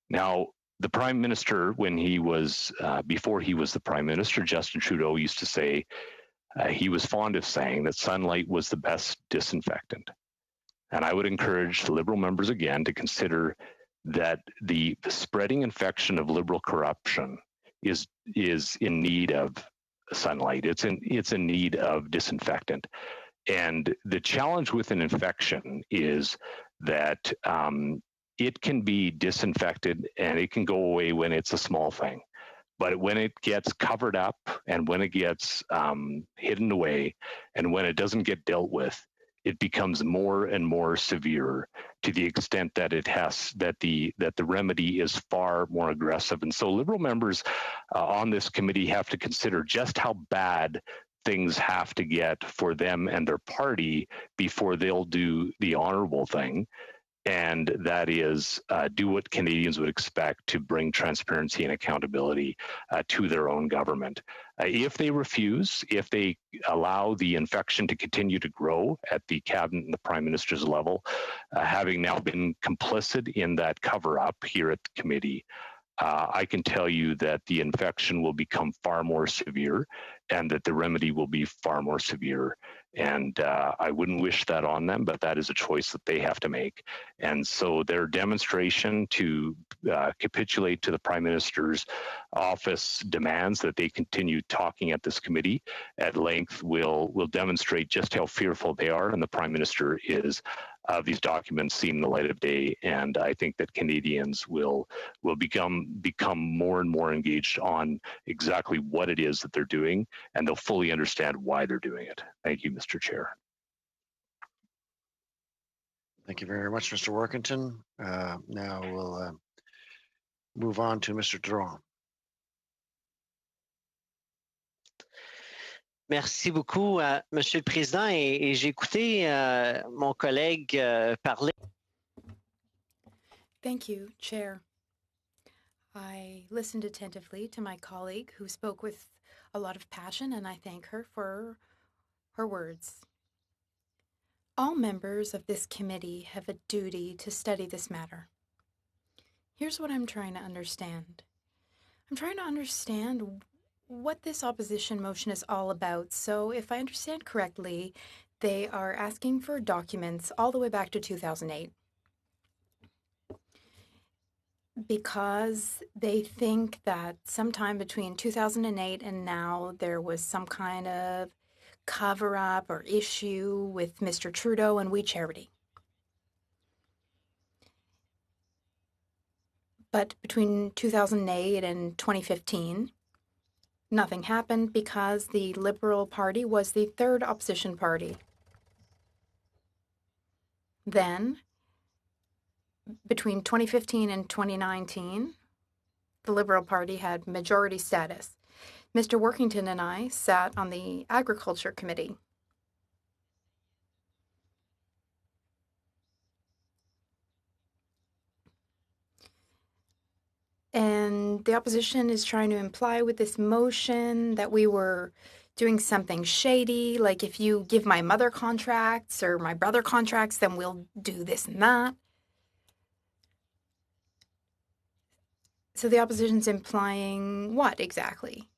Now, the Prime Minister, when he was, before he was the Prime Minister, Justin Trudeau used to say, he was fond of saying that sunlight was the best disinfectant. And I would encourage the Liberal members again to consider that the spreading infection of Liberal corruption is in need of sunlight. It's in need of disinfectant. And the challenge with an infection is that it can be disinfected and it can go away when it's a small thing. But when it gets covered up and when it gets hidden away and when it doesn't get dealt with, it becomes more and more severe to the extent that the remedy is far more aggressive. And so Liberal members on this committee have to consider just how bad things have to get for them and their party before they'll do the honorable thing. And that is do what Canadians would expect to bring transparency and accountability to their own government. If they refuse, if they allow the infection to continue to grow at the Cabinet and the Prime Minister's level, having now been complicit in that cover-up here at the committee, I can tell you that the infection will become far more severe and that the remedy will be far more severe. And I wouldn't wish that on them, but that is a choice that they have to make. And so their demonstration to capitulate to the Prime Minister's office demands that they continue talking at this committee at length will demonstrate just how fearful they are, and the Prime Minister is, of these documents seeing the light of day. And I think that Canadians will become more and more engaged on exactly what it is that they're doing, and they'll fully understand why they're doing it. Thank you, Mr. Chair. Thank you very much, Mr. Workington. Now we'll move on to Mr. Drouin. Merci beaucoup, Monsieur le Président. Et j'ai écouté mon collègue parler. Thank you, Chair. I listened attentively to my colleague who spoke with a lot of passion, and I thank her for her words. All members of this committee have a duty to study this matter. Here's what I'm trying to understand. I'm trying to understand what this opposition motion is all about. So if I understand correctly, they are asking for documents all the way back to 2008 because they think that sometime between 2008 and now there was some kind of cover-up or issue with Mr. Trudeau and We Charity. But between 2008 and 2015, nothing happened because the Liberal Party was the third opposition party. Then, between 2015 and 2019, the Liberal Party had majority status. Mr. Workington and I sat on the Agriculture Committee. And the opposition is trying to imply with this motion that we were doing something shady, like if you give my mother contracts or my brother contracts, then we'll do this and that. So the opposition's implying what exactly?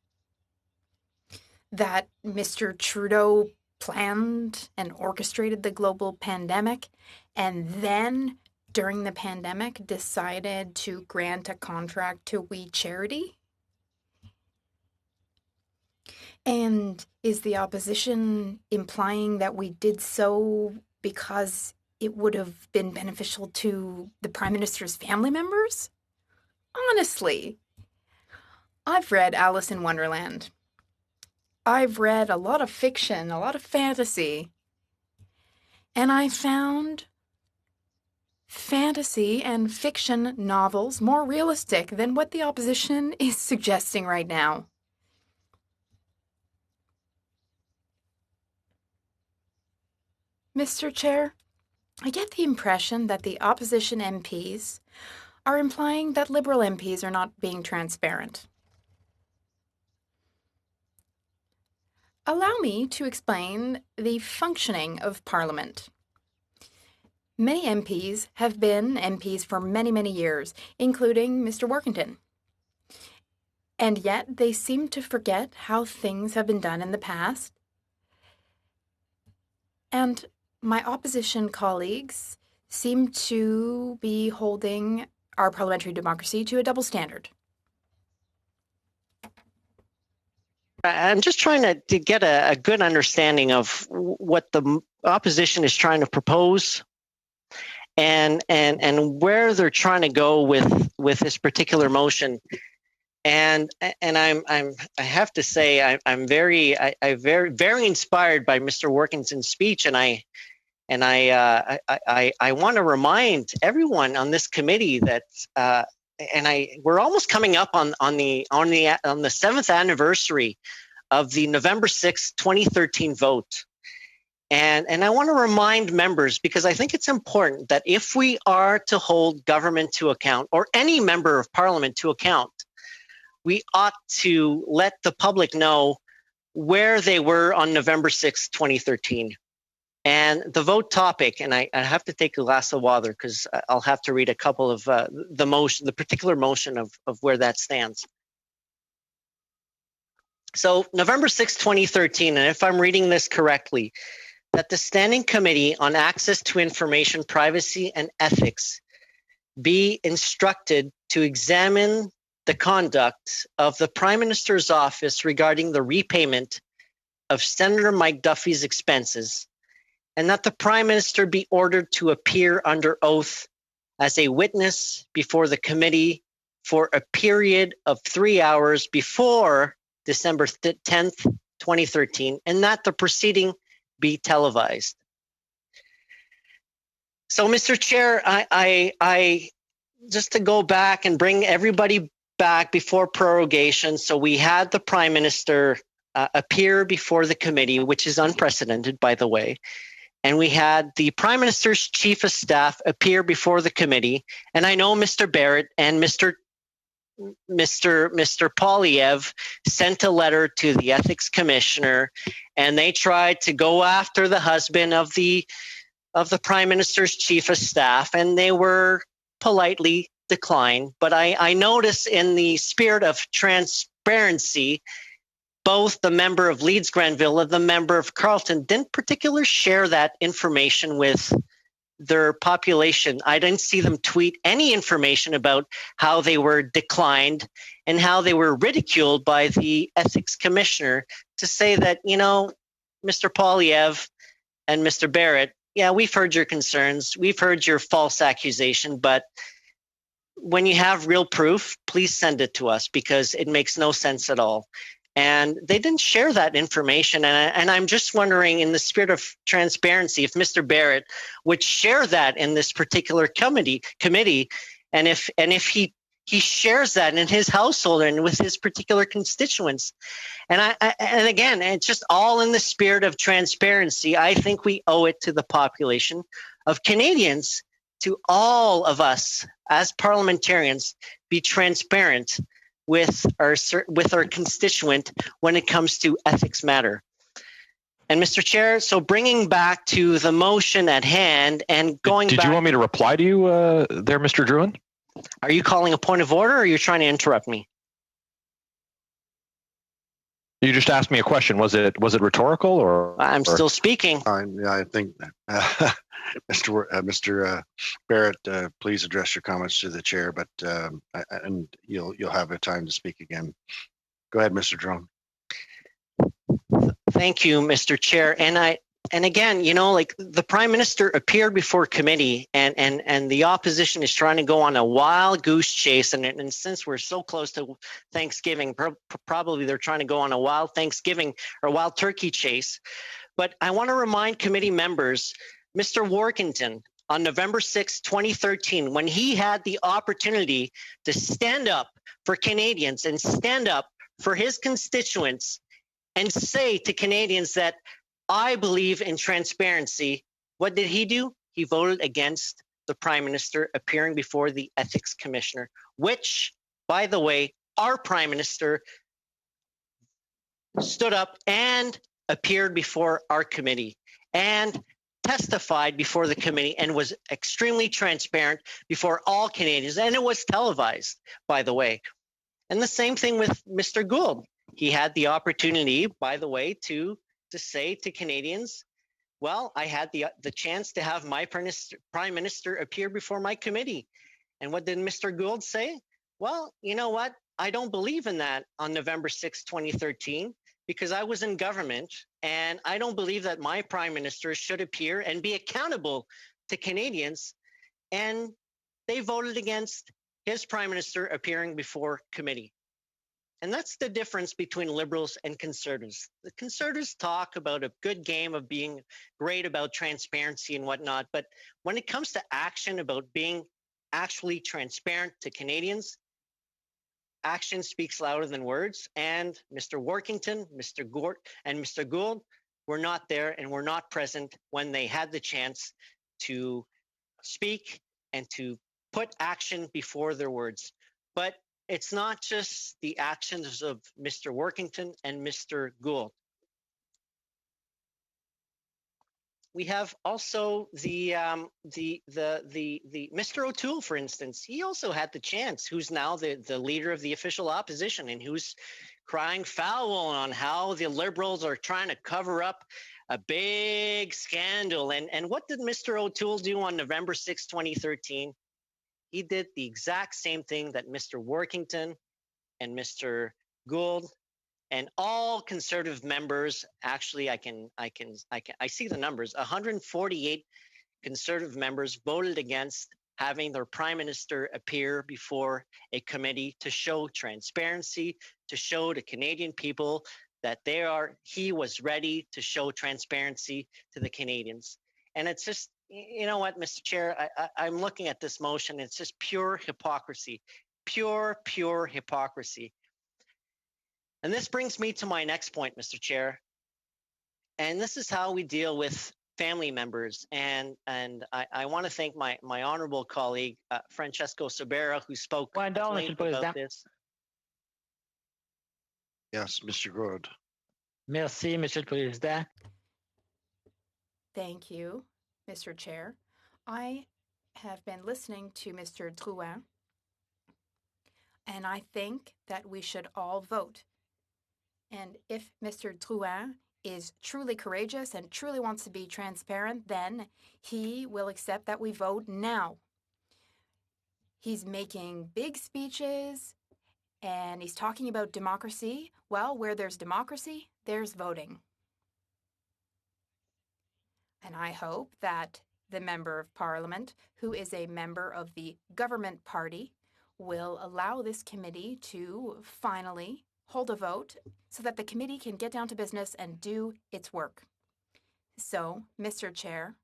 That Mr. Trudeau planned and orchestrated the global pandemic and then during the pandemic decided to grant a contract to We Charity? And is the opposition implying that we did so because it would have been beneficial to the Prime Minister's family members? Honestly, I've read Alice in Wonderland. I've read a lot of fiction, a lot of fantasy, and I found fantasy and fiction novels more realistic than what the opposition is suggesting right now. Mr. Chair, I get the impression that the opposition MPs are implying that Liberal MPs are not being transparent. Allow me to explain the functioning of Parliament. Many MPs have been MPs for many, many years, including Mr. Workington. And yet they seem to forget how things have been done in the past. And my opposition colleagues seem to be holding our parliamentary democracy to a double standard. I'm just trying to get a good understanding of what the opposition is trying to propose and where they're trying to go with this particular motion. And I have to say I'm very inspired by Mr. Workington's speech, and I want to remind everyone on this committee that we're almost coming up on the 7th anniversary of the November 6th, 2013 vote. And I want to remind members, because I think it's important that if we are to hold government to account, or any member of parliament to account, we ought to let the public know where they were on November 6th, 2013. And the vote topic, and I have to take a glass of water because I'll have to read a couple of the particular motion of where that stands. So November 6, 2013, and if I'm reading this correctly, that the Standing Committee on Access to Information, Privacy and Ethics be instructed to examine the conduct of the Prime Minister's office regarding the repayment of Senator Mike Duffy's expenses, and that the Prime Minister be ordered to appear under oath as a witness before the committee for a period of 3 hours before December 10th, 2013, and that the proceeding be televised. So, Mr. Chair, I just to go back and bring everybody back before prorogation. So we had the Prime Minister appear before the committee, which is unprecedented, by the way. And we had the Prime Minister's Chief of Staff appear before the committee. And I know Mr. Barrett and Mr. Poilievre sent a letter to the Ethics Commissioner, and they tried to go after the husband of the Prime Minister's Chief of Staff, and they were politely declined. But I notice in the spirit of transparency, both the member of Leeds Grenville and the member of Carleton didn't particularly share that information with their population. I didn't see them tweet any information about how they were declined and how they were ridiculed by the Ethics Commissioner to say that, you know, Mr. Poilievre and Mr. Barrett, yeah, we've heard your concerns. We've heard your false accusation, but when you have real proof, please send it to us because it makes no sense at all. And they didn't share that information. And I'm just wondering, in the spirit of transparency, if Mr. Barrett would share that in this particular committee, and if he shares that in his household and with his particular constituents. And again, it's just all in the spirit of transparency. I think we owe it to the population of Canadians, to all of us as parliamentarians, be transparent with our constituent when it comes to ethics matter. And Mr. Chair, so bringing back to the motion at hand and going Did back. you want me to reply to you there, Mr. Drouin? Are you calling a point of order or are you trying to interrupt me? You just asked me a question. Was it rhetorical or? I'm still speaking. I think Mr. Barrett, please address your comments to the chair, but and you'll have a time to speak again. Go ahead, Mr. Drone. Thank you, Mr. Chair. And again, you know, like the Prime Minister appeared before committee and the opposition is trying to go on a wild goose chase. And since we're so close to Thanksgiving, probably they're trying to go on a wild Thanksgiving or wild turkey chase. But I want to remind committee members, Mr. Workington, on November 6, 2013, when he had the opportunity to stand up for Canadians and stand up for his constituents and say to Canadians that I believe in transparency, what did he do? He voted against the Prime Minister appearing before the Ethics Commissioner, which, by the way, our Prime Minister stood up and appeared before our committee and testified before the committee and was extremely transparent before all Canadians. And it was televised, by the way. And the same thing with Mr. Gould. He had the opportunity, by the way, to say to Canadians, well, I had the chance to have my Prime Minister appear before my committee. And what did Mr. Gould say? Well, you know what? I don't believe in that on November 6, 2013, because I was in government and I don't believe that my Prime Minister should appear and be accountable to Canadians. And they voted against his Prime Minister appearing before committee. And that's the difference between Liberals and Conservatives. The Conservatives talk about a good game of being great about transparency and whatnot. But when it comes to action about being actually transparent to Canadians, action speaks louder than words. And Mr. Workington, Mr. Gort, and Mr. Gould were not there and were not present when they had the chance to speak and to put action before their words. But it's not just the actions of Mr. Workington and Mr. Gould. We have also the Mr. O'Toole, for instance. He also had the chance. Who's now the leader of the official opposition, and who's crying foul on how the Liberals are trying to cover up a big scandal. And what did Mr. O'Toole do on November 6, 2013? He did the exact same thing that Mr. Workington and Mr. Gould and all Conservative members. Actually, I see the numbers. 148 Conservative members voted against having their Prime Minister appear before a committee to show transparency, to show the Canadian people that he was ready to show transparency to the Canadians. And it's just, you know what, Mr. Chair, I'm looking at this motion. It's just pure hypocrisy, pure hypocrisy. And this brings me to my next point, Mr. Chair. And this is how we deal with family members. And I want to thank my honorable colleague, Francesco Sobera, who spoke at length about this. Yes, Mr. Gould. Merci, Monsieur le Président. Thank you, Mr. Chair. I have been listening to Mr. Drouin, and I think that we should all vote. And if Mr. Drouin is truly courageous and truly wants to be transparent, then he will accept that we vote now. He's making big speeches and he's talking about democracy. Well, where there's democracy, there's voting. And I hope that the Member of Parliament, who is a member of the government party, will allow this committee to finally hold a vote so that the committee can get down to business and do its work. So, Mr. Chair,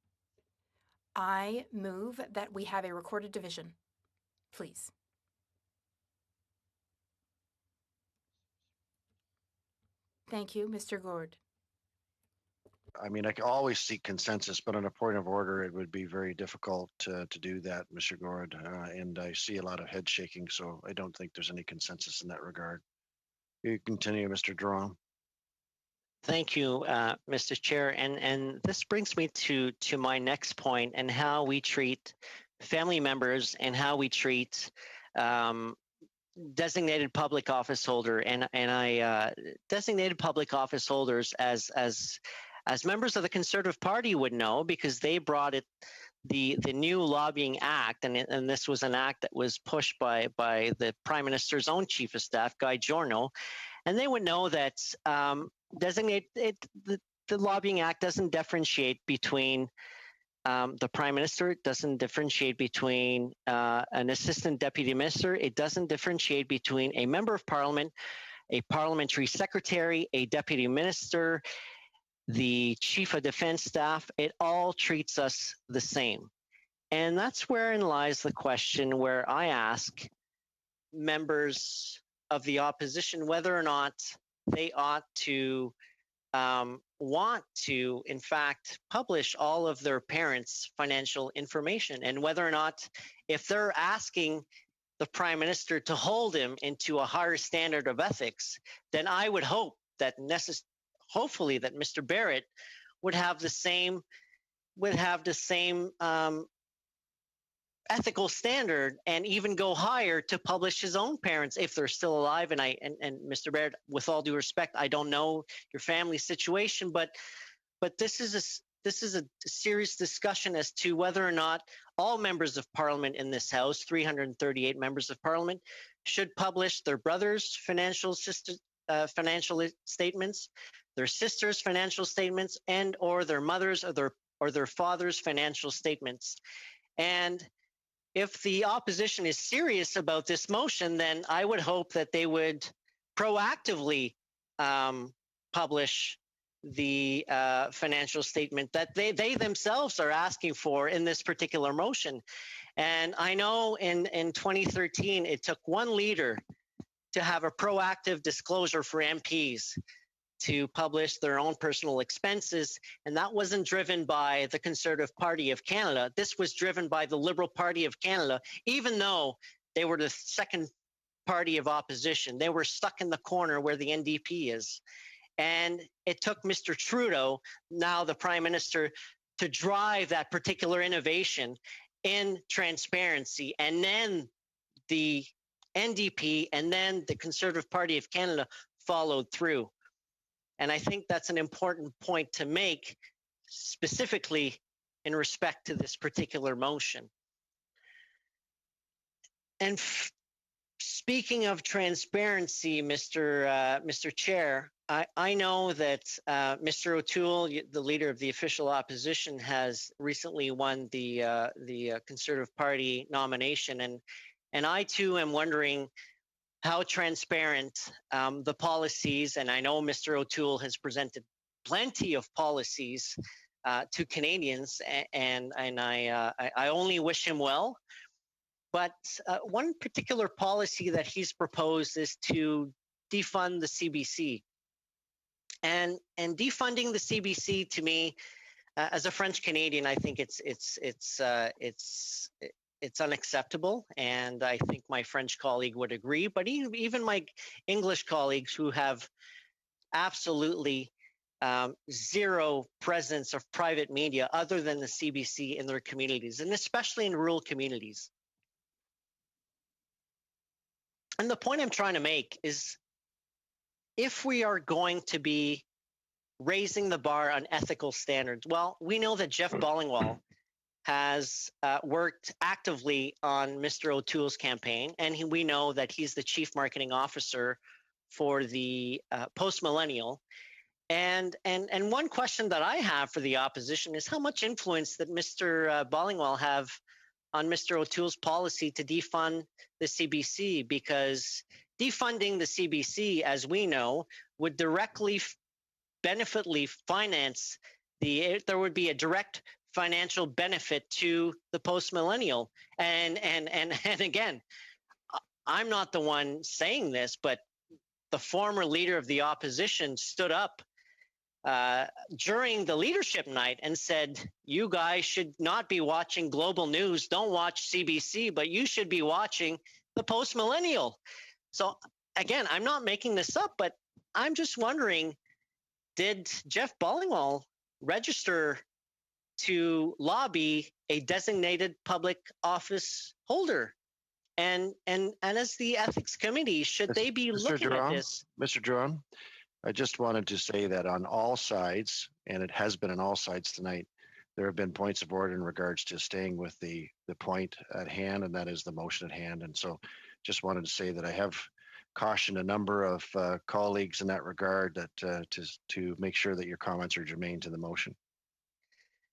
I move that we have a recorded division, please. Thank you, Mr. Gourde. I mean, I can always seek consensus, but on a point of order, it would be very difficult to do that, Mr. Gord. And I see a lot of head shaking, so I don't think there's any consensus in that regard. You continue, Mr. Jerome. Thank you, Mr. Chair. And this brings me to my next point and how we treat family members and how we treat designated public office holder and I designated public office holders as members of the Conservative Party would know, because they brought it the new lobbying act, and this was an act that was pushed by the Prime Minister's own Chief of Staff, Guy Giorno, and they would know that the lobbying act doesn't differentiate between the Prime Minister. It doesn't differentiate between an Assistant Deputy Minister. It doesn't differentiate between a Member of Parliament, a Parliamentary Secretary, a Deputy Minister, the Chief of Defence Staff. It all treats us the same. And that's wherein lies the question where I ask members of the opposition whether or not they ought to want to, in fact, publish all of their parents' financial information, and whether or not, if they're asking the Prime Minister to hold him into a higher standard of ethics, then I would hope that hopefully that Mr. Barrett would have the same ethical standard and even go higher to publish his own parents if they're still alive. And Mr. Barrett, with all due respect, I don't know your family situation, but this is a serious discussion as to whether or not all members of Parliament in this House, 338 members of Parliament, should publish their brothers' financial statements, their sisters' financial statements, and or their mothers' or their father's financial statements. And if the opposition is serious about this motion, then I would hope that they would proactively publish the financial statement that they themselves are asking for in this particular motion. And I know in 2013, it took one leader to have a proactive disclosure for MPs to publish their own personal expenses. And that wasn't driven by the Conservative Party of Canada. This was driven by the Liberal Party of Canada, even though they were the second party of opposition. They were stuck in the corner where the NDP is. And it took Mr. Trudeau, now the Prime Minister, to drive that particular innovation in transparency. And then the NDP and then the Conservative Party of Canada followed through. And I think that's an important point to make, specifically in respect to this particular motion. And speaking of transparency, Mr. Chair, I know that Mr. O'Toole, the leader of the official opposition, has recently won the Conservative Party nomination, and I too am wondering how transparent the policies, and I know Mr. O'Toole has presented plenty of policies to Canadians, and I only wish him well. But one particular policy that he's proposed is to defund the CBC. And defunding the CBC, to me, as a French Canadian, I think it's unacceptable, and I think my French colleague would agree. But even my English colleagues who have absolutely zero presence of private media other than the CBC in their communities, and especially in rural communities. And the point I'm trying to make is, if we are going to be raising the bar on ethical standards, well, we know that Jeff Ballingall has worked actively on Mr. O'Toole's campaign, and we know that he's the chief marketing officer for the Post-Millennial. And one question that I have for the opposition is how much influence that Mr. Ballingall have on Mr. O'Toole's policy to defund the CBC, because defunding the CBC, as we know, would directly benefitly finance there would be a direct financial benefit to the Post-Millennial. And again, I'm not the one saying this, but the former leader of the opposition stood up during the leadership night and said, you guys should not be watching global news. Don't watch CBC, but you should be watching the Post Millennial. So again, I'm not making this up, but I'm just wondering, did Jeff Ballingall register to lobby a designated public office holder? And as the ethics committee, should they be looking at this? Mr. Jerome, I just wanted to say that on all sides, and it has been on all sides tonight, there have been points of order in regards to staying with the point at hand, and that is the motion at hand. And so just wanted to say that I have cautioned a number of colleagues in that regard that to make sure that your comments are germane to the motion.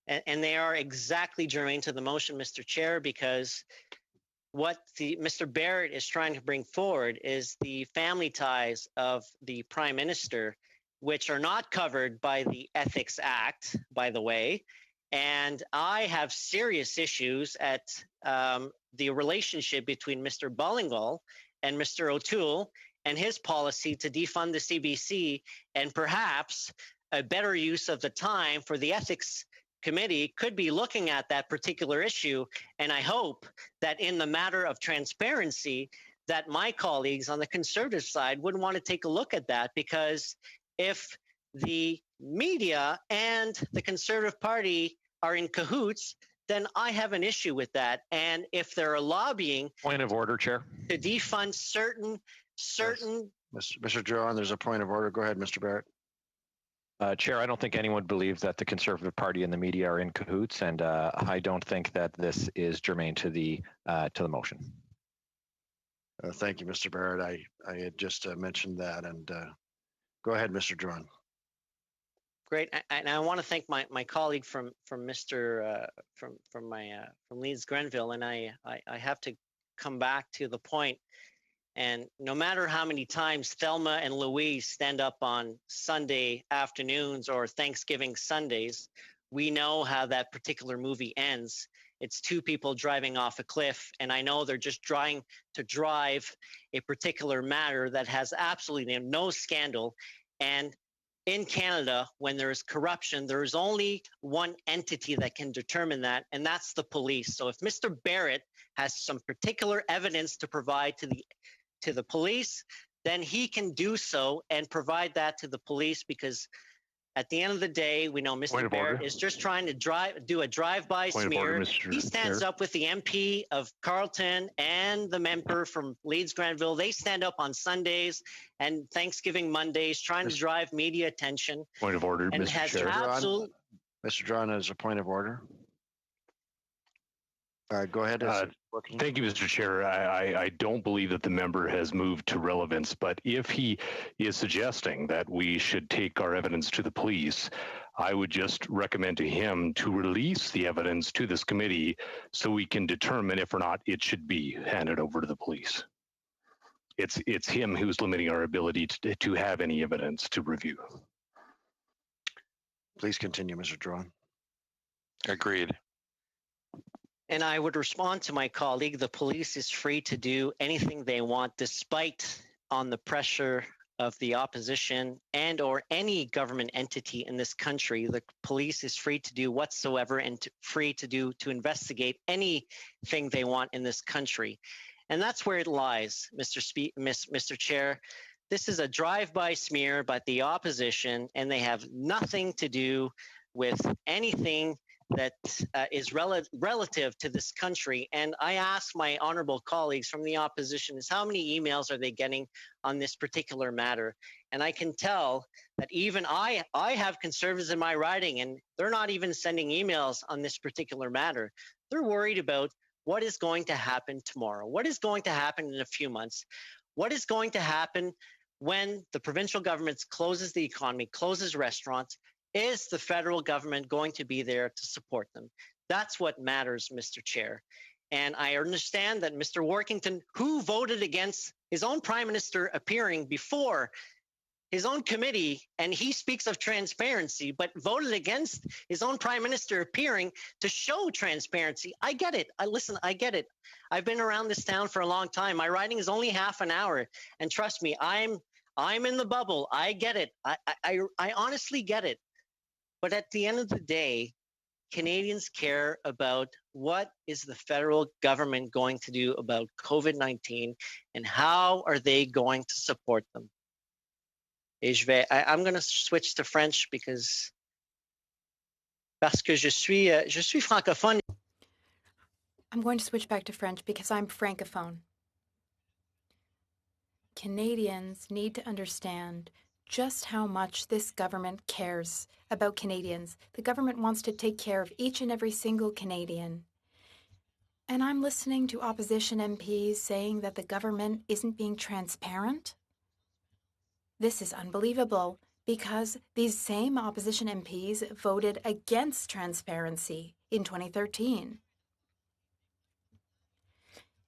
And they are exactly germane to the motion, Mr. Chair, because what Mr. Barrett is trying to bring forward is the family ties of the Prime Minister, which are not covered by the Ethics Act, by the way. And I have serious issues at the relationship between Mr. Ballingall and Mr. O'Toole and his policy to defund the CBC, and perhaps a better use of the time for the Ethics Committee could be looking at that particular issue. And I hope that in the matter of transparency, that my colleagues on the Conservative side would want to take a look at that, because if the media and the Conservative Party are in cahoots, then I have an issue with that. And if they're lobbying— Point of order, Chair. —to defund certain Yes. Mr. Jerome, there's a point of order. Go ahead, Mr. Barrett. Chair, I don't think anyone believes that the Conservative Party and the media are in cahoots, and I don't think that this is germane to the motion. Thank you, Mr. Barrett. I had just mentioned that, and go ahead, Mr. Jerome. Great, and I want to thank my colleague from Leeds Grenville, and I have to come back to the point. And no matter how many times Thelma and Louise stand up on Sunday afternoons or Thanksgiving Sundays, we know how that particular movie ends. It's two people driving off a cliff, and I know they're just trying to drive a particular matter that has absolutely no scandal. And in Canada, when there is corruption, there is only one entity that can determine that, and that's the police. So if Mr. Barrett has some particular evidence to provide to the police, then he can do so and provide that to the police, because at the end of the day, we know Mr. Barrett is just trying to do a drive-by smear. He stands up with the MP of Carleton and the member from Leeds Grenville. They stand up on Sundays and Thanksgiving Mondays trying to drive media attention. Point of order, and Mr. Chair. Mr. John has a point of order. Go ahead. Thank you, Mr. Chair. I don't believe that the member has moved to relevance, but if he is suggesting that we should take our evidence to the police, I would just recommend to him to release the evidence to this committee so we can determine if or not it should be handed over to the police. It's him who's limiting our ability to have any evidence to review. Please continue, Mr. Druan. Agreed. And I would respond to my colleague, the police is free to do anything they want, despite on the pressure of the opposition and or any government entity in this country. The police is free to do whatsoever and free to investigate anything they want in this country. And that's where it lies, Mr. Chair. This is a drive-by smear by the opposition, and they have nothing to do with anything that is relative to this country. And I ask my honorable colleagues from the opposition is how many emails are they getting on this particular matter? And I can tell that even I have Conservatives in my riding, and they're not even sending emails on this particular matter. They're worried about what is going to happen tomorrow, what is going to happen in a few months, what is going to happen when the provincial government closes the economy, closes restaurants. Is the federal government going to be there to support them? That's what matters, Mr. Chair. And I understand that Mr. Workington, who voted against his own prime minister appearing before his own committee, and he speaks of transparency, but voted against his own prime minister appearing to show transparency. I get it. I get it. I've been around this town for a long time. My riding is only half an hour. And trust me, I'm in the bubble. I get it. I honestly get it. But at the end of the day, Canadians care about what is the federal government going to do about COVID-19 and how are they going to support them. Et I'm going to switch to French parce que je suis francophone. I'm going to switch back to French because I'm francophone. Canadians need to understand just how much this government cares about Canadians. The government wants to take care of each and every single Canadian. And I'm listening to opposition MPs saying that the government isn't being transparent. This is unbelievable because these same opposition MPs voted against transparency in 2013.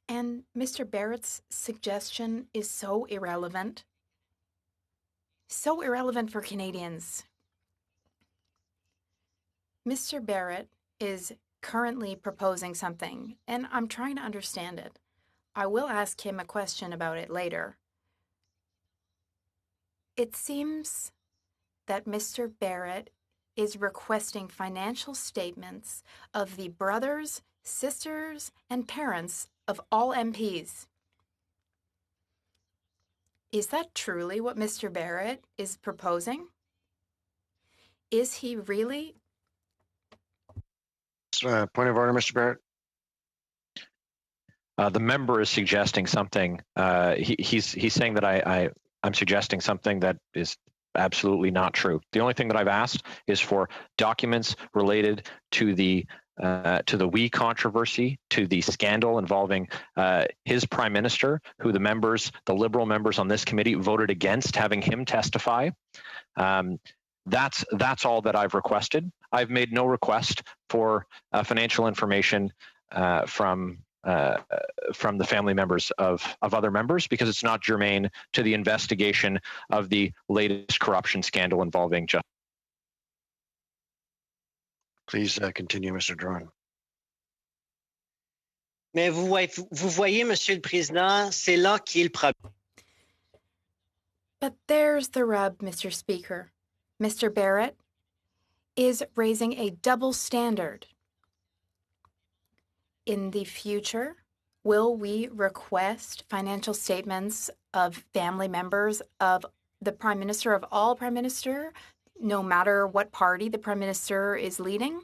And Mr. Barrett's suggestion is so irrelevant for Canadians. Mr. Barrett is currently proposing something, and I'm trying to understand it. I will ask him a question about it later. It seems that Mr. Barrett is requesting financial statements of the brothers, sisters, and parents of all MPs. Is that truly what Mr. Barrett is proposing? Is he really? Point of order, Mr. Barrett. The member is suggesting something. He's saying that I'm suggesting something that is absolutely not true. The only thing that I've asked is for documents related to the WE controversy, to the scandal involving his prime minister, who the Liberal members on this committee voted against having him testify. That's all that I've requested. I've made no request for financial information from the family members of other members because it's not germane to the investigation of the latest corruption scandal involving justice. Please continue, Mr. Drouin. Mais vous voyez, Monsieur le Président, c'est là qu'est le problème. But there's the rub, Mr. Speaker. Mr. Barrett is raising a double standard. In the future, will we request financial statements of family members of the Prime Minister, of all Prime Minister, no matter what party the Prime Minister is leading?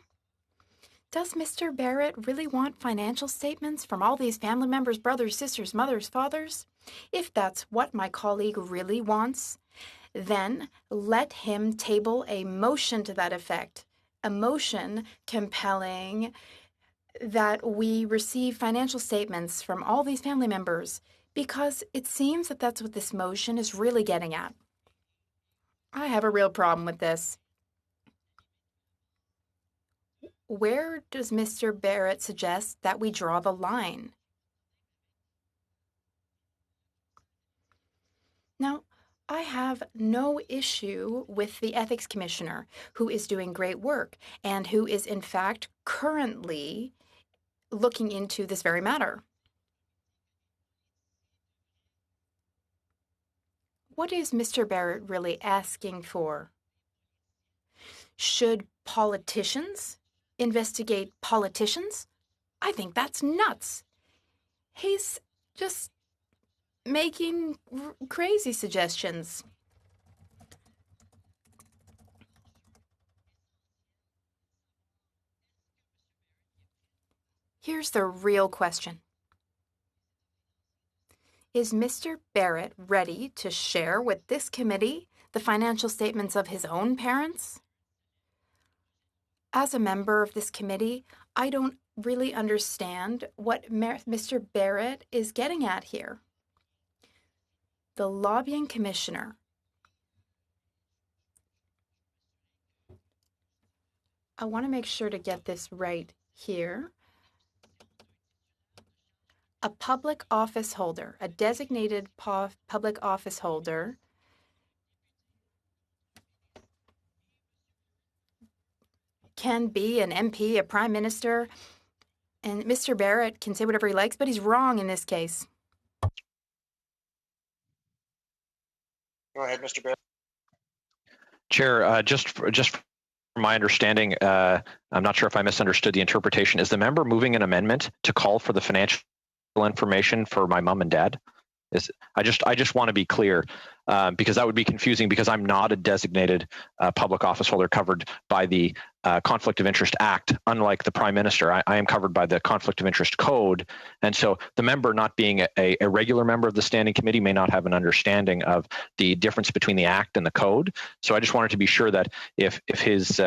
Does Mr. Barrett really want financial statements from all these family members, brothers, sisters, mothers, fathers? If that's what my colleague really wants, then let him table a motion to that effect, a motion compelling that we receive financial statements from all these family members, because it seems that that's what this motion is really getting at. I have a real problem with this. Where does Mr. Barrett suggest that we draw the line? Now, I have no issue with the Ethics Commissioner, who is doing great work and who is, in fact, currently looking into this very matter. What is Mr. Barrett really asking for? Should politicians investigate politicians? I think that's nuts. He's just making crazy suggestions. Here's the real question. Is Mr. Barrett ready to share with this committee the financial statements of his own parents? As a member of this committee, I don't really understand what Mr. Barrett is getting at here. The lobbying commissioner. I want to make sure to get this right here. A public office holder, a designated public office holder, can be an MP, a prime minister, and Mr. Barrett can say whatever he likes, but he's wrong in this case. Go ahead, Mr. Barrett. Chair, just From my understanding, I'm not sure if I misunderstood the interpretation. Is the member moving an amendment to call for the financial information for my mom and dad? I just want to be clear, because that would be confusing, because I'm not a designated public office holder covered by the Conflict of Interest Act, unlike the Prime Minister. I am covered by the Conflict of Interest Code. And so the member, not being a regular member of the Standing Committee, may not have an understanding of the difference between the Act and the Code. So I just wanted to be sure that if his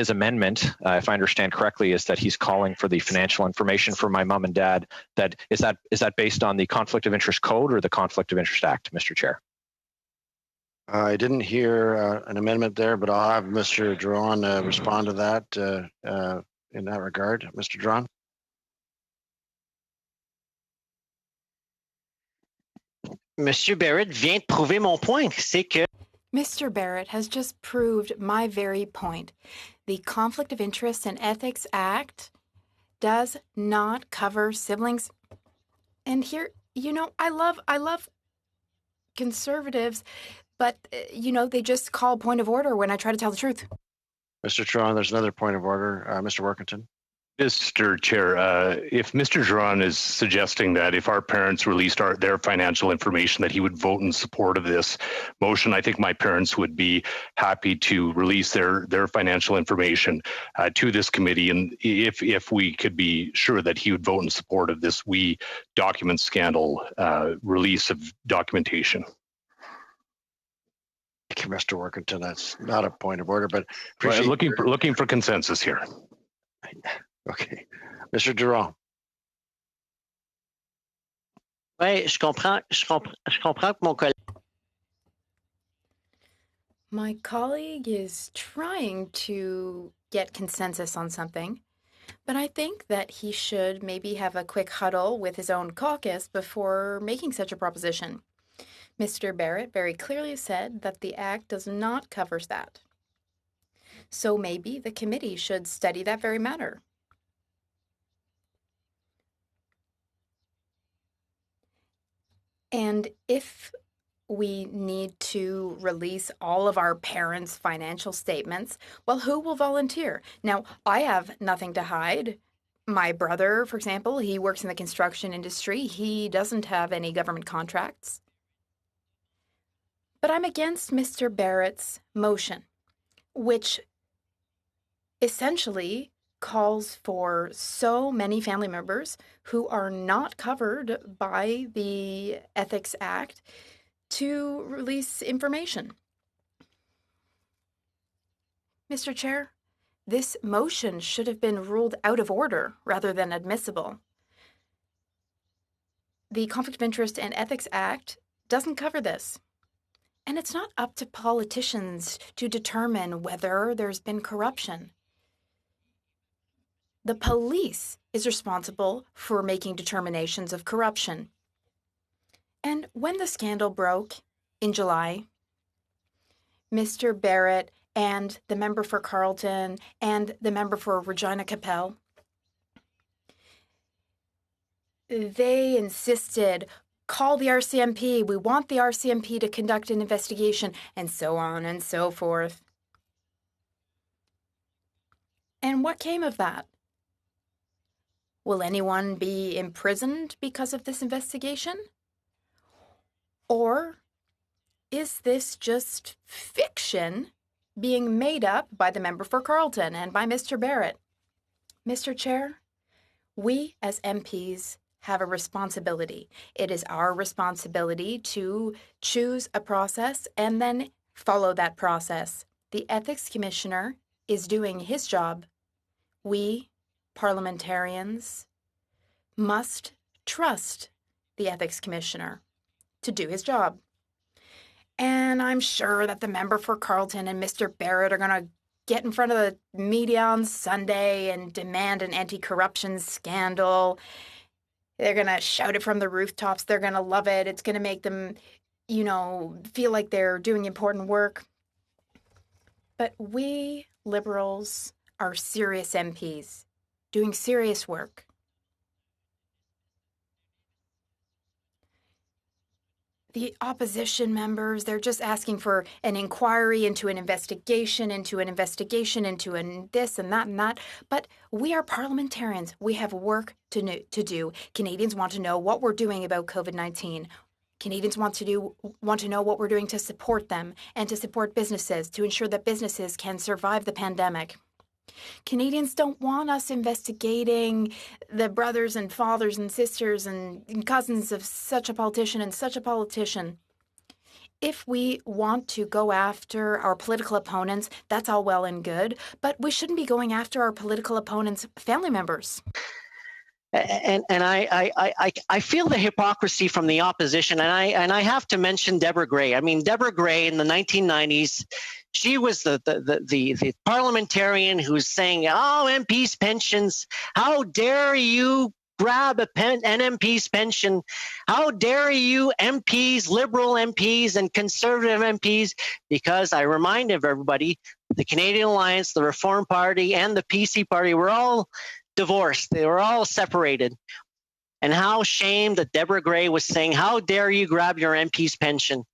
amendment, if I understand correctly, is that he's calling for the financial information for my mom and dad, is that based on the Conflict of Interest Code or the Conflict of Interest Act, Mr. Chair? I didn't hear an amendment there, but I'll have Mr. Drouin respond to that in that regard. Mr. Drouin? Monsieur Barrett vient de prouver mon point, c'est que Mr. Barrett has just proved my very point. The Conflict of Interest and Ethics Act does not cover siblings. And here, I love conservatives, but, they just call point of order when I try to tell the truth. Mr. Drouin, there's another point of order. Mr. Workington. Mr. Chair, if Mr. Drouin is suggesting that if our parents released their financial information, that he would vote in support of this motion, I think my parents would be happy to release their financial information to this committee. And if we could be sure that he would vote in support of this document scandal release of documentation. Thank you, Mr. Workington. That's not a point of order, but looking for consensus here. Okay. Mr. Drouin. Oui, je comprends que mon collègue. My colleague is trying to get consensus on something, but I think that he should maybe have a quick huddle with his own caucus before making such a proposition. Mr. Barrett very clearly said that the Act does not cover that. So maybe the committee should study that very matter. And if we need to release all of our parents' financial statements, well, who will volunteer? Now, I have nothing to hide. My brother, for example, he works in the construction industry. He doesn't have any government contracts. But I'm against Mr. Barrett's motion, which essentially calls for so many family members who are not covered by the Ethics Act to release information. Mr. Chair, this motion should have been ruled out of order rather than admissible. The Conflict of Interest and Ethics Act doesn't cover this. And it's not up to politicians to determine whether there's been corruption. The police is responsible for making determinations of corruption. And when the scandal broke in July, Mr. Barrett and the member for Carleton and the member for Regina Capel, they insisted, call the RCMP, we want the RCMP to conduct an investigation, and so on and so forth. And what came of that? Will anyone be imprisoned because of this investigation? Or is this just fiction being made up by the member for Carleton and by Mr. Barrett? Mr. Chair, we as MPs have a responsibility. It is our responsibility to choose a process and then follow that process. The Ethics Commissioner is doing his job. We, parliamentarians, must trust the Ethics Commissioner to do his job. And I'm sure that the member for Carleton and Mr. Barrett are going to get in front of the media on Sunday and demand an anti-corruption scandal. They're going to shout it from the rooftops. They're going to love it. It's going to make them, feel like they're doing important work. But we Liberals are serious MPs doing serious work. the opposition members, they're just asking for an inquiry into an investigation, into this and that and that. But we are parliamentarians. We have work to do. Canadians want to know what we're doing about COVID-19. Canadians want to know what we're doing to support them and to support businesses, to ensure that businesses can survive the pandemic. Canadians don't want us investigating the brothers and fathers and sisters and cousins of such a politician and such a politician. If we want to go after our political opponents, that's all well and good, but we shouldn't be going after our political opponents' family members. And I feel the hypocrisy from the opposition, and I have to mention Deborah Gray. I mean, Deborah Gray in the 1990s, she was the parliamentarian who's saying, "Oh, MPs' pensions! How dare you grab an MP's pension? How dare you MPs, Liberal MPs, and Conservative MPs?" Because I remind everybody, the Canadian Alliance, the Reform Party, and the PC Party were all divorced. They were all separated. And how shame that Deborah Gray was saying, "How dare you grab your MP's pension?"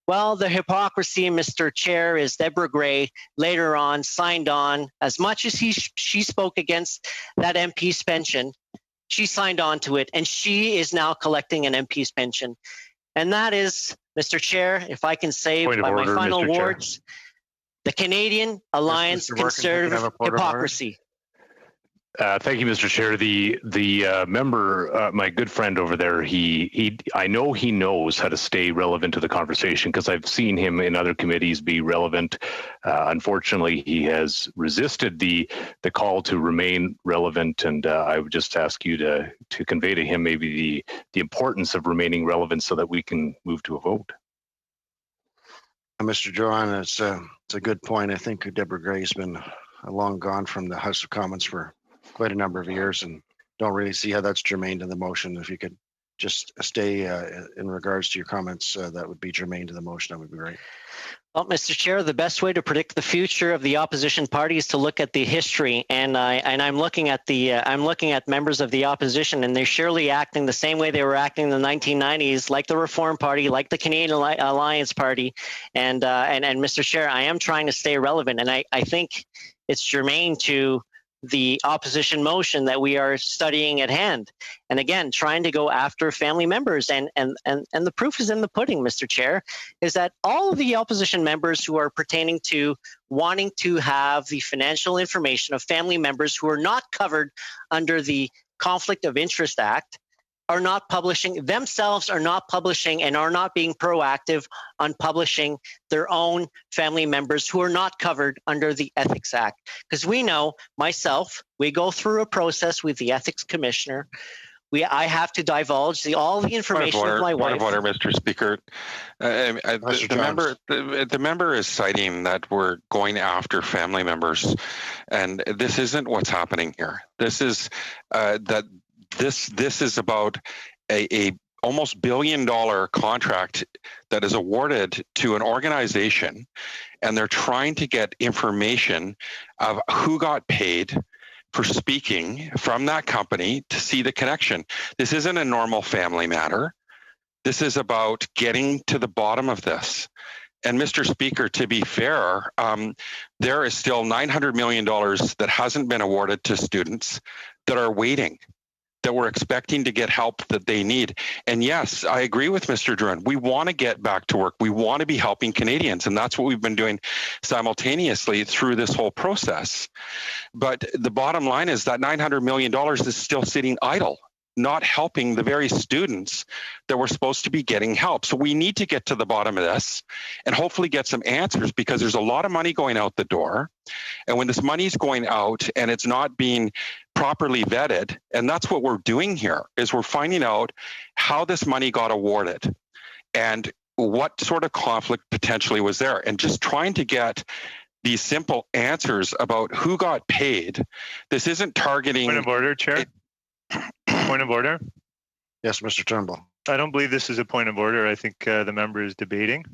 Well, the hypocrisy, Mr. Chair, is Deborah Gray later on signed on, as much as she spoke against that MP's pension, she signed on to it, and she is now collecting an MP's pension. And that is, Mr. Chair, if I can say by my final words, the Canadian Alliance Conservative hypocrisy. Thank you, Mr. Chair. The member, my good friend over there, I know he knows how to stay relevant to the conversation because I've seen him in other committees be relevant. Unfortunately, he has resisted the call to remain relevant, and I would just ask you to convey to him maybe the importance of remaining relevant so that we can move to a vote. Mr. Johan, it's a good point. I think Deborah Gray's been long gone from the House of Commons for quite a number of years, and don't really see how that's germane to the motion. If you could just stay in regards to your comments, that would be germane to the motion. That would be great. Well, Mr. Chair, the best way to predict the future of the opposition party is to look at the history, and I'm looking at members of the opposition, and they're surely acting the same way they were acting in the 1990s, like the Reform Party, like the Canadian Alliance Party, and Mr. Chair, I am trying to stay relevant, and I think it's germane to the opposition motion that we are studying at hand. And again, trying to go after family members. And the proof is in the pudding, Mr. Chair, is that all of the opposition members who are pertaining to wanting to have the financial information of family members who are not covered under the Conflict of Interest Act are not publishing, themselves are not publishing and are not being proactive on publishing their own family members who are not covered under the Ethics Act. Because we know, myself, we go through a process with the Ethics Commissioner. I have to divulge all the information of my wife. Point of order, Mr. Speaker. The member is citing that we're going after family members, and this isn't what's happening here. This is This is about a almost $1 billion contract that is awarded to an organization, and they're trying to get information of who got paid for speaking from that company to see the connection. This isn't a normal family matter. This is about getting to the bottom of this. And Mr. Speaker, to be fair, there is still $900 million that hasn't been awarded to students that are waiting, that we're expecting to get help that they need. And yes, I agree with Mr. Drouin. We want to get back to work. We want to be helping Canadians. And that's what we've been doing simultaneously through this whole process. But the bottom line is that $900 million is still sitting idle, not helping the very students that were supposed to be getting help. So we need to get to the bottom of this and hopefully get some answers, because there's a lot of money going out the door. And when this money's going out and it's not being properly vetted, and that's what we're doing here, is we're finding out how this money got awarded and what sort of conflict potentially was there, and just trying to get these simple answers about who got paid. This isn't targeting... Point of order, Chair. Point of order. Yes, Mr. Turnbull. I don't believe this is a point of order. I think the member is debating.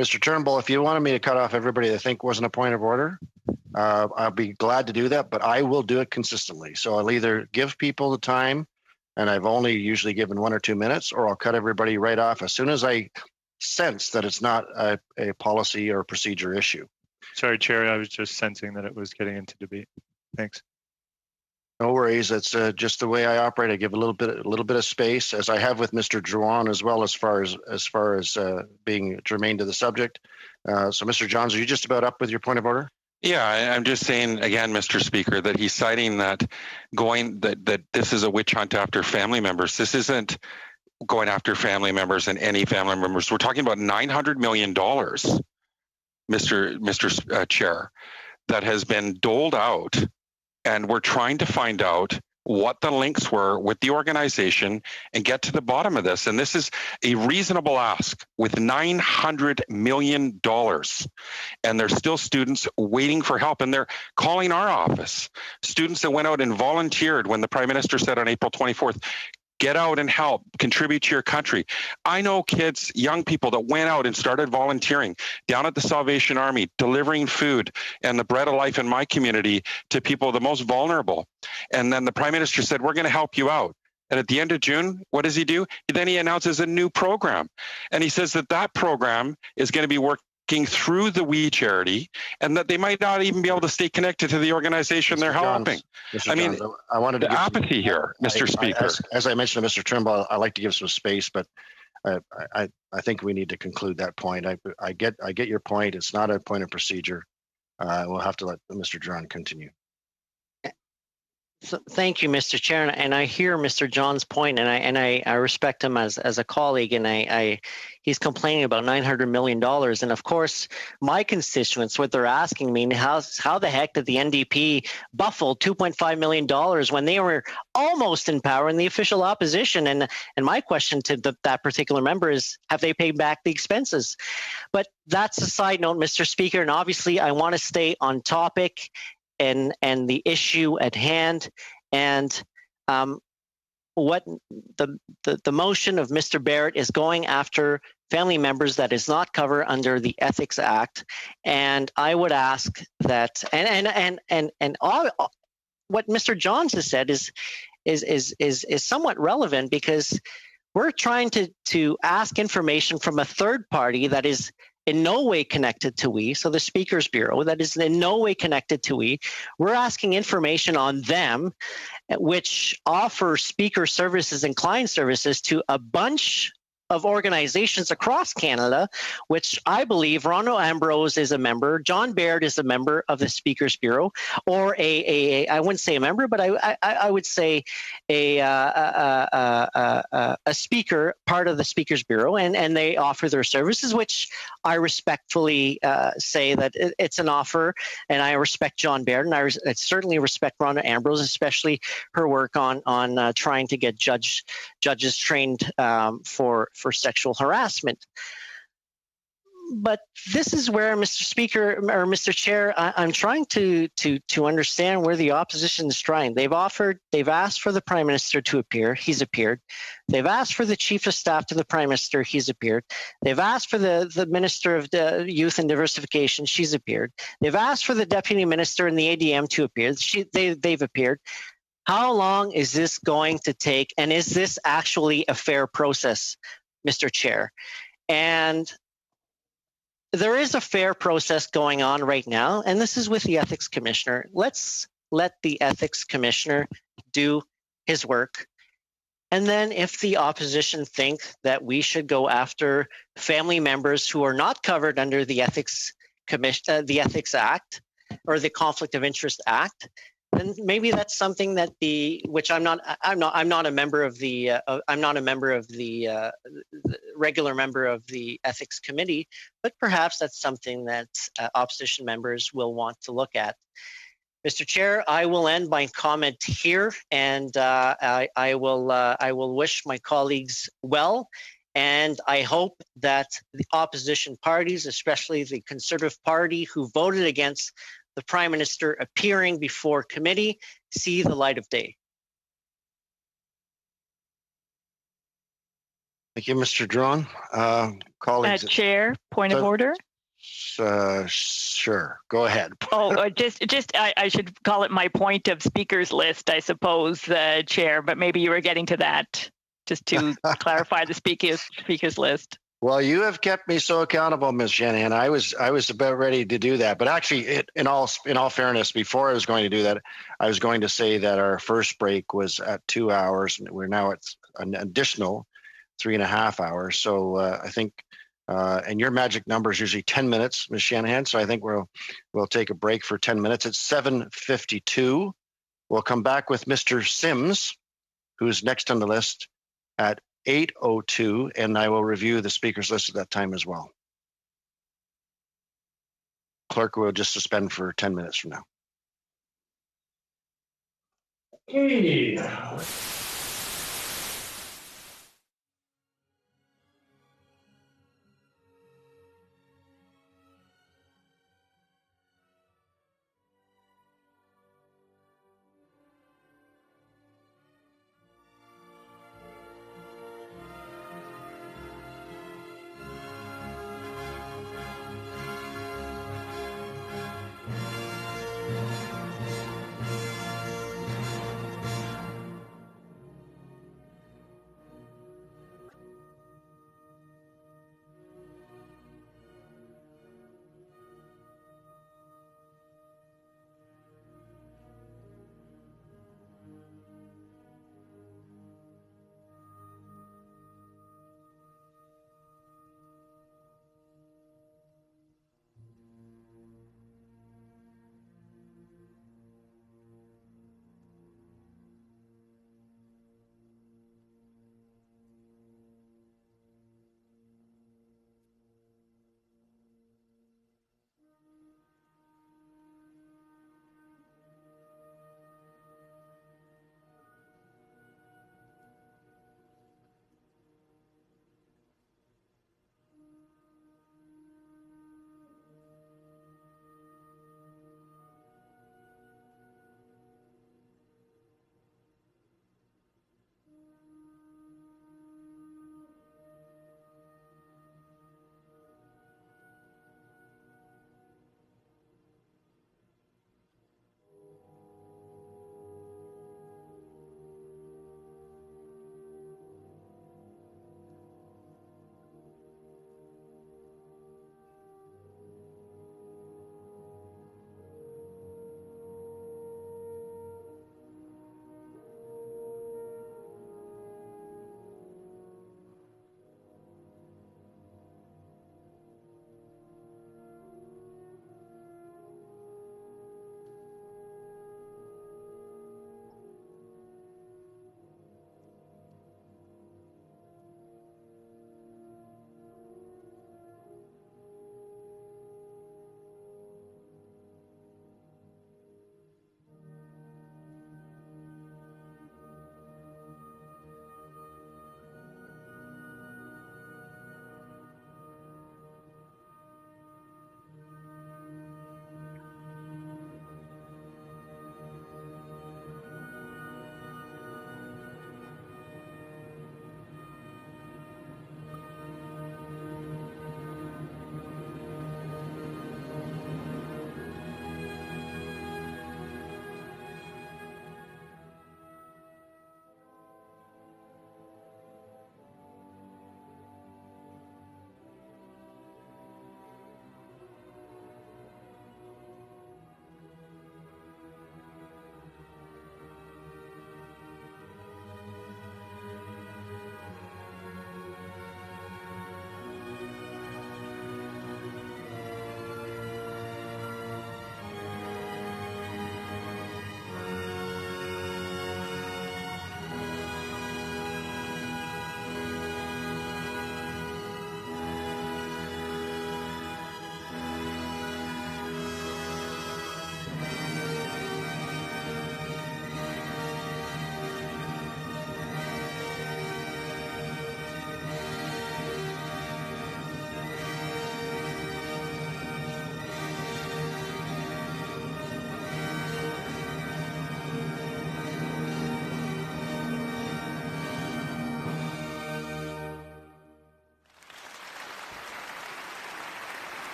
Mr. Turnbull, if you wanted me to cut off everybody that think wasn't a point of order, I'll be glad to do that, but I will do it consistently. So I'll either give people the time and I've only usually given 1 or 2 minutes, or I'll cut everybody right off as soon as I sense that it's not a policy or procedure issue. Sorry, Chair, I was just sensing that it was getting into debate. Thanks. No worries. It's just the way I operate. I give a little bit of space, as I have with Mr. Drouin as well, as far as being germane to the subject. So, Mr. Johns, are you just about up with your point of order? Yeah, I'm just saying again, Mr. Speaker, that he's citing that that this is a witch hunt after family members. This isn't going after family members and any family members. We're talking about $900 million, Mr. Chair, that has been doled out, and we're trying to find out what the links were with the organization and get to the bottom of this. And this is a reasonable ask with $900 million. And there's still students waiting for help, and they're calling our office. Students that went out and volunteered when the Prime Minister said on April 24th, get out and help, contribute to your country. I know kids, young people that went out and started volunteering down at the Salvation Army, delivering food and the bread of life in my community to people the most vulnerable. And then the Prime Minister said, we're going to help you out. And at the end of June, what does he do? Then he announces a new program. And he says that program is going to be working through the WE charity, and that they might not even be able to stay connected to the organization they're helping. I mean, I wanted to the apathy here, Mr. Speaker. As I mentioned to Mr. Trimble, I like to give some space, but I think we need to conclude that point. I get your point. It's not a point of procedure. We'll have to let Mr. Drouin continue. So, thank you, Mr. Chair, and I hear Mr. John's point, and I respect him as a colleague, and he's complaining about $900 million, and of course, my constituents, what they're asking me, how the heck did the NDP buffle $2.5 million when they were almost in power in the official opposition? And my question to that particular member is, have they paid back the expenses? But that's a side note, Mr. Speaker, and obviously I want to stay on topic and the issue at hand, and what the motion of Mr. Barrett is going after family members that is not covered under the Ethics Act, and I would ask that and all what Mr. Johns has said is somewhat relevant, because we're trying to ask information from a third party that is in no way connected to WE, so the Speakers Bureau, that is in no way connected to WE. We're asking information on them, which offers speaker services and client services to a bunch of organizations across Canada, which I believe Ronald Ambrose is a member, John Baird is a member of the Speakers Bureau, or I wouldn't say a member, but I would say a speaker, part of the Speakers Bureau, and they offer their services, which I respectfully say that it's an offer, and I respect John Baird, and I certainly respect Ronald Ambrose, especially her work on trying to get judges trained for sexual harassment. But this is where, Mr. Speaker or Mr. Chair, I'm trying to understand where the opposition is trying. They've asked for the Prime Minister to appear. He's appeared. They've asked for the Chief of Staff to the Prime Minister. He's appeared. They've asked for the Minister of Youth and Diversification. She's appeared. They've asked for the Deputy Minister and the ADM to appear. They've appeared. How long is this going to take? And is this actually a fair process, Mr. Chair? And there is a fair process going on right now, and this is with the Ethics Commissioner. Let's let the Ethics Commissioner do his work. And then if the opposition think that we should go after family members who are not covered under the Ethics Act or the Conflict of Interest Act, then maybe that's something that which I'm not a member of the regular member of the Ethics Committee, but perhaps that's something that opposition members will want to look at. Mr. Chair, I will end my comment here, and I will wish my colleagues well, and I hope that the opposition parties, especially the Conservative Party, who voted against the Prime Minister appearing before committee, see the light of day. Thank you, Mr. Drouin. Colleagues. Chair, point of order. Sure. Go ahead. I should call it my point of speakers list, I suppose, Chair. But maybe you were getting to that, just to clarify the speakers list. Well, you have kept me so accountable, Ms. Shanahan. I was about ready to do that, but actually, in all fairness, before I was going to do that, I was going to say that our first break was at 2 hours, and we're now at an additional 3.5 hours. So I think, and your magic number is usually 10 minutes, Ms. Shanahan. So I think we'll take a break for 10 minutes. It's 7:52. We'll come back with Mr. Sims, who's next on the list at 8:02, and I will review the speakers list at that time as well. Clerk will just suspend for 10 minutes from now. Hey.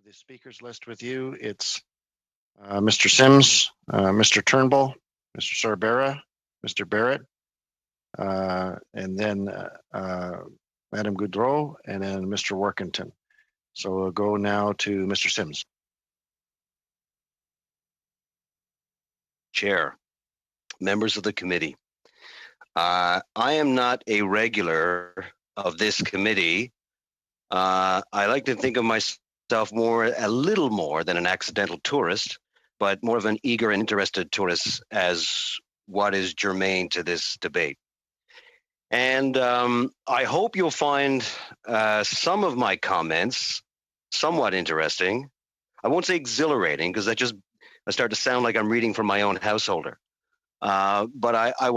the speakers list with you. It's Mr. Sims, Mr. Turnbull, Mr. Sorbera, Mr. Barrett, and then Madam Goudreau, and then Mr. Workington. So we'll go now to Mr. Sims. Chair, members of the committee, I am not a regular of this committee. I like to think of myself a little more than an accidental tourist, but more of an eager and interested tourist as what is germane to this debate. And I hope you'll find some of my comments somewhat interesting. I won't say exhilarating, because I start to sound like I'm reading from my own householder. But I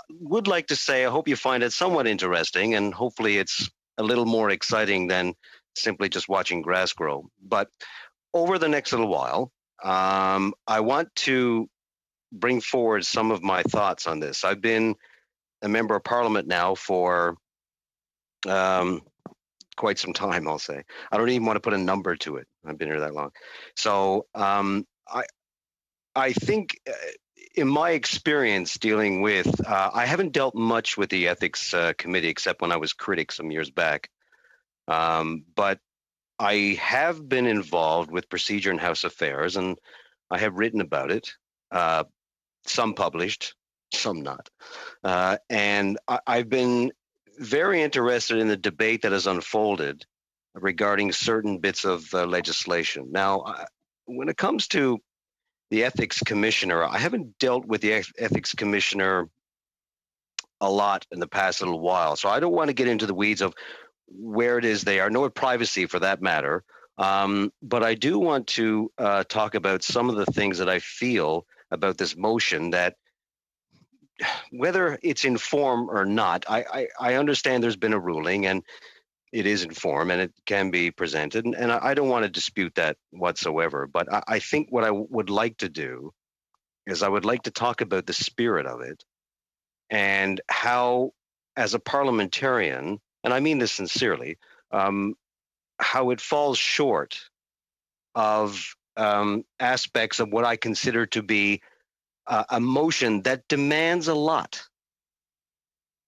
would like to say I hope you find it somewhat interesting, and hopefully it's a little more exciting than simply just watching grass grow. But over the next little while, I want to bring forward some of my thoughts on this. I've been a member of parliament now for quite some time, I'll say. I don't even want to put a number to it. I've been here that long. So I think in my experience dealing with, I haven't dealt much with the ethics committee except when I was critic some years back. But I have been involved with procedure and House affairs, and I have written about it, some published, some not. And I've been very interested in the debate that has unfolded regarding certain bits of legislation. Now, when it comes to the ethics commissioner, I haven't dealt with the ethics commissioner a lot in the past little while, so I don't want to get into the weeds of where it is they are, nor privacy for that matter. But I do want to talk about some of the things that I feel about this motion that, whether it's in form or not, I understand there's been a ruling and it is in form and it can be presented. And I don't want to dispute that whatsoever. But I think what I would like to do is I would like to talk about the spirit of it and how, as a parliamentarian, and I mean this sincerely, how it falls short of aspects of what I consider to be a motion that demands a lot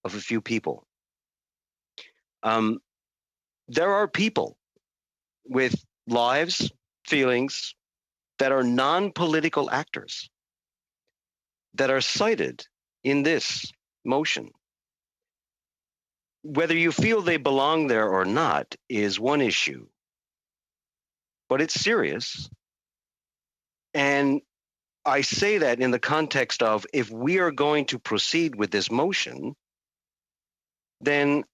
of a few people. There are people with lives, feelings that are non-political actors that are cited in this motion. Whether you feel they belong there or not is one issue, but it's serious. And I say that in the context of, if we are going to proceed with this motion, then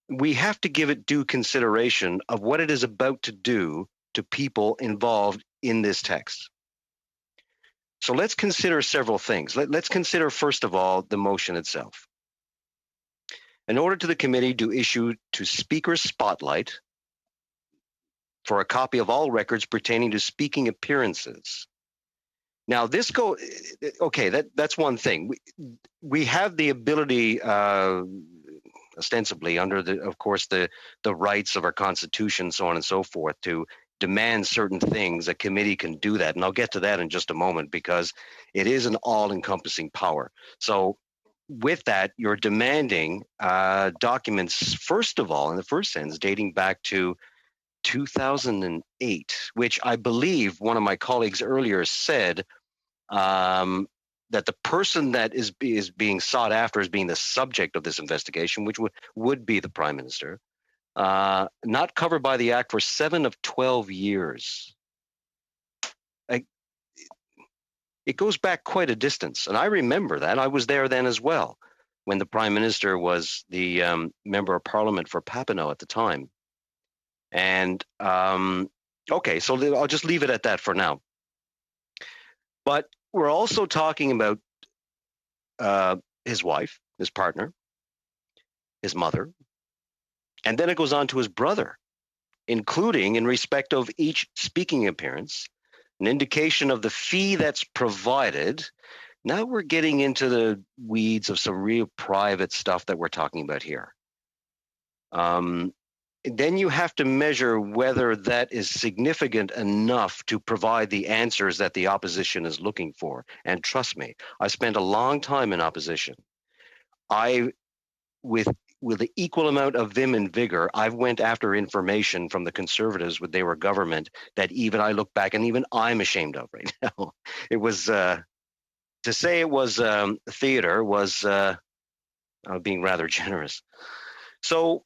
we have to give it due consideration of what it is about to do to people involved in this text. So let's consider several things. Let's consider, first of all, the motion itself. An order to the committee to issue to Speaker's Spotlight for a copy of all records pertaining to speaking appearances. Now, this that's one thing. We have the ability, ostensibly under of course, the rights of our Constitution, so on and so forth, to demand certain things. A committee can do that, and I'll get to that in just a moment, because it is an all-encompassing power. So with that, you're demanding documents, first of all, in the first sense, dating back to 2008, which I believe one of my colleagues earlier said that the person that is being sought after as being the subject of this investigation, which would be the Prime Minister, not covered by the Act for 7 of 12 years. It goes back quite a distance, and I remember that. I was there then as well, when the Prime Minister was the Member of Parliament for Papineau at the time. And okay, so I'll just leave it at that for now. But we're also talking about his wife, his partner, his mother, and then it goes on to his brother, including, in respect of each speaking appearance, an indication of the fee that's provided. Now we're getting into the weeds of some real private stuff that we're talking about here. then you have to measure whether that is significant enough to provide the answers that the opposition is looking for. And trust me, I spent a long time in opposition. With the equal amount of vim and vigor, I went after information from the Conservatives when they were government that even I look back and even I'm ashamed of right now. It was, to say it was theater was being rather generous. So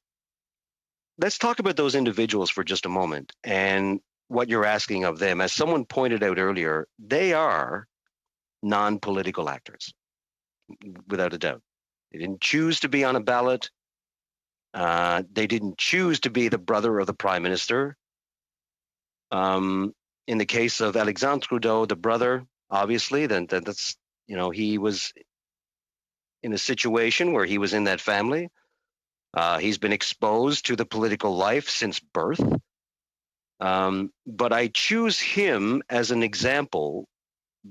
let's talk about those individuals for just a moment and what you're asking of them. As someone pointed out earlier, they are non-political actors, without a doubt. They didn't choose to be on a ballot. They didn't choose to be the brother of the prime minister. In the case of Alexandre Trudeau, the brother, obviously, then that's, he was in a situation where he was in that family. He's been exposed to the political life since birth. But I choose him as an example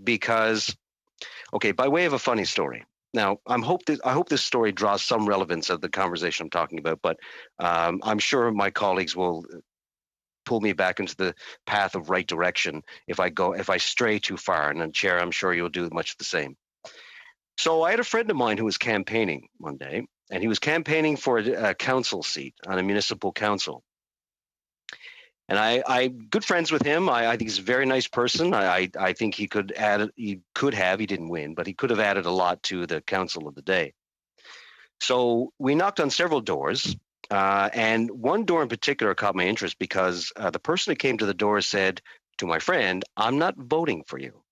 because, okay, by way of a funny story. Now, I hope this story draws some relevance of the conversation I'm talking about, but I'm sure my colleagues will pull me back into the path of right direction if I stray too far. And then, Chair, I'm sure you'll do much the same. So I had a friend of mine who was campaigning one day, and he was campaigning for a council seat on a municipal council. And I'm good friends with him. I think he's a very nice person. I think he didn't win, but he could have added a lot to the council of the day. So we knocked on several doors, and one door in particular caught my interest because the person that came to the door said to my friend, "I'm not voting for you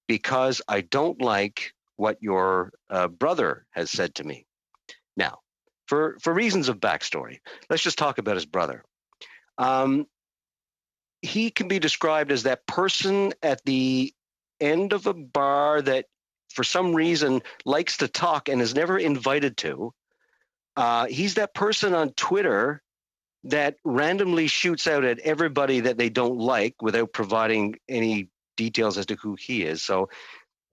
because I don't like what your brother has said to me." Now, for reasons of backstory, let's just talk about his brother. He can be described as that person at the end of a bar that for some reason likes to talk and is never invited to. He's that person on Twitter that randomly shoots out at everybody that they don't like without providing any details as to who he is. So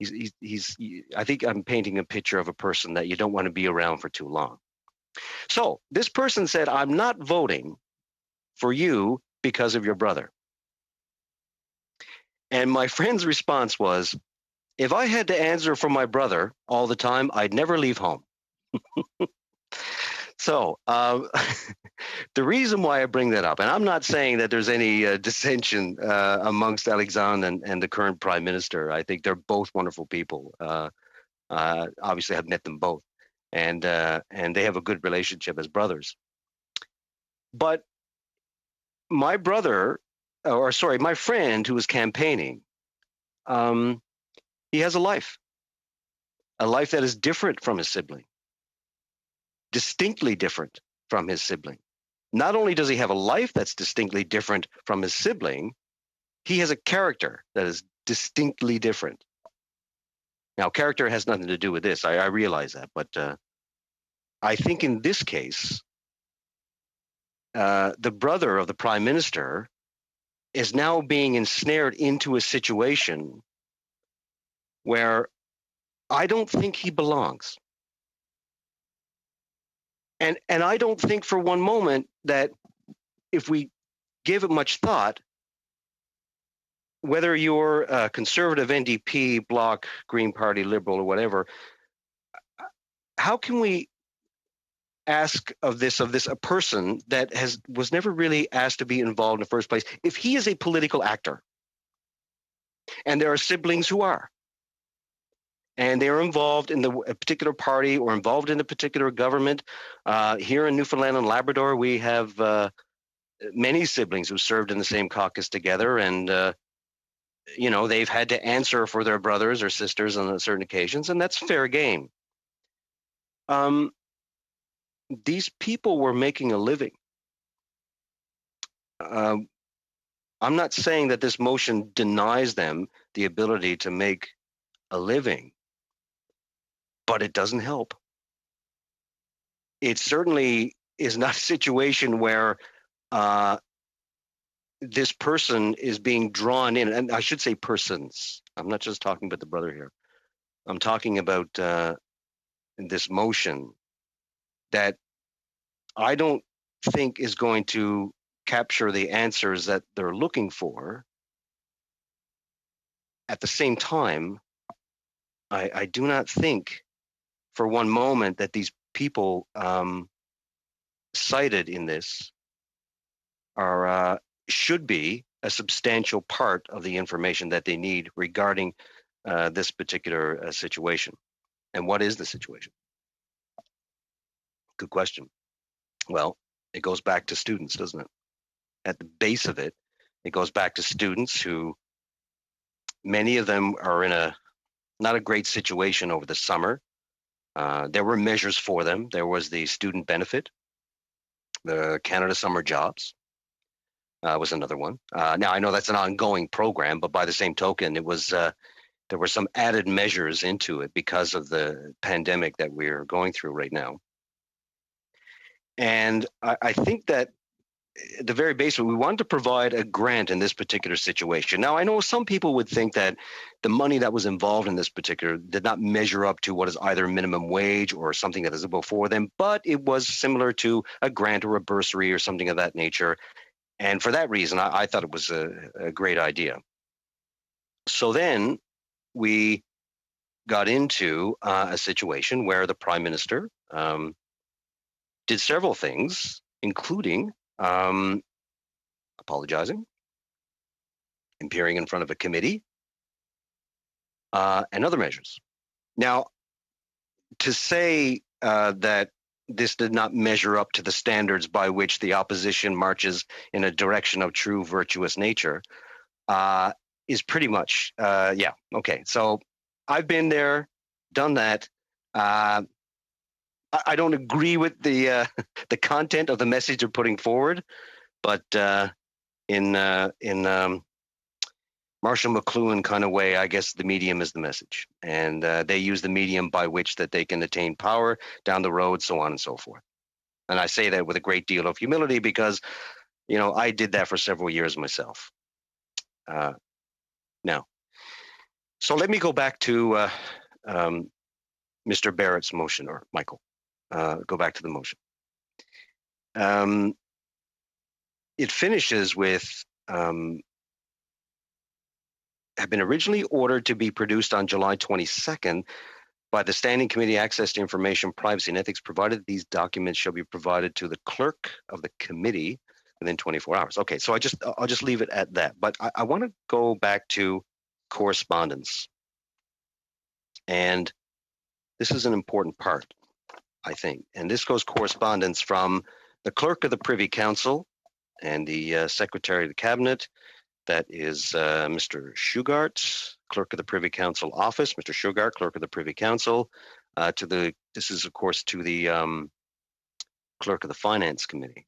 I think I'm painting a picture of a person that you don't want to be around for too long. So this person said, "I'm not voting for you because of your brother." And my friend's response was, "If I had to answer for my brother all the time, I'd never leave home." So the reason why I bring that up, and I'm not saying that there's any dissension amongst Alexandre and the current prime minister. I think they're both wonderful people. Obviously, I've met them both, and they have a good relationship as brothers. But my friend who was campaigning, he has a life that is different from his sibling, distinctly different from his sibling. Not only does he have a life that's distinctly different from his sibling, he has a character that is distinctly different. Now, character has nothing to do with this. I realize that, but I think in this case, the brother of the prime minister is now being ensnared into a situation where I don't think he belongs. And I don't think for one moment that if we give it much thought, whether you're a conservative, NDP, Bloc, Green Party, Liberal, or whatever, how can we ask of this a person that was never really asked to be involved in the first place? If he is a political actor, and there are siblings who are, and they are involved in a particular party or involved in a particular government. Here in Newfoundland and Labrador, we have many siblings who served in the same caucus together, and they've had to answer for their brothers or sisters on certain occasions, and that's fair game. These people were making a living. I'm not saying that this motion denies them the ability to make a living, but it doesn't help. It certainly is not a situation where this person is being drawn in, and I should say persons. I'm not just talking about the brother here. I'm talking about this motion that I don't think is going to capture the answers that they're looking for. At the same time, I do not think for one moment that these people cited in this are should be a substantial part of the information that they need regarding this particular situation. And what is the situation? Good question. Well, it goes back to students, doesn't it? At the base of it, it goes back to students who, many of them are in a not a great situation over the summer. There were measures for them. There was the student benefit, the Canada Summer Jobs was another one. Now, I know that's an ongoing program, but by the same token, it was there were some added measures into it because of the pandemic that we're going through right now. And I think that at the very base, we wanted to provide a grant in this particular situation. Now, I know some people would think that the money that was involved in this particular did not measure up to what is either minimum wage or something that is before them, but it was similar to a grant or a bursary or something of that nature. And for that reason, I thought it was a great idea. So then we got into a situation where the Prime Minister did several things, including apologizing, appearing in front of a committee, and other measures. Now, to say that this did not measure up to the standards by which the opposition marches in a direction of true virtuous nature is pretty much, yeah, okay. So I've been there, done that. I don't agree with the content of the message they're putting forward, but in Marshall McLuhan kind of way, I guess the medium is the message, and they use the medium by which that they can attain power down the road, so on and so forth. And I say that with a great deal of humility because, you know, I did that for several years myself. Now, so let me go back to Mr. Barrett's motion, or Michael. Go back to the motion. It finishes with have been originally ordered to be produced on July 22nd by the Standing Committee Access to Information, Privacy and Ethics, provided these documents shall be provided to the clerk of the committee within 24 hours. Okay, so I'll just leave it at that. But I want to go back to correspondence. And this is an important part, I think. And this goes correspondence from the clerk of the Privy Council and the Secretary of the Cabinet. That is Mr. Shugart, Clerk of the Privy Council Office, Mr. Shugart, Clerk of the Privy Council, this is of course to the Clerk of the Finance Committee.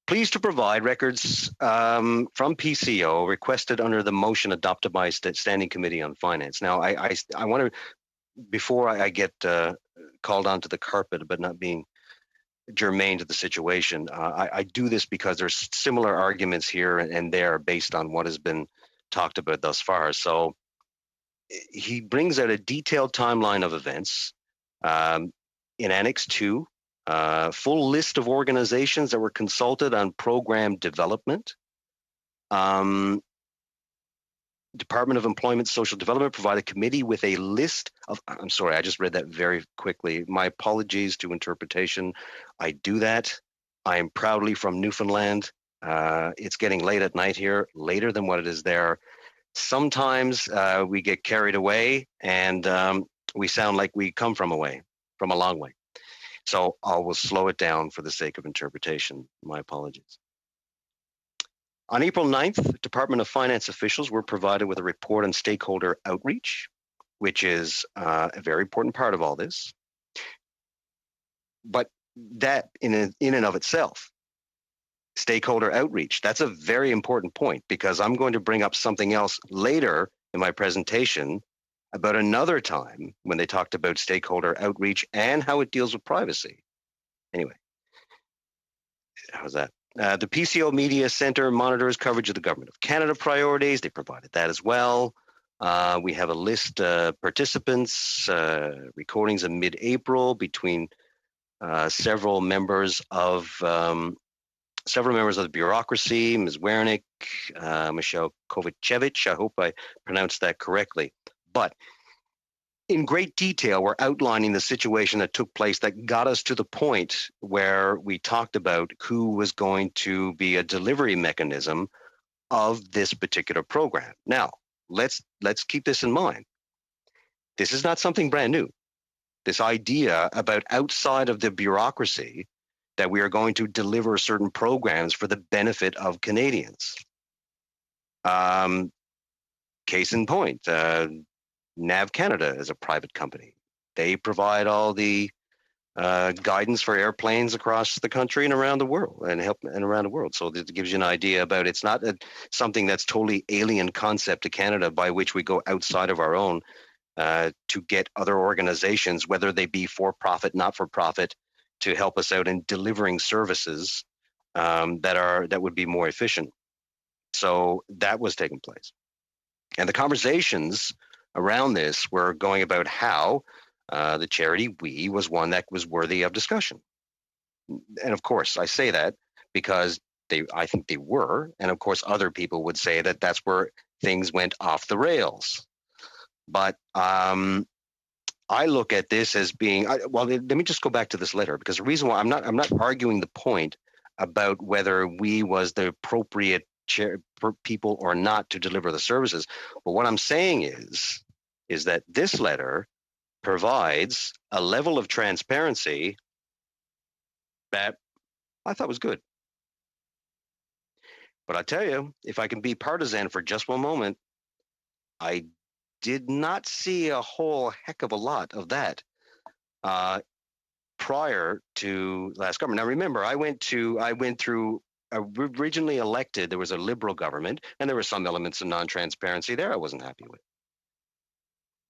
Pleased to provide records from PCO requested under the motion adopted by Standing Committee on Finance. Now, I want to, before I get called onto the carpet, but not being germane to the situation, I do this because there's similar arguments here and there based on what has been talked about thus far. So he brings out a detailed timeline of events in Annex 2, full list of organizations that were consulted on program development. Department of Employment Social Development provided committee with a list of, I'm sorry, I just read that very quickly. My apologies to interpretation. I do that. I am proudly from Newfoundland. It's getting late at night here, later than what it is there. Sometimes we get carried away and we sound like we come from a long way. So I will slow it down for the sake of interpretation. My apologies. On April 9th, Department of Finance officials were provided with a report on stakeholder outreach, which is a very important part of all this. But that in and of itself, stakeholder outreach, that's a very important point because I'm going to bring up something else later in my presentation about another time when they talked about stakeholder outreach and how it deals with privacy. Anyway, how's that? The PCO Media Center monitors coverage of the Government of Canada priorities. They provided that as well. We have a list of participants, recordings in mid-April between several members of the bureaucracy, Ms. Wernick, Michelle Kovacevic. I hope I pronounced that correctly. But in great detail, we're outlining the situation that took place that got us to the point where we talked about who was going to be a delivery mechanism of this particular program. Now, let's keep this in mind. This is not something brand new. This idea about outside of the bureaucracy that we are going to deliver certain programs for the benefit of Canadians. Case in point, NAV Canada is a private company. They provide all the guidance for airplanes across the country and around the world, So it gives you an idea about it's not something that's totally alien concept to Canada by which we go outside of our own to get other organizations, whether they be for profit, not for profit, to help us out in delivering services that would be more efficient. So that was taking place. And the conversations around this were going about how the charity We was one that was worthy of discussion. And of course, I say that because I think they were. And of course, other people would say that that's where things went off the rails. But I look at this as being, well, let me just go back to this letter, because the reason why I'm not arguing the point about whether We was the appropriate people or not to deliver the services. But what I'm saying is that this letter provides a level of transparency that I thought was good. But I tell you, if I can be partisan for just one moment, I did not see a whole heck of a lot of that prior to last government. Now, remember, I went through originally elected. There was a Liberal government, and there were some elements of non-transparency there I wasn't happy with.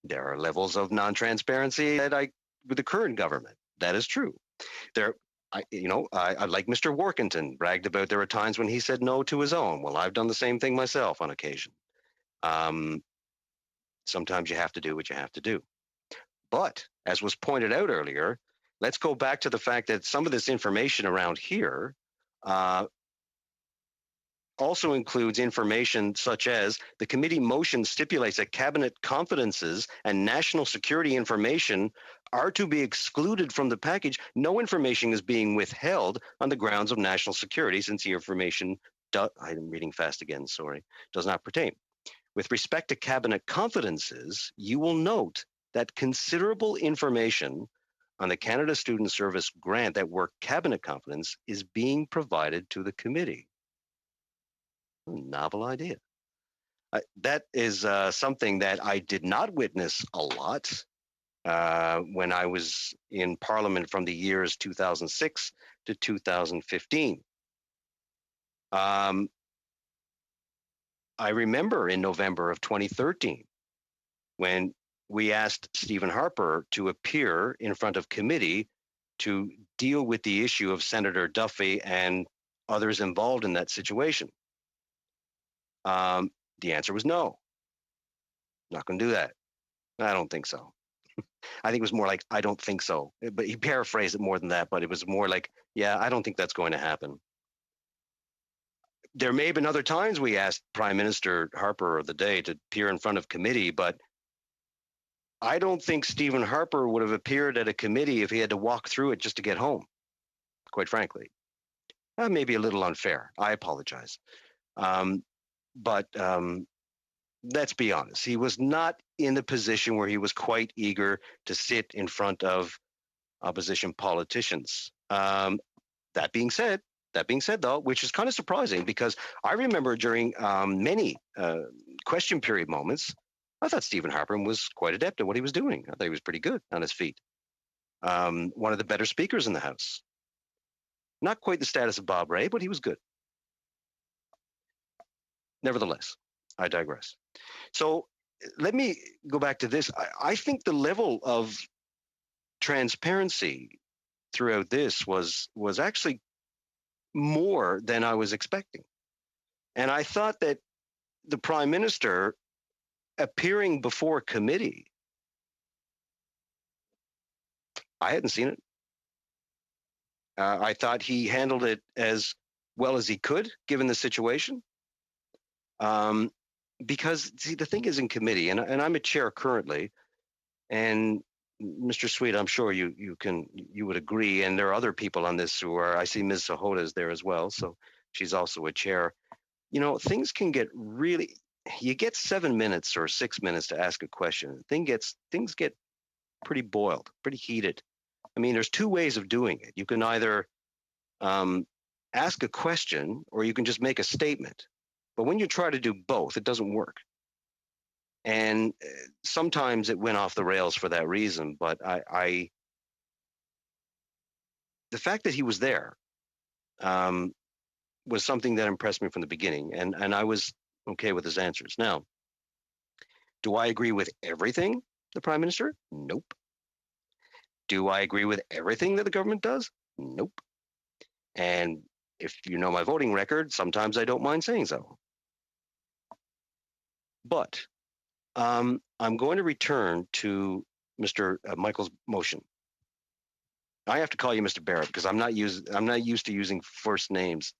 There are levels of non-transparency with the current government. That is true. I like Mr. Workington bragged about there were times when he said no to his own. Well, I've done the same thing myself on occasion. Sometimes you have to do what you have to do. But as was pointed out earlier, let's go back to the fact that some of this information around here also includes information such as the committee motion stipulates that cabinet confidences and national security information are to be excluded from the package. No information is being withheld on the grounds of national security, since the information, I'm reading fast again, sorry, does not pertain. With respect to cabinet confidences, you will note that considerable information on the Canada Student Service grant that were cabinet confidence is being provided to the committee. Novel idea. That is something that I did not witness a lot when I was in Parliament from the years 2006 to 2015. I remember in November of 2013 when we asked Stephen Harper to appear in front of committee to deal with the issue of Senator Duffy and others involved in that situation. The answer was no. Not going to do that. I don't think so. I think it was more like, I don't think so. But he paraphrased it more than that, but it was more like, yeah, I don't think that's going to happen. There may have been other times we asked Prime Minister Harper of the day to appear in front of committee, but I don't think Stephen Harper would have appeared at a committee if he had to walk through it just to get home, quite frankly. That may be a little unfair. I apologize. But let's be honest. He was not in the position where he was quite eager to sit in front of opposition politicians. That being said, though, which is kind of surprising, because I remember during many question period moments, I thought Stephen Harper was quite adept at what he was doing. I thought he was pretty good on his feet. One of the better speakers in the House. Not quite the status of Bob Rae, but he was good. Nevertheless, I digress. So let me go back to this. I think the level of transparency throughout this was actually more than I was expecting. And I thought that the Prime Minister appearing before committee, I hadn't seen it. I thought he handled it as well as he could, given the situation. Because see, the thing is in committee, and I'm a chair currently, and Mr. Sweet, I'm sure you would agree, and there are other people on this who are. I see Ms. Sahota is there as well, so she's also a chair. You know, things can get really. You get 7 minutes or 6 minutes to ask a question. Things get pretty boiled, pretty heated. I mean, there's two ways of doing it. You can either ask a question, or you can just make a statement. But when you try to do both, it doesn't work. And sometimes it went off the rails for that reason. But the fact that he was there was something that impressed me from the beginning, and I was okay with his answers. Now, do I agree with everything the Prime Minister? Nope. Do I agree with everything that the government does? Nope. And if you know my voting record, sometimes I don't mind saying so. But I'm going to return to Mr. Michael's motion. I have to call you Mr. Barrett because I'm not used to using first names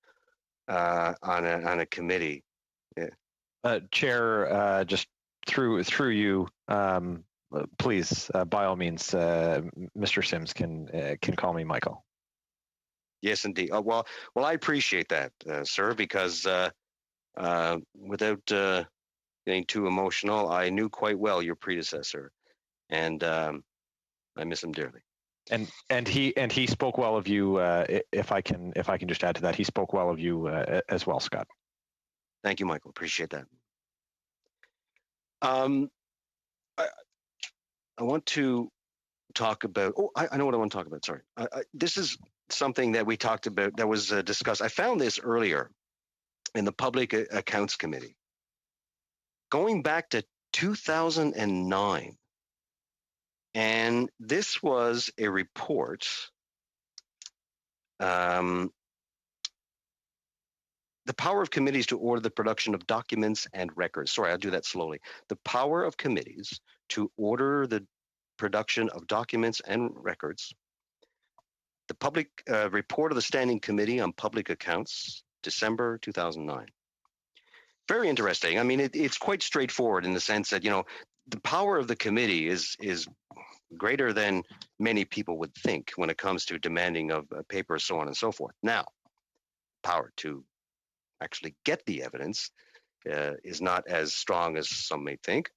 on a committee. Yeah. Chair, just through you, please, by all means, Mr. Sims can call me Michael. Yes, indeed. Well, I appreciate that, sir, because without getting too emotional, I knew quite well your predecessor, and I miss him dearly. And he spoke well of you. If I can just add to that, he spoke well of you as well, Scott. Thank you, Michael. Appreciate that. I want to talk about. Oh, I know what I want to talk about. Sorry, this is something that we talked about that was discussed. I found this earlier in the Public Accounts Committee, going back to 2009, and this was a report. The power of committees to order the production of documents and records. Sorry, I'll do that slowly. The power of committees to order the production of documents and records. The public report of the Standing Committee on Public Accounts, December 2009. Very interesting. I mean, it's quite straightforward in the sense that, you know, the power of the committee is greater than many people would think when it comes to demanding of papers, so on and so forth. Now, power to actually get the evidence is not as strong as some may think,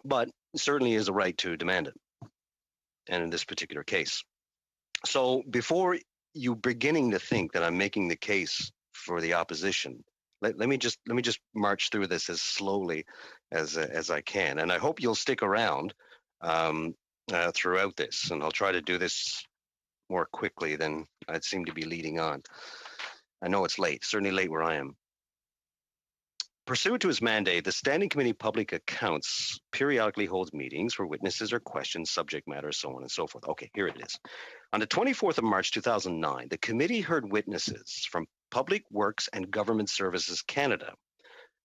but certainly is a right to demand it, and in this particular case. So before you beginning to think that I'm making the case for the opposition, let me just march through this as slowly as I can, and I hope you'll stick around throughout this, and I'll try to do this more quickly than I seem to be leading on. I know it's late, certainly late where I am. Pursuant to his mandate, the Standing Committee Public Accounts periodically holds meetings where witnesses are questioned, subject matter, so on and so forth. Okay, here it is. On the 24th of March 2009, the committee heard witnesses from Public Works and Government Services Canada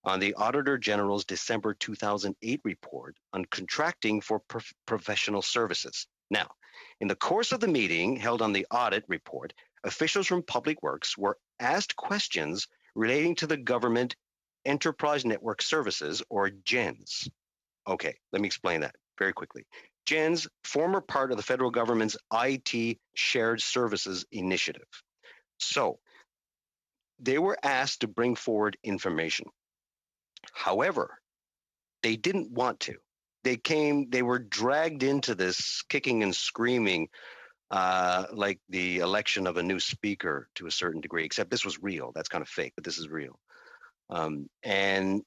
on the Auditor General's December 2008 report on contracting for professional services. Now, in the course of the meeting held on the audit report, officials from Public Works were asked questions relating to the Government Enterprise Network Services, or GENS. Okay, let me explain that very quickly. GENS, former part of the federal government's IT Shared Services Initiative. So, they were asked to bring forward information. However, they didn't want to. They were dragged into this kicking and screaming, like the election of a new speaker to a certain degree, except this was real. That's kind of fake, but this is real. And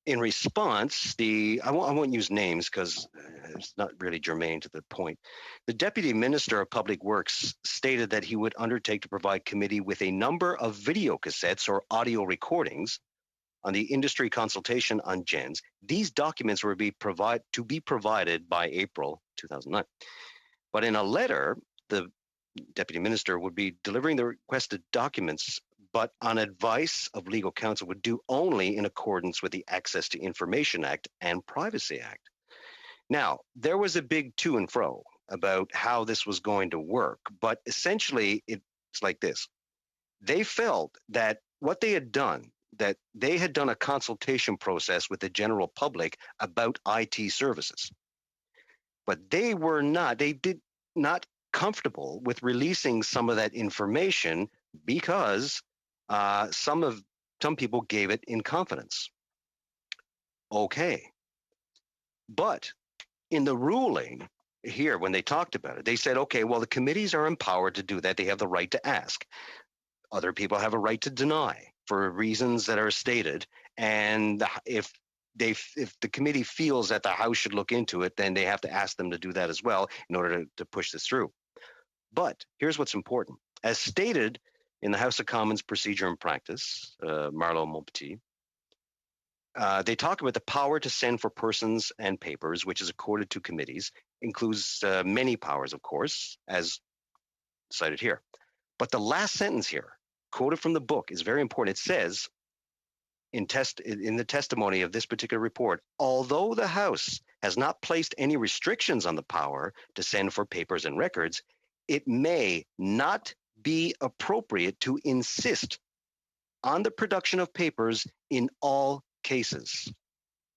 in response, I won't use names because it's not really germane to the point. The Deputy Minister of Public Works stated that he would undertake to provide committee with a number of video cassettes or audio recordings on the industry consultation on GENS. These documents were to be provided by April 2009. But in a letter, the Deputy Minister would be delivering the requested documents, but on advice of legal counsel would do only in accordance with the Access to Information Act and Privacy Act. Now, there was a big to and fro about how this was going to work, but essentially it's like this. They felt that what they had done, that they had done a consultation process with the general public about IT services, but they did not comfortable with releasing some of that information because some people gave it in confidence. Okay. But in the ruling here, when they talked about it, they said, okay, well, the committees are empowered to do that. They have the right to ask. Other people have a right to deny for reasons that are stated. And if the committee feels that the House should look into it, then they have to ask them to do that as well in order to push this through. But here's what's important. As stated in the House of Commons Procedure and Practice, Marlo Montpetit, they talk about the power to send for persons and papers, which is accorded to committees, includes many powers, of course, as cited here. But the last sentence here, quoted from the book, is very important. It says, in the testimony of this particular report, although the House has not placed any restrictions on the power to send for papers and records, it may not be appropriate to insist on the production of papers in all cases.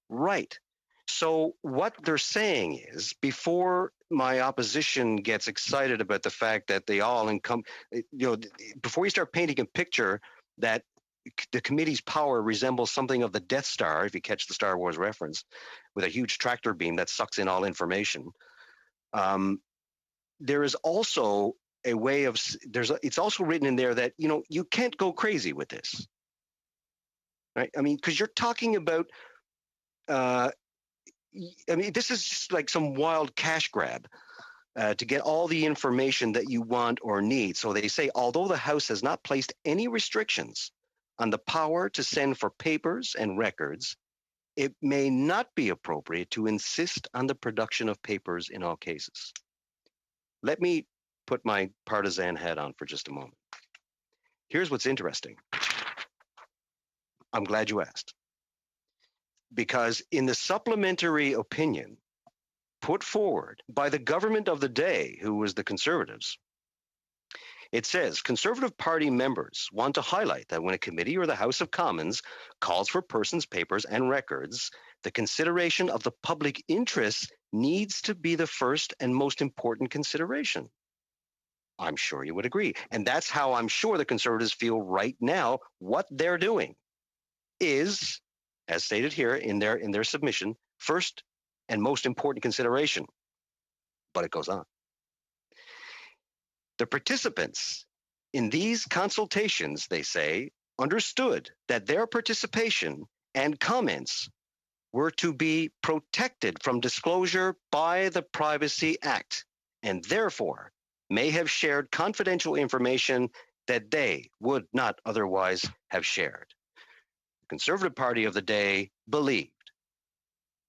Right. So what they're saying is, before my opposition gets excited about the fact that they all before you start painting a picture that the committee's power resembles something of the Death Star, if you catch the Star Wars reference, with a huge tractor beam that sucks in all information, there is also a way of, it's also written in there that, you can't go crazy with this. Right? I mean, because you're talking about, this is just like some wild cash grab to get all the information that you want or need. So they say, although the House has not placed any restrictions on the power to send for papers and records, it may not be appropriate to insist on the production of papers in all cases. Let me put my partisan hat on for just a moment. Here's what's interesting. I'm glad you asked. Because in the supplementary opinion put forward by the government of the day, who was the Conservatives, it says, Conservative Party members want to highlight that when a committee or the House of Commons calls for persons, papers, and records, the consideration of the public interest needs to be the first and most important consideration. I'm sure you would agree. And that's how I'm sure the Conservatives feel right now. What they're doing is, as stated here in their submission, first and most important consideration. But it goes on. The participants in these consultations, they say, understood that their participation and comments were to be protected from disclosure by the Privacy Act, and therefore may have shared confidential information that they would not otherwise have shared. The Conservative Party of the day believed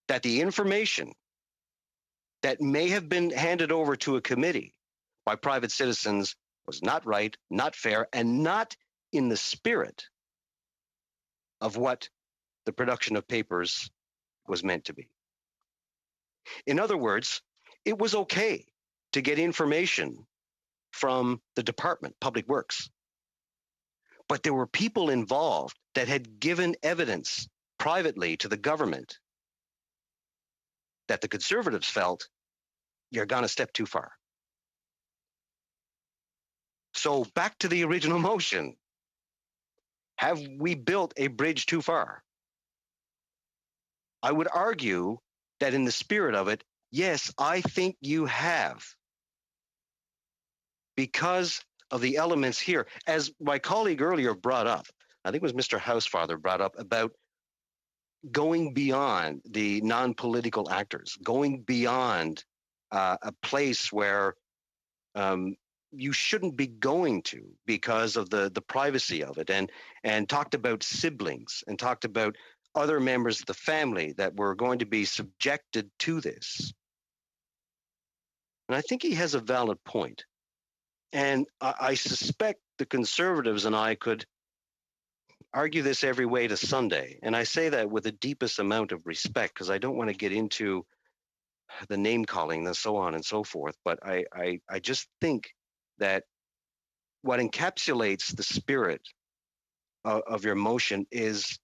that the information that may have been handed over to a committee by private citizens was not right, not fair, and not in the spirit of what the production of papers was meant to be. In other words, it was okay to get information from the Department, Public Works. But there were people involved that had given evidence privately to the government that the Conservatives felt you're gone a step too far. So back to the original motion. Have we built a bridge too far? I would argue that in the spirit of it, yes, I think you have. Because of the elements here. As my colleague earlier brought up, I think it was Mr. Housefather brought up about going beyond the non-political actors, going beyond a place where you shouldn't be going to because of the privacy of it, and talked about siblings and talked about other members of the family that were going to be subjected to this. And I think he has a valid point. And I suspect the Conservatives and I could argue this every way to Sunday. And I say that with the deepest amount of respect, because I don't want to get into the name calling, and so on and so forth. But I just think that what encapsulates the spirit of your motion is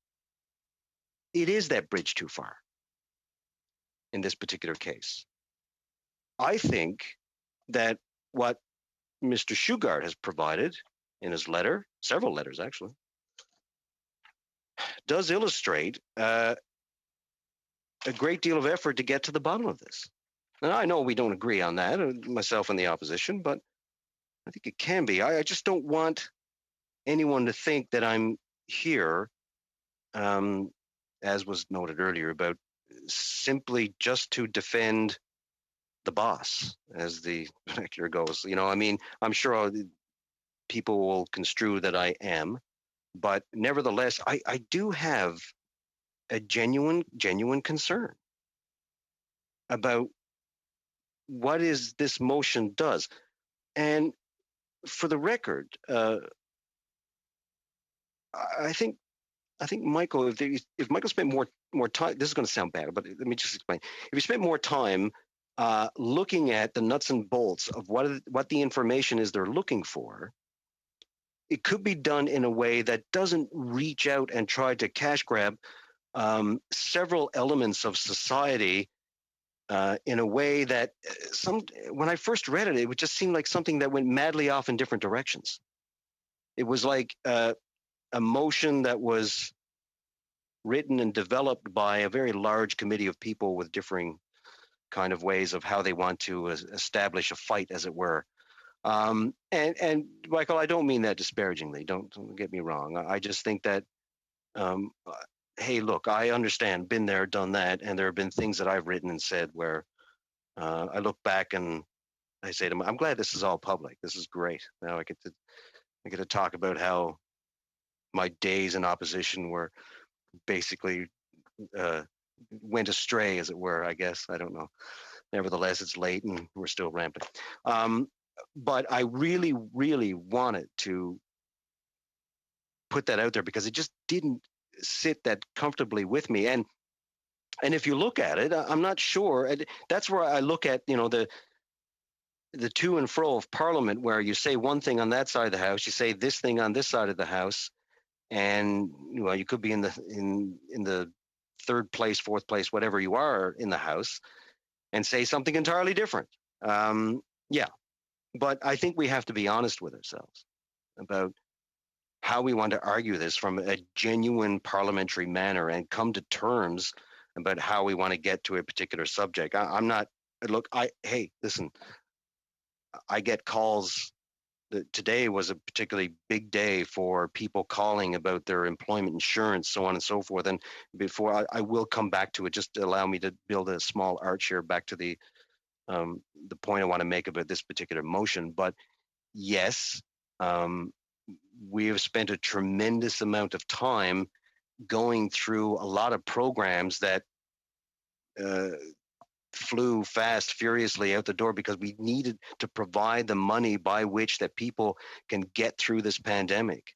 it is that bridge too far in this particular case. I think that what Mr. Shugart has provided in his letter, several letters actually, does illustrate a great deal of effort to get to the bottom of this. And I know we don't agree on that, myself and the opposition, but I think it can be. I just don't want anyone to think that I'm here, as was noted earlier, about simply just to defend the boss, as the vernacular goes. You know, I mean, I'm sure people will construe that I am, but nevertheless, I do have a genuine concern about what is this motion does. And for the record, I think Michael, if Michael spent more time, this is going to sound bad, but let me just explain. If he spent more time looking at the nuts and bolts of what the information is they're looking for, it could be done in a way that doesn't reach out and try to cash grab several elements of society in a way that when I first read it, it would just seem like something that went madly off in different directions. It was like a motion that was written and developed by a very large committee of people with differing kind of ways of how they want to establish a fight, as it were. And Michael, I don't mean that disparagingly. Don't get me wrong. I just think that, hey, look, I understand, been there, done that, and there have been things that I've written and said where I look back and I say to myself, I'm glad this is all public. This is great. Now I get to talk about how my days in opposition were basically went astray, as it were. I guess, I don't know. Nevertheless, it's late and we're still rampant. But I really, really wanted to put that out there because it just didn't sit that comfortably with me. And if you look at it, I'm not sure. That's where I look at, you know, the to and fro of Parliament, where you say one thing on that side of the house, you say this thing on this side of the house, and well, you could be in the third place, fourth place, whatever you are in the house, and say something entirely different. Yeah, but I think we have to be honest with ourselves about how we want to argue this from a genuine parliamentary manner and come to terms about how we want to get to a particular subject. I'm not, look, hey, listen, I get calls. Today was a particularly big day for people calling about their employment insurance, so on and so forth. And before I will come back to it, just allow me to build a small arch here back to the point I want to make about this particular motion. But yes, we have spent a tremendous amount of time going through a lot of programs that flew fast, furiously out the door because we needed to provide the money by which that people can get through this pandemic.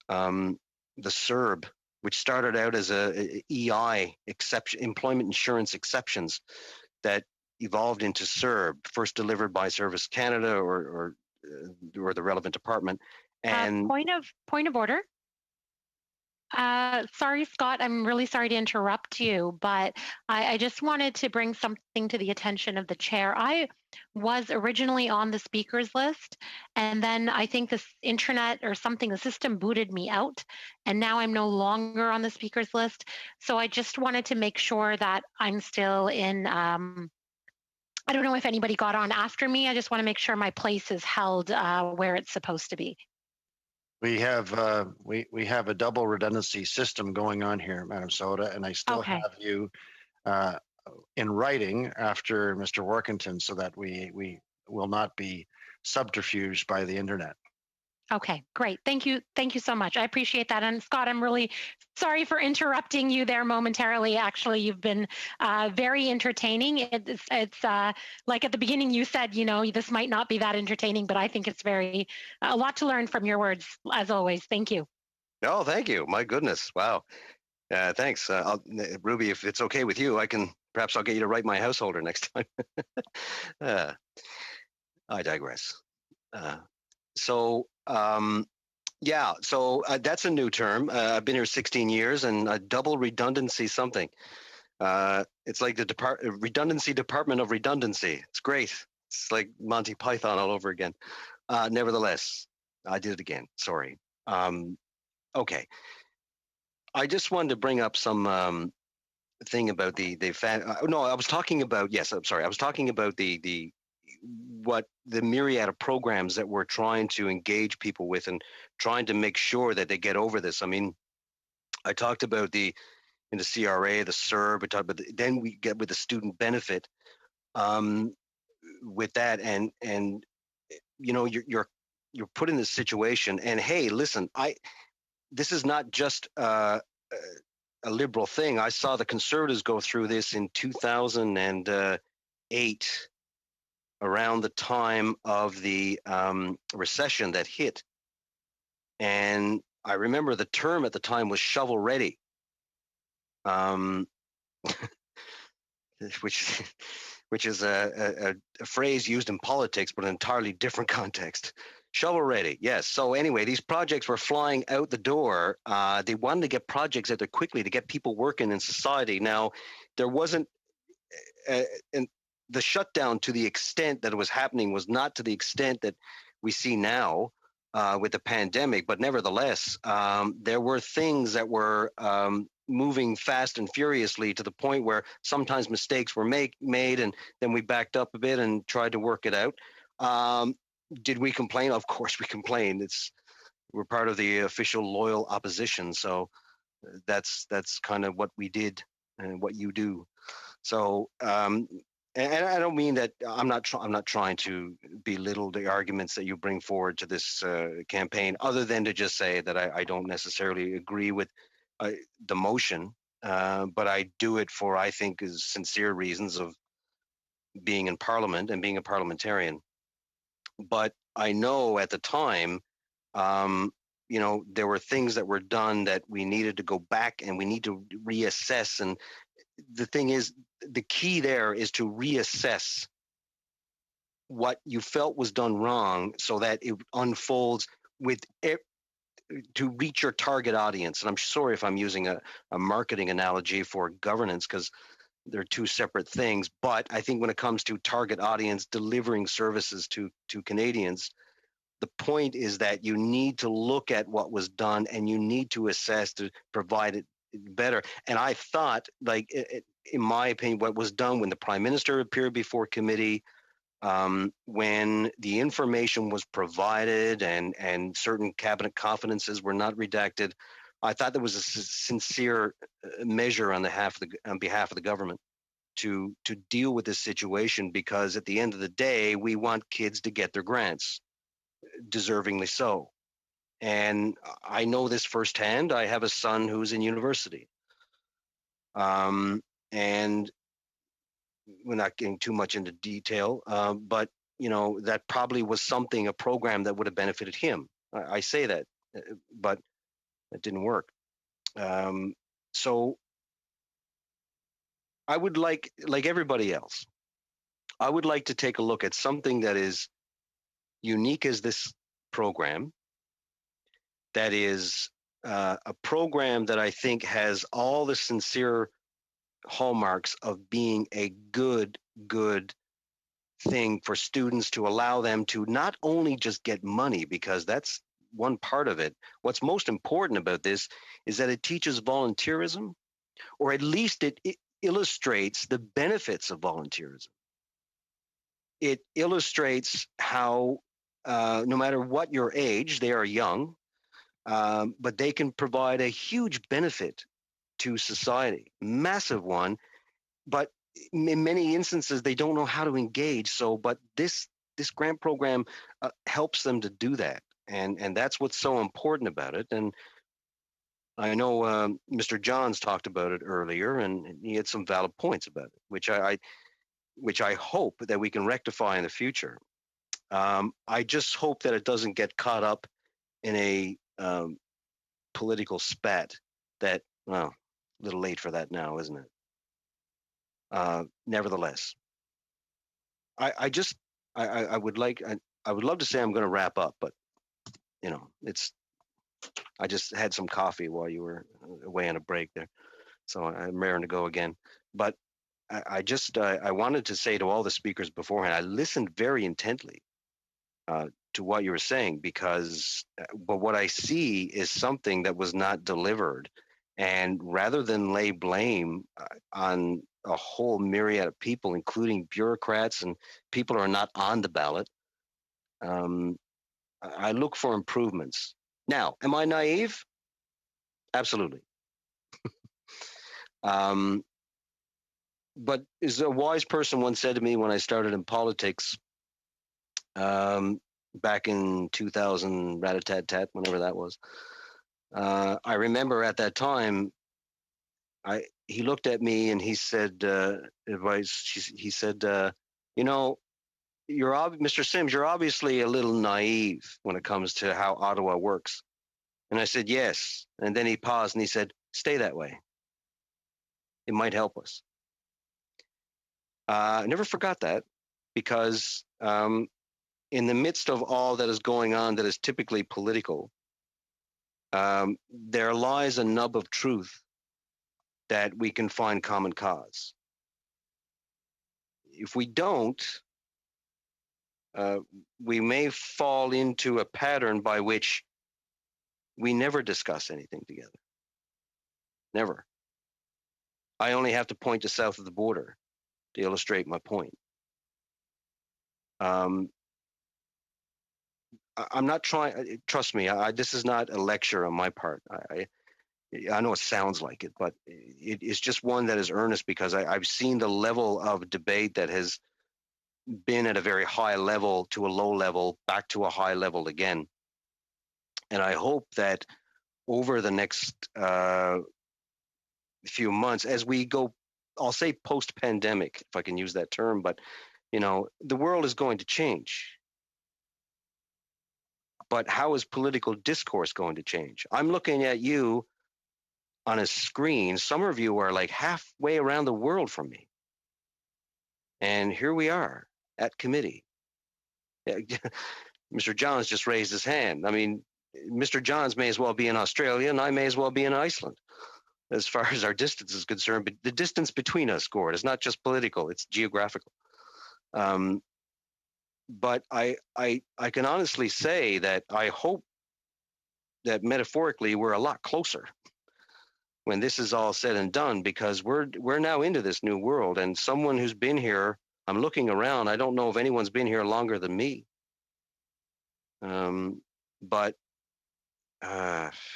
The CERB, which started out as a EI exception, employment insurance exceptions, that evolved into CERB, first delivered by Service Canada or the relevant department. And point of order. Sorry, Scott, I'm really sorry to interrupt you, but I just wanted to bring something to the attention of the chair. I was originally on the speakers list, and then I think this internet or something, the system booted me out, and now I'm no longer on the speakers list. So I just wanted to make sure that I'm still in, I don't know if anybody got on after me. I just want to make sure my place is held where it's supposed to be. We have we have a double redundancy system going on here, Madam Soda, and I still have you in writing after Mr. Workington, so that we will not be subterfuged by the internet. Okay, great. Thank you. Thank you so much. I appreciate that. And Scott, I'm really sorry for interrupting you there momentarily. Actually, you've been very entertaining. It's like at the beginning you said, you know, this might not be that entertaining, but I think it's a lot to learn from your words, as always. Thank you. Oh, thank you. My goodness. Wow. Thanks. Ruby, if it's okay with you, I can Perhaps I'll get you to write my householder next time. I digress. Yeah, so that's a new term. I've been here 16 years, and a double redundancy something. It's like the redundancy department of redundancy. It's great. It's like Monty Python all over again. Nevertheless, I did it again. Sorry. Okay. I just wanted to bring up some thing about no, I was talking about, yes, I'm sorry. I was talking about the myriad of programs that we're trying to engage people with and trying to make sure that they get over this. I mean, I talked about the CRA, the CERB, we talked about then we get with the student benefit with that, and you know, you're put in this situation, and hey, listen, this is not just a liberal thing. I saw the Conservatives go through this in 2008, around the time of the recession that hit. And I remember the term at the time was shovel ready, which is a phrase used in politics, but an entirely different context. Shovel ready, yes. So anyway, these projects were flying out the door. They wanted to get projects out there quickly to get people working in society. Now, there wasn't, and the shutdown to the extent that it was happening was not to the extent that we see now with the pandemic, but nevertheless, there were things that were moving fast and furiously to the point where sometimes mistakes were made, and then we backed up a bit and tried to work it out. Did we complain? Of course we complained. We're part of the official loyal opposition, so that's kind of what we did and what you do. So, and I don't mean that I'm not trying to belittle the arguments that you bring forward to this campaign, other than to just say that I don't necessarily agree with the motion, but I do it for, I think, is sincere reasons of being in Parliament and being a parliamentarian. But I know at the time, you know, there were things that were done that we needed to go back and we need to reassess. And the thing is, the key there is to reassess what you felt was done wrong so that it unfolds to reach your target audience. And I'm sorry if I'm using a marketing analogy for governance, because they're two separate things. But I think when it comes to target audience, delivering services to Canadians, the point is that you need to look at what was done and you need to assess to provide it better. And I thought, like, in my opinion, what was done when the Prime Minister appeared before committee, when the information was provided and certain cabinet confidences were not redacted, I thought there was a sincere measure on behalf of the government to deal with this situation, because at the end of the day, we want kids to get their grants, deservingly so. And I know this firsthand. I have a son who's in university. And we're not getting too much into detail, but you know, that probably was a program that would have benefited him. I say that, but it didn't work. So I would like everybody else, I would like to take a look at something that is unique as this program, that is a program that I think has all the sincere hallmarks of being a good thing for students, to allow them to not only just get money, because that's one part of it. What's most important about this is that it teaches volunteerism, or at least it illustrates the benefits of volunteerism. It illustrates how no matter what your age, they are young, but they can provide a huge benefit to society, massive one. But in many instances, they don't know how to engage. So, but this grant program helps them to do that, and that's what's so important about it. And I know Mr. Johns talked about it earlier, and he had some valid points about it, which I hope that we can rectify in the future. I just hope that it doesn't get caught up in a political spat that, well, a little late for that now, isn't it? nevertheless, I would love to say I'm going to wrap up, but you know, I just had some coffee while you were away on a break there, so I'm raring to go again. But I wanted to say to all the speakers beforehand, I listened very intently to what you were saying, because but what I see is something that was not delivered, and rather than lay blame on a whole myriad of people, including bureaucrats and people who are not on the ballot, I look for improvements. Now, am I naive? Absolutely. But as a wise person once said to me when I started in politics, back in 2000, rat-a-tat-tat, whenever that was, I remember at that time, he looked at me and he said, he said, you know, Mr. Sims, you're obviously a little naive when it comes to how Ottawa works. And I said, yes. And then he paused and he said, stay that way. It might help us. I never forgot that, because in the midst of all that is going on that is typically political, there lies a nub of truth that we can find common cause. If we don't, we may fall into a pattern by which we never discuss anything together. Never. I only have to point to south of the border to illustrate my point. I'm not trying, trust me, this is not a lecture on my part. I know it sounds like it, but it is just one that is earnest, because I've seen the level of debate that has been at a very high level to a low level, back to a high level again. And I hope that over the next few months, as we go, I'll say post-pandemic, if I can use that term, but you know, the world is going to change. But how is political discourse going to change? I'm looking at you on a screen. Some of you are like halfway around the world from me. And here we are at committee. Mr. Johns just raised his hand. I mean, Mr. Johns may as well be in Australia, and I may as well be in Iceland, as far as our distance is concerned. But the distance between us, Gord, is not just political, it's geographical. But I can honestly say that I hope that metaphorically we're a lot closer when this is all said and done, because we're now into this new world. And someone who's been here, I'm looking around, I don't know if anyone's been here longer than me. But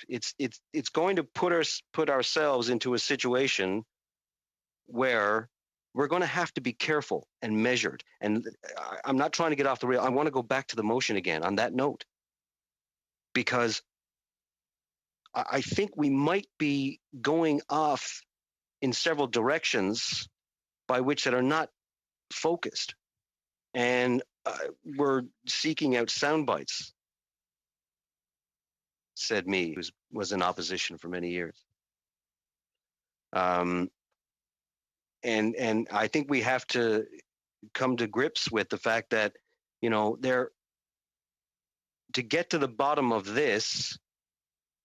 it's going to put ourselves into a situation where we're going to have to be careful and measured. And I'm not trying to get off the rail. I want to go back to the motion again on that note, because I think we might be going off in several directions by which that are not focused. And we're seeking out sound bites, said me, who was in opposition for many years. And I think we have to come to grips with the fact that, you know, to get to the bottom of this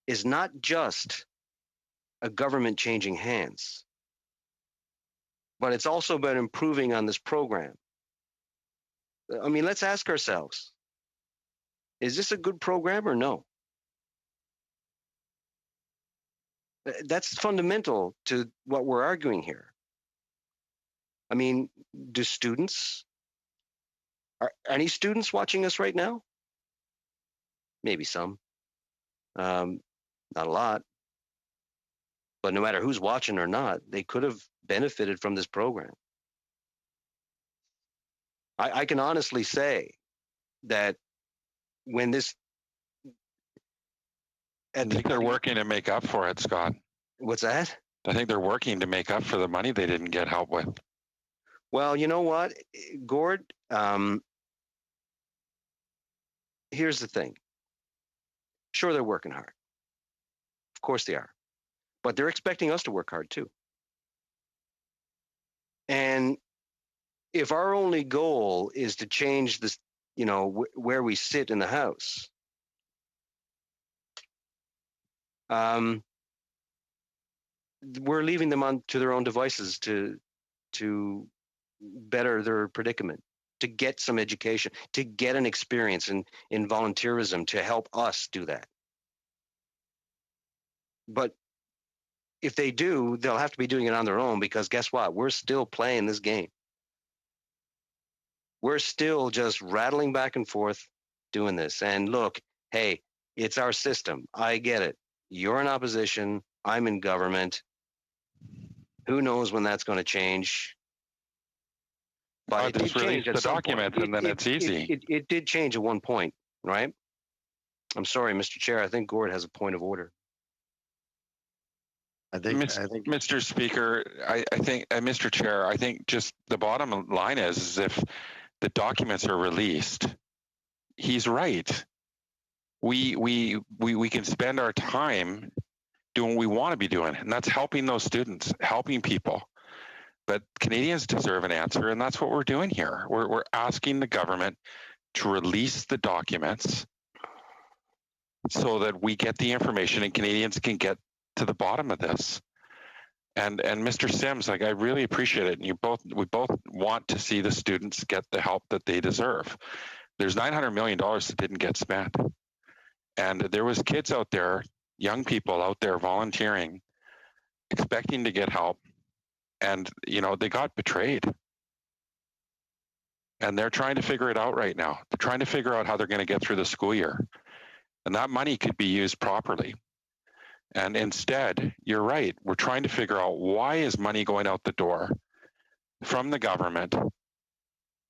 is not just a government changing hands, but it's also about improving on this program. I mean, let's ask ourselves, is this a good program or no? That's fundamental to what we're arguing here. I mean, are any students watching us right now? Maybe some, not a lot. But no matter who's watching or not, they could have benefited from this program. I can honestly say that when this... I think they're working to make up for it, Scott. What's that? I think they're working to make up for the money they didn't get help with. Well, you know what, Gord? Here's the thing. Sure, they're working hard. Of course they are. But they're expecting us to work hard too. And if our only goal is to change this, where we sit in the House, we're leaving them on to their own devices to better their predicament, to get some education, to get an experience in volunteerism, to help us do that. But if they do, they'll have to be doing it on their own, because guess what? We're still playing this game. We're still just rattling back and forth doing this. And look, hey, it's our system. I get it. You're in opposition. I'm in government. Who knows when that's going to change? But it did just release change at the some documents point. and then it's easy. It did change at one point, right? I'm sorry, Mr. Chair. I think Gord has a point of order. I think, Mr. Speaker, I think, Mr. Chair, I think just the bottom line is if the documents are released, he's right. We can spend our time doing what we want to be doing, and that's helping those students, helping people. But Canadians deserve an answer, and that's what we're doing here. We're asking the government to release the documents so that we get the information and Canadians can get to the bottom of this. And Mr. Sims, I really appreciate it. And we both want to see the students get the help that they deserve. There's $900 million that didn't get spent. And there was kids out there, young people out there volunteering, expecting to get help. And, they got betrayed. And they're trying to figure it out right now. They're trying to figure out how they're going to get through the school year. And that money could be used properly. And instead, you're right, we're trying to figure out why is money going out the door from the government,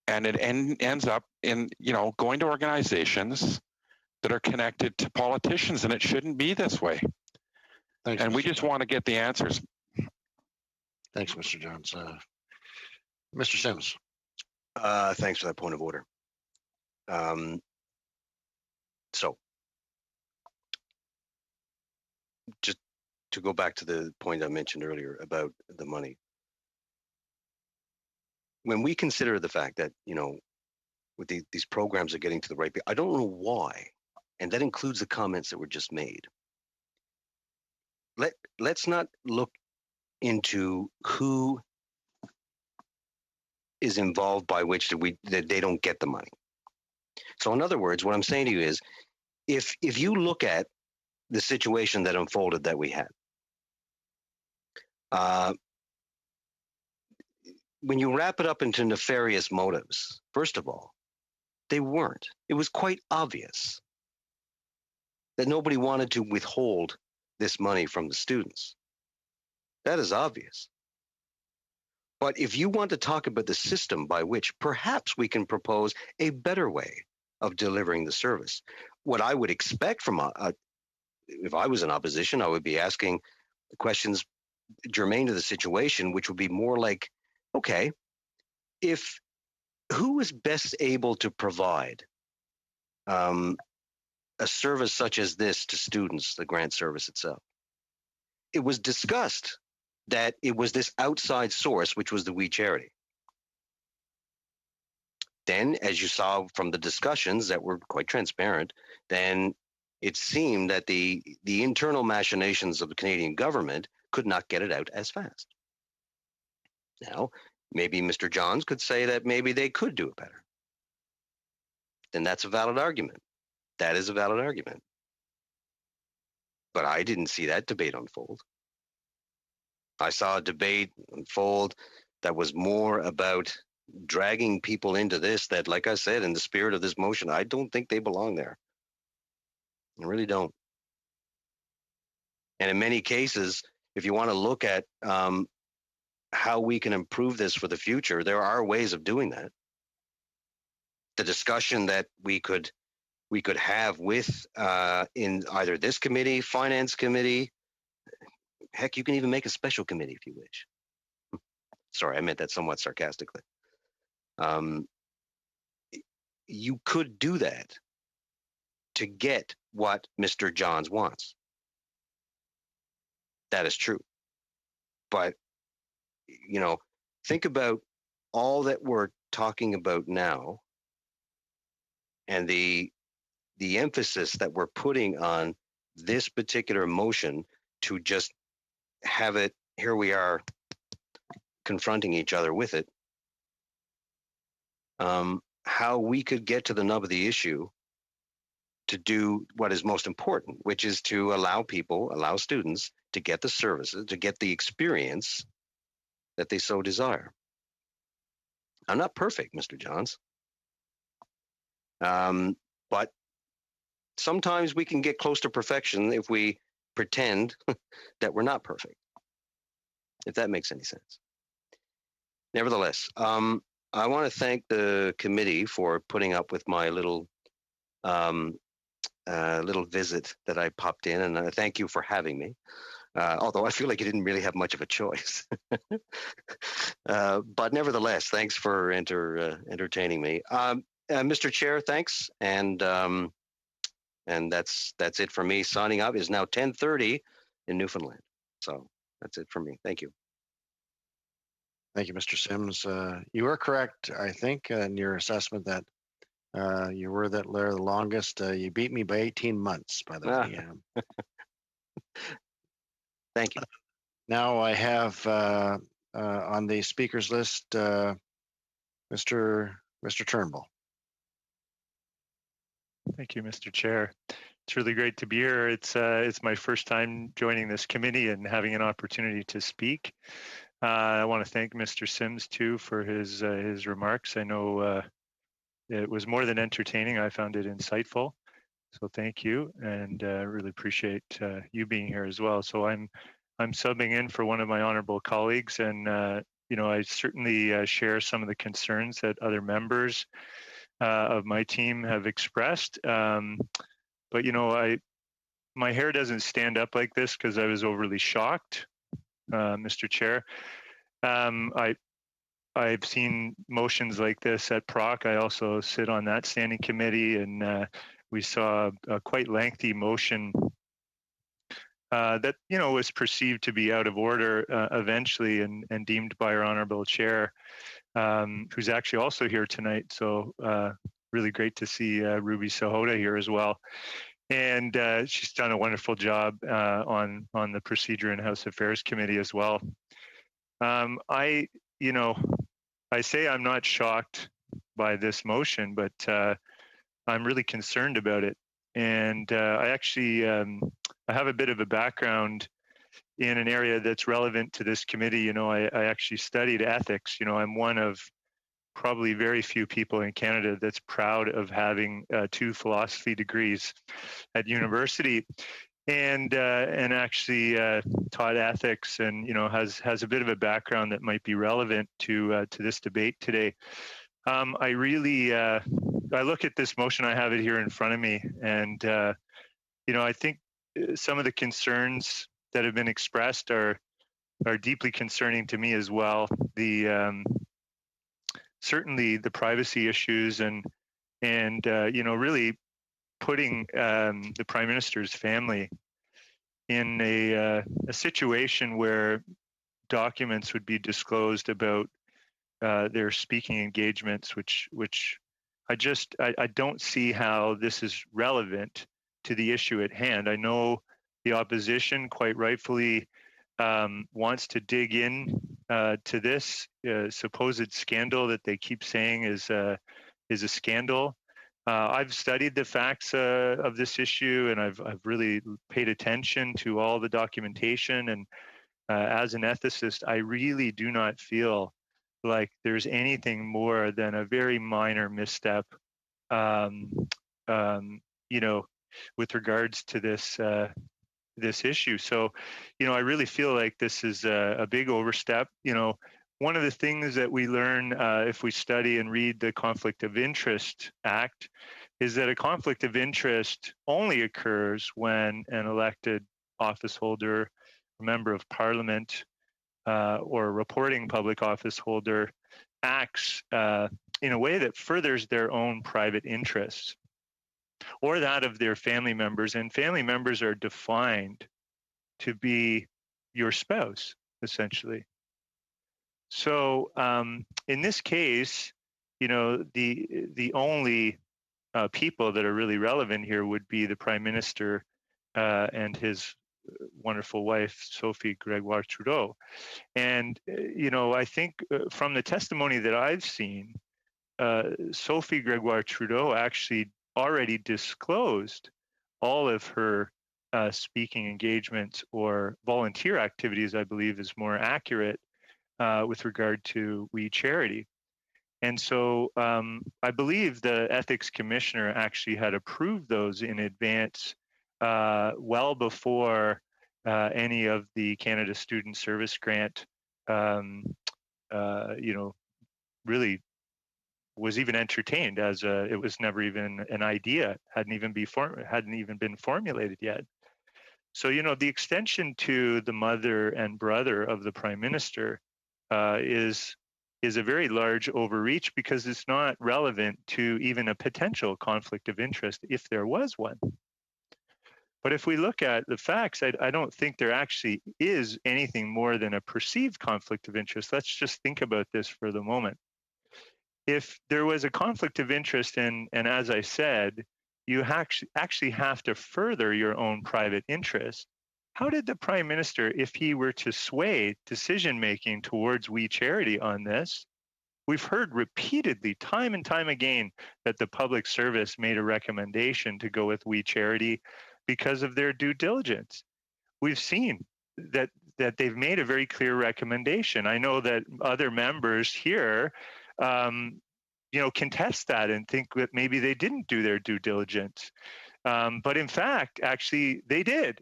and it ends up in, going to organizations that are connected to politicians, and it shouldn't be this way. Thanks, and we just want to get the answers. Thanks, Mr. Jones. Mr. Sims. Thanks for that point of order. So, just to go back to the point I mentioned earlier about the money. When we consider the fact that, with these programs are getting to the right people, I don't know why, and that includes the comments that were just made. Let's not look into who is involved by which that they don't get the money. So in other words, what I'm saying to you is, if you look at the situation that unfolded that we had, when you wrap it up into nefarious motives, first of all, they weren't. It was quite obvious that nobody wanted to withhold this money from the students. That is obvious. But if you want to talk about the system by which perhaps we can propose a better way of delivering the service, what I would expect from if I was in opposition, I would be asking questions germane to the situation, which would be more like, okay, who is best able to provide a service such as this to students, the grant service itself? It was discussed that it was this outside source, which was the We Charity. Then, as you saw from the discussions that were quite transparent, then it seemed that the internal machinations of the Canadian government could not get it out as fast. Now, maybe Mr. Johns could say that maybe they could do it better. Then that's a valid argument. That is a valid argument. But I didn't see that debate unfold. I saw a debate unfold that was more about dragging people into this that, like I said, in the spirit of this motion, I don't think they belong there. I really don't. And in many cases, if you want to look at how we can improve this for the future, there are ways of doing that. The discussion that we could have with in either this committee, finance committee, heck, you can even make a special committee if you wish. Sorry, I meant that somewhat sarcastically. You could do that to get what Mr. Johns wants. That is true. But, think about all that we're talking about now and the emphasis that we're putting on this particular motion to just have it, here we are confronting each other with it, how we could get to the nub of the issue to do what is most important, which is to allow students to get the services, to get the experience that they so desire. I'm not perfect, Mr. Johns. But sometimes we can get close to perfection if we pretend that we're not perfect, if that makes any sense. Nevertheless, I want to thank the committee for putting up with my little visit that I popped in, and I thank you for having me. Although I feel like you didn't really have much of a choice. But nevertheless, thanks for entertaining me. Mr. Chair, thanks. And that's it for me. Signing up is now 10:30 in Newfoundland. So that's it for me. Thank you. Thank you, Mr. Sims. You are correct, I think, in your assessment that you were there the longest. You beat me by 18 months, by the way. Thank you. Now I have on the speakers list Mr. Turnbull. Thank you, Mr. Chair. It's really great to be here. It's my first time joining this committee and having an opportunity to speak. I want to thank Mr. Sims too for his remarks. I know it was more than entertaining. I found it insightful. So thank you, and really appreciate you being here as well. So I'm subbing in for one of my honorable colleagues, and I certainly share some of the concerns that other members of my team have expressed. But my hair doesn't stand up like this because I was overly shocked, Mr. Chair. I've seen motions like this at PROC. I also sit on that standing committee, and we saw a quite lengthy motion that was perceived to be out of order eventually, and deemed by our honorable chair, who's actually also here tonight. So really great to see Ruby Sahota here as well. And she's done a wonderful job on the Procedure and House Affairs Committee as well. I say I'm not shocked by this motion, but I'm really concerned about it. And I actually I have a bit of a background in an area that's relevant to this committee. I actually studied ethics. I'm one of probably very few people in Canada that's proud of having 2 philosophy degrees at university, and actually taught ethics, and has a bit of a background that might be relevant to this debate today. I really I look at this motion, I have it here in front of me, and I think some of the concerns that have been expressed are deeply concerning to me as well. Certainly the privacy issues, and really putting the Prime Minister's family in a situation where documents would be disclosed about their speaking engagements, which I don't see how this is relevant to the issue at hand. I know the opposition quite rightfully wants to dig in to this supposed scandal that they keep saying is a scandal. I've studied the facts of this issue, and I've really paid attention to all the documentation. And as an ethicist, I really do not feel like there's anything more than a very minor misstep, with regards to this issue. So, I really feel like this is a big overstep. One of the things that we learn if we study and read the Conflict of Interest Act is that a conflict of interest only occurs when an elected office holder, a member of parliament, or a reporting public office holder acts in a way that furthers their own private interests or that of their family members. And family members are defined to be your spouse, essentially. So in this case, you know, the only people that are really relevant here would be the Prime Minister and his wonderful wife, Sophie Gregoire Trudeau. And, you know, I think from the testimony that I've seen, Sophie Gregoire Trudeau actually already disclosed all of her speaking engagements or volunteer activities, I believe is more accurate with regard to We Charity. And so I believe the ethics commissioner actually had approved those in advance well before any of the Canada Student Service Grant, you know, really was even entertained as it was never even an idea, hadn't even been formulated yet. So, you know, the extension to the mother and brother of the Prime Minister is a very large overreach because it's not relevant to even a potential conflict of interest if there was one. But if we look at the facts, I don't think there actually is anything more than a perceived conflict of interest. Let's just think about this for the moment. If there was a conflict of interest, and as I said, you actually have to further your own private interest, how did the Prime Minister, if he were to sway decision-making towards We Charity on this, we've heard repeatedly, time and time again, that the public service made a recommendation to go with We Charity because of their due diligence. We've seen that they've made a very clear recommendation. I know that other members here you know, contest that and think that maybe they didn't do their due diligence. But in fact, actually, they did.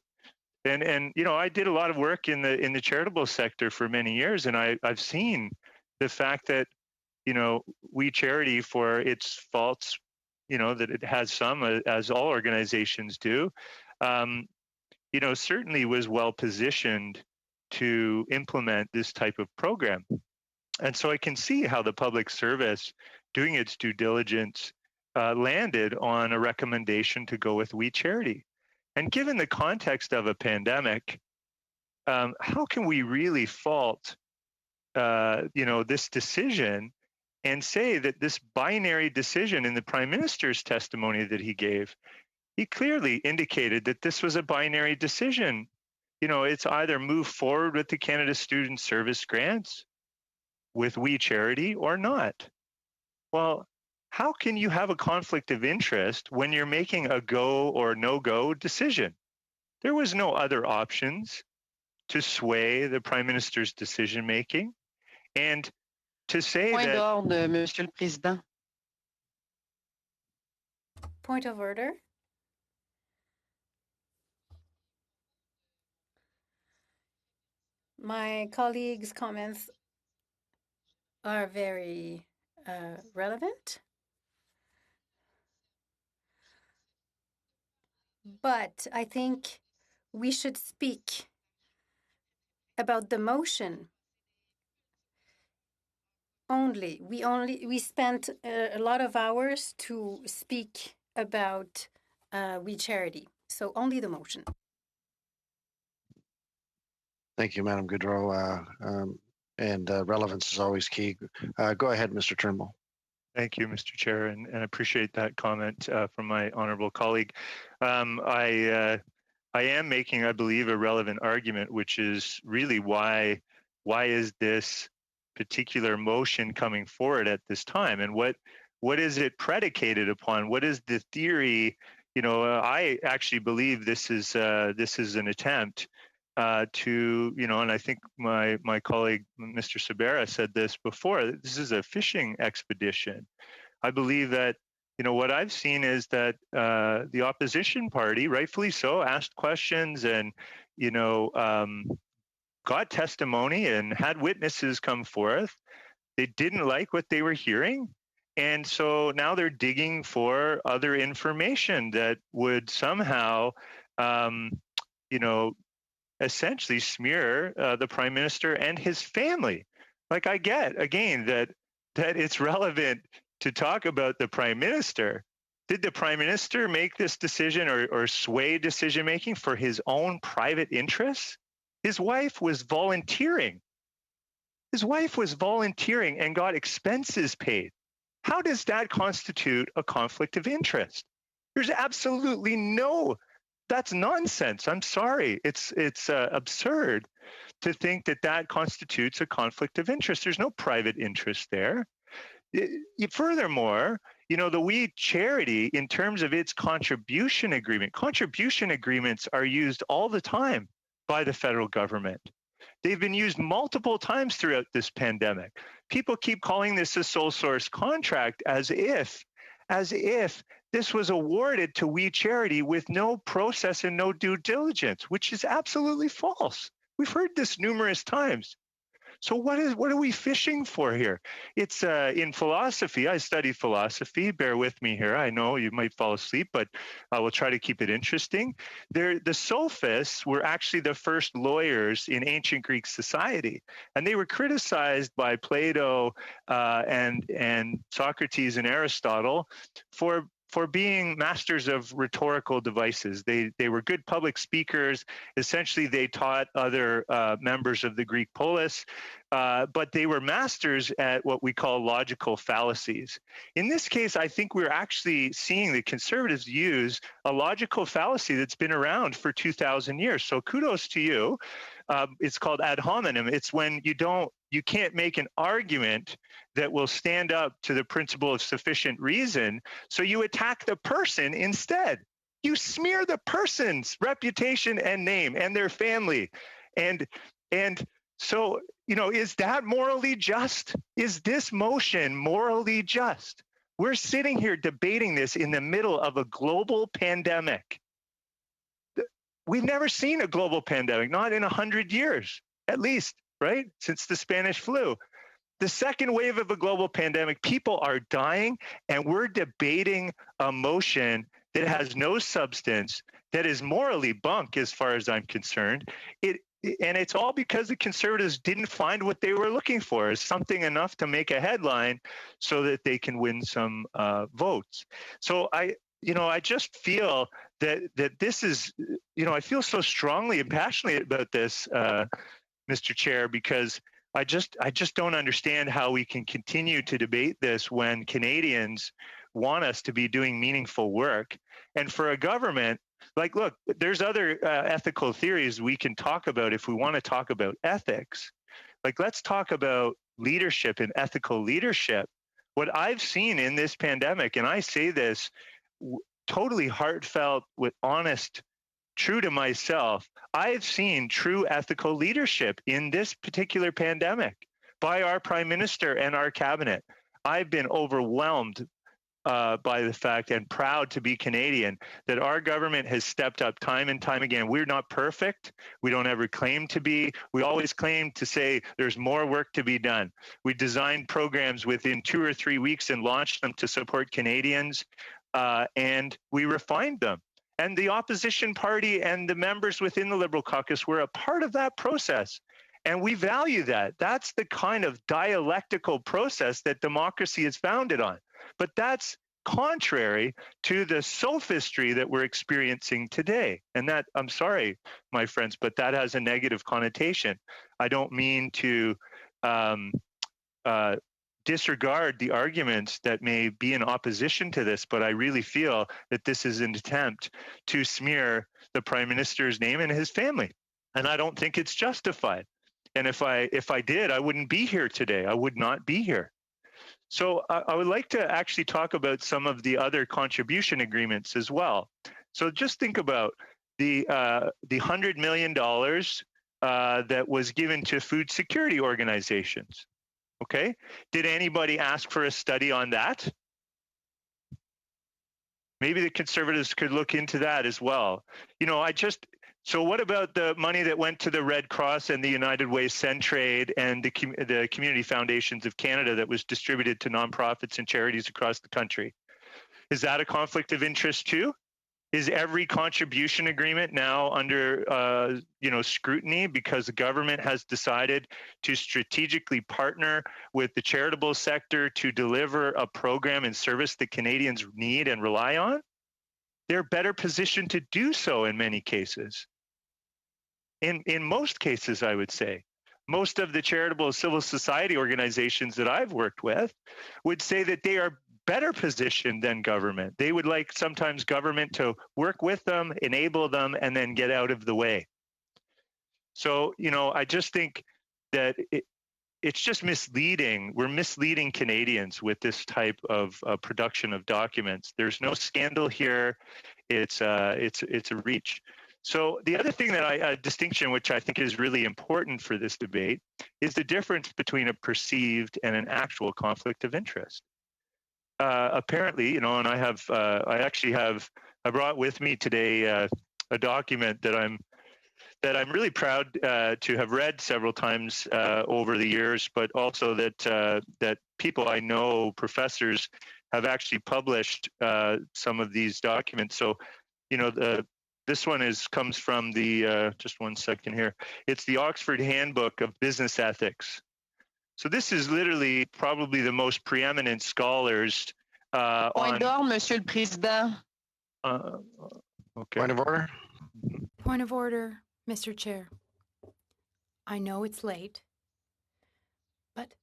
And you know, I did a lot of work in the charitable sector for many years, and I've seen the fact that, you know, We Charity, for its faults, you know, that it has some, as all organizations do, you know, certainly was well positioned to implement this type of program. And so I can see how the public service, doing its due diligence, landed on a recommendation to go with We Charity. And given the context of a pandemic, how can we really fault, you know, this decision and say that this binary decision in the Prime Minister's testimony that he gave, he clearly indicated that this was a binary decision. You know, it's either move forward with the Canada Student Service grants with We Charity or not. Well, how can you have a conflict of interest when you're making a go or no-go decision? There was no other options to sway the Prime Minister's decision-making. And to say Point that... d'ordre, Monsieur le Président. Point of order. My colleagues' comments are very relevant. But I think we should speak about the motion only. We spent a lot of hours to speak about We Charity. So only the motion. Thank you, Madam Goodrow. And relevance is always key. Go ahead, Mr. Turnbull. Thank you, Mr. Chair, and I appreciate that comment from my honorable colleague. I am making, I believe, a relevant argument, which is really why is this particular motion coming forward at this time, and what is it predicated upon? What is the theory? You know, I actually believe this is an attempt to, you know, and I think my colleague, Mr. Sabera, said this before, this is a fishing expedition. I believe that, you know, what I've seen is that the opposition party, rightfully so, asked questions and, you know, got testimony and had witnesses come forth. They didn't like what they were hearing. And so now they're digging for other information that would somehow, you know, essentially smear the Prime Minister and his family. Like, I get, again, that it's relevant to talk about the Prime Minister. Did the Prime Minister make this decision or sway decision-making for his own private interests? His wife was volunteering. His wife was volunteering and got expenses paid. How does that constitute a conflict of interest? There's absolutely no, that's nonsense. I'm sorry. It's absurd to think that that constitutes a conflict of interest. There's no private interest there. Furthermore, you know, the We Charity, in terms of its contribution agreements are used all the time by the federal government. They've been used multiple times throughout this pandemic. People keep calling this a sole source contract as if this was awarded to We Charity with no process and no due diligence, which is absolutely false. We've heard this numerous times. So what are we fishing for here? It's in philosophy. I studied philosophy. Bear with me here. I know you might fall asleep, but I will try to keep it interesting. The sophists were actually the first lawyers in ancient Greek society, and they were criticized by Plato and Socrates and Aristotle for being masters of rhetorical devices. They were good public speakers. Essentially, they taught other members of the Greek polis, but they were masters at what we call logical fallacies. In this case, I think we're actually seeing the conservatives use a logical fallacy that's been around for 2,000 years. So kudos to you. It's called ad hominem. It's when you can't make an argument that will stand up to the principle of sufficient reason, so you attack the person instead. You smear the person's reputation and name and their family. And so, you know, is that morally just? Is this motion morally just? We're sitting here debating this in the middle of a global pandemic. We've never seen a global pandemic, not in 100 years, at least, right? Since the Spanish flu. The second wave of a global pandemic, people are dying, and we're debating a motion that has no substance, that is morally bunk as far as I'm concerned. And it's all because the conservatives didn't find what they were looking for, is something enough to make a headline so that they can win some votes. So I just feel that this is, I feel so strongly and passionately about this, Mr. Chair, because I just don't understand how we can continue to debate this when Canadians want us to be doing meaningful work. And for a government, like, look, there's other ethical theories we can talk about if we want to talk about ethics. Like, let's talk about leadership and ethical leadership. What I've seen in this pandemic, and I say this totally heartfelt, with honest, true to myself, I've seen true ethical leadership in this particular pandemic by our Prime Minister and our cabinet. I've been overwhelmed by the fact, and proud to be Canadian, that our government has stepped up time and time again. We're not perfect. We don't ever claim to be. We always claim to say there's more work to be done. We designed programs within 2 or 3 weeks and launched them to support Canadians, and we refined them. And the opposition party and the members within the Liberal caucus were a part of that process. And we value that. That's the kind of dialectical process that democracy is founded on. But that's contrary to the sophistry that we're experiencing today. And that, I'm sorry, my friends, but that has a negative connotation. I don't mean to disregard the arguments that may be in opposition to this, but I really feel that this is an attempt to smear the Prime Minister's name and his family. And I don't think it's justified. And if I did, I wouldn't be here today. I would not be here. So I would like to actually talk about some of the other contribution agreements as well. So just think about the $100 million that was given to food security organizations. Okay, did anybody ask for a study on that? Maybe the Conservatives could look into that as well. So what about the money that went to the Red Cross and the United Way Centraide and the Community Foundations of Canada that was distributed to nonprofits and charities across the country? Is that a conflict of interest too? Is every contribution agreement now under scrutiny because the government has decided to strategically partner with the charitable sector to deliver a program and service that Canadians need and rely on? They're better positioned to do so in many cases. In most cases, I would say. most of the charitable civil society organizations that I've worked with would say that they are better positioned than government. They would like sometimes government to work with them, enable them, and then get out of the way. So, I just think that it's just misleading. We're misleading Canadians with this type of production of documents. There's no scandal here. It's a reach. So the other thing that a distinction, which I think is really important for this debate, is the difference between a perceived and an actual conflict of interest. Apparently, and I brought with me today a document that I'm really proud to have read several times over the years, but also that people I know, professors, have actually published some of these documents. So, this one comes from the just one second here. It's the Oxford Handbook of Business Ethics. So this is literally probably the most preeminent scholars Point d'ordre, Monsieur le Président. Okay. Point of order. Point of order, Mr. Chair. I know it's late, but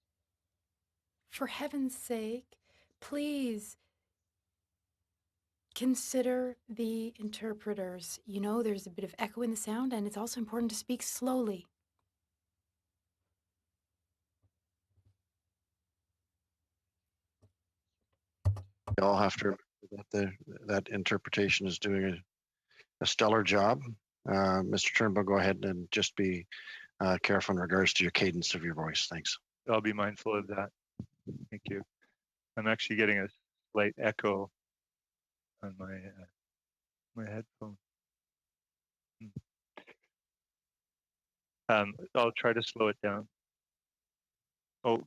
for heaven's sake, please consider the interpreters. There's a bit of echo in the sound, and it's also important to speak slowly. We all have to remember that interpretation is doing a stellar job. Mr. Turnbull, go ahead and just be careful in regards to your cadence of your voice. Thanks. I'll be mindful of that. Thank you. I'm actually getting a slight echo on my headphone. I'll try to slow it down. Oh,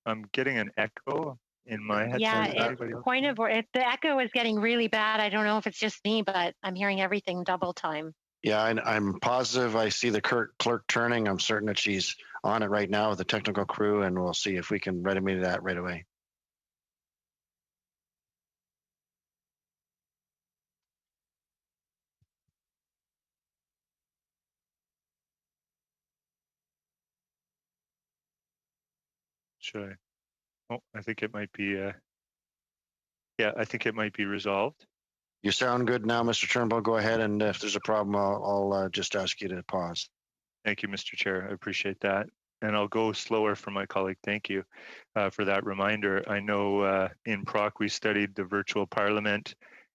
I'm getting an echo in my headset. Yeah, the echo is getting really bad. I don't know if it's just me, but I'm hearing everything double time. Yeah, I'm positive I see the clerk turning. I'm certain that she's on it right now with the technical crew, and we'll see if we can remedy that right away. Should I? Oh, I think it might be. Yeah, I think it might be resolved. You sound good now, Mr. Turnbull. Go ahead, and if there's a problem, I'll just ask you to pause. Thank you, Mr. Chair. I appreciate that. And I'll go slower for my colleague. Thank you for that reminder. I know in Proc we studied the virtual parliament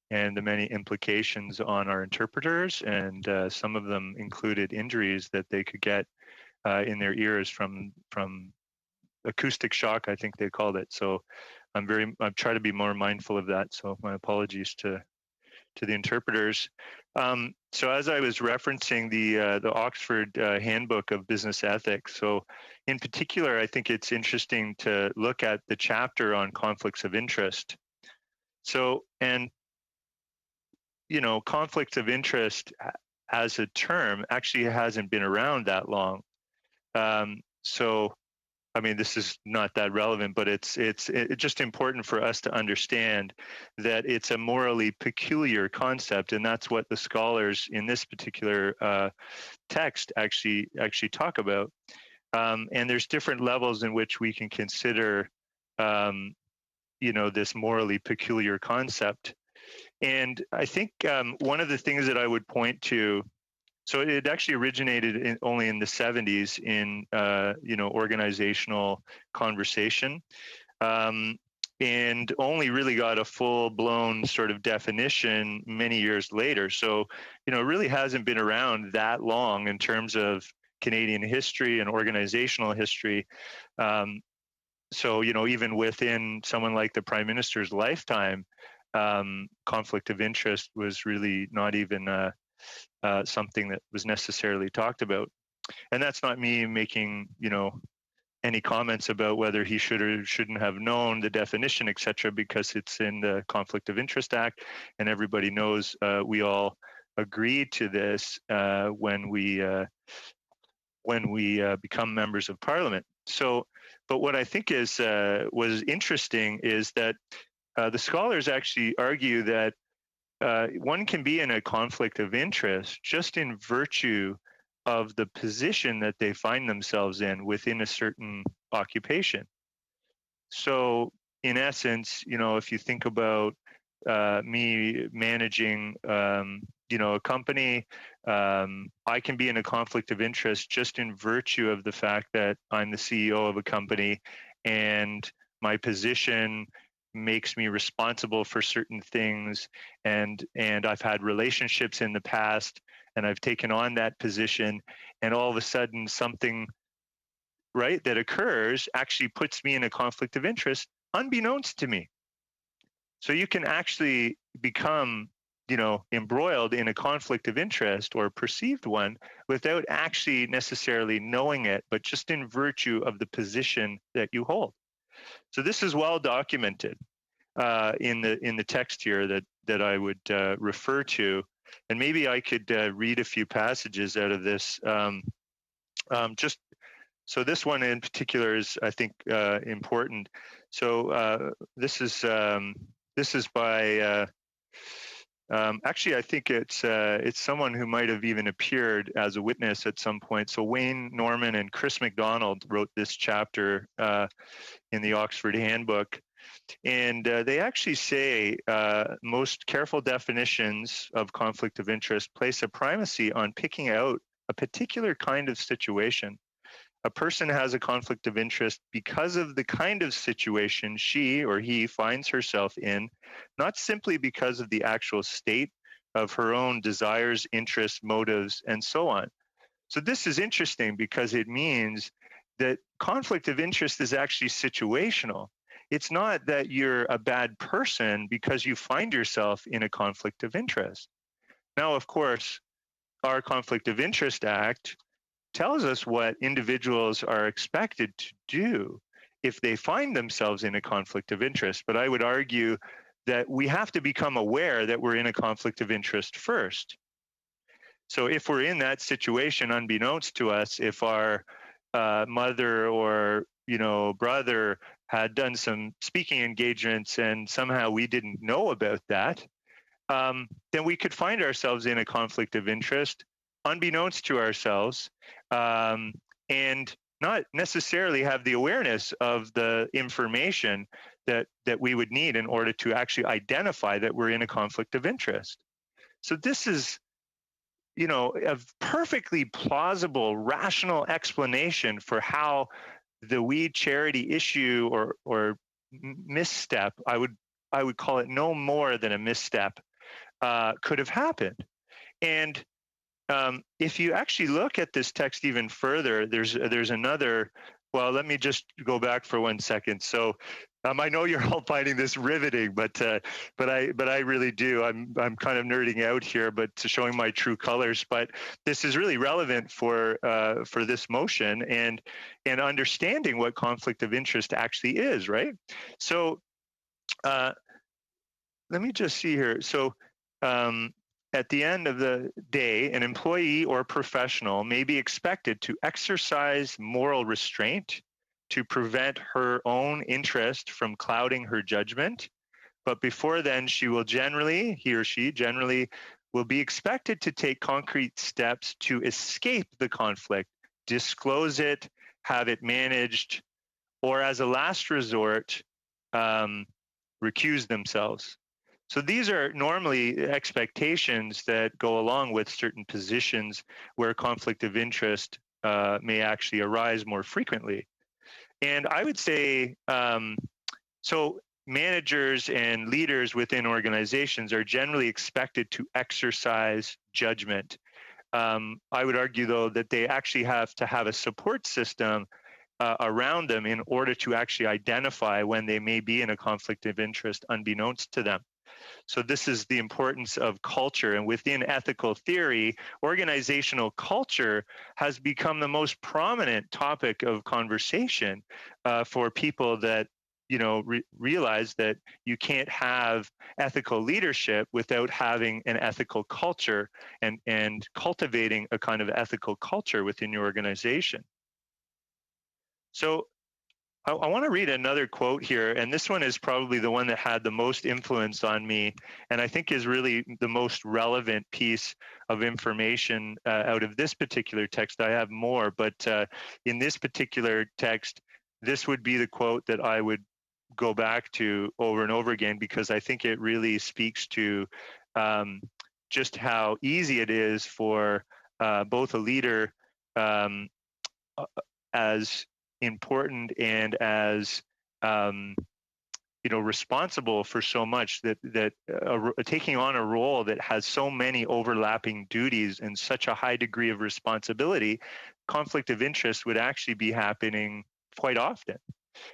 and the many implications on our interpreters, and some of them included injuries that they could get in their ears from acoustic shock, I think they called it. So I've tried to be more mindful of that. So my apologies to the interpreters. So as I was referencing the Oxford Handbook of Business Ethics, so in particular, I think it's interesting to look at the chapter on conflicts of interest. So, and, conflict of interest as a term actually hasn't been around that long. So, I mean, this is not that relevant, but it's just important for us to understand that it's a morally peculiar concept, and that's what the scholars in this particular text actually talk about. And there's different levels in which we can consider, this morally peculiar concept. And I think one of the things that I would point to. So it actually originated only in the 70s in, organizational conversation, and only really got a full-blown sort of definition many years later. So, it really hasn't been around that long in terms of Canadian history and organizational history. So, even within someone like the Prime Minister's lifetime, conflict of interest was really not even something that was necessarily talked about. And that's not me making, any comments about whether he should or shouldn't have known the definition, et cetera, because it's in the Conflict of Interest Act, and everybody knows we all agreed to this when we become members of Parliament. So, but what I think was interesting is that the scholars actually argue that one can be in a conflict of interest just in virtue of the position that they find themselves in within a certain occupation. So in essence, you know, if you think about me managing, you know, a company, I can be in a conflict of interest just in virtue of the fact that I'm the CEO of a company and my position makes me responsible for certain things, and I've had relationships in the past and I've taken on that position, and all of a sudden something, right, that occurs actually puts me in a conflict of interest unbeknownst to me. So you can actually become, you know, embroiled in a conflict of interest or perceived one without actually necessarily knowing it, but just in virtue of the position that you hold. So this is well documented in the text here that I would refer to, and maybe I could read a few passages out of this. Just so this one in particular is, I think, important. So this is by. Actually, I think it's someone who might have even appeared as a witness at some point. So Wayne Norman and Chris MacDonald wrote this chapter in the Oxford Handbook. And they actually say most careful definitions of conflict of interest place a primacy on picking out a particular kind of situation. A person has a conflict of interest because of the kind of situation she or he finds herself in, not simply because of the actual state of her own desires, interests, motives, and so on. So this is interesting because it means that conflict of interest is actually situational. It's not that you're a bad person because you find yourself in a conflict of interest. Now, of course, our Conflict of Interest Act tells us what individuals are expected to do if they find themselves in a conflict of interest. But I would argue that we have to become aware that we're in a conflict of interest first. So if we're in that situation unbeknownst to us, if our mother or brother had done some speaking engagements and somehow we didn't know about that, then we could find ourselves in a conflict of interest unbeknownst to ourselves, and not necessarily have the awareness of the information that we would need in order to actually identify that we're in a conflict of interest. So this is, a perfectly plausible, rational explanation for how the weed charity issue or misstep, I would call it no more than a misstep, could have happened. And if you actually look at this text even further, there's another. Well, let me just go back for 1 second. So I know you're all finding this riveting, but I really do. I'm kind of nerding out here, but showing my true colors. But this is really relevant for this motion and understanding what conflict of interest actually is, right? So let me just see here. So at the end of the day, an employee or professional may be expected to exercise moral restraint to prevent her own interest from clouding her judgment. But before then, he or she generally will be expected to take concrete steps to escape the conflict, disclose it, have it managed, or as a last resort, recuse themselves. So these are normally expectations that go along with certain positions where conflict of interest may actually arise more frequently. And I would say, so managers and leaders within organizations are generally expected to exercise judgment. I would argue, though, that they actually have to have a support system around them in order to actually identify when they may be in a conflict of interest unbeknownst to them. So this is the importance of culture. And within ethical theory, organizational culture has become the most prominent topic of conversation for people that, realize that you can't have ethical leadership without having an ethical culture and cultivating a kind of ethical culture within your organization. So I want to read another quote here, and this one is probably the one that had the most influence on me, and I think is really the most relevant piece of information out of this particular text. I have more, but in this particular text, this would be the quote that I would go back to over and over again, because I think it really speaks to just how easy it is for both a leader as important and as responsible for so much, that taking on a role that has so many overlapping duties and such a high degree of responsibility, conflict of interest would actually be happening quite often.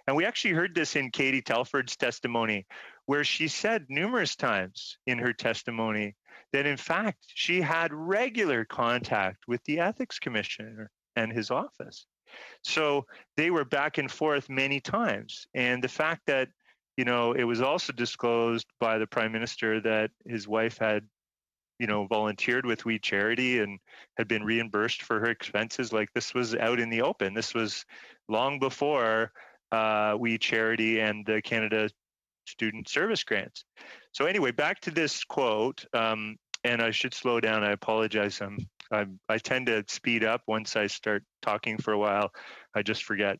And we actually heard this in Katie Telford's testimony, where she said numerous times in her testimony that in fact she had regular contact with the ethics commissioner and his office. So they were back and forth many times. And the fact that, it was also disclosed by the Prime Minister that his wife had, volunteered with We Charity and had been reimbursed for her expenses, like this was out in the open. This was long before We Charity and the Canada Student Service Grants. So anyway, back to this quote, and I should slow down. I apologize. I tend to speed up once I start talking for a while. I just forget.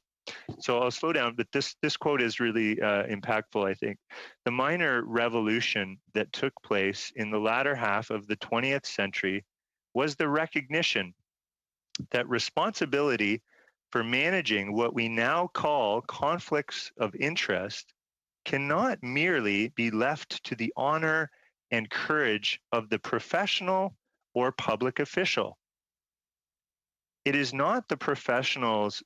So I'll slow down, but this quote is really impactful, I think. The minor revolution that took place in the latter half of the 20th century was the recognition that responsibility for managing what we now call conflicts of interest cannot merely be left to the honor and courage of the professional or public official. It is not the professionals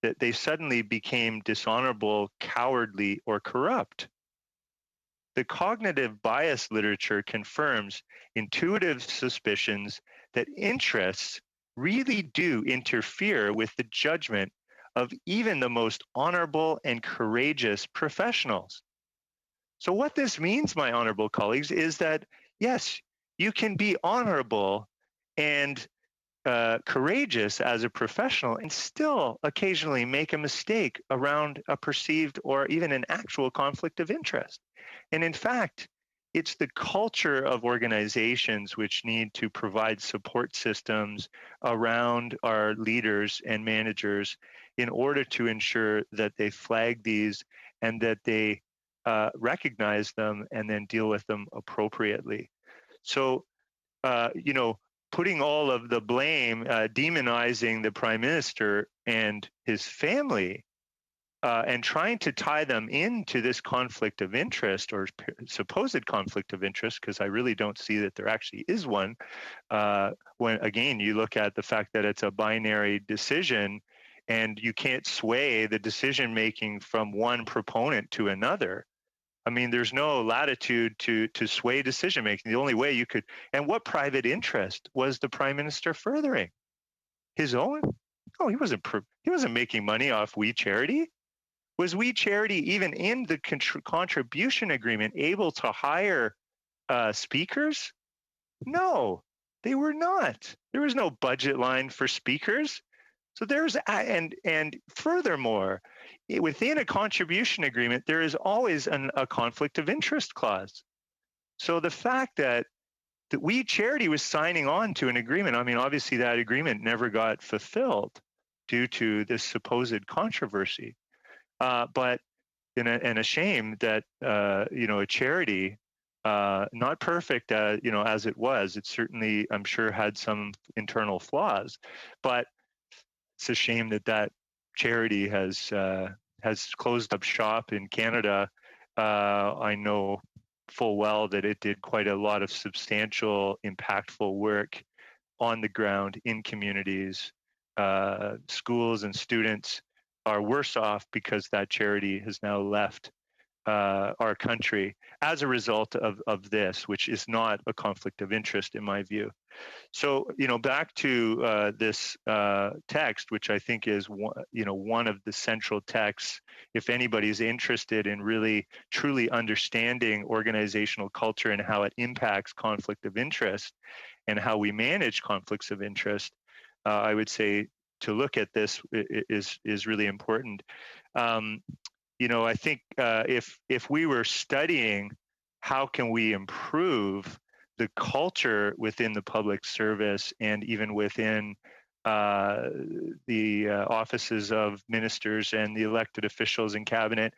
that they suddenly became dishonorable, cowardly, or corrupt. The cognitive bias literature confirms intuitive suspicions that interests really do interfere with the judgment of even the most honorable and courageous professionals. So what this means, my honorable colleagues, is that, yes, you can be honorable and courageous as a professional and still occasionally make a mistake around a perceived or even an actual conflict of interest. And in fact, it's the culture of organizations which need to provide support systems around our leaders and managers in order to ensure that they flag these and that they recognize them and then deal with them appropriately. So, putting all of the blame, demonizing the Prime Minister and his family, and trying to tie them into this conflict of interest or supposed conflict of interest, because I really don't see that there actually is one. When, again, you look at the fact that it's a binary decision and you can't sway the decision-making from one proponent to another. I mean, there's no latitude to sway decision making. The only way you could, and what private interest was the Prime Minister furthering? His own? Oh, he wasn't making money off We Charity. Was We Charity even in the contribution agreement able to hire speakers? No, they were not. There was no budget line for speakers. So there's, and furthermore, within a contribution agreement, there is always a conflict of interest clause. So the fact that We Charity was signing on to an agreement, I mean, obviously that agreement never got fulfilled due to this supposed controversy. But and a shame that, a charity, not perfect, as it was, it certainly, I'm sure, had some internal flaws, but it's a shame that charity has closed up shop in Canada. I know full well that it did quite a lot of substantial, impactful work on the ground in communities. Schools and students are worse off because that charity has now left our country as a result of this, which is not a conflict of interest in my view. So, back to this text, which I think is one of the central texts, if anybody's interested in really truly understanding organizational culture and how it impacts conflict of interest and how we manage conflicts of interest, I would say look at this is really important. I think if we were studying how can we improve the culture within the public service and even within the offices of ministers and the elected officials in cabinet,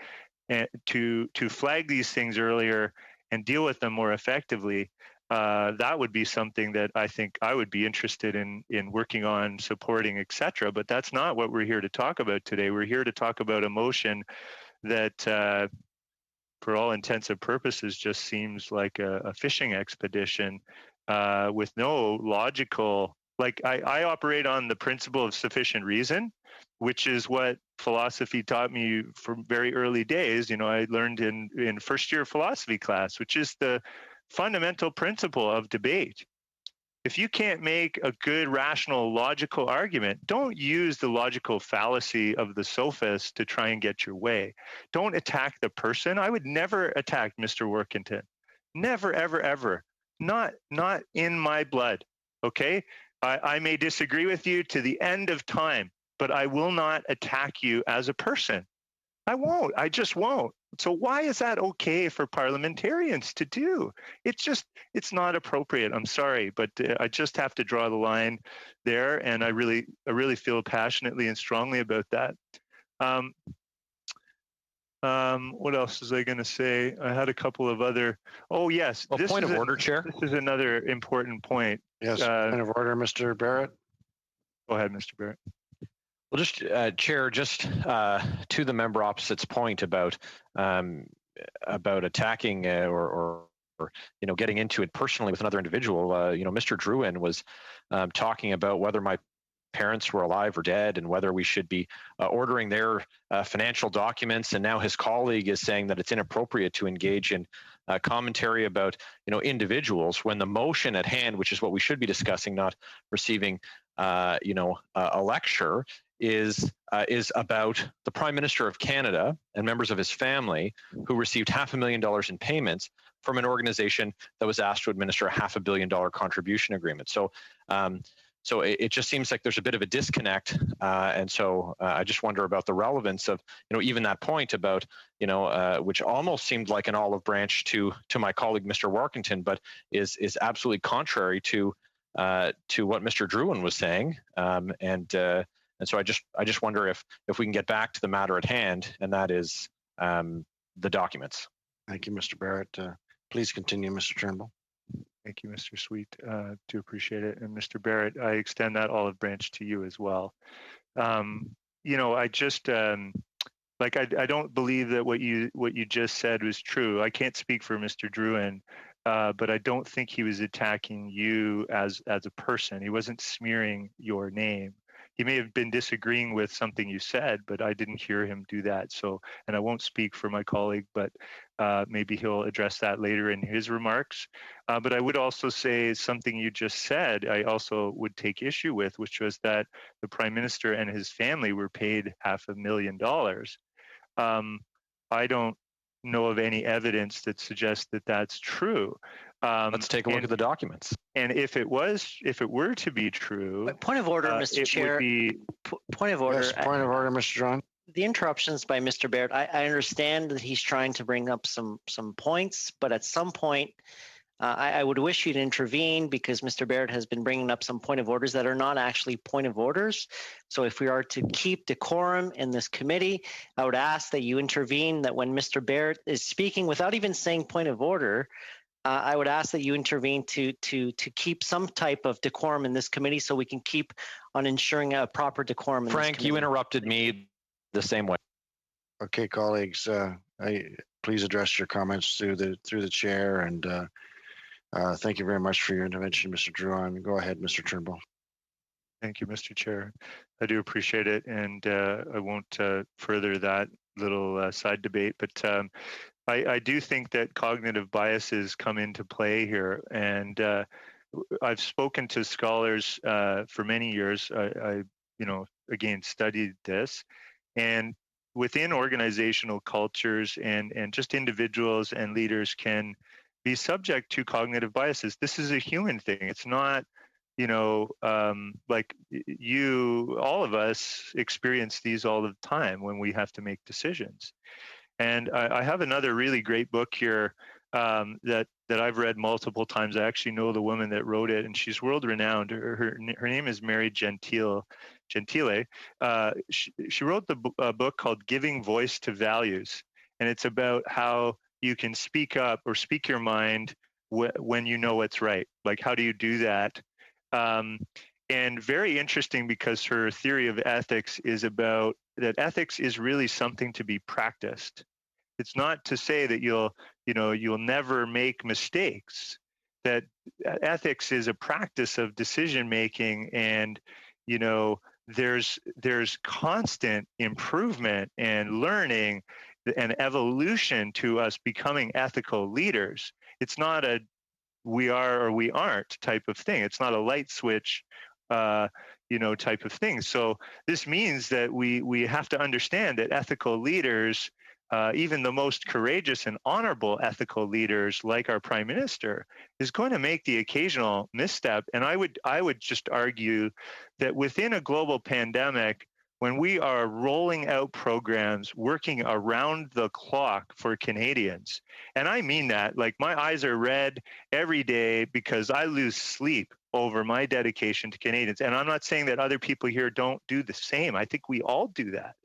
and to flag these things earlier and deal with them more effectively, that would be something that I think I would be interested in working on, supporting, etc. But that's not what we're here to talk about today. We're here to talk about a motion that, for all intents and purposes, just seems like a fishing expedition with no logical. Like I operate on the principle of sufficient reason, which is what philosophy taught me from very early days. I learned in first year philosophy class, which is the fundamental principle of debate. If you can't make a good, rational, logical argument, don't use the logical fallacy of the sophist to try and get your way. Don't attack the person. I would never attack Mr. Workington. Never, ever, ever. Not in my blood. Okay? I may disagree with you to the end of time, but I will not attack you as a person. I won't. I just won't. So why is that okay for parliamentarians to do? It's not appropriate. I'm sorry, but I just have to draw the line there, and I really feel passionately and strongly about that. What else was I going to say? I had a couple of other. Oh yes, point of order, Chair. This is another important point. Yes, point of order, Mr. Barrett. Go ahead, Mr. Barrett. Well, just Chair, just to the member opposite's point about attacking or getting into it personally with another individual. Mr. Drouin was talking about whether my parents were alive or dead and whether we should be ordering their financial documents. And now his colleague is saying that it's inappropriate to engage in commentary about individuals when the motion at hand, which is what we should be discussing, not receiving a lecture, is about the Prime Minister of Canada and members of his family who received $500,000 in payments from an organization that was asked to administer a $500 million contribution agreement. So it just seems like there's a bit of a disconnect, and so I just wonder about the relevance of even that point about which almost seemed like an olive branch to my colleague Mr. Workington, but is absolutely contrary to what Mr. Drouin was saying, and so I just wonder if we can get back to the matter at hand, and that is the documents. Thank you, Mr. Barrett. Please continue, Mr. Turnbull. Thank you, Mr. Sweet. Do appreciate it. And Mr. Barrett, I extend that olive branch to you as well. I just I don't believe that what you just said was true. I can't speak for Mr. Drouin, but I don't think he was attacking you as a person. He wasn't smearing your name. He may have been disagreeing with something you said, but I didn't hear him do that. So, and I won't speak for my colleague, but maybe he'll address that later in his remarks. But I would also say something you just said, I also would take issue with, which was that the Prime Minister and his family were paid $500,000. I don't know of any evidence that suggests that that's true. Let's take a look at the documents. And if it were to be true, but point of order, Mr. Chair. Point of order. Yes, point of order, Mr. John. The interruptions by Mr. Barrett. I understand that he's trying to bring up some points, but at some point, I would wish you to intervene because Mr. Barrett has been bringing up some point of orders that are not actually point of orders. So if we are to keep decorum in this committee, I would ask that you intervene, that when Mr. Barrett is speaking without even saying point of order, I would ask that you intervene to keep some type of decorum in this committee so we can keep on ensuring a proper decorum in Frank, this committee. you interrupted me the same way. Okay, colleagues, please address your comments through the chair, and thank you very much for your intervention, Mr. Drouin. Go ahead, Mr. Turnbull. Thank you, Mr. Chair. I do appreciate it, and I won't further that little side debate, but I do think that cognitive biases come into play here, and I've spoken to scholars for many years. I again studied this, and within organizational cultures and just individuals and leaders can be subject to cognitive biases. This is a human thing. It's not like all of us experience these all the time when we have to make decisions. And I have another really great book here that I've read multiple times. I actually know the woman that wrote it, and she's world renowned. Her name is Mary Gentile. She wrote a book called Giving Voice to Values, and it's about how you can speak up or speak your mind when you know what's right. Like, how do you do that? And very interesting, because her theory of ethics is about that ethics is really something to be practiced. It's not to say that you'll never make mistakes. That ethics is a practice of decision making, and there's constant improvement and learning and evolution to us becoming ethical leaders. It's not a we are or we aren't type of thing. It's not a light switch, type of thing. So this means that we have to understand that ethical leaders, even the most courageous and honorable ethical leaders, like our prime minister, is going to make the occasional misstep. And I would just argue that within a global pandemic, when we are rolling out programs working around the clock for Canadians, and I mean that, like, my eyes are red every day because I lose sleep over my dedication to Canadians. And I'm not saying that other people here don't do the same. I think we all do that.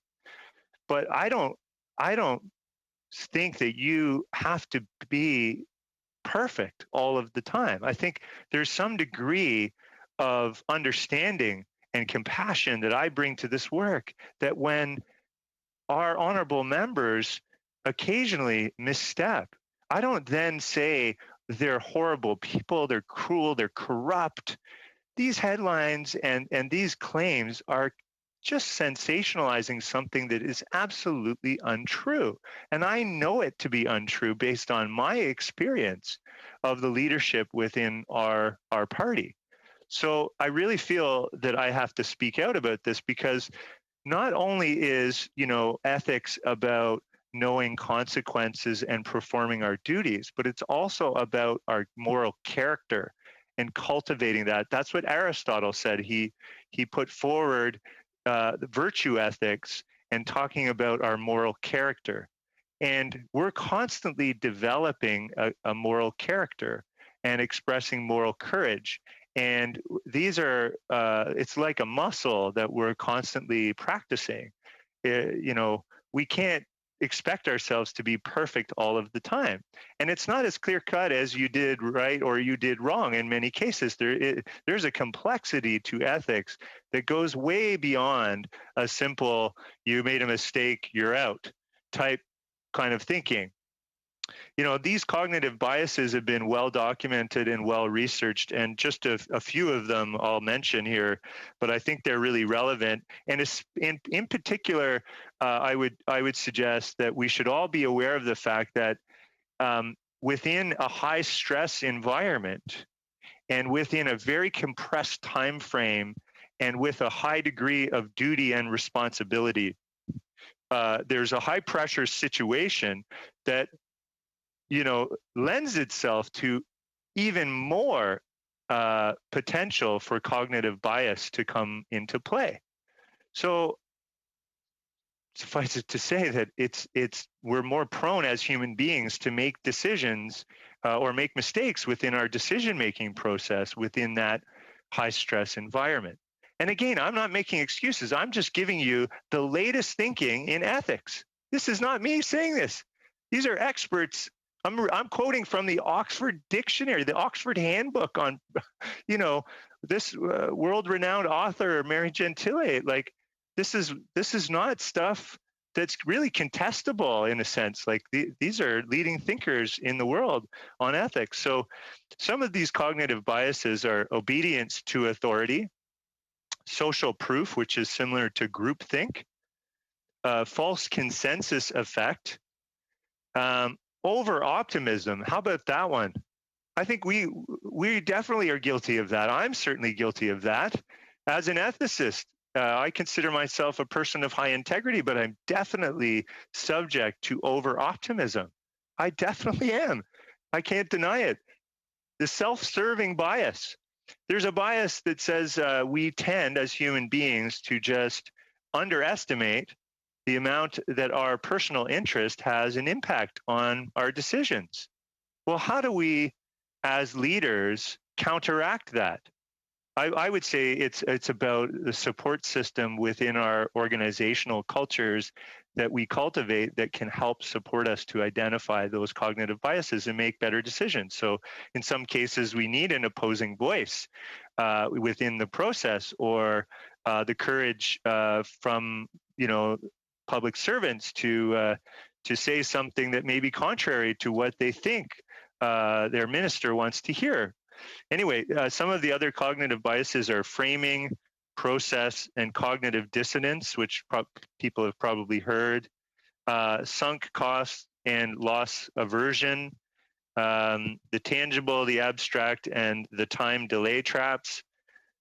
But I don't think that you have to be perfect all of the time. I think there's some degree of understanding and compassion that I bring to this work, that when our honorable members occasionally misstep, I don't then say they're horrible people, they're cruel, they're corrupt. These headlines and these claims are just sensationalizing something that is absolutely untrue. And I know it to be untrue based on my experience of the leadership within our party. So I really feel that I have to speak out about this, because not only is, ethics about knowing consequences and performing our duties, but it's also about our moral character and cultivating that. That's what Aristotle said. He put forward the virtue ethics and talking about our moral character. And we're constantly developing a moral character and expressing moral courage. And these are, it's like a muscle that we're constantly practicing. We can't expect ourselves to be perfect all of the time. And it's not as clear cut as you did right or you did wrong in many cases. There's a complexity to ethics that goes way beyond a simple, you made a mistake, you're out type kind of thinking. These cognitive biases have been well documented and well researched, and just a few of them I'll mention here, but I think they're really relevant. And in particular, I would suggest that we should all be aware of the fact that within a high stress environment and within a very compressed time frame and with a high degree of duty and responsibility, there's a high pressure situation that lends itself to even more potential for cognitive bias to come into play. So suffice it to say that we're more prone as human beings to make decisions or make mistakes within our decision-making process within that high stress environment. And again, I'm not making excuses. I'm just giving you the latest thinking in ethics. This is not me saying this. These are experts. I'm quoting from the Oxford Dictionary, the Oxford Handbook on, this world-renowned author, Mary Gentile. Like, this is not stuff that's really contestable in a sense. Like, these are leading thinkers in the world on ethics. So some of these cognitive biases are obedience to authority, social proof, which is similar to groupthink, false consensus effect, over optimism. How about that one? I think we definitely are guilty of that. I'm certainly guilty of that. As an ethicist, I consider myself a person of high integrity, but I'm definitely subject to over optimism. I definitely am. I can't deny it. The self-serving bias. there's a bias that says we tend as human beings to just underestimate the amount that our personal interest has an impact on our decisions. Well, how do we, as leaders, counteract that? I would say it's about the support system within our organizational cultures that we cultivate that can help support us to identify those cognitive biases and make better decisions. So in some cases, we need an opposing voice within the process, or the courage from public servants to say something that may be contrary to what they think their minister wants to hear. Anyway, some of the other cognitive biases are framing, process, and cognitive dissonance, which people have probably heard, sunk cost and loss aversion, the tangible, the abstract, and the time delay traps.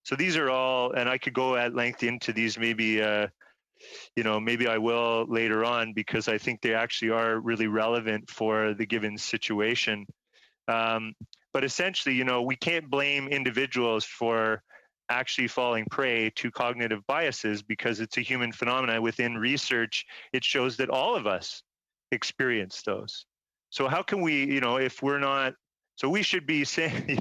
So these are all, and I could go at length into these maybe, maybe I will later on, because I think they actually are really relevant for the given situation. But essentially, we can't blame individuals for actually falling prey to cognitive biases because it's a human phenomenon. Within research, it shows that all of us experience those. So how can we, if we're not, so we should be saying,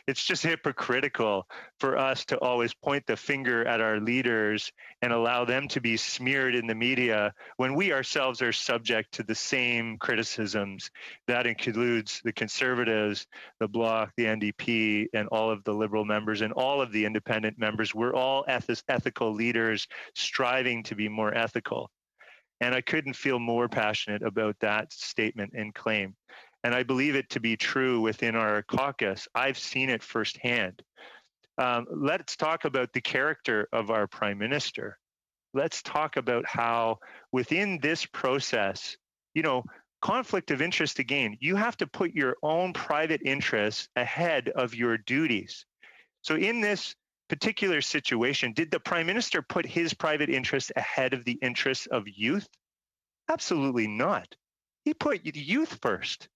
it's just hypocritical for us to always point the finger at our leaders and allow them to be smeared in the media when we ourselves are subject to the same criticisms. That includes the Conservatives, the Bloc, the NDP, and all of the Liberal members and all of the independent members. We're all ethical leaders striving to be more ethical. And I couldn't feel more passionate about that statement and claim. And I believe it to be true within our caucus. I've seen it firsthand. Let's talk about the character of our Prime Minister. Let's talk about how within this process, conflict of interest again, you have to put your own private interests ahead of your duties. So in this particular situation, did the Prime Minister put his private interests ahead of the interests of youth? Absolutely not. He put youth first.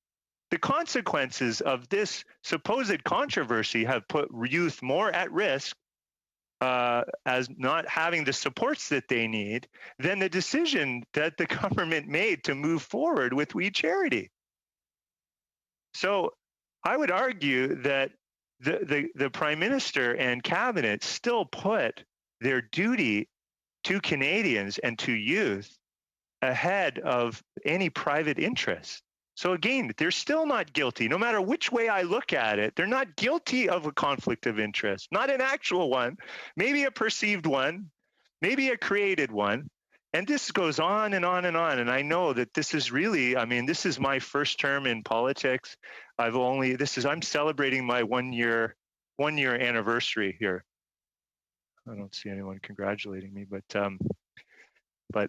The consequences of this supposed controversy have put youth more at risk as not having the supports that they need than the decision that the government made to move forward with We Charity. So I would argue that the Prime Minister and Cabinet still put their duty to Canadians and to youth ahead of any private interest. So again, they're still not guilty. No matter which way I look at it, they're not guilty of a conflict of interest, not an actual one, maybe a perceived one, maybe a created one. And this goes on and on and on. And I know that this is really, this is my first term in politics. I'm celebrating my one year anniversary here. I don't see anyone congratulating me, but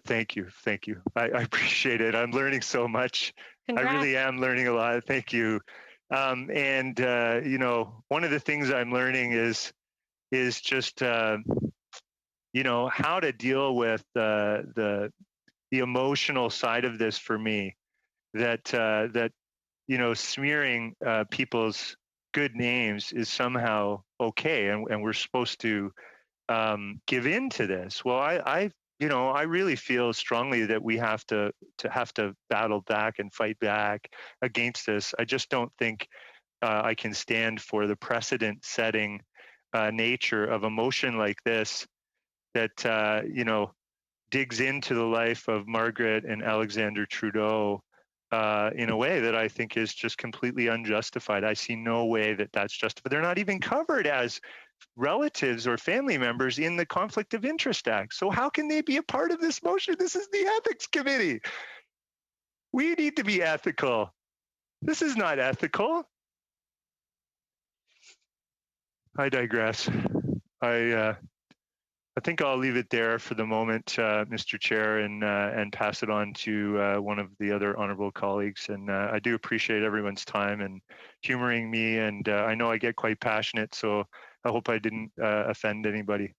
thank you. I appreciate it. I'm learning so much. Congrats. I really am learning a lot. Thank you. One of the things I'm learning is just how to deal with the emotional side of this for me. That smearing people's good names is somehow okay, and we're supposed to give in to this. Well, I really feel strongly that we have to battle back and fight back against this. I just don't think I can stand for the precedent-setting nature of emotion like this that digs into the life of Margaret and Alexander Trudeau in a way that I think is just completely unjustified. I see no way that that's justified. They're not even covered as relatives or family members in the Conflict of Interest Act. So how can they be a part of this motion? This is the Ethics Committee. We need to be ethical. This is not ethical. I digress. I think I'll leave it there for the moment, Mr. Chair, and pass it on to one of the other honorable colleagues. And I do appreciate everyone's time and humoring me. And I know I get quite passionate, so I hope I didn't offend anybody.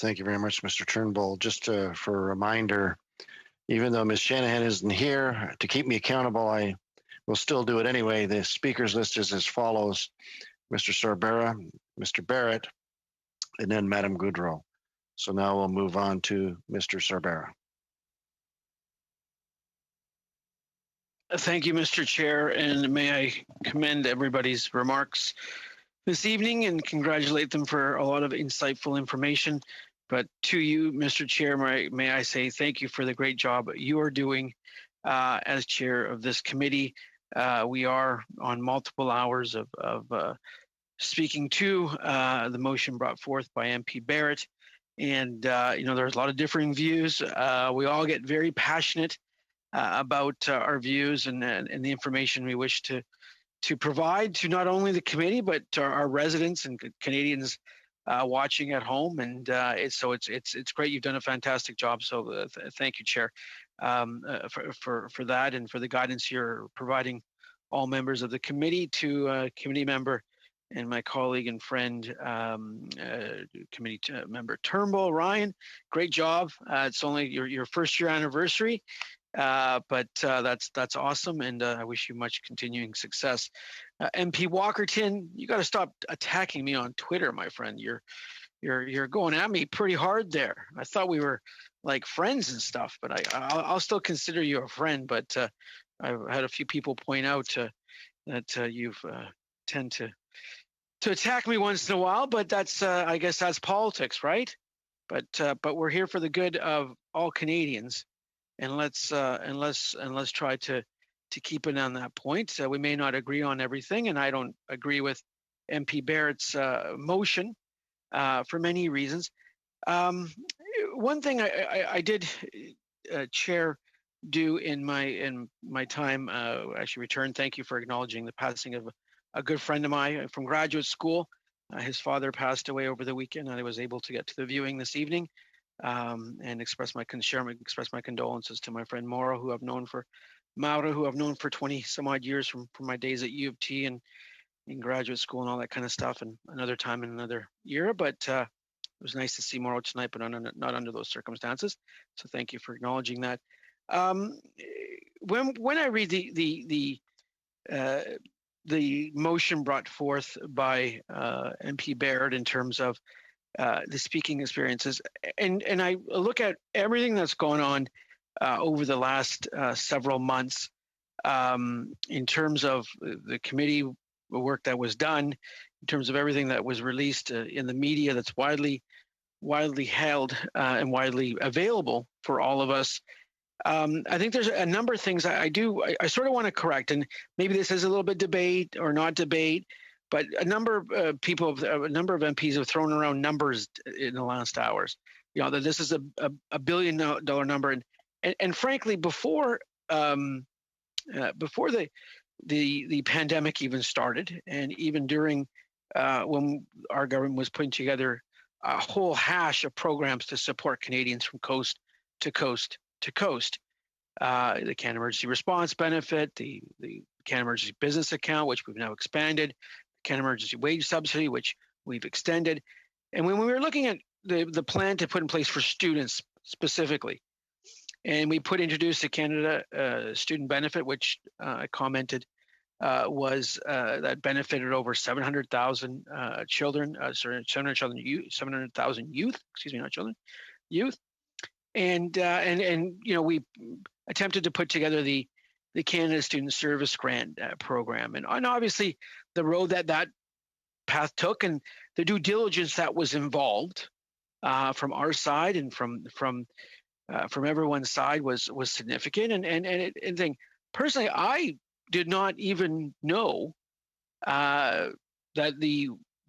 Thank you very much, Mr. Turnbull. Just for a reminder, even though Ms. Shanahan isn't here to keep me accountable, I will still do it anyway. The speakers list is as follows. Mr. Sorbera, Mr. Barrett, and then Madam Goodrow. So now we'll move on to Mr. Sorbera. Thank you, Mr. Chair, and may I commend everybody's remarks this evening and congratulate them for a lot of insightful information. But to you, Mr. Chair, may I say thank you for the great job you are doing as chair of this committee. We are on multiple hours of speaking to the motion brought forth by MP Barrett. And, there's a lot of differing views. We all get very passionate about our views and the information we wish to provide to not only the committee, but to our residents and Canadians watching at home. And it's great. You've done a fantastic job. So thank you, Chair, for that and for the guidance you're providing all members of the committee. To committee member and my colleague and friend, committee member Turnbull, Ryan, great job. It's only your first year anniversary. But that's awesome, and I wish you much continuing success. MP Walkerton, you got to stop attacking me on Twitter, my friend. You're going at me pretty hard there. I thought we were like friends and stuff, but I'll still consider you a friend. But I've had a few people point out that you've tend to attack me once in a while. But that's I guess that's politics, right? But we're here for the good of all Canadians. And let's try to keep it on that point. We may not agree on everything, and I don't agree with MP Barrett's motion for many reasons. One thing I did, Chair, do in my time actually return. Thank you for acknowledging the passing of a good friend of mine from graduate school. His father passed away over the weekend, and I was able to get to the viewing this evening. And express my condolences to my friend Maura, who I've known for 20 some odd years from my days at U of T and in graduate school and all that kind of stuff, and another time in another year. But it was nice to see Maura tonight, but not under those circumstances. So thank you for acknowledging that. When I read the motion brought forth by MP Barrett in terms of the speaking experiences, and I look at everything that's gone on over the last several months in terms of the committee work that was done, in terms of everything that was released in the media that's widely held and widely available for all of us. I think there's a number of things I sort of want to correct, and maybe this is a little bit debate or not debate. But a number of MPs have thrown around numbers in the last hours. That this is a $1 billion number, and frankly, before the pandemic even started, and even during when our government was putting together a whole hash of programs to support Canadians from coast to coast to coast, the Canada Emergency Response Benefit, the Canada Emergency Business Account, which we've now expanded, Canada Emergency Wage Subsidy, which we've extended. And when we were looking at the plan to put in place for students specifically, and we introduced the Canada Student Benefit, which I commented was that benefited over 700,000 children, 700,000 youth, not children, youth. And we attempted to put together the Canada Student Service Grant program, and obviously the road that path took and the due diligence that was involved from our side and from everyone's side was significant. And personally, I did not even know that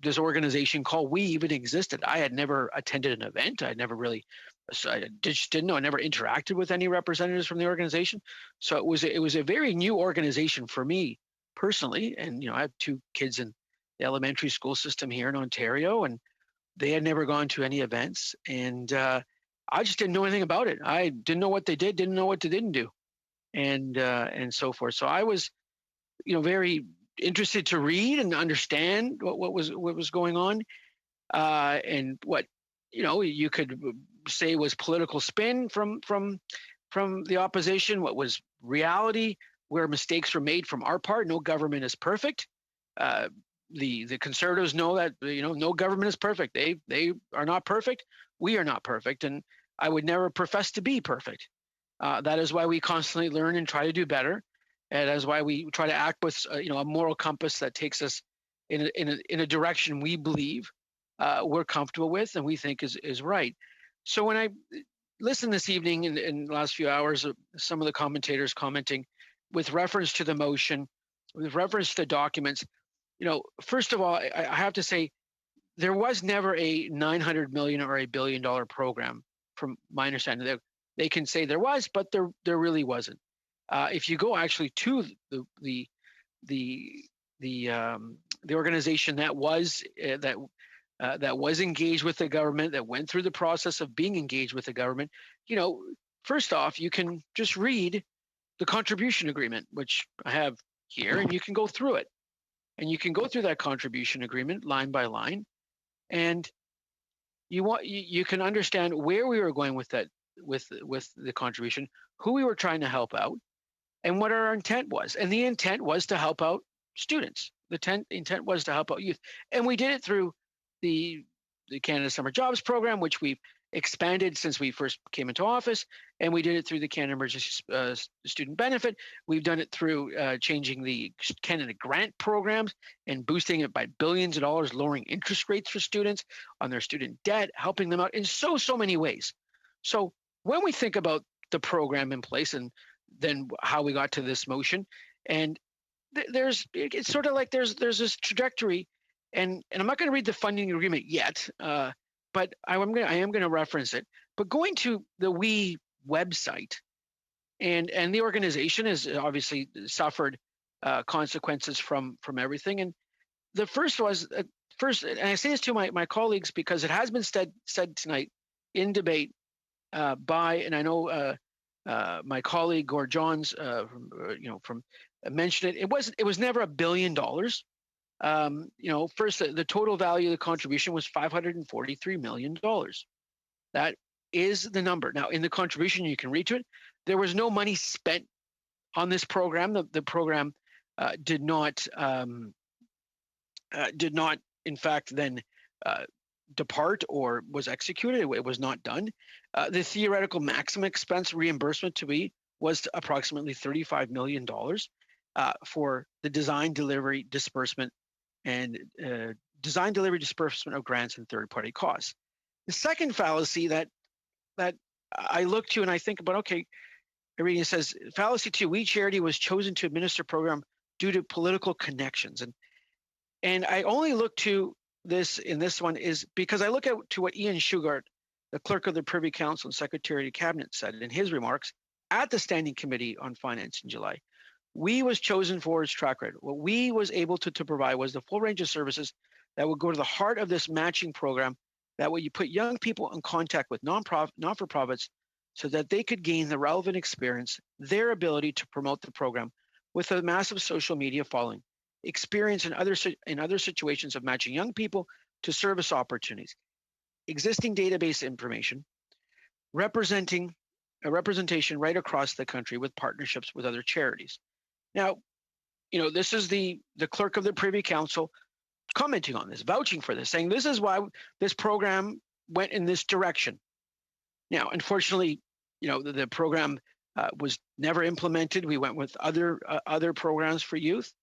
this organization called We even existed. I had never attended an event. I just didn't know. I never interacted with any representatives from the organization. So it was a very new organization for me personally. And I have two kids in the elementary school system here in Ontario, and they had never gone to any events. And I just didn't know anything about it. I didn't know what they did, didn't know what they didn't do, and so forth. So I was, very interested to read and understand what was going on, and what you could say was political spin from the opposition, what was reality, where mistakes were made from our part. No government is perfect. the Conservatives know that no government is perfect. They are not perfect. We are not perfect, and I would never profess to be perfect. That is why we constantly learn and try to do better, and that is why we try to act with a moral compass that takes us in a direction we believe we're comfortable with and we think is right. So when I listened this evening in the last few hours of some of the commentators commenting with reference to the motion, with reference to the documents, first of all, I have to say there was never a $900 million or $1 billion program, from my understanding. They can say there was, but there really wasn't. If you go actually to the organization that was engaged with the government, that went through the process of being engaged with the government, first off, you can just read the contribution agreement, which I have here, and you can go through it. And you can go through that contribution agreement line by line, and you can understand where we were going with that, with the contribution, who we were trying to help out, and what our intent was. And the intent was to help out students. The intent was to help out youth, and we did it through the Canada Summer Jobs Program, which we've expanded since we first came into office, and we did it through the Canada Emergency Student Benefit. We've done it through changing the Canada Grant programs and boosting it by billions of dollars, lowering interest rates for students on their student debt, helping them out in so many ways. So when we think about the program in place and then how we got to this motion, and it's sort of like there's this trajectory, and I'm not going to read the funding agreement yet, but I am going to reference it. But going to the WE website, and the organization has obviously suffered consequences from everything. And the first was and I say this to my colleagues because it has been said tonight in debate by, and I know my colleague Gord Johns from mentioned it. It was never $1 billion. First, the total value of the contribution was $543 million. That is the number. Now, in the contribution, you can read to it. There was no money spent on this program. The program did not, in fact, then depart or was executed. It was not done. The theoretical maximum expense reimbursement to be was approximately $35 million for the design, delivery, disbursement, and disbursement of grants and third-party costs. The second fallacy that I look to and I think about, okay, reading it says, fallacy 2, We Charity was chosen to administer program due to political connections. And I only look to this in this one is because I look to what Ian Shugart, the clerk of the Privy Council and Secretary of Cabinet, said in his remarks at the Standing Committee on Finance in July. We was chosen for its track record. What we was able to provide was the full range of services that would go to the heart of this matching program. That way you put young people in contact with not-for-profits so that they could gain the relevant experience, their ability to promote the program with a massive social media following, experience in other situations of matching young people to service opportunities, existing database information, representation right across the country with partnerships with other charities. Now, this is the clerk of the Privy Council commenting on this, vouching for this, saying this is why this program went in this direction. Now, unfortunately, the program was never implemented. We went with other programs for youth.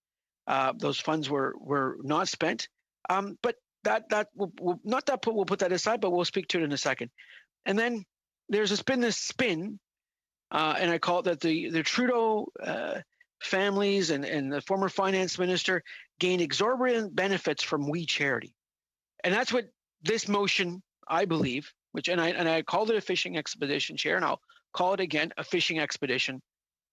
Those funds were not spent. But we'll put that aside, but we'll speak to it in a second. And then there's been this spin, and I call it that the Trudeau families and the former finance minister gained exorbitant benefits from We Charity. And that's what this motion, I believe, and I called it a fishing expedition, Chair, and I'll call it again a fishing expedition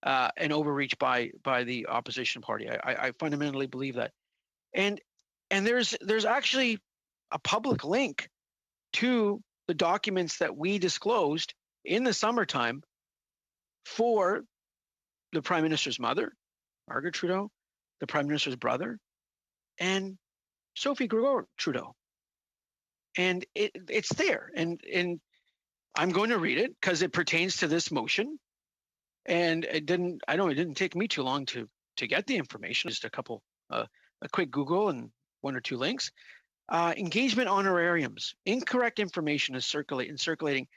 and overreach by the opposition party. I fundamentally believe that. And there's actually a public link to the documents that we disclosed in the summertime for the Prime Minister's mother, Margaret Trudeau, the Prime Minister's brother, and Sophie Gregoire Trudeau. And it's there. And I'm going to read it because it pertains to this motion. And it didn't take me too long to get the information. Just a quick Google and one or two links. Engagement honorariums. Incorrect information is circulating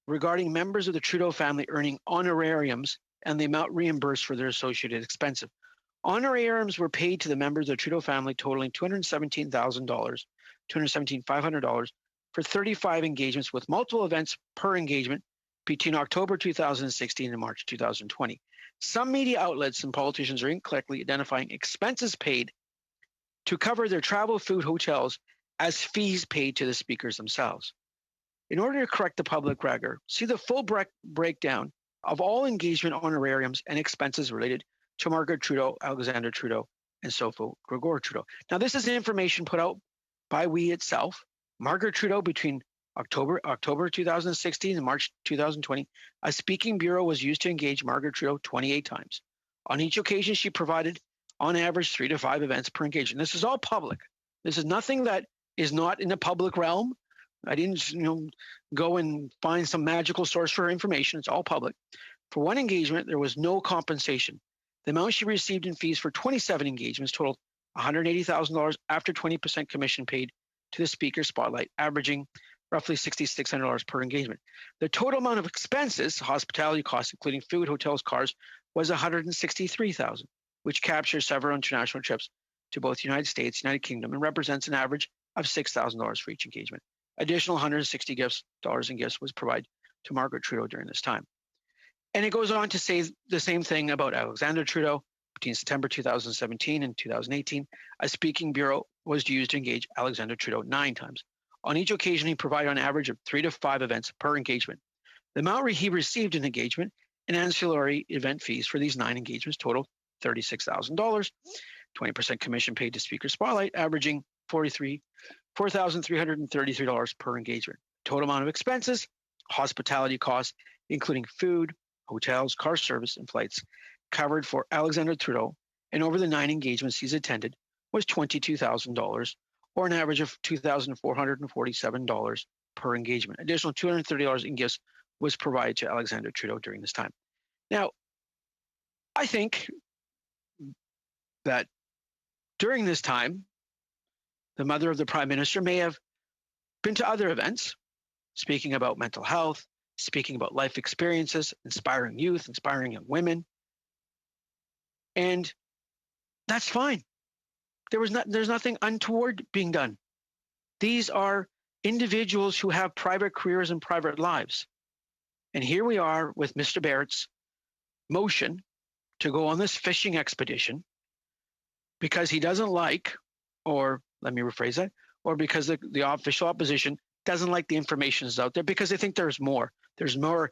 regarding members of the Trudeau family earning honorariums and the amount reimbursed for their associated expenses. Honorariums were paid to the members of the Trudeau family totaling $217,000, $217,500 for 35 engagements with multiple events per engagement between October 2016 and March 2020. Some media outlets and politicians are incorrectly identifying expenses paid to cover their travel, food, hotels as fees paid to the speakers themselves. In order to correct the public record, see the full breakdown of all engagement honorariums and expenses related to Margaret Trudeau, Alexander Trudeau, and Sophie Gregor Trudeau. Now, this is information put out by We itself. Margaret Trudeau, between October 2016 and March 2020, a speaking bureau was used to engage Margaret Trudeau 28 times. On each occasion, she provided, on average, 3 to 5 events per engagement. This is all public. This is nothing that is not in the public realm. I didn't, go and find some magical source for information. It's all public. For one engagement, there was no compensation. The amount she received in fees for 27 engagements totaled $180,000 after 20% commission paid to the speaker spotlight, averaging roughly $6,600 per engagement. The total amount of expenses, hospitality costs, including food, hotels, cars, was $163,000, which captures several international trips to both the United States, United Kingdom, and represents an average of $6,000 for each engagement. Additional $160 in gifts was provided to Margaret Trudeau during this time. And it goes on to say the same thing about Alexander Trudeau. Between September 2017 and 2018, a speaking bureau was used to engage Alexander Trudeau 9 times. On each occasion, he provided on average of 3 to 5 events per engagement. The amount he received in engagement and ancillary event fees for these 9 engagements totaled $36,000, 20% commission paid to Speaker Spotlight, averaging $4,333 per engagement. Total amount of expenses, hospitality costs, including food, hotels, car service, and flights, covered for Alexander Trudeau and over the 9 engagements he's attended was $22,000, or an average of $2,447 per engagement. Additional $230 in gifts was provided to Alexander Trudeau during this time. Now, I think that during this time, the mother of the Prime Minister may have been to other events, speaking about mental health, speaking about life experiences, inspiring youth, inspiring young women. And that's fine. There's nothing untoward being done. These are individuals who have private careers and private lives. And here we are with Mr. Barrett's motion to go on this fishing expedition because he doesn't like, or let me rephrase that, or because the official opposition doesn't like the information that's out there because they think there's more. There's more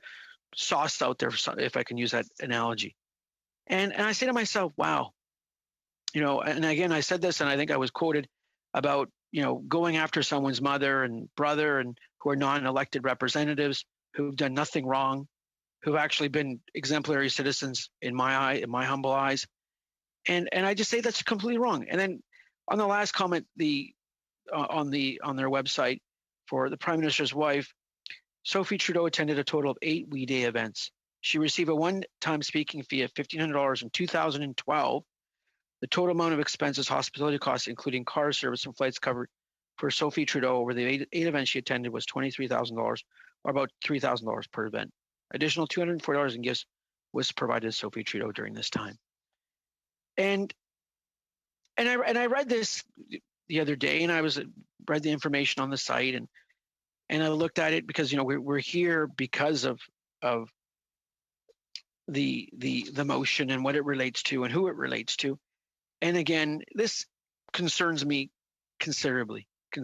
sauce out there, if I can use that analogy. And I say to myself, wow, and again, I said this, and I think I was quoted about, going after someone's mother and brother and who are non-elected representatives who've done nothing wrong, who've actually been exemplary citizens in my humble eyes. And I just say that's completely wrong. And then on the last comment, on their website for the Prime Minister's wife, Sophie Trudeau attended a total of 8 We Day events. She received a one-time speaking fee of $1,500 in 2012. The total amount of expenses, hospitality costs, including car service and flights covered for Sophie Trudeau over the 8 events she attended was $23,000, or about $3,000 per event. Additional $240 in gifts was provided to Sophie Trudeau during this time. And I read this the other day, and I read the information on the site, and I looked at it because we're here because of the motion and what it relates to and who it relates to. And again, this concerns me considerably, to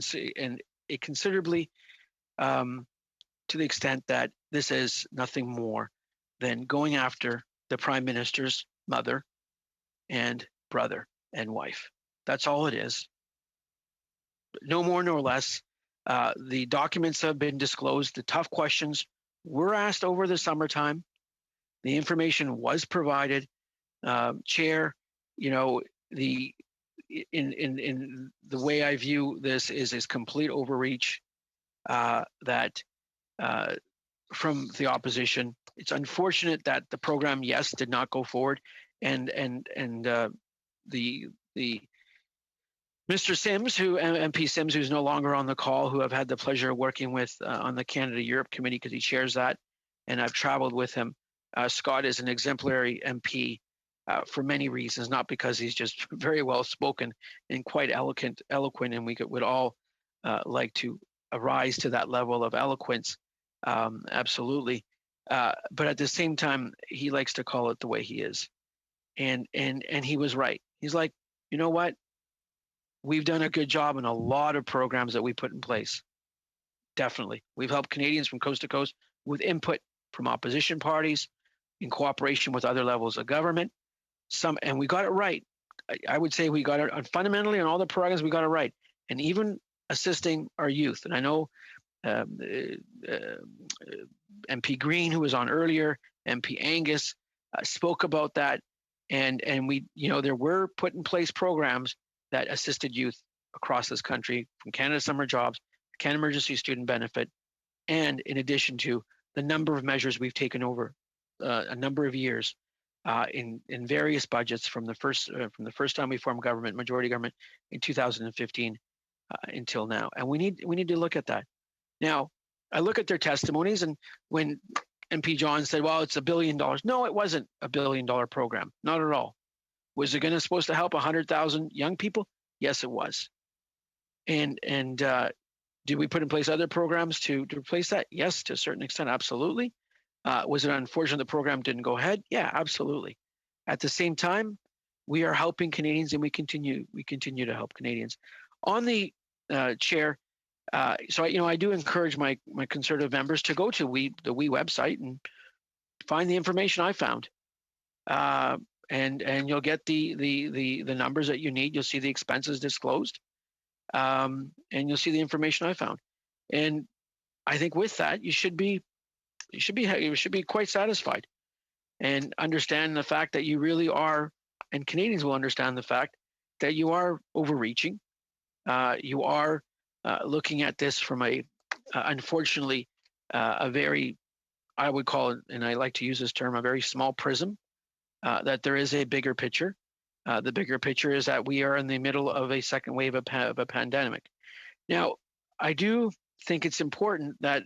the extent that this is nothing more than going after the Prime Minister's mother and brother and wife. That's all it is. No more nor less. The documents have been disclosed. The tough questions were asked over the summertime. The information was provided. Chair, in the way I view this is complete overreach that from the opposition. It's unfortunate that the program, yes, did not go forward, and the Mr. Sims, MP Sims, who's no longer on the call, who I've had the pleasure of working with on the Canada-Europe Committee because he chairs that, and I've traveled with him. Scott is an exemplary MP for many reasons, not because he's just very well spoken and quite eloquent, and we would all like to rise to that level of eloquence, absolutely. But at the same time, he likes to call it the way he is, and he was right. He's like, you know what? We've done a good job in a lot of programs that we put in place. Definitely. We've helped Canadians from coast to coast with input from opposition parties in cooperation with other levels of government. And we got it right. I would say we got it fundamentally on all the programs, we got it right. And even assisting our youth. And I know MP Green, who was on earlier, MP Angus spoke about that. And we, there were put in place programs that assisted youth across this country, from Canada Summer Jobs, Canada Emergency Student Benefit, and in addition to the number of measures we've taken over a number of years in various budgets from the first time we formed government, majority government, in 2015 until now. And we need to look at that. Now, I look at their testimonies, and when MP John said, "Well, it's $1 billion," no, it wasn't $1 billion program, not at all. Was it supposed to help 100,000 young people? Yes, it was. And did we put in place other programs to replace that? Yes, to a certain extent, absolutely. Was it unfortunate the program didn't go ahead? Yeah, absolutely. At the same time, we are helping Canadians, and we continue to help Canadians. On the chair, so I do encourage my Conservative members to go to the WE website and find the information I found. And you'll get the numbers that you need. You'll see the expenses disclosed, and you'll see the information I found. And I think with that, you should be quite satisfied, and understand the fact that you really are, and Canadians will understand the fact that you are overreaching. You are looking at this from unfortunately, a very, I would call it, and I like to use this term, a very small prism. That there is a bigger picture. The bigger picture is that we are in the middle of a second wave of a pandemic. Now, I do think it's important that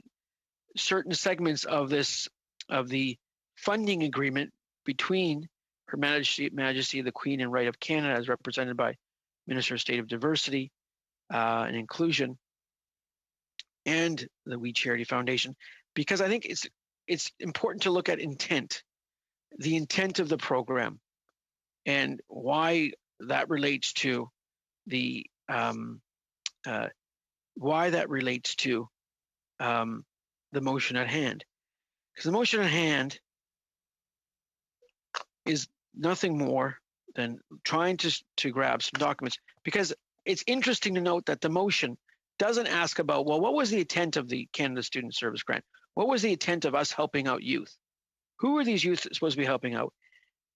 certain segments of the funding agreement between Her Majesty the Queen and Right of Canada, as represented by Minister of State of Diversity and Inclusion, and the We Charity Foundation, because I think it's important to look at intent. The intent of the program, and why that relates to the motion at hand. Because the motion at hand is nothing more than trying to grab some documents. Because it's interesting to note that the motion doesn't ask about, well, what was the intent of the Canada Student Service Grant? What was the intent of us helping out youth? Who are these youth supposed to be helping out?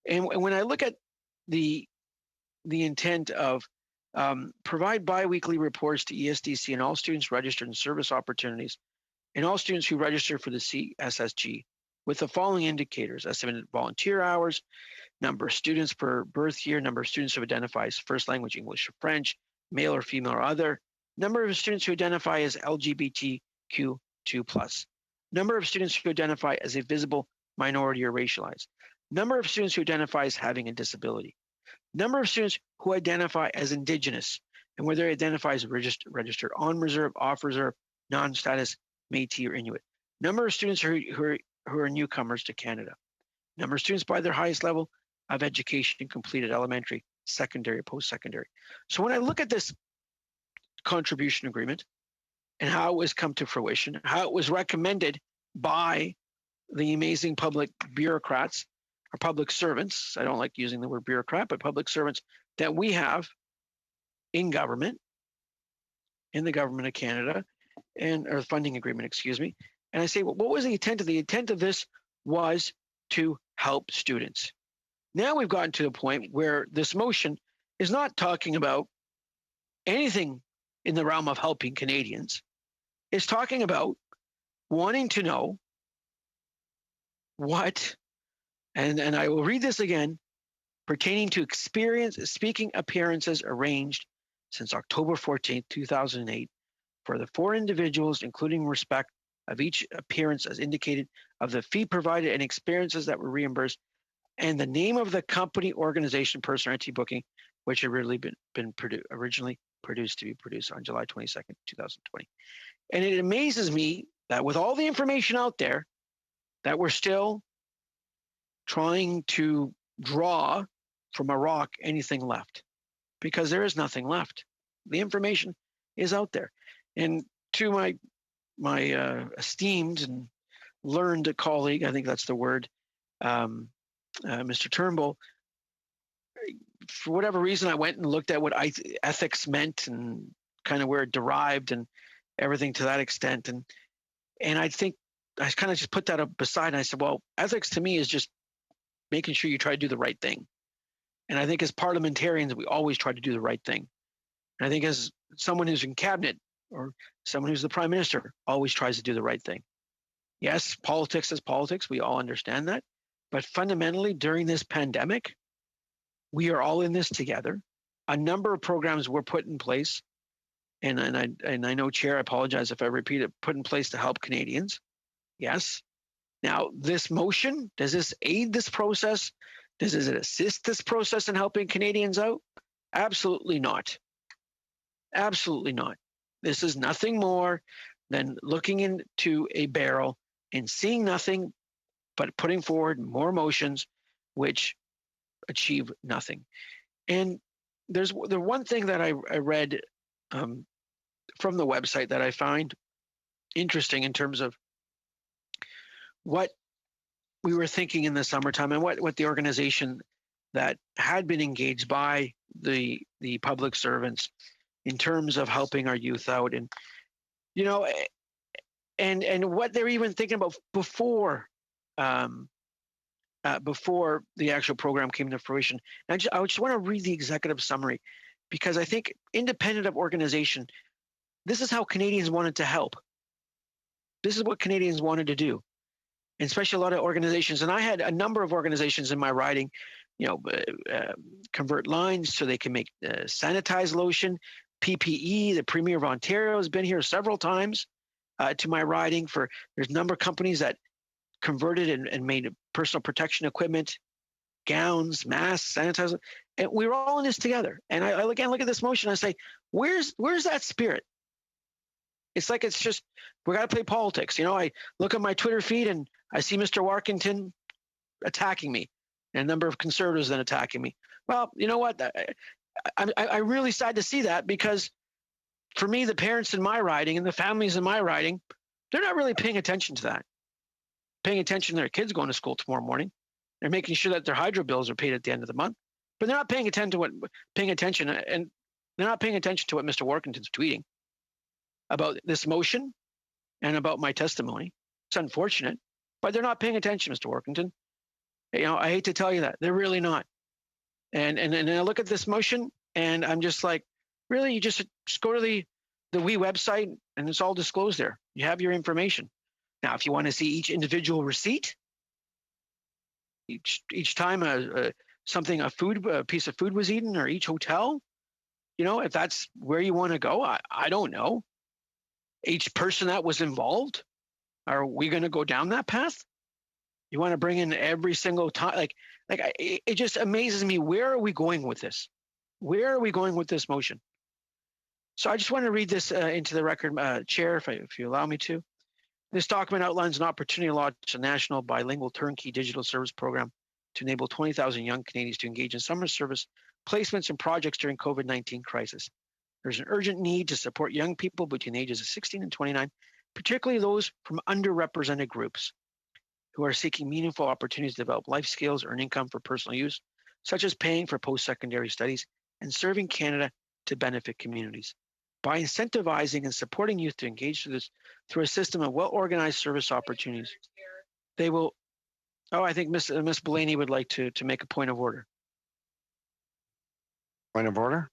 And when I look at the intent of provide biweekly reports to ESDC and all students registered in service opportunities, and all students who register for the CSSG, with the following indicators: estimated volunteer hours, number of students per birth year, number of students who identify as first language English or French, male or female or other, number of students who identify as LGBTQ2+, number of students who identify as a visible minority or racialized, number of students who identify as having a disability, number of students who identify as Indigenous, and whether they identify as registered on reserve, off reserve, non-status, Métis or Inuit, number of students who are newcomers to Canada, number of students by their highest level of education completed, elementary, secondary, post-secondary. So when I look at this contribution agreement and how it was come to fruition, how it was recommended by the amazing public bureaucrats or public servants, I don't like using the word bureaucrat, but public servants that we have in government, in the government of Canada, or funding agreement, excuse me. And I say, well, what was the intent of the intent of this? Was to help students. Now we've gotten to the point where this motion is not talking about anything in the realm of helping Canadians. It's talking about wanting to know what, and I will read this again, pertaining to speaking appearances arranged since October 14th, 2008, for the 4 individuals, including respect of each appearance as indicated of the fee provided and experiences that were reimbursed, and the name of the company, organization, person, or entity booking, which had originally produced to be produced on July 22nd, 2020. And it amazes me that with all the information out there, that we're still trying to draw from a rock anything left, because there is nothing left. The information is out there. And to my esteemed and learned colleague, I think that's the word, Mr. Turnbull, for whatever reason, I went and looked at what ethics meant and kind of where it derived and everything to that extent. And I think I kind of just put that up beside, and I said, well, ethics to me is just making sure you try to do the right thing. And I think as parliamentarians, we always try to do the right thing. And I think as someone who's in cabinet or someone who's the prime minister always tries to do the right thing. Yes, politics is politics. We all understand that. But fundamentally, during this pandemic, we are all in this together. A number of programs were put in place. And I know, Chair, I apologize if I repeat it, put in place to help Canadians. Yes. Now, this motion, does this aid this process? Does it assist this process in helping Canadians out? Absolutely not. Absolutely not. This is nothing more than looking into a barrel and seeing nothing but putting forward more motions which achieve nothing. And there's the one thing that I read from the website that I find interesting in terms of what we were thinking in the summertime and what the organization that had been engaged by the public servants in terms of helping our youth out, and you know, and what they're even thinking about before the actual program came to fruition. And I just want to read the executive summary, because I think independent of organization, this is how Canadians wanted to help. This is what Canadians wanted to do. And especially a lot of organizations, and I had a number of organizations in my riding, convert lines so they can make sanitized lotion, PPE. The Premier of Ontario has been here several times to my riding. There's a number of companies that converted and made personal protection equipment, gowns, masks, sanitizer, and we were all in this together. And I again look at this motion, and I say, where's that spirit? It's like it's just, we got to play politics. I look at my Twitter feed and I see Mr. Warkentin attacking me, and a number of Conservatives then attacking me. Well, you know what? I'm really sad to see that, because for me, the parents in my riding and the families in my riding, they're not really paying attention to that. Paying attention to their kids going to school tomorrow morning. They're making sure that their hydro bills are paid at the end of the month, but they're not paying attention to what Mr. Warkentin's tweeting about this motion and about my testimony. It's unfortunate, but they're not paying attention, Mr. Warkentin. I hate to tell you that. They're really not. And I look at this motion and I'm just like, really, you just go to the WE website and it's all disclosed there. You have your information. Now, if you want to see each individual receipt, each time a piece of food was eaten, or each hotel, if that's where you want to go, I don't know. Each person that was involved, are we going to go down that path? You want to bring in every single time? It just amazes me. Where are we going with this? Where are we going with this motion? So I just want to read this into the record, Chair, if you allow me to. This document outlines an opportunity to launch a national bilingual turnkey digital service program to enable 20,000 young Canadians to engage in summer service placements and projects during COVID-19 crisis. There's an urgent need to support young people between the ages of 16 and 29, particularly those from underrepresented groups who are seeking meaningful opportunities to develop life skills, earn income for personal use, such as paying for post-secondary studies and serving Canada to benefit communities. By incentivizing and supporting youth to engage through a system of well-organized service opportunities, they will. Oh, I think Ms. Blaney would like to make a point of order. Point of order?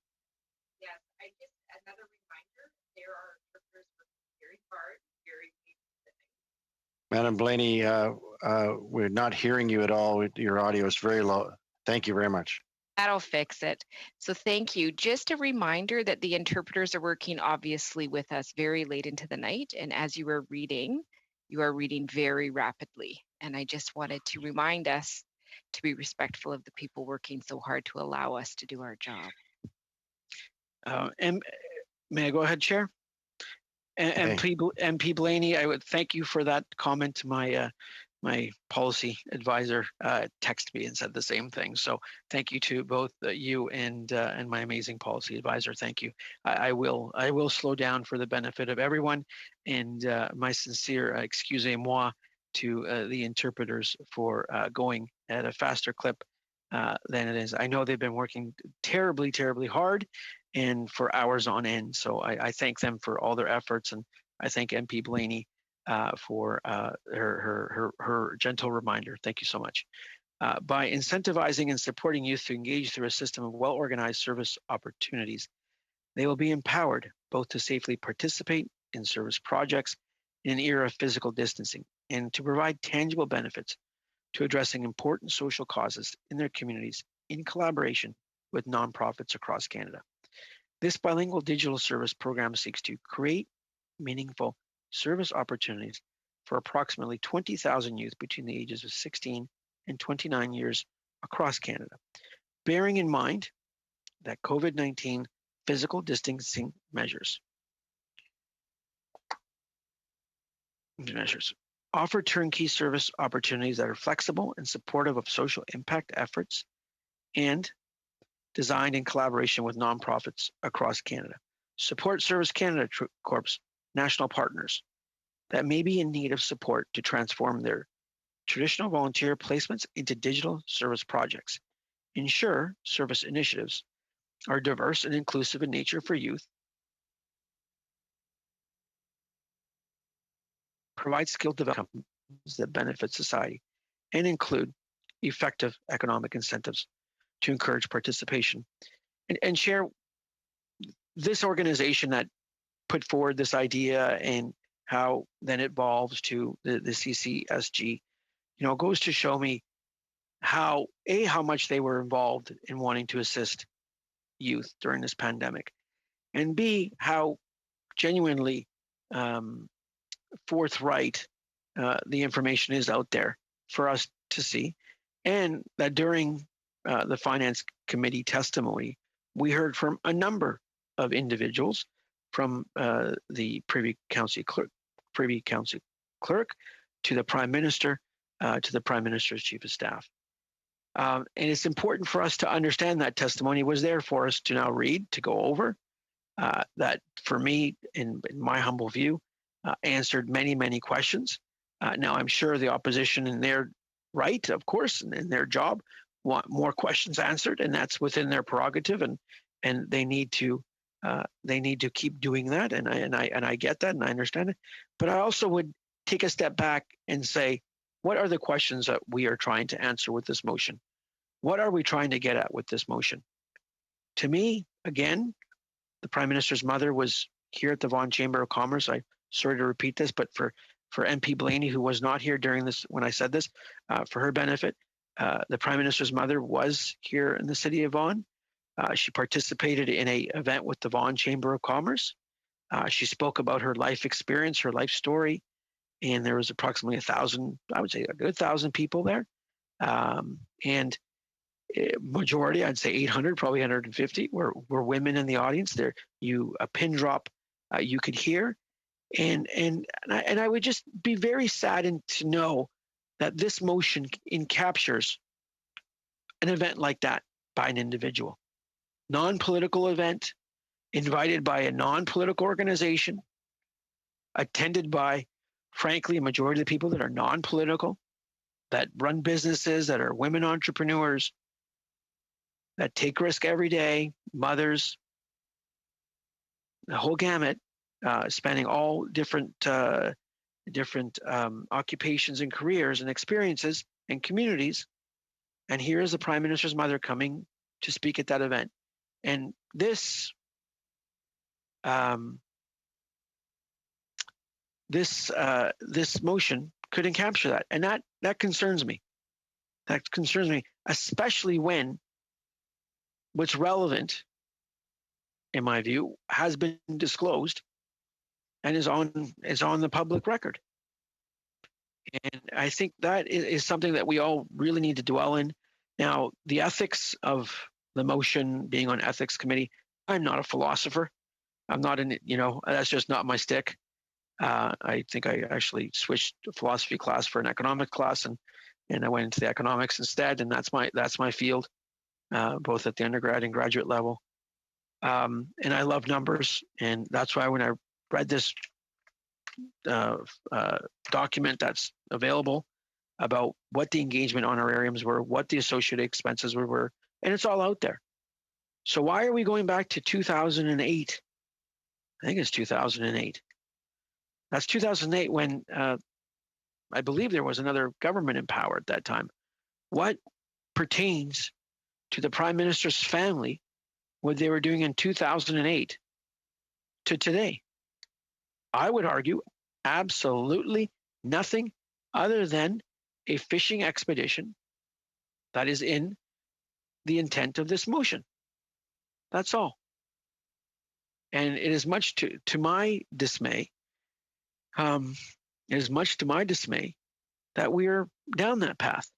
Yes, another reminder, there are interpreters working very hard, very specific. Madam Blaney, we're not hearing you at all. Your audio is very low. Thank you very much. That'll fix it. So thank you. Just a reminder that the interpreters are working obviously with us very late into the night. And as you are reading very rapidly. And I just wanted to remind us to be respectful of the people working so hard to allow us to do our job. And may I go ahead, Chair? MP Blaney, I would thank you for that comment. My policy advisor texted me and said the same thing. So thank you to both you and my amazing policy advisor. Thank you. I will slow down for the benefit of everyone, and my sincere excusez-moi to the interpreters for going at a faster clip than it is. I know they've been working terribly, terribly hard and for hours on end. So I thank them for all their efforts, and I thank MP Blaney for her gentle reminder. Thank you so much. By incentivizing and supporting youth to engage through a system of well-organized service opportunities, they will be empowered both to safely participate in service projects in an era of physical distancing and to provide tangible benefits to addressing important social causes in their communities in collaboration with nonprofits across Canada. This bilingual digital service program seeks to create meaningful service opportunities for approximately 20,000 youth between the ages of 16 and 29 years across Canada, bearing in mind that COVID-19 physical distancing measures offer turnkey service opportunities that are flexible and supportive of social impact efforts and designed in collaboration with nonprofits across Canada. Support Service Canada Corp's national partners that may be in need of support to transform their traditional volunteer placements into digital service projects. Ensure service initiatives are diverse and inclusive in nature for youth. Provide skill development that benefit society and include effective economic incentives to encourage participation. And share this organization that put forward this idea and how then it evolves to the CCSG, goes to show me how much they were involved in wanting to assist youth during this pandemic, and B, how genuinely forthright the information is out there for us to see, and that during the Finance Committee testimony, we heard from a number of individuals, from the Privy Council Clerk to the Prime Minister to the Prime Minister's Chief of Staff. And it's important for us to understand that testimony was there for us to now read, to go over, that for me, in my humble view, answered many, many questions. Now, I'm sure the opposition, in their right, of course, and in their job, want more questions answered, and that's within their prerogative, and they need to keep doing that, and I get that, and I understand it. But I also would take a step back and say, what are the questions that we are trying to answer with this motion? What are we trying to get at with this motion? To me, again, the Prime Minister's mother was here at the Vaughan Chamber of Commerce. I'm sorry to repeat this, but for MP Blaney, who was not here during this when I said this, for her benefit, the Prime Minister's mother was here in the city of Vaughan. She participated in an event with the Vaughan Chamber of Commerce. She spoke about her life experience, her life story, and there was approximately 1,000, I would say a good 1,000 people there. And majority, I'd say 800, probably 150 were women in the audience. There, a pin drop you could hear, and I would just be very saddened to know that this motion encaptures an event like that by an individual, non-political event, invited by a non-political organization, attended by, frankly, a majority of the people that are non-political, that run businesses, that are women entrepreneurs, that take risk every day, mothers, the whole gamut, spanning all different occupations and careers and experiences and communities. And here is the Prime Minister's mother coming to speak at that event. And this motion couldn't capture that, and that concerns me. That concerns me, especially when what's relevant, in my view, has been disclosed and is on the public record. And I think that is something that we all really need to dwell in. Now, the ethics of the motion being on ethics committee, I'm not a philosopher. I'm not in, that's just not my stick. I think I actually switched to philosophy class for an economics class, and I went into the economics instead, and that's my field, both at the undergrad and graduate level. And I love numbers, and that's why when I read this document that's available about what the engagement honorariums were, what the associated expenses were, and it's all out there. So why are we going back to 2008? I think it's 2008. That's 2008 when I believe there was another government in power at that time. What pertains to the Prime Minister's family, what they were doing in 2008 to today? I would argue absolutely nothing other than a fishing expedition that is in the intent of this motion. That's all. And it is much to my dismay, that we're down that path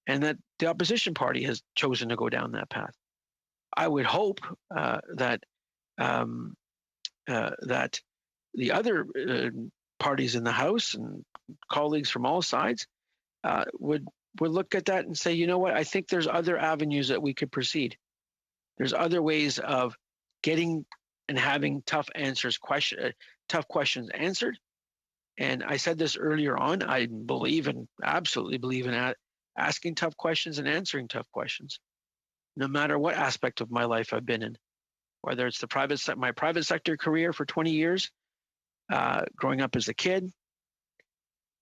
and that the opposition party has chosen to go down that path. I would hope that the other parties in the House and colleagues from all sides would look at that and say, you know what, I think there's other avenues that we could proceed. There's other ways of getting and having tough questions answered. And I said this earlier on, I absolutely believe in asking tough questions and answering tough questions, no matter what aspect of my life I've been in, whether it's my private sector career for 20 years, growing up as a kid,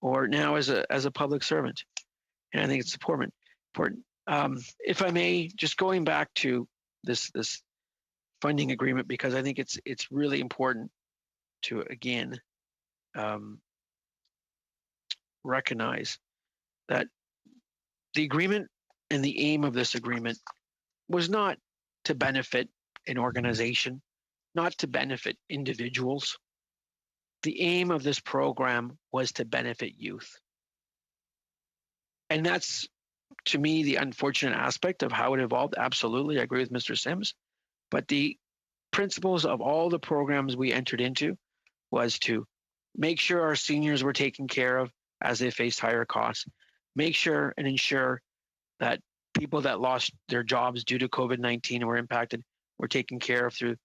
or now as a public servant. And I think it's important. If I may, just going back to this funding agreement, because I think it's really important to again recognize that the agreement and the aim of this agreement was not to benefit an organization, not to benefit individuals. The aim of this program was to benefit youth. And that's, to me, the unfortunate aspect of how it evolved. Absolutely, I agree with Mr. Sims. But the principles of all the programs we entered into was to make sure our seniors were taken care of as they faced higher costs, make sure and ensure that people that lost their jobs due to COVID-19 and were impacted were taken care of through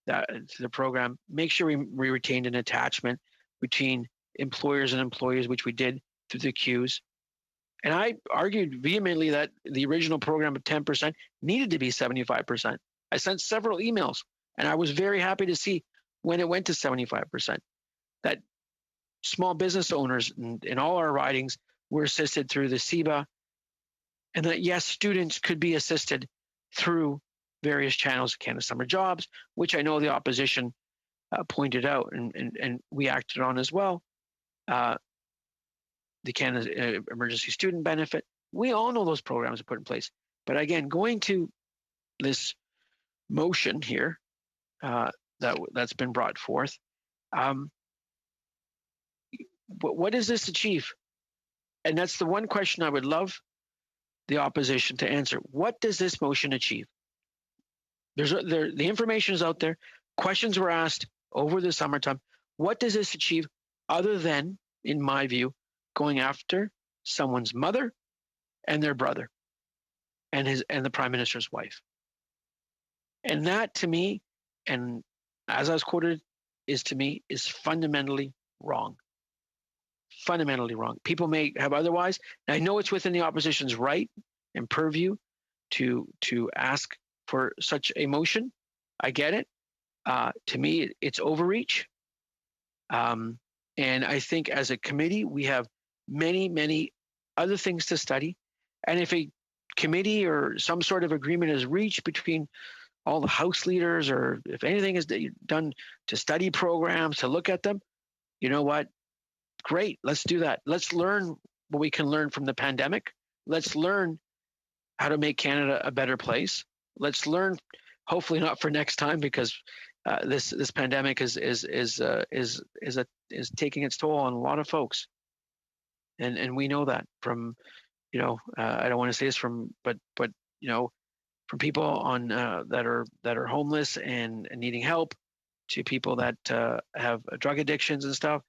the program, make sure we retained an attachment between employers and employees, which we did through the queues. And I argued vehemently that the original program of 10% needed to be 75%. I sent several emails, and I was very happy to see when it went to 75%, that small business owners in all our ridings were assisted through the CEBA, and that, yes, students could be assisted through various channels, Canada Summer Jobs, which I know the opposition pointed out and we acted on as well. The Canada Emergency Student Benefit. We all know those programs are put in place. But again, going to this motion here that's been brought forth, what does this achieve? And that's the one question I would love the opposition to answer. What does this motion achieve? The information is out there. Questions were asked over the summertime. What does this achieve other than, in my view, going after someone's mother and their brother and the Prime Minister's wife? And that, to me, and as I was quoted, is fundamentally wrong. Fundamentally wrong. People may have otherwise. And I know it's within the opposition's right and purview to ask for such a motion. I get it. To me, it's overreach. And I think as a committee, we have many, many other things to study. And if a committee or some sort of agreement is reached between all the House leaders, or if anything is done to study programs, to look at them, you know what? Great, let's do that. Let's learn what we can learn from the pandemic. Let's learn how to make Canada a better place. let's learn. Hopefully not for next time, because this pandemic is taking its toll on a lot of folks, and we know that from I don't want to say this from but from people on that are homeless and needing help, to people that have drug addictions and stuff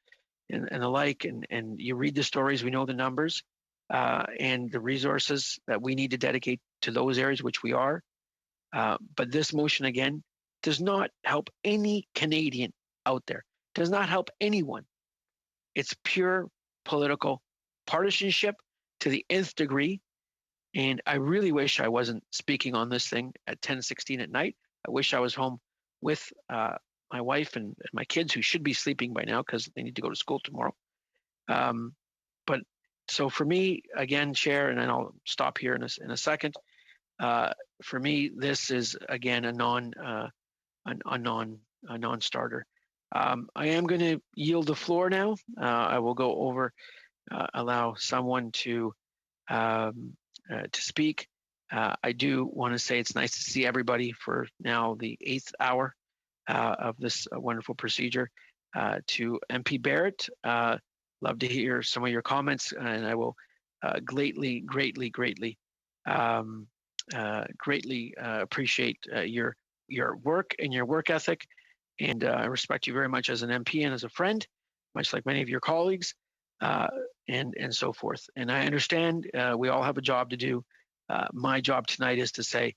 and the like, and you read the stories, we know the numbers and the resources that we need to dedicate to those areas, which we are. But this motion, again, does not help any Canadian out there, does not help anyone. It's pure political partisanship to the nth degree. And I really wish I wasn't speaking on this thing at 10:16 at night. I wish I was home with my wife and my kids, who should be sleeping by now because they need to go to school tomorrow. But so for me, again, Chair, and then I'll stop here in a second. For me, this is again a non-starter. I am going to yield the floor now. I will go over, allow someone to speak. I do want to say it's nice to see everybody for now the 8th hour of this wonderful procedure. To MP Barrett, love to hear some of your comments, and I will greatly appreciate your work and your work ethic, and I respect you very much as an MP and as a friend, much like many of your colleagues, and so forth. And I understand we all have a job to do. My job tonight is to say,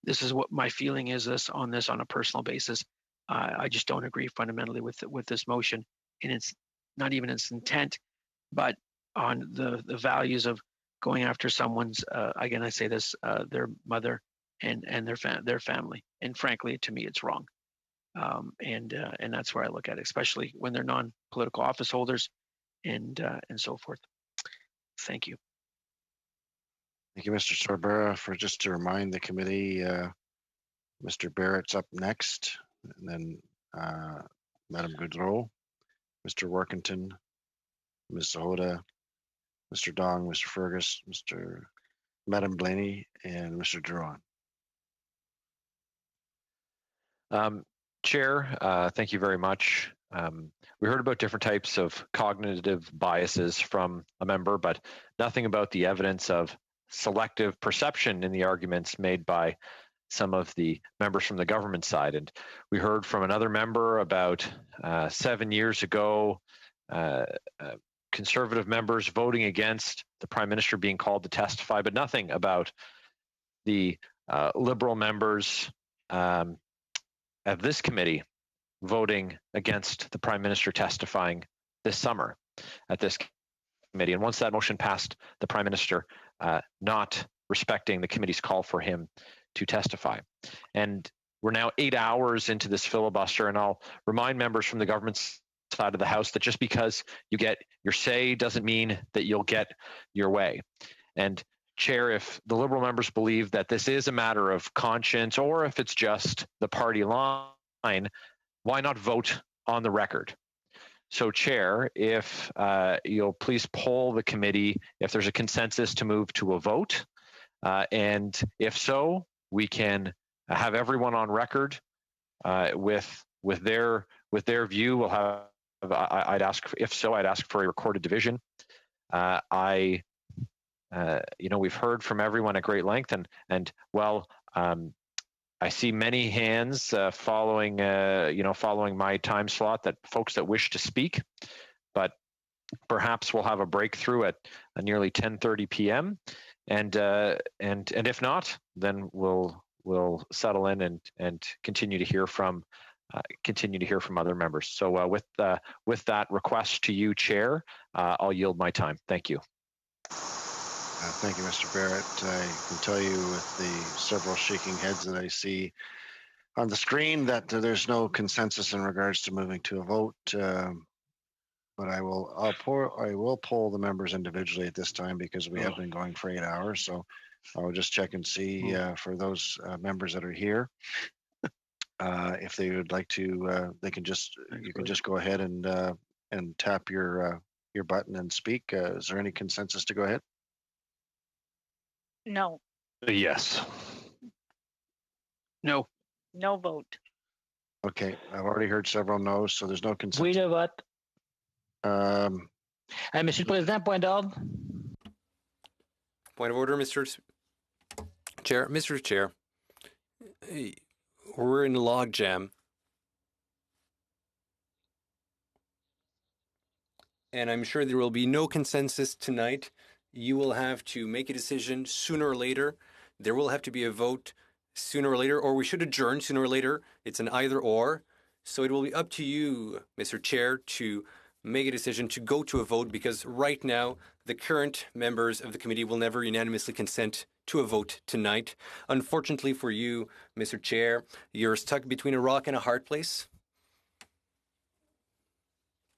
this is what my feeling is on a personal basis. I just don't agree fundamentally with this motion, and it's not even its intent, but on the values of going after someone's, again, I say this, their mother and their family. And frankly, to me, it's wrong. And that's where I look at it, especially when they're non-political office holders and so forth. Thank you. Thank you, Mr. Sorbera. For just to remind the committee, Mr. Barrett's up next, and then Madam Goudreau, Mr. Workington, Ms. Zahoda, Mr. Dong, Mr. Fergus, Madam Blaney, and Mr. Duran. Chair, thank you very much. We heard about different types of cognitive biases from a member, but nothing about the evidence of selective perception in the arguments made by some of the members from the government side. And we heard from another member about 7 years ago, Conservative members voting against the Prime Minister being called to testify, but nothing about the Liberal members of this committee voting against the Prime Minister testifying this summer at this committee. And once that motion passed, the Prime Minister not respecting the committee's call for him to testify. And we're now 8 hours into this filibuster, and I'll remind members from the government side of the House that just because you get your say doesn't mean that you'll get your way. And Chair, if the Liberal members believe that this is a matter of conscience, or if it's just the party line, why not vote on the record? So Chair, if you'll please poll the committee if there's a consensus to move to a vote, and if so, we can have everyone on record with their view. We'll have. I'd ask, if so, I'd ask for a recorded division. We've heard from everyone at great length, and well, I see many hands following my time slot, that folks that wish to speak, but perhaps we'll have a breakthrough at nearly 10:30 p.m. And if not, then we'll settle in and continue to hear from other members. So with that request to you, Chair, I'll yield my time. Thank you. Thank you, Mr. Barrett. I can tell you with the several shaking heads that I see on the screen that there's no consensus in regards to moving to a vote. But I will poll the members individually at this time, because we have been going for 8 hours. So I will just check and see for those members that are here. If they would like to, you can just go ahead and tap your button and speak. Is there any consensus to go ahead? No. Yes. No. No vote. Okay, I've already heard several no's, so there's no Oui, consensus. je vote. Monsieur le Président, point d'ordre. Point of order, Mr. Chair. Mr. Chair, we're in a logjam. And I'm sure there will be no consensus tonight. You will have to make a decision sooner or later. There will have to be a vote sooner or later, or we should adjourn sooner or later. It's an either or. So it will be up to you, Mr. Chair, to make a decision to go to a vote, because right now the current members of the committee will never unanimously consent to a vote tonight. Unfortunately for you, Mr. Chair, you're stuck between a rock and a hard place.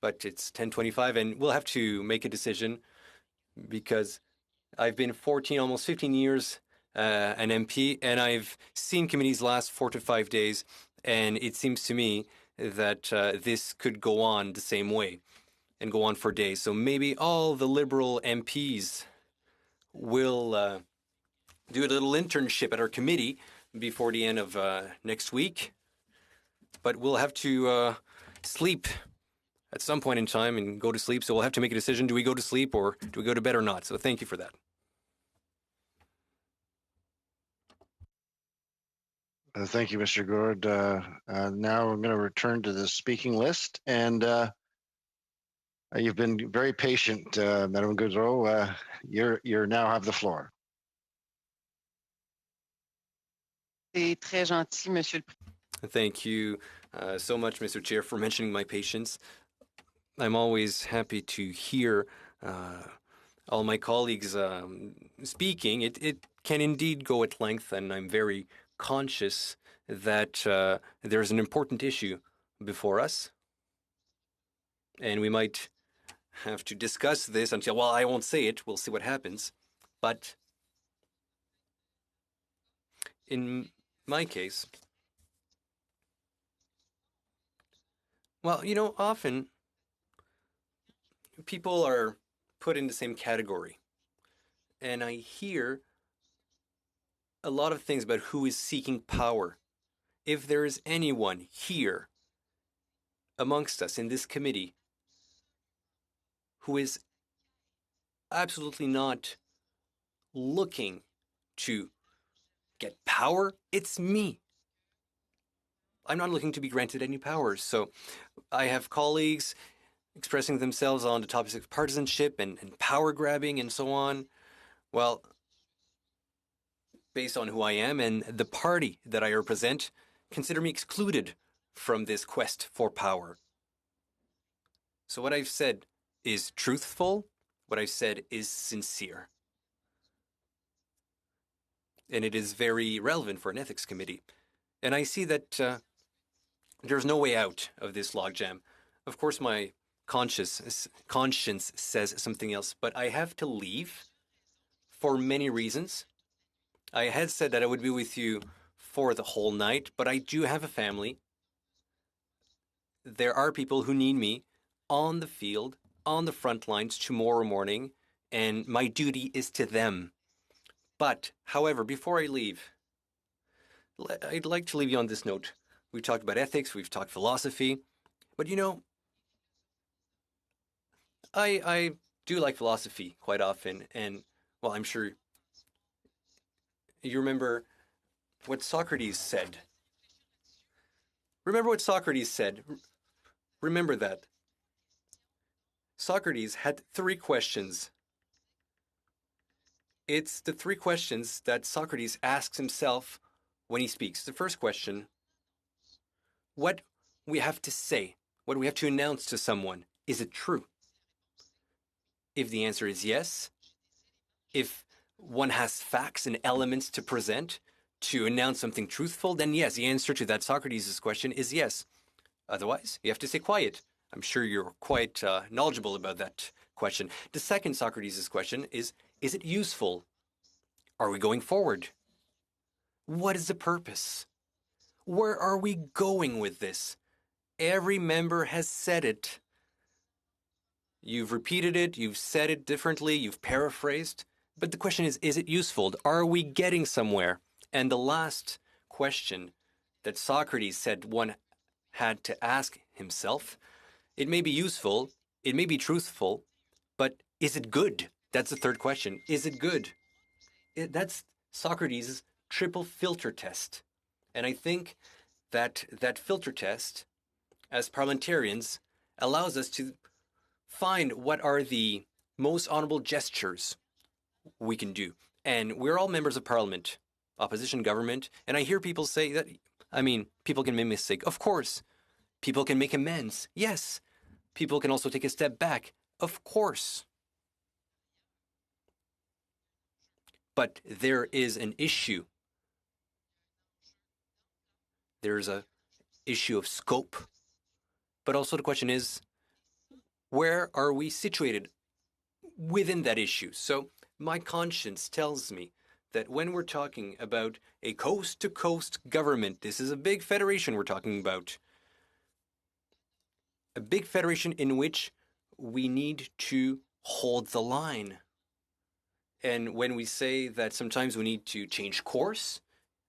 But it's 10:25 and we'll have to make a decision, because I've been 14, almost 15 years an MP, and I've seen committees last 4 to 5 days, and it seems to me that this could go on the same way and go on for days. So maybe all the Liberal MPs will do a little internship at our committee before the end of next week, but we'll have to sleep at some point in time and go to sleep. So we'll have to make a decision. Do we go to sleep or do we go to bed or not? So thank you for that. Thank you, Mr. Gourd. Now I'm going to return to the speaking list, and you've been very patient, Madame Goudreau. You now have the floor. Très gentil, Monsieur. Thank you so much, Mr. Chair, for mentioning my patience. I'm always happy to hear all my colleagues speaking. It can indeed go at length, and I'm very conscious that there's an important issue before us. And we might have to discuss this until, well, I won't say it. We'll see what happens. But in my case, well, you know, often people are put in the same category. And I hear a lot of things about who is seeking power. If there is anyone here amongst us in this committee who is absolutely not looking to get power, it's me. I'm not looking to be granted any powers. So I have colleagues expressing themselves on the topics of partisanship and power grabbing and so on. Well, based on who I am and the party that I represent, consider me excluded from this quest for power. So what I've said is truthful. What I've said is sincere. And it is very relevant for an ethics committee. And I see that there's no way out of this logjam. Of course, my conscience says something else, but I have to leave for many reasons. I had said that I would be with you for the whole night, but I do have a family. There are people who need me on the field, on the front lines tomorrow morning, and my duty is to them. But, however, before I leave, I'd like to leave you on this note. We've talked about ethics, we've talked philosophy, but you know, I do like philosophy quite often, and, well, I'm sure you remember what Socrates said. Remember what Socrates said. Remember that. Socrates had 3 questions. It's the 3 questions that Socrates asks himself when he speaks. The first question, what we have to say, what we have to announce to someone, is it true? If the answer is yes, if one has facts and elements to present to announce something truthful, then yes, the answer to that Socrates' question is yes. Otherwise, you have to stay quiet. I'm sure you're quite knowledgeable about that question. The second Socrates' question is it useful? Are we going forward? What is the purpose? Where are we going with this? Every member has said it. You've repeated it, you've said it differently, you've paraphrased. But the question is it useful? Are we getting somewhere? And the last question that Socrates said one had to ask himself. It may be useful, it may be truthful, but is it good? That's the third question. Is it good? That's Socrates' triple filter test. And I think that that filter test, as parliamentarians, allows us to find what are the most honorable gestures we can do. And we're all members of parliament, opposition government, and I hear people say that, I mean, people can make a mistake. Of course, people can make amends. Yes. People can also take a step back. Of course. But there is an issue. There's a issue of scope. But also the question is, where are we situated within that issue? So my conscience tells me that when we're talking about a coast-to-coast government, this is a big federation we're talking about. A big federation in which we need to hold the line. And when we say that sometimes we need to change course,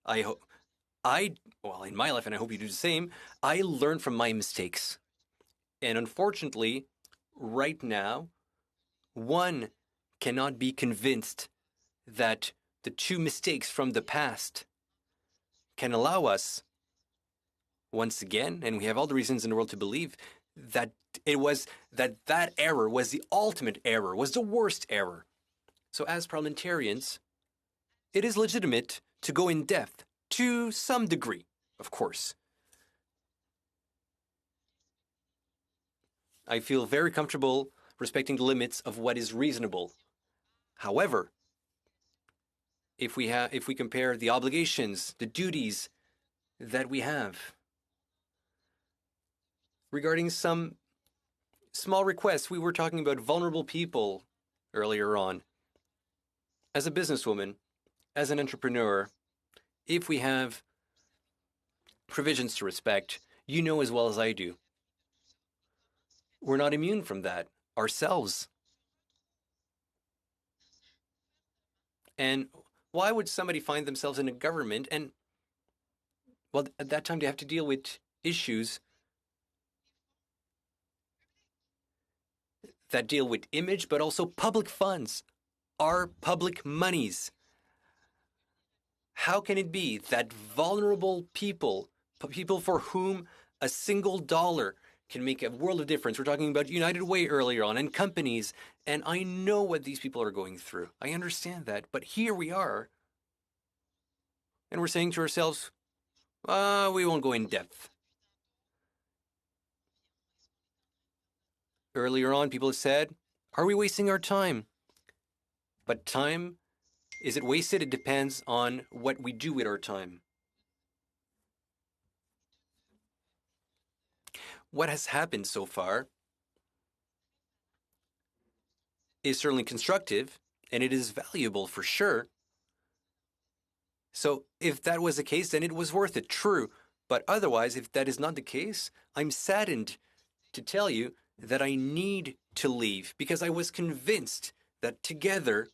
well, in my life, and I hope you do the same, I learn from my mistakes. And unfortunately, right now, one cannot be convinced that the two mistakes from the past can allow us, once again, and we have all the reasons in the world to believe, that that error was the ultimate error, was the worst error. So as parliamentarians, it is legitimate to go in depth to some degree, of course. I feel very comfortable respecting the limits of what is reasonable. However, if we compare the obligations, the duties that we have regarding some small requests, we were talking about vulnerable people earlier on. As a businesswoman, as an entrepreneur, if we have provisions to respect, you know as well as I do, we're not immune from that ourselves. And why would somebody find themselves in a government and, well, at that time they have to deal with issues that deal with image, but also public funds, our public monies. How can it be that vulnerable people for whom a single dollar can make a world of difference? We're talking about United Way earlier on and companies, and I know what these people are going through. I understand that, but here we are, and we're saying to ourselves, we won't go in depth. Earlier on, people have said, are we wasting our time? But time, is it wasted? It depends on what we do with our time. What has happened so far is certainly constructive, and it is valuable for sure. So if that was the case, then it was worth it, true. But otherwise, if that is not the case, I'm saddened to tell you that I need to leave because I was convinced that together,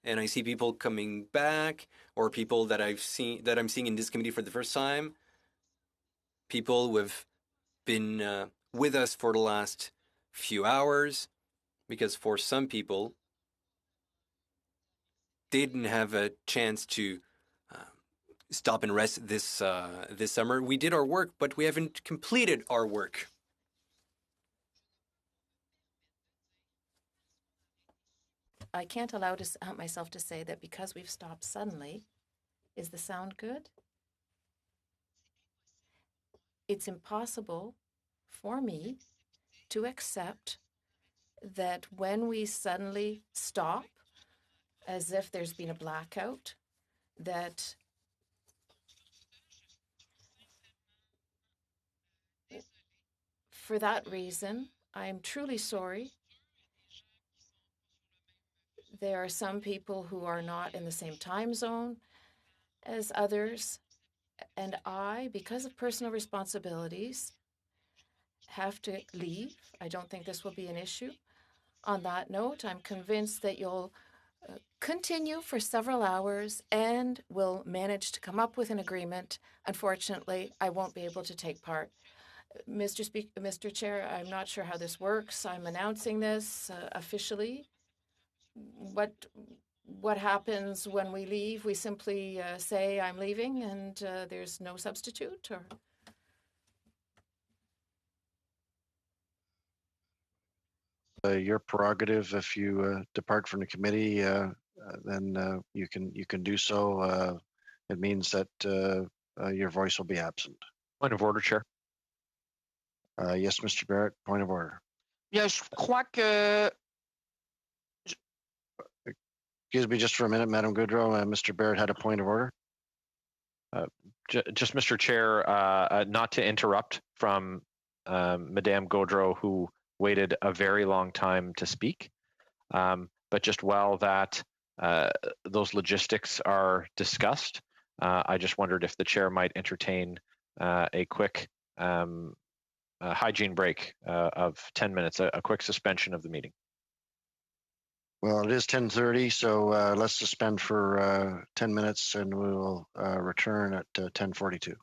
and I see people coming back or people that I'm seeing in this committee for the first time, people who have been with us for the last few hours, because for some people, they didn't have a chance to stop and rest this summer. We did our work, but we haven't completed our work. I can't allow myself to say that because we've stopped suddenly. Is the sound good? It's impossible for me to accept that when we suddenly stop, as if there's been a blackout, that for that reason, I'm truly sorry. There are some people who are not in the same time zone as others, and I, because of personal responsibilities, have to leave. I don't think this will be an issue. On that note, I'm convinced that you'll continue for several hours and will manage to come up with an agreement. Unfortunately, I won't be able to take part. Mr. Chair, I'm not sure how this works. I'm announcing this officially. What happens when we leave? We simply say I'm leaving and there's no substitute, or? Your prerogative. If you depart from the committee, then you can do so. It means that your voice will be absent. Point of order, Chair. Yes, Mr. Barrett. Point of order. Bien, je crois que Excuse me just for a minute, Madam Goodrow. Mr. Barrett had a point of order. Just, Mr. Chair, not to interrupt from Madame Gaudreau, who waited a very long time to speak, but just while that those logistics are discussed, I just wondered if the chair might entertain a quick hygiene break of 10 minutes, a quick suspension of the meeting. Well, it is 10:30, so let's suspend for 10 minutes and we will return at 10:42.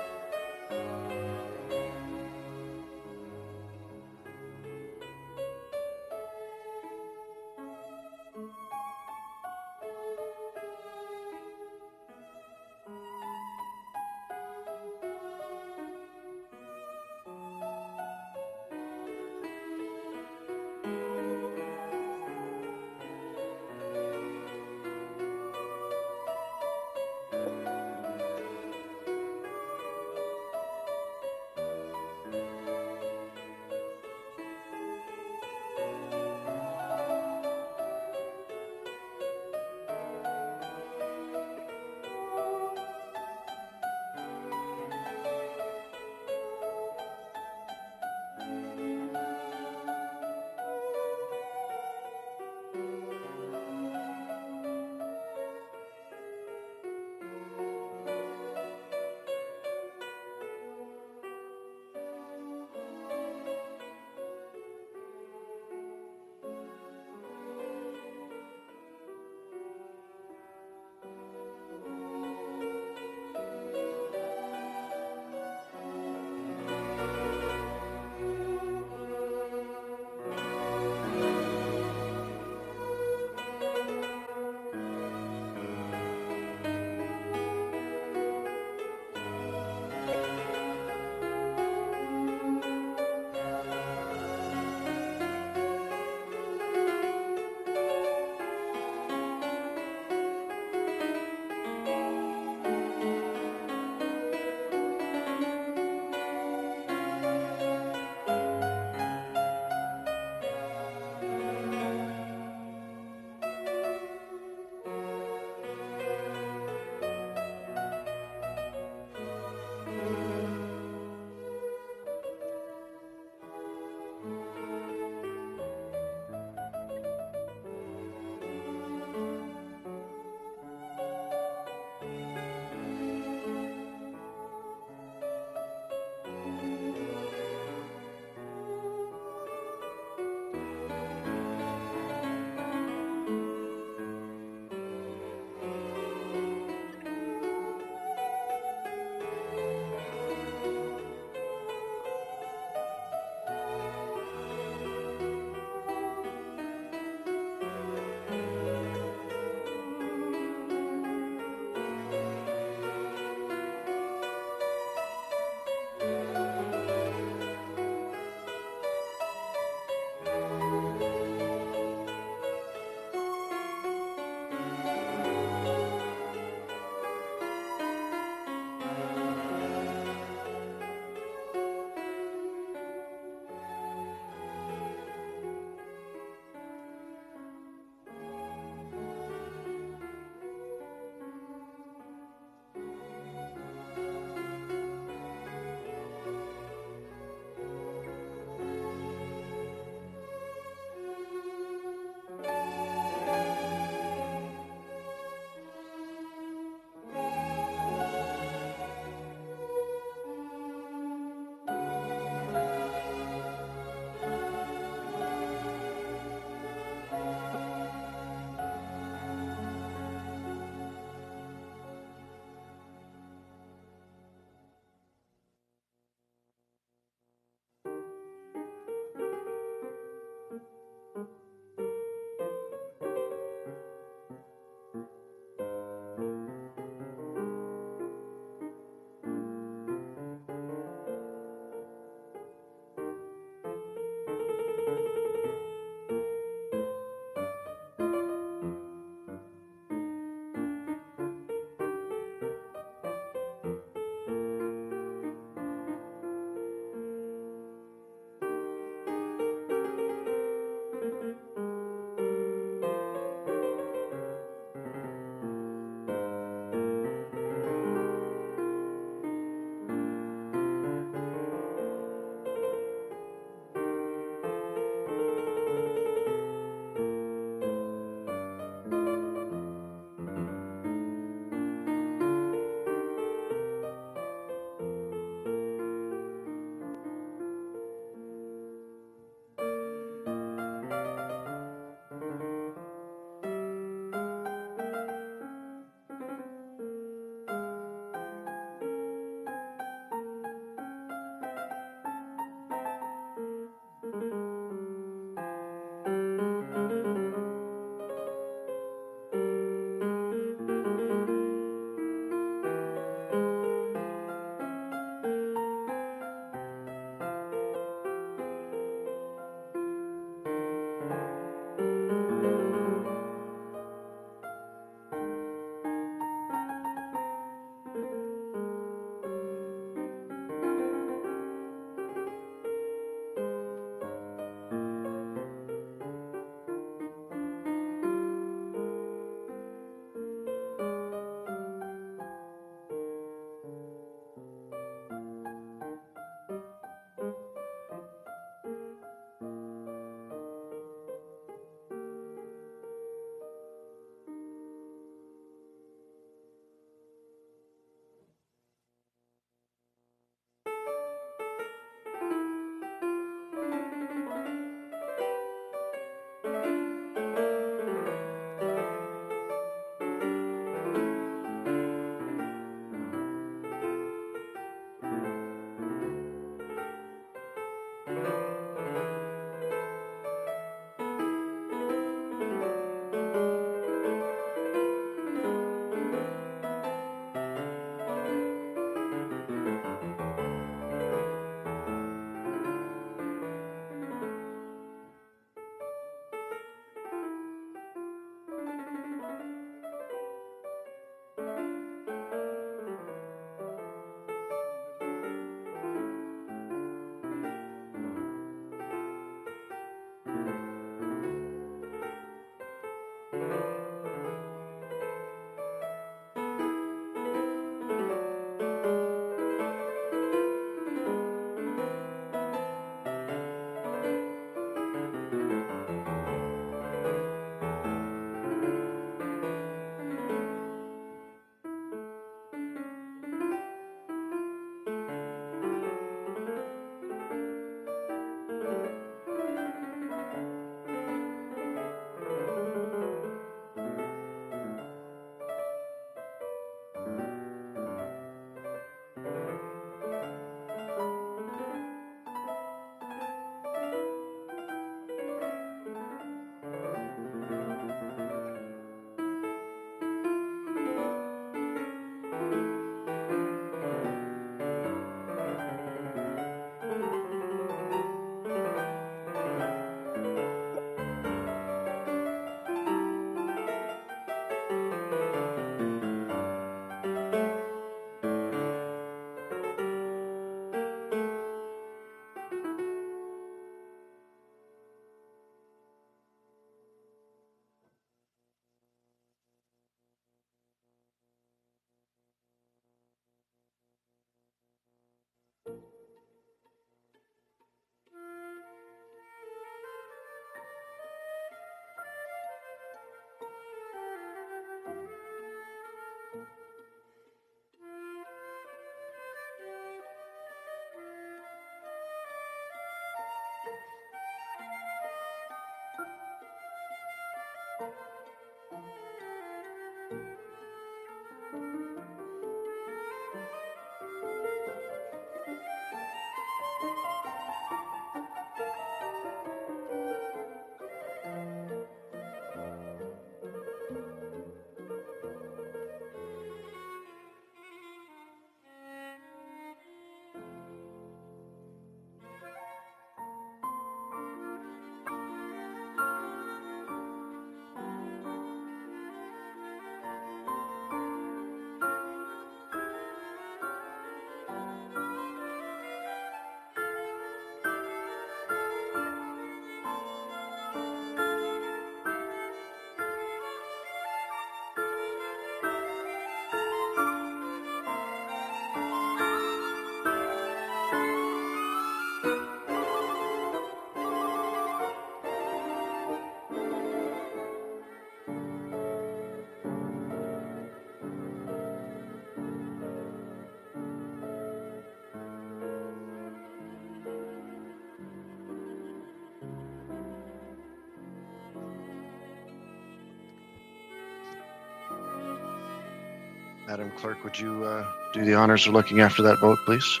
Madam Clerk, would you do the honors of looking after that vote, please?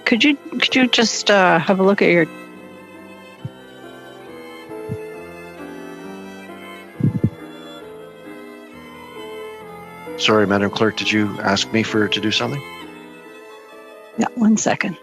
Could you just have a look at your? Sorry, Madam Clerk, did you ask me to do something? Yeah, 1 second.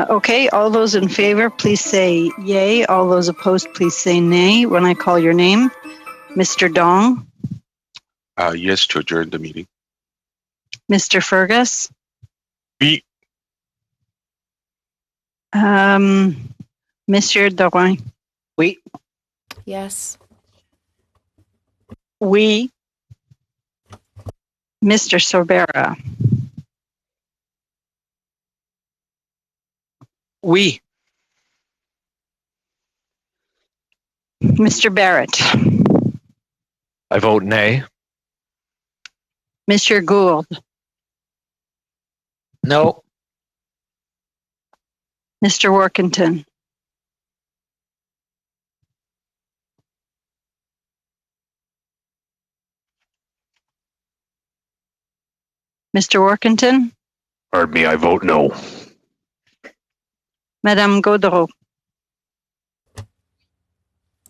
Okay, all those in favor, please say yay. All those opposed, please say nay when I call your name. Mr. Dong, Yes, to adjourn the meeting. Mr. Fergus, Oui. Monsieur Dorin. Oui. Yes. Oui. Mr. Sorbera. Oui. Mr. Barrett. I vote nay. Monsieur Gould. No. Mr. Workington. Mr. Workington. Pardon me, I vote no. Madame Gaudreau.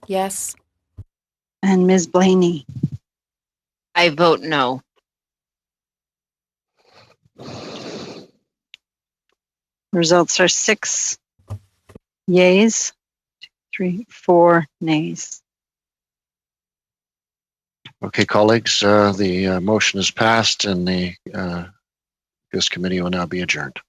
Yes. And Ms. Blaney. I vote no. Results are 6 yeas, 3, 4 nays. Okay, colleagues, the motion is passed and this committee will now be adjourned.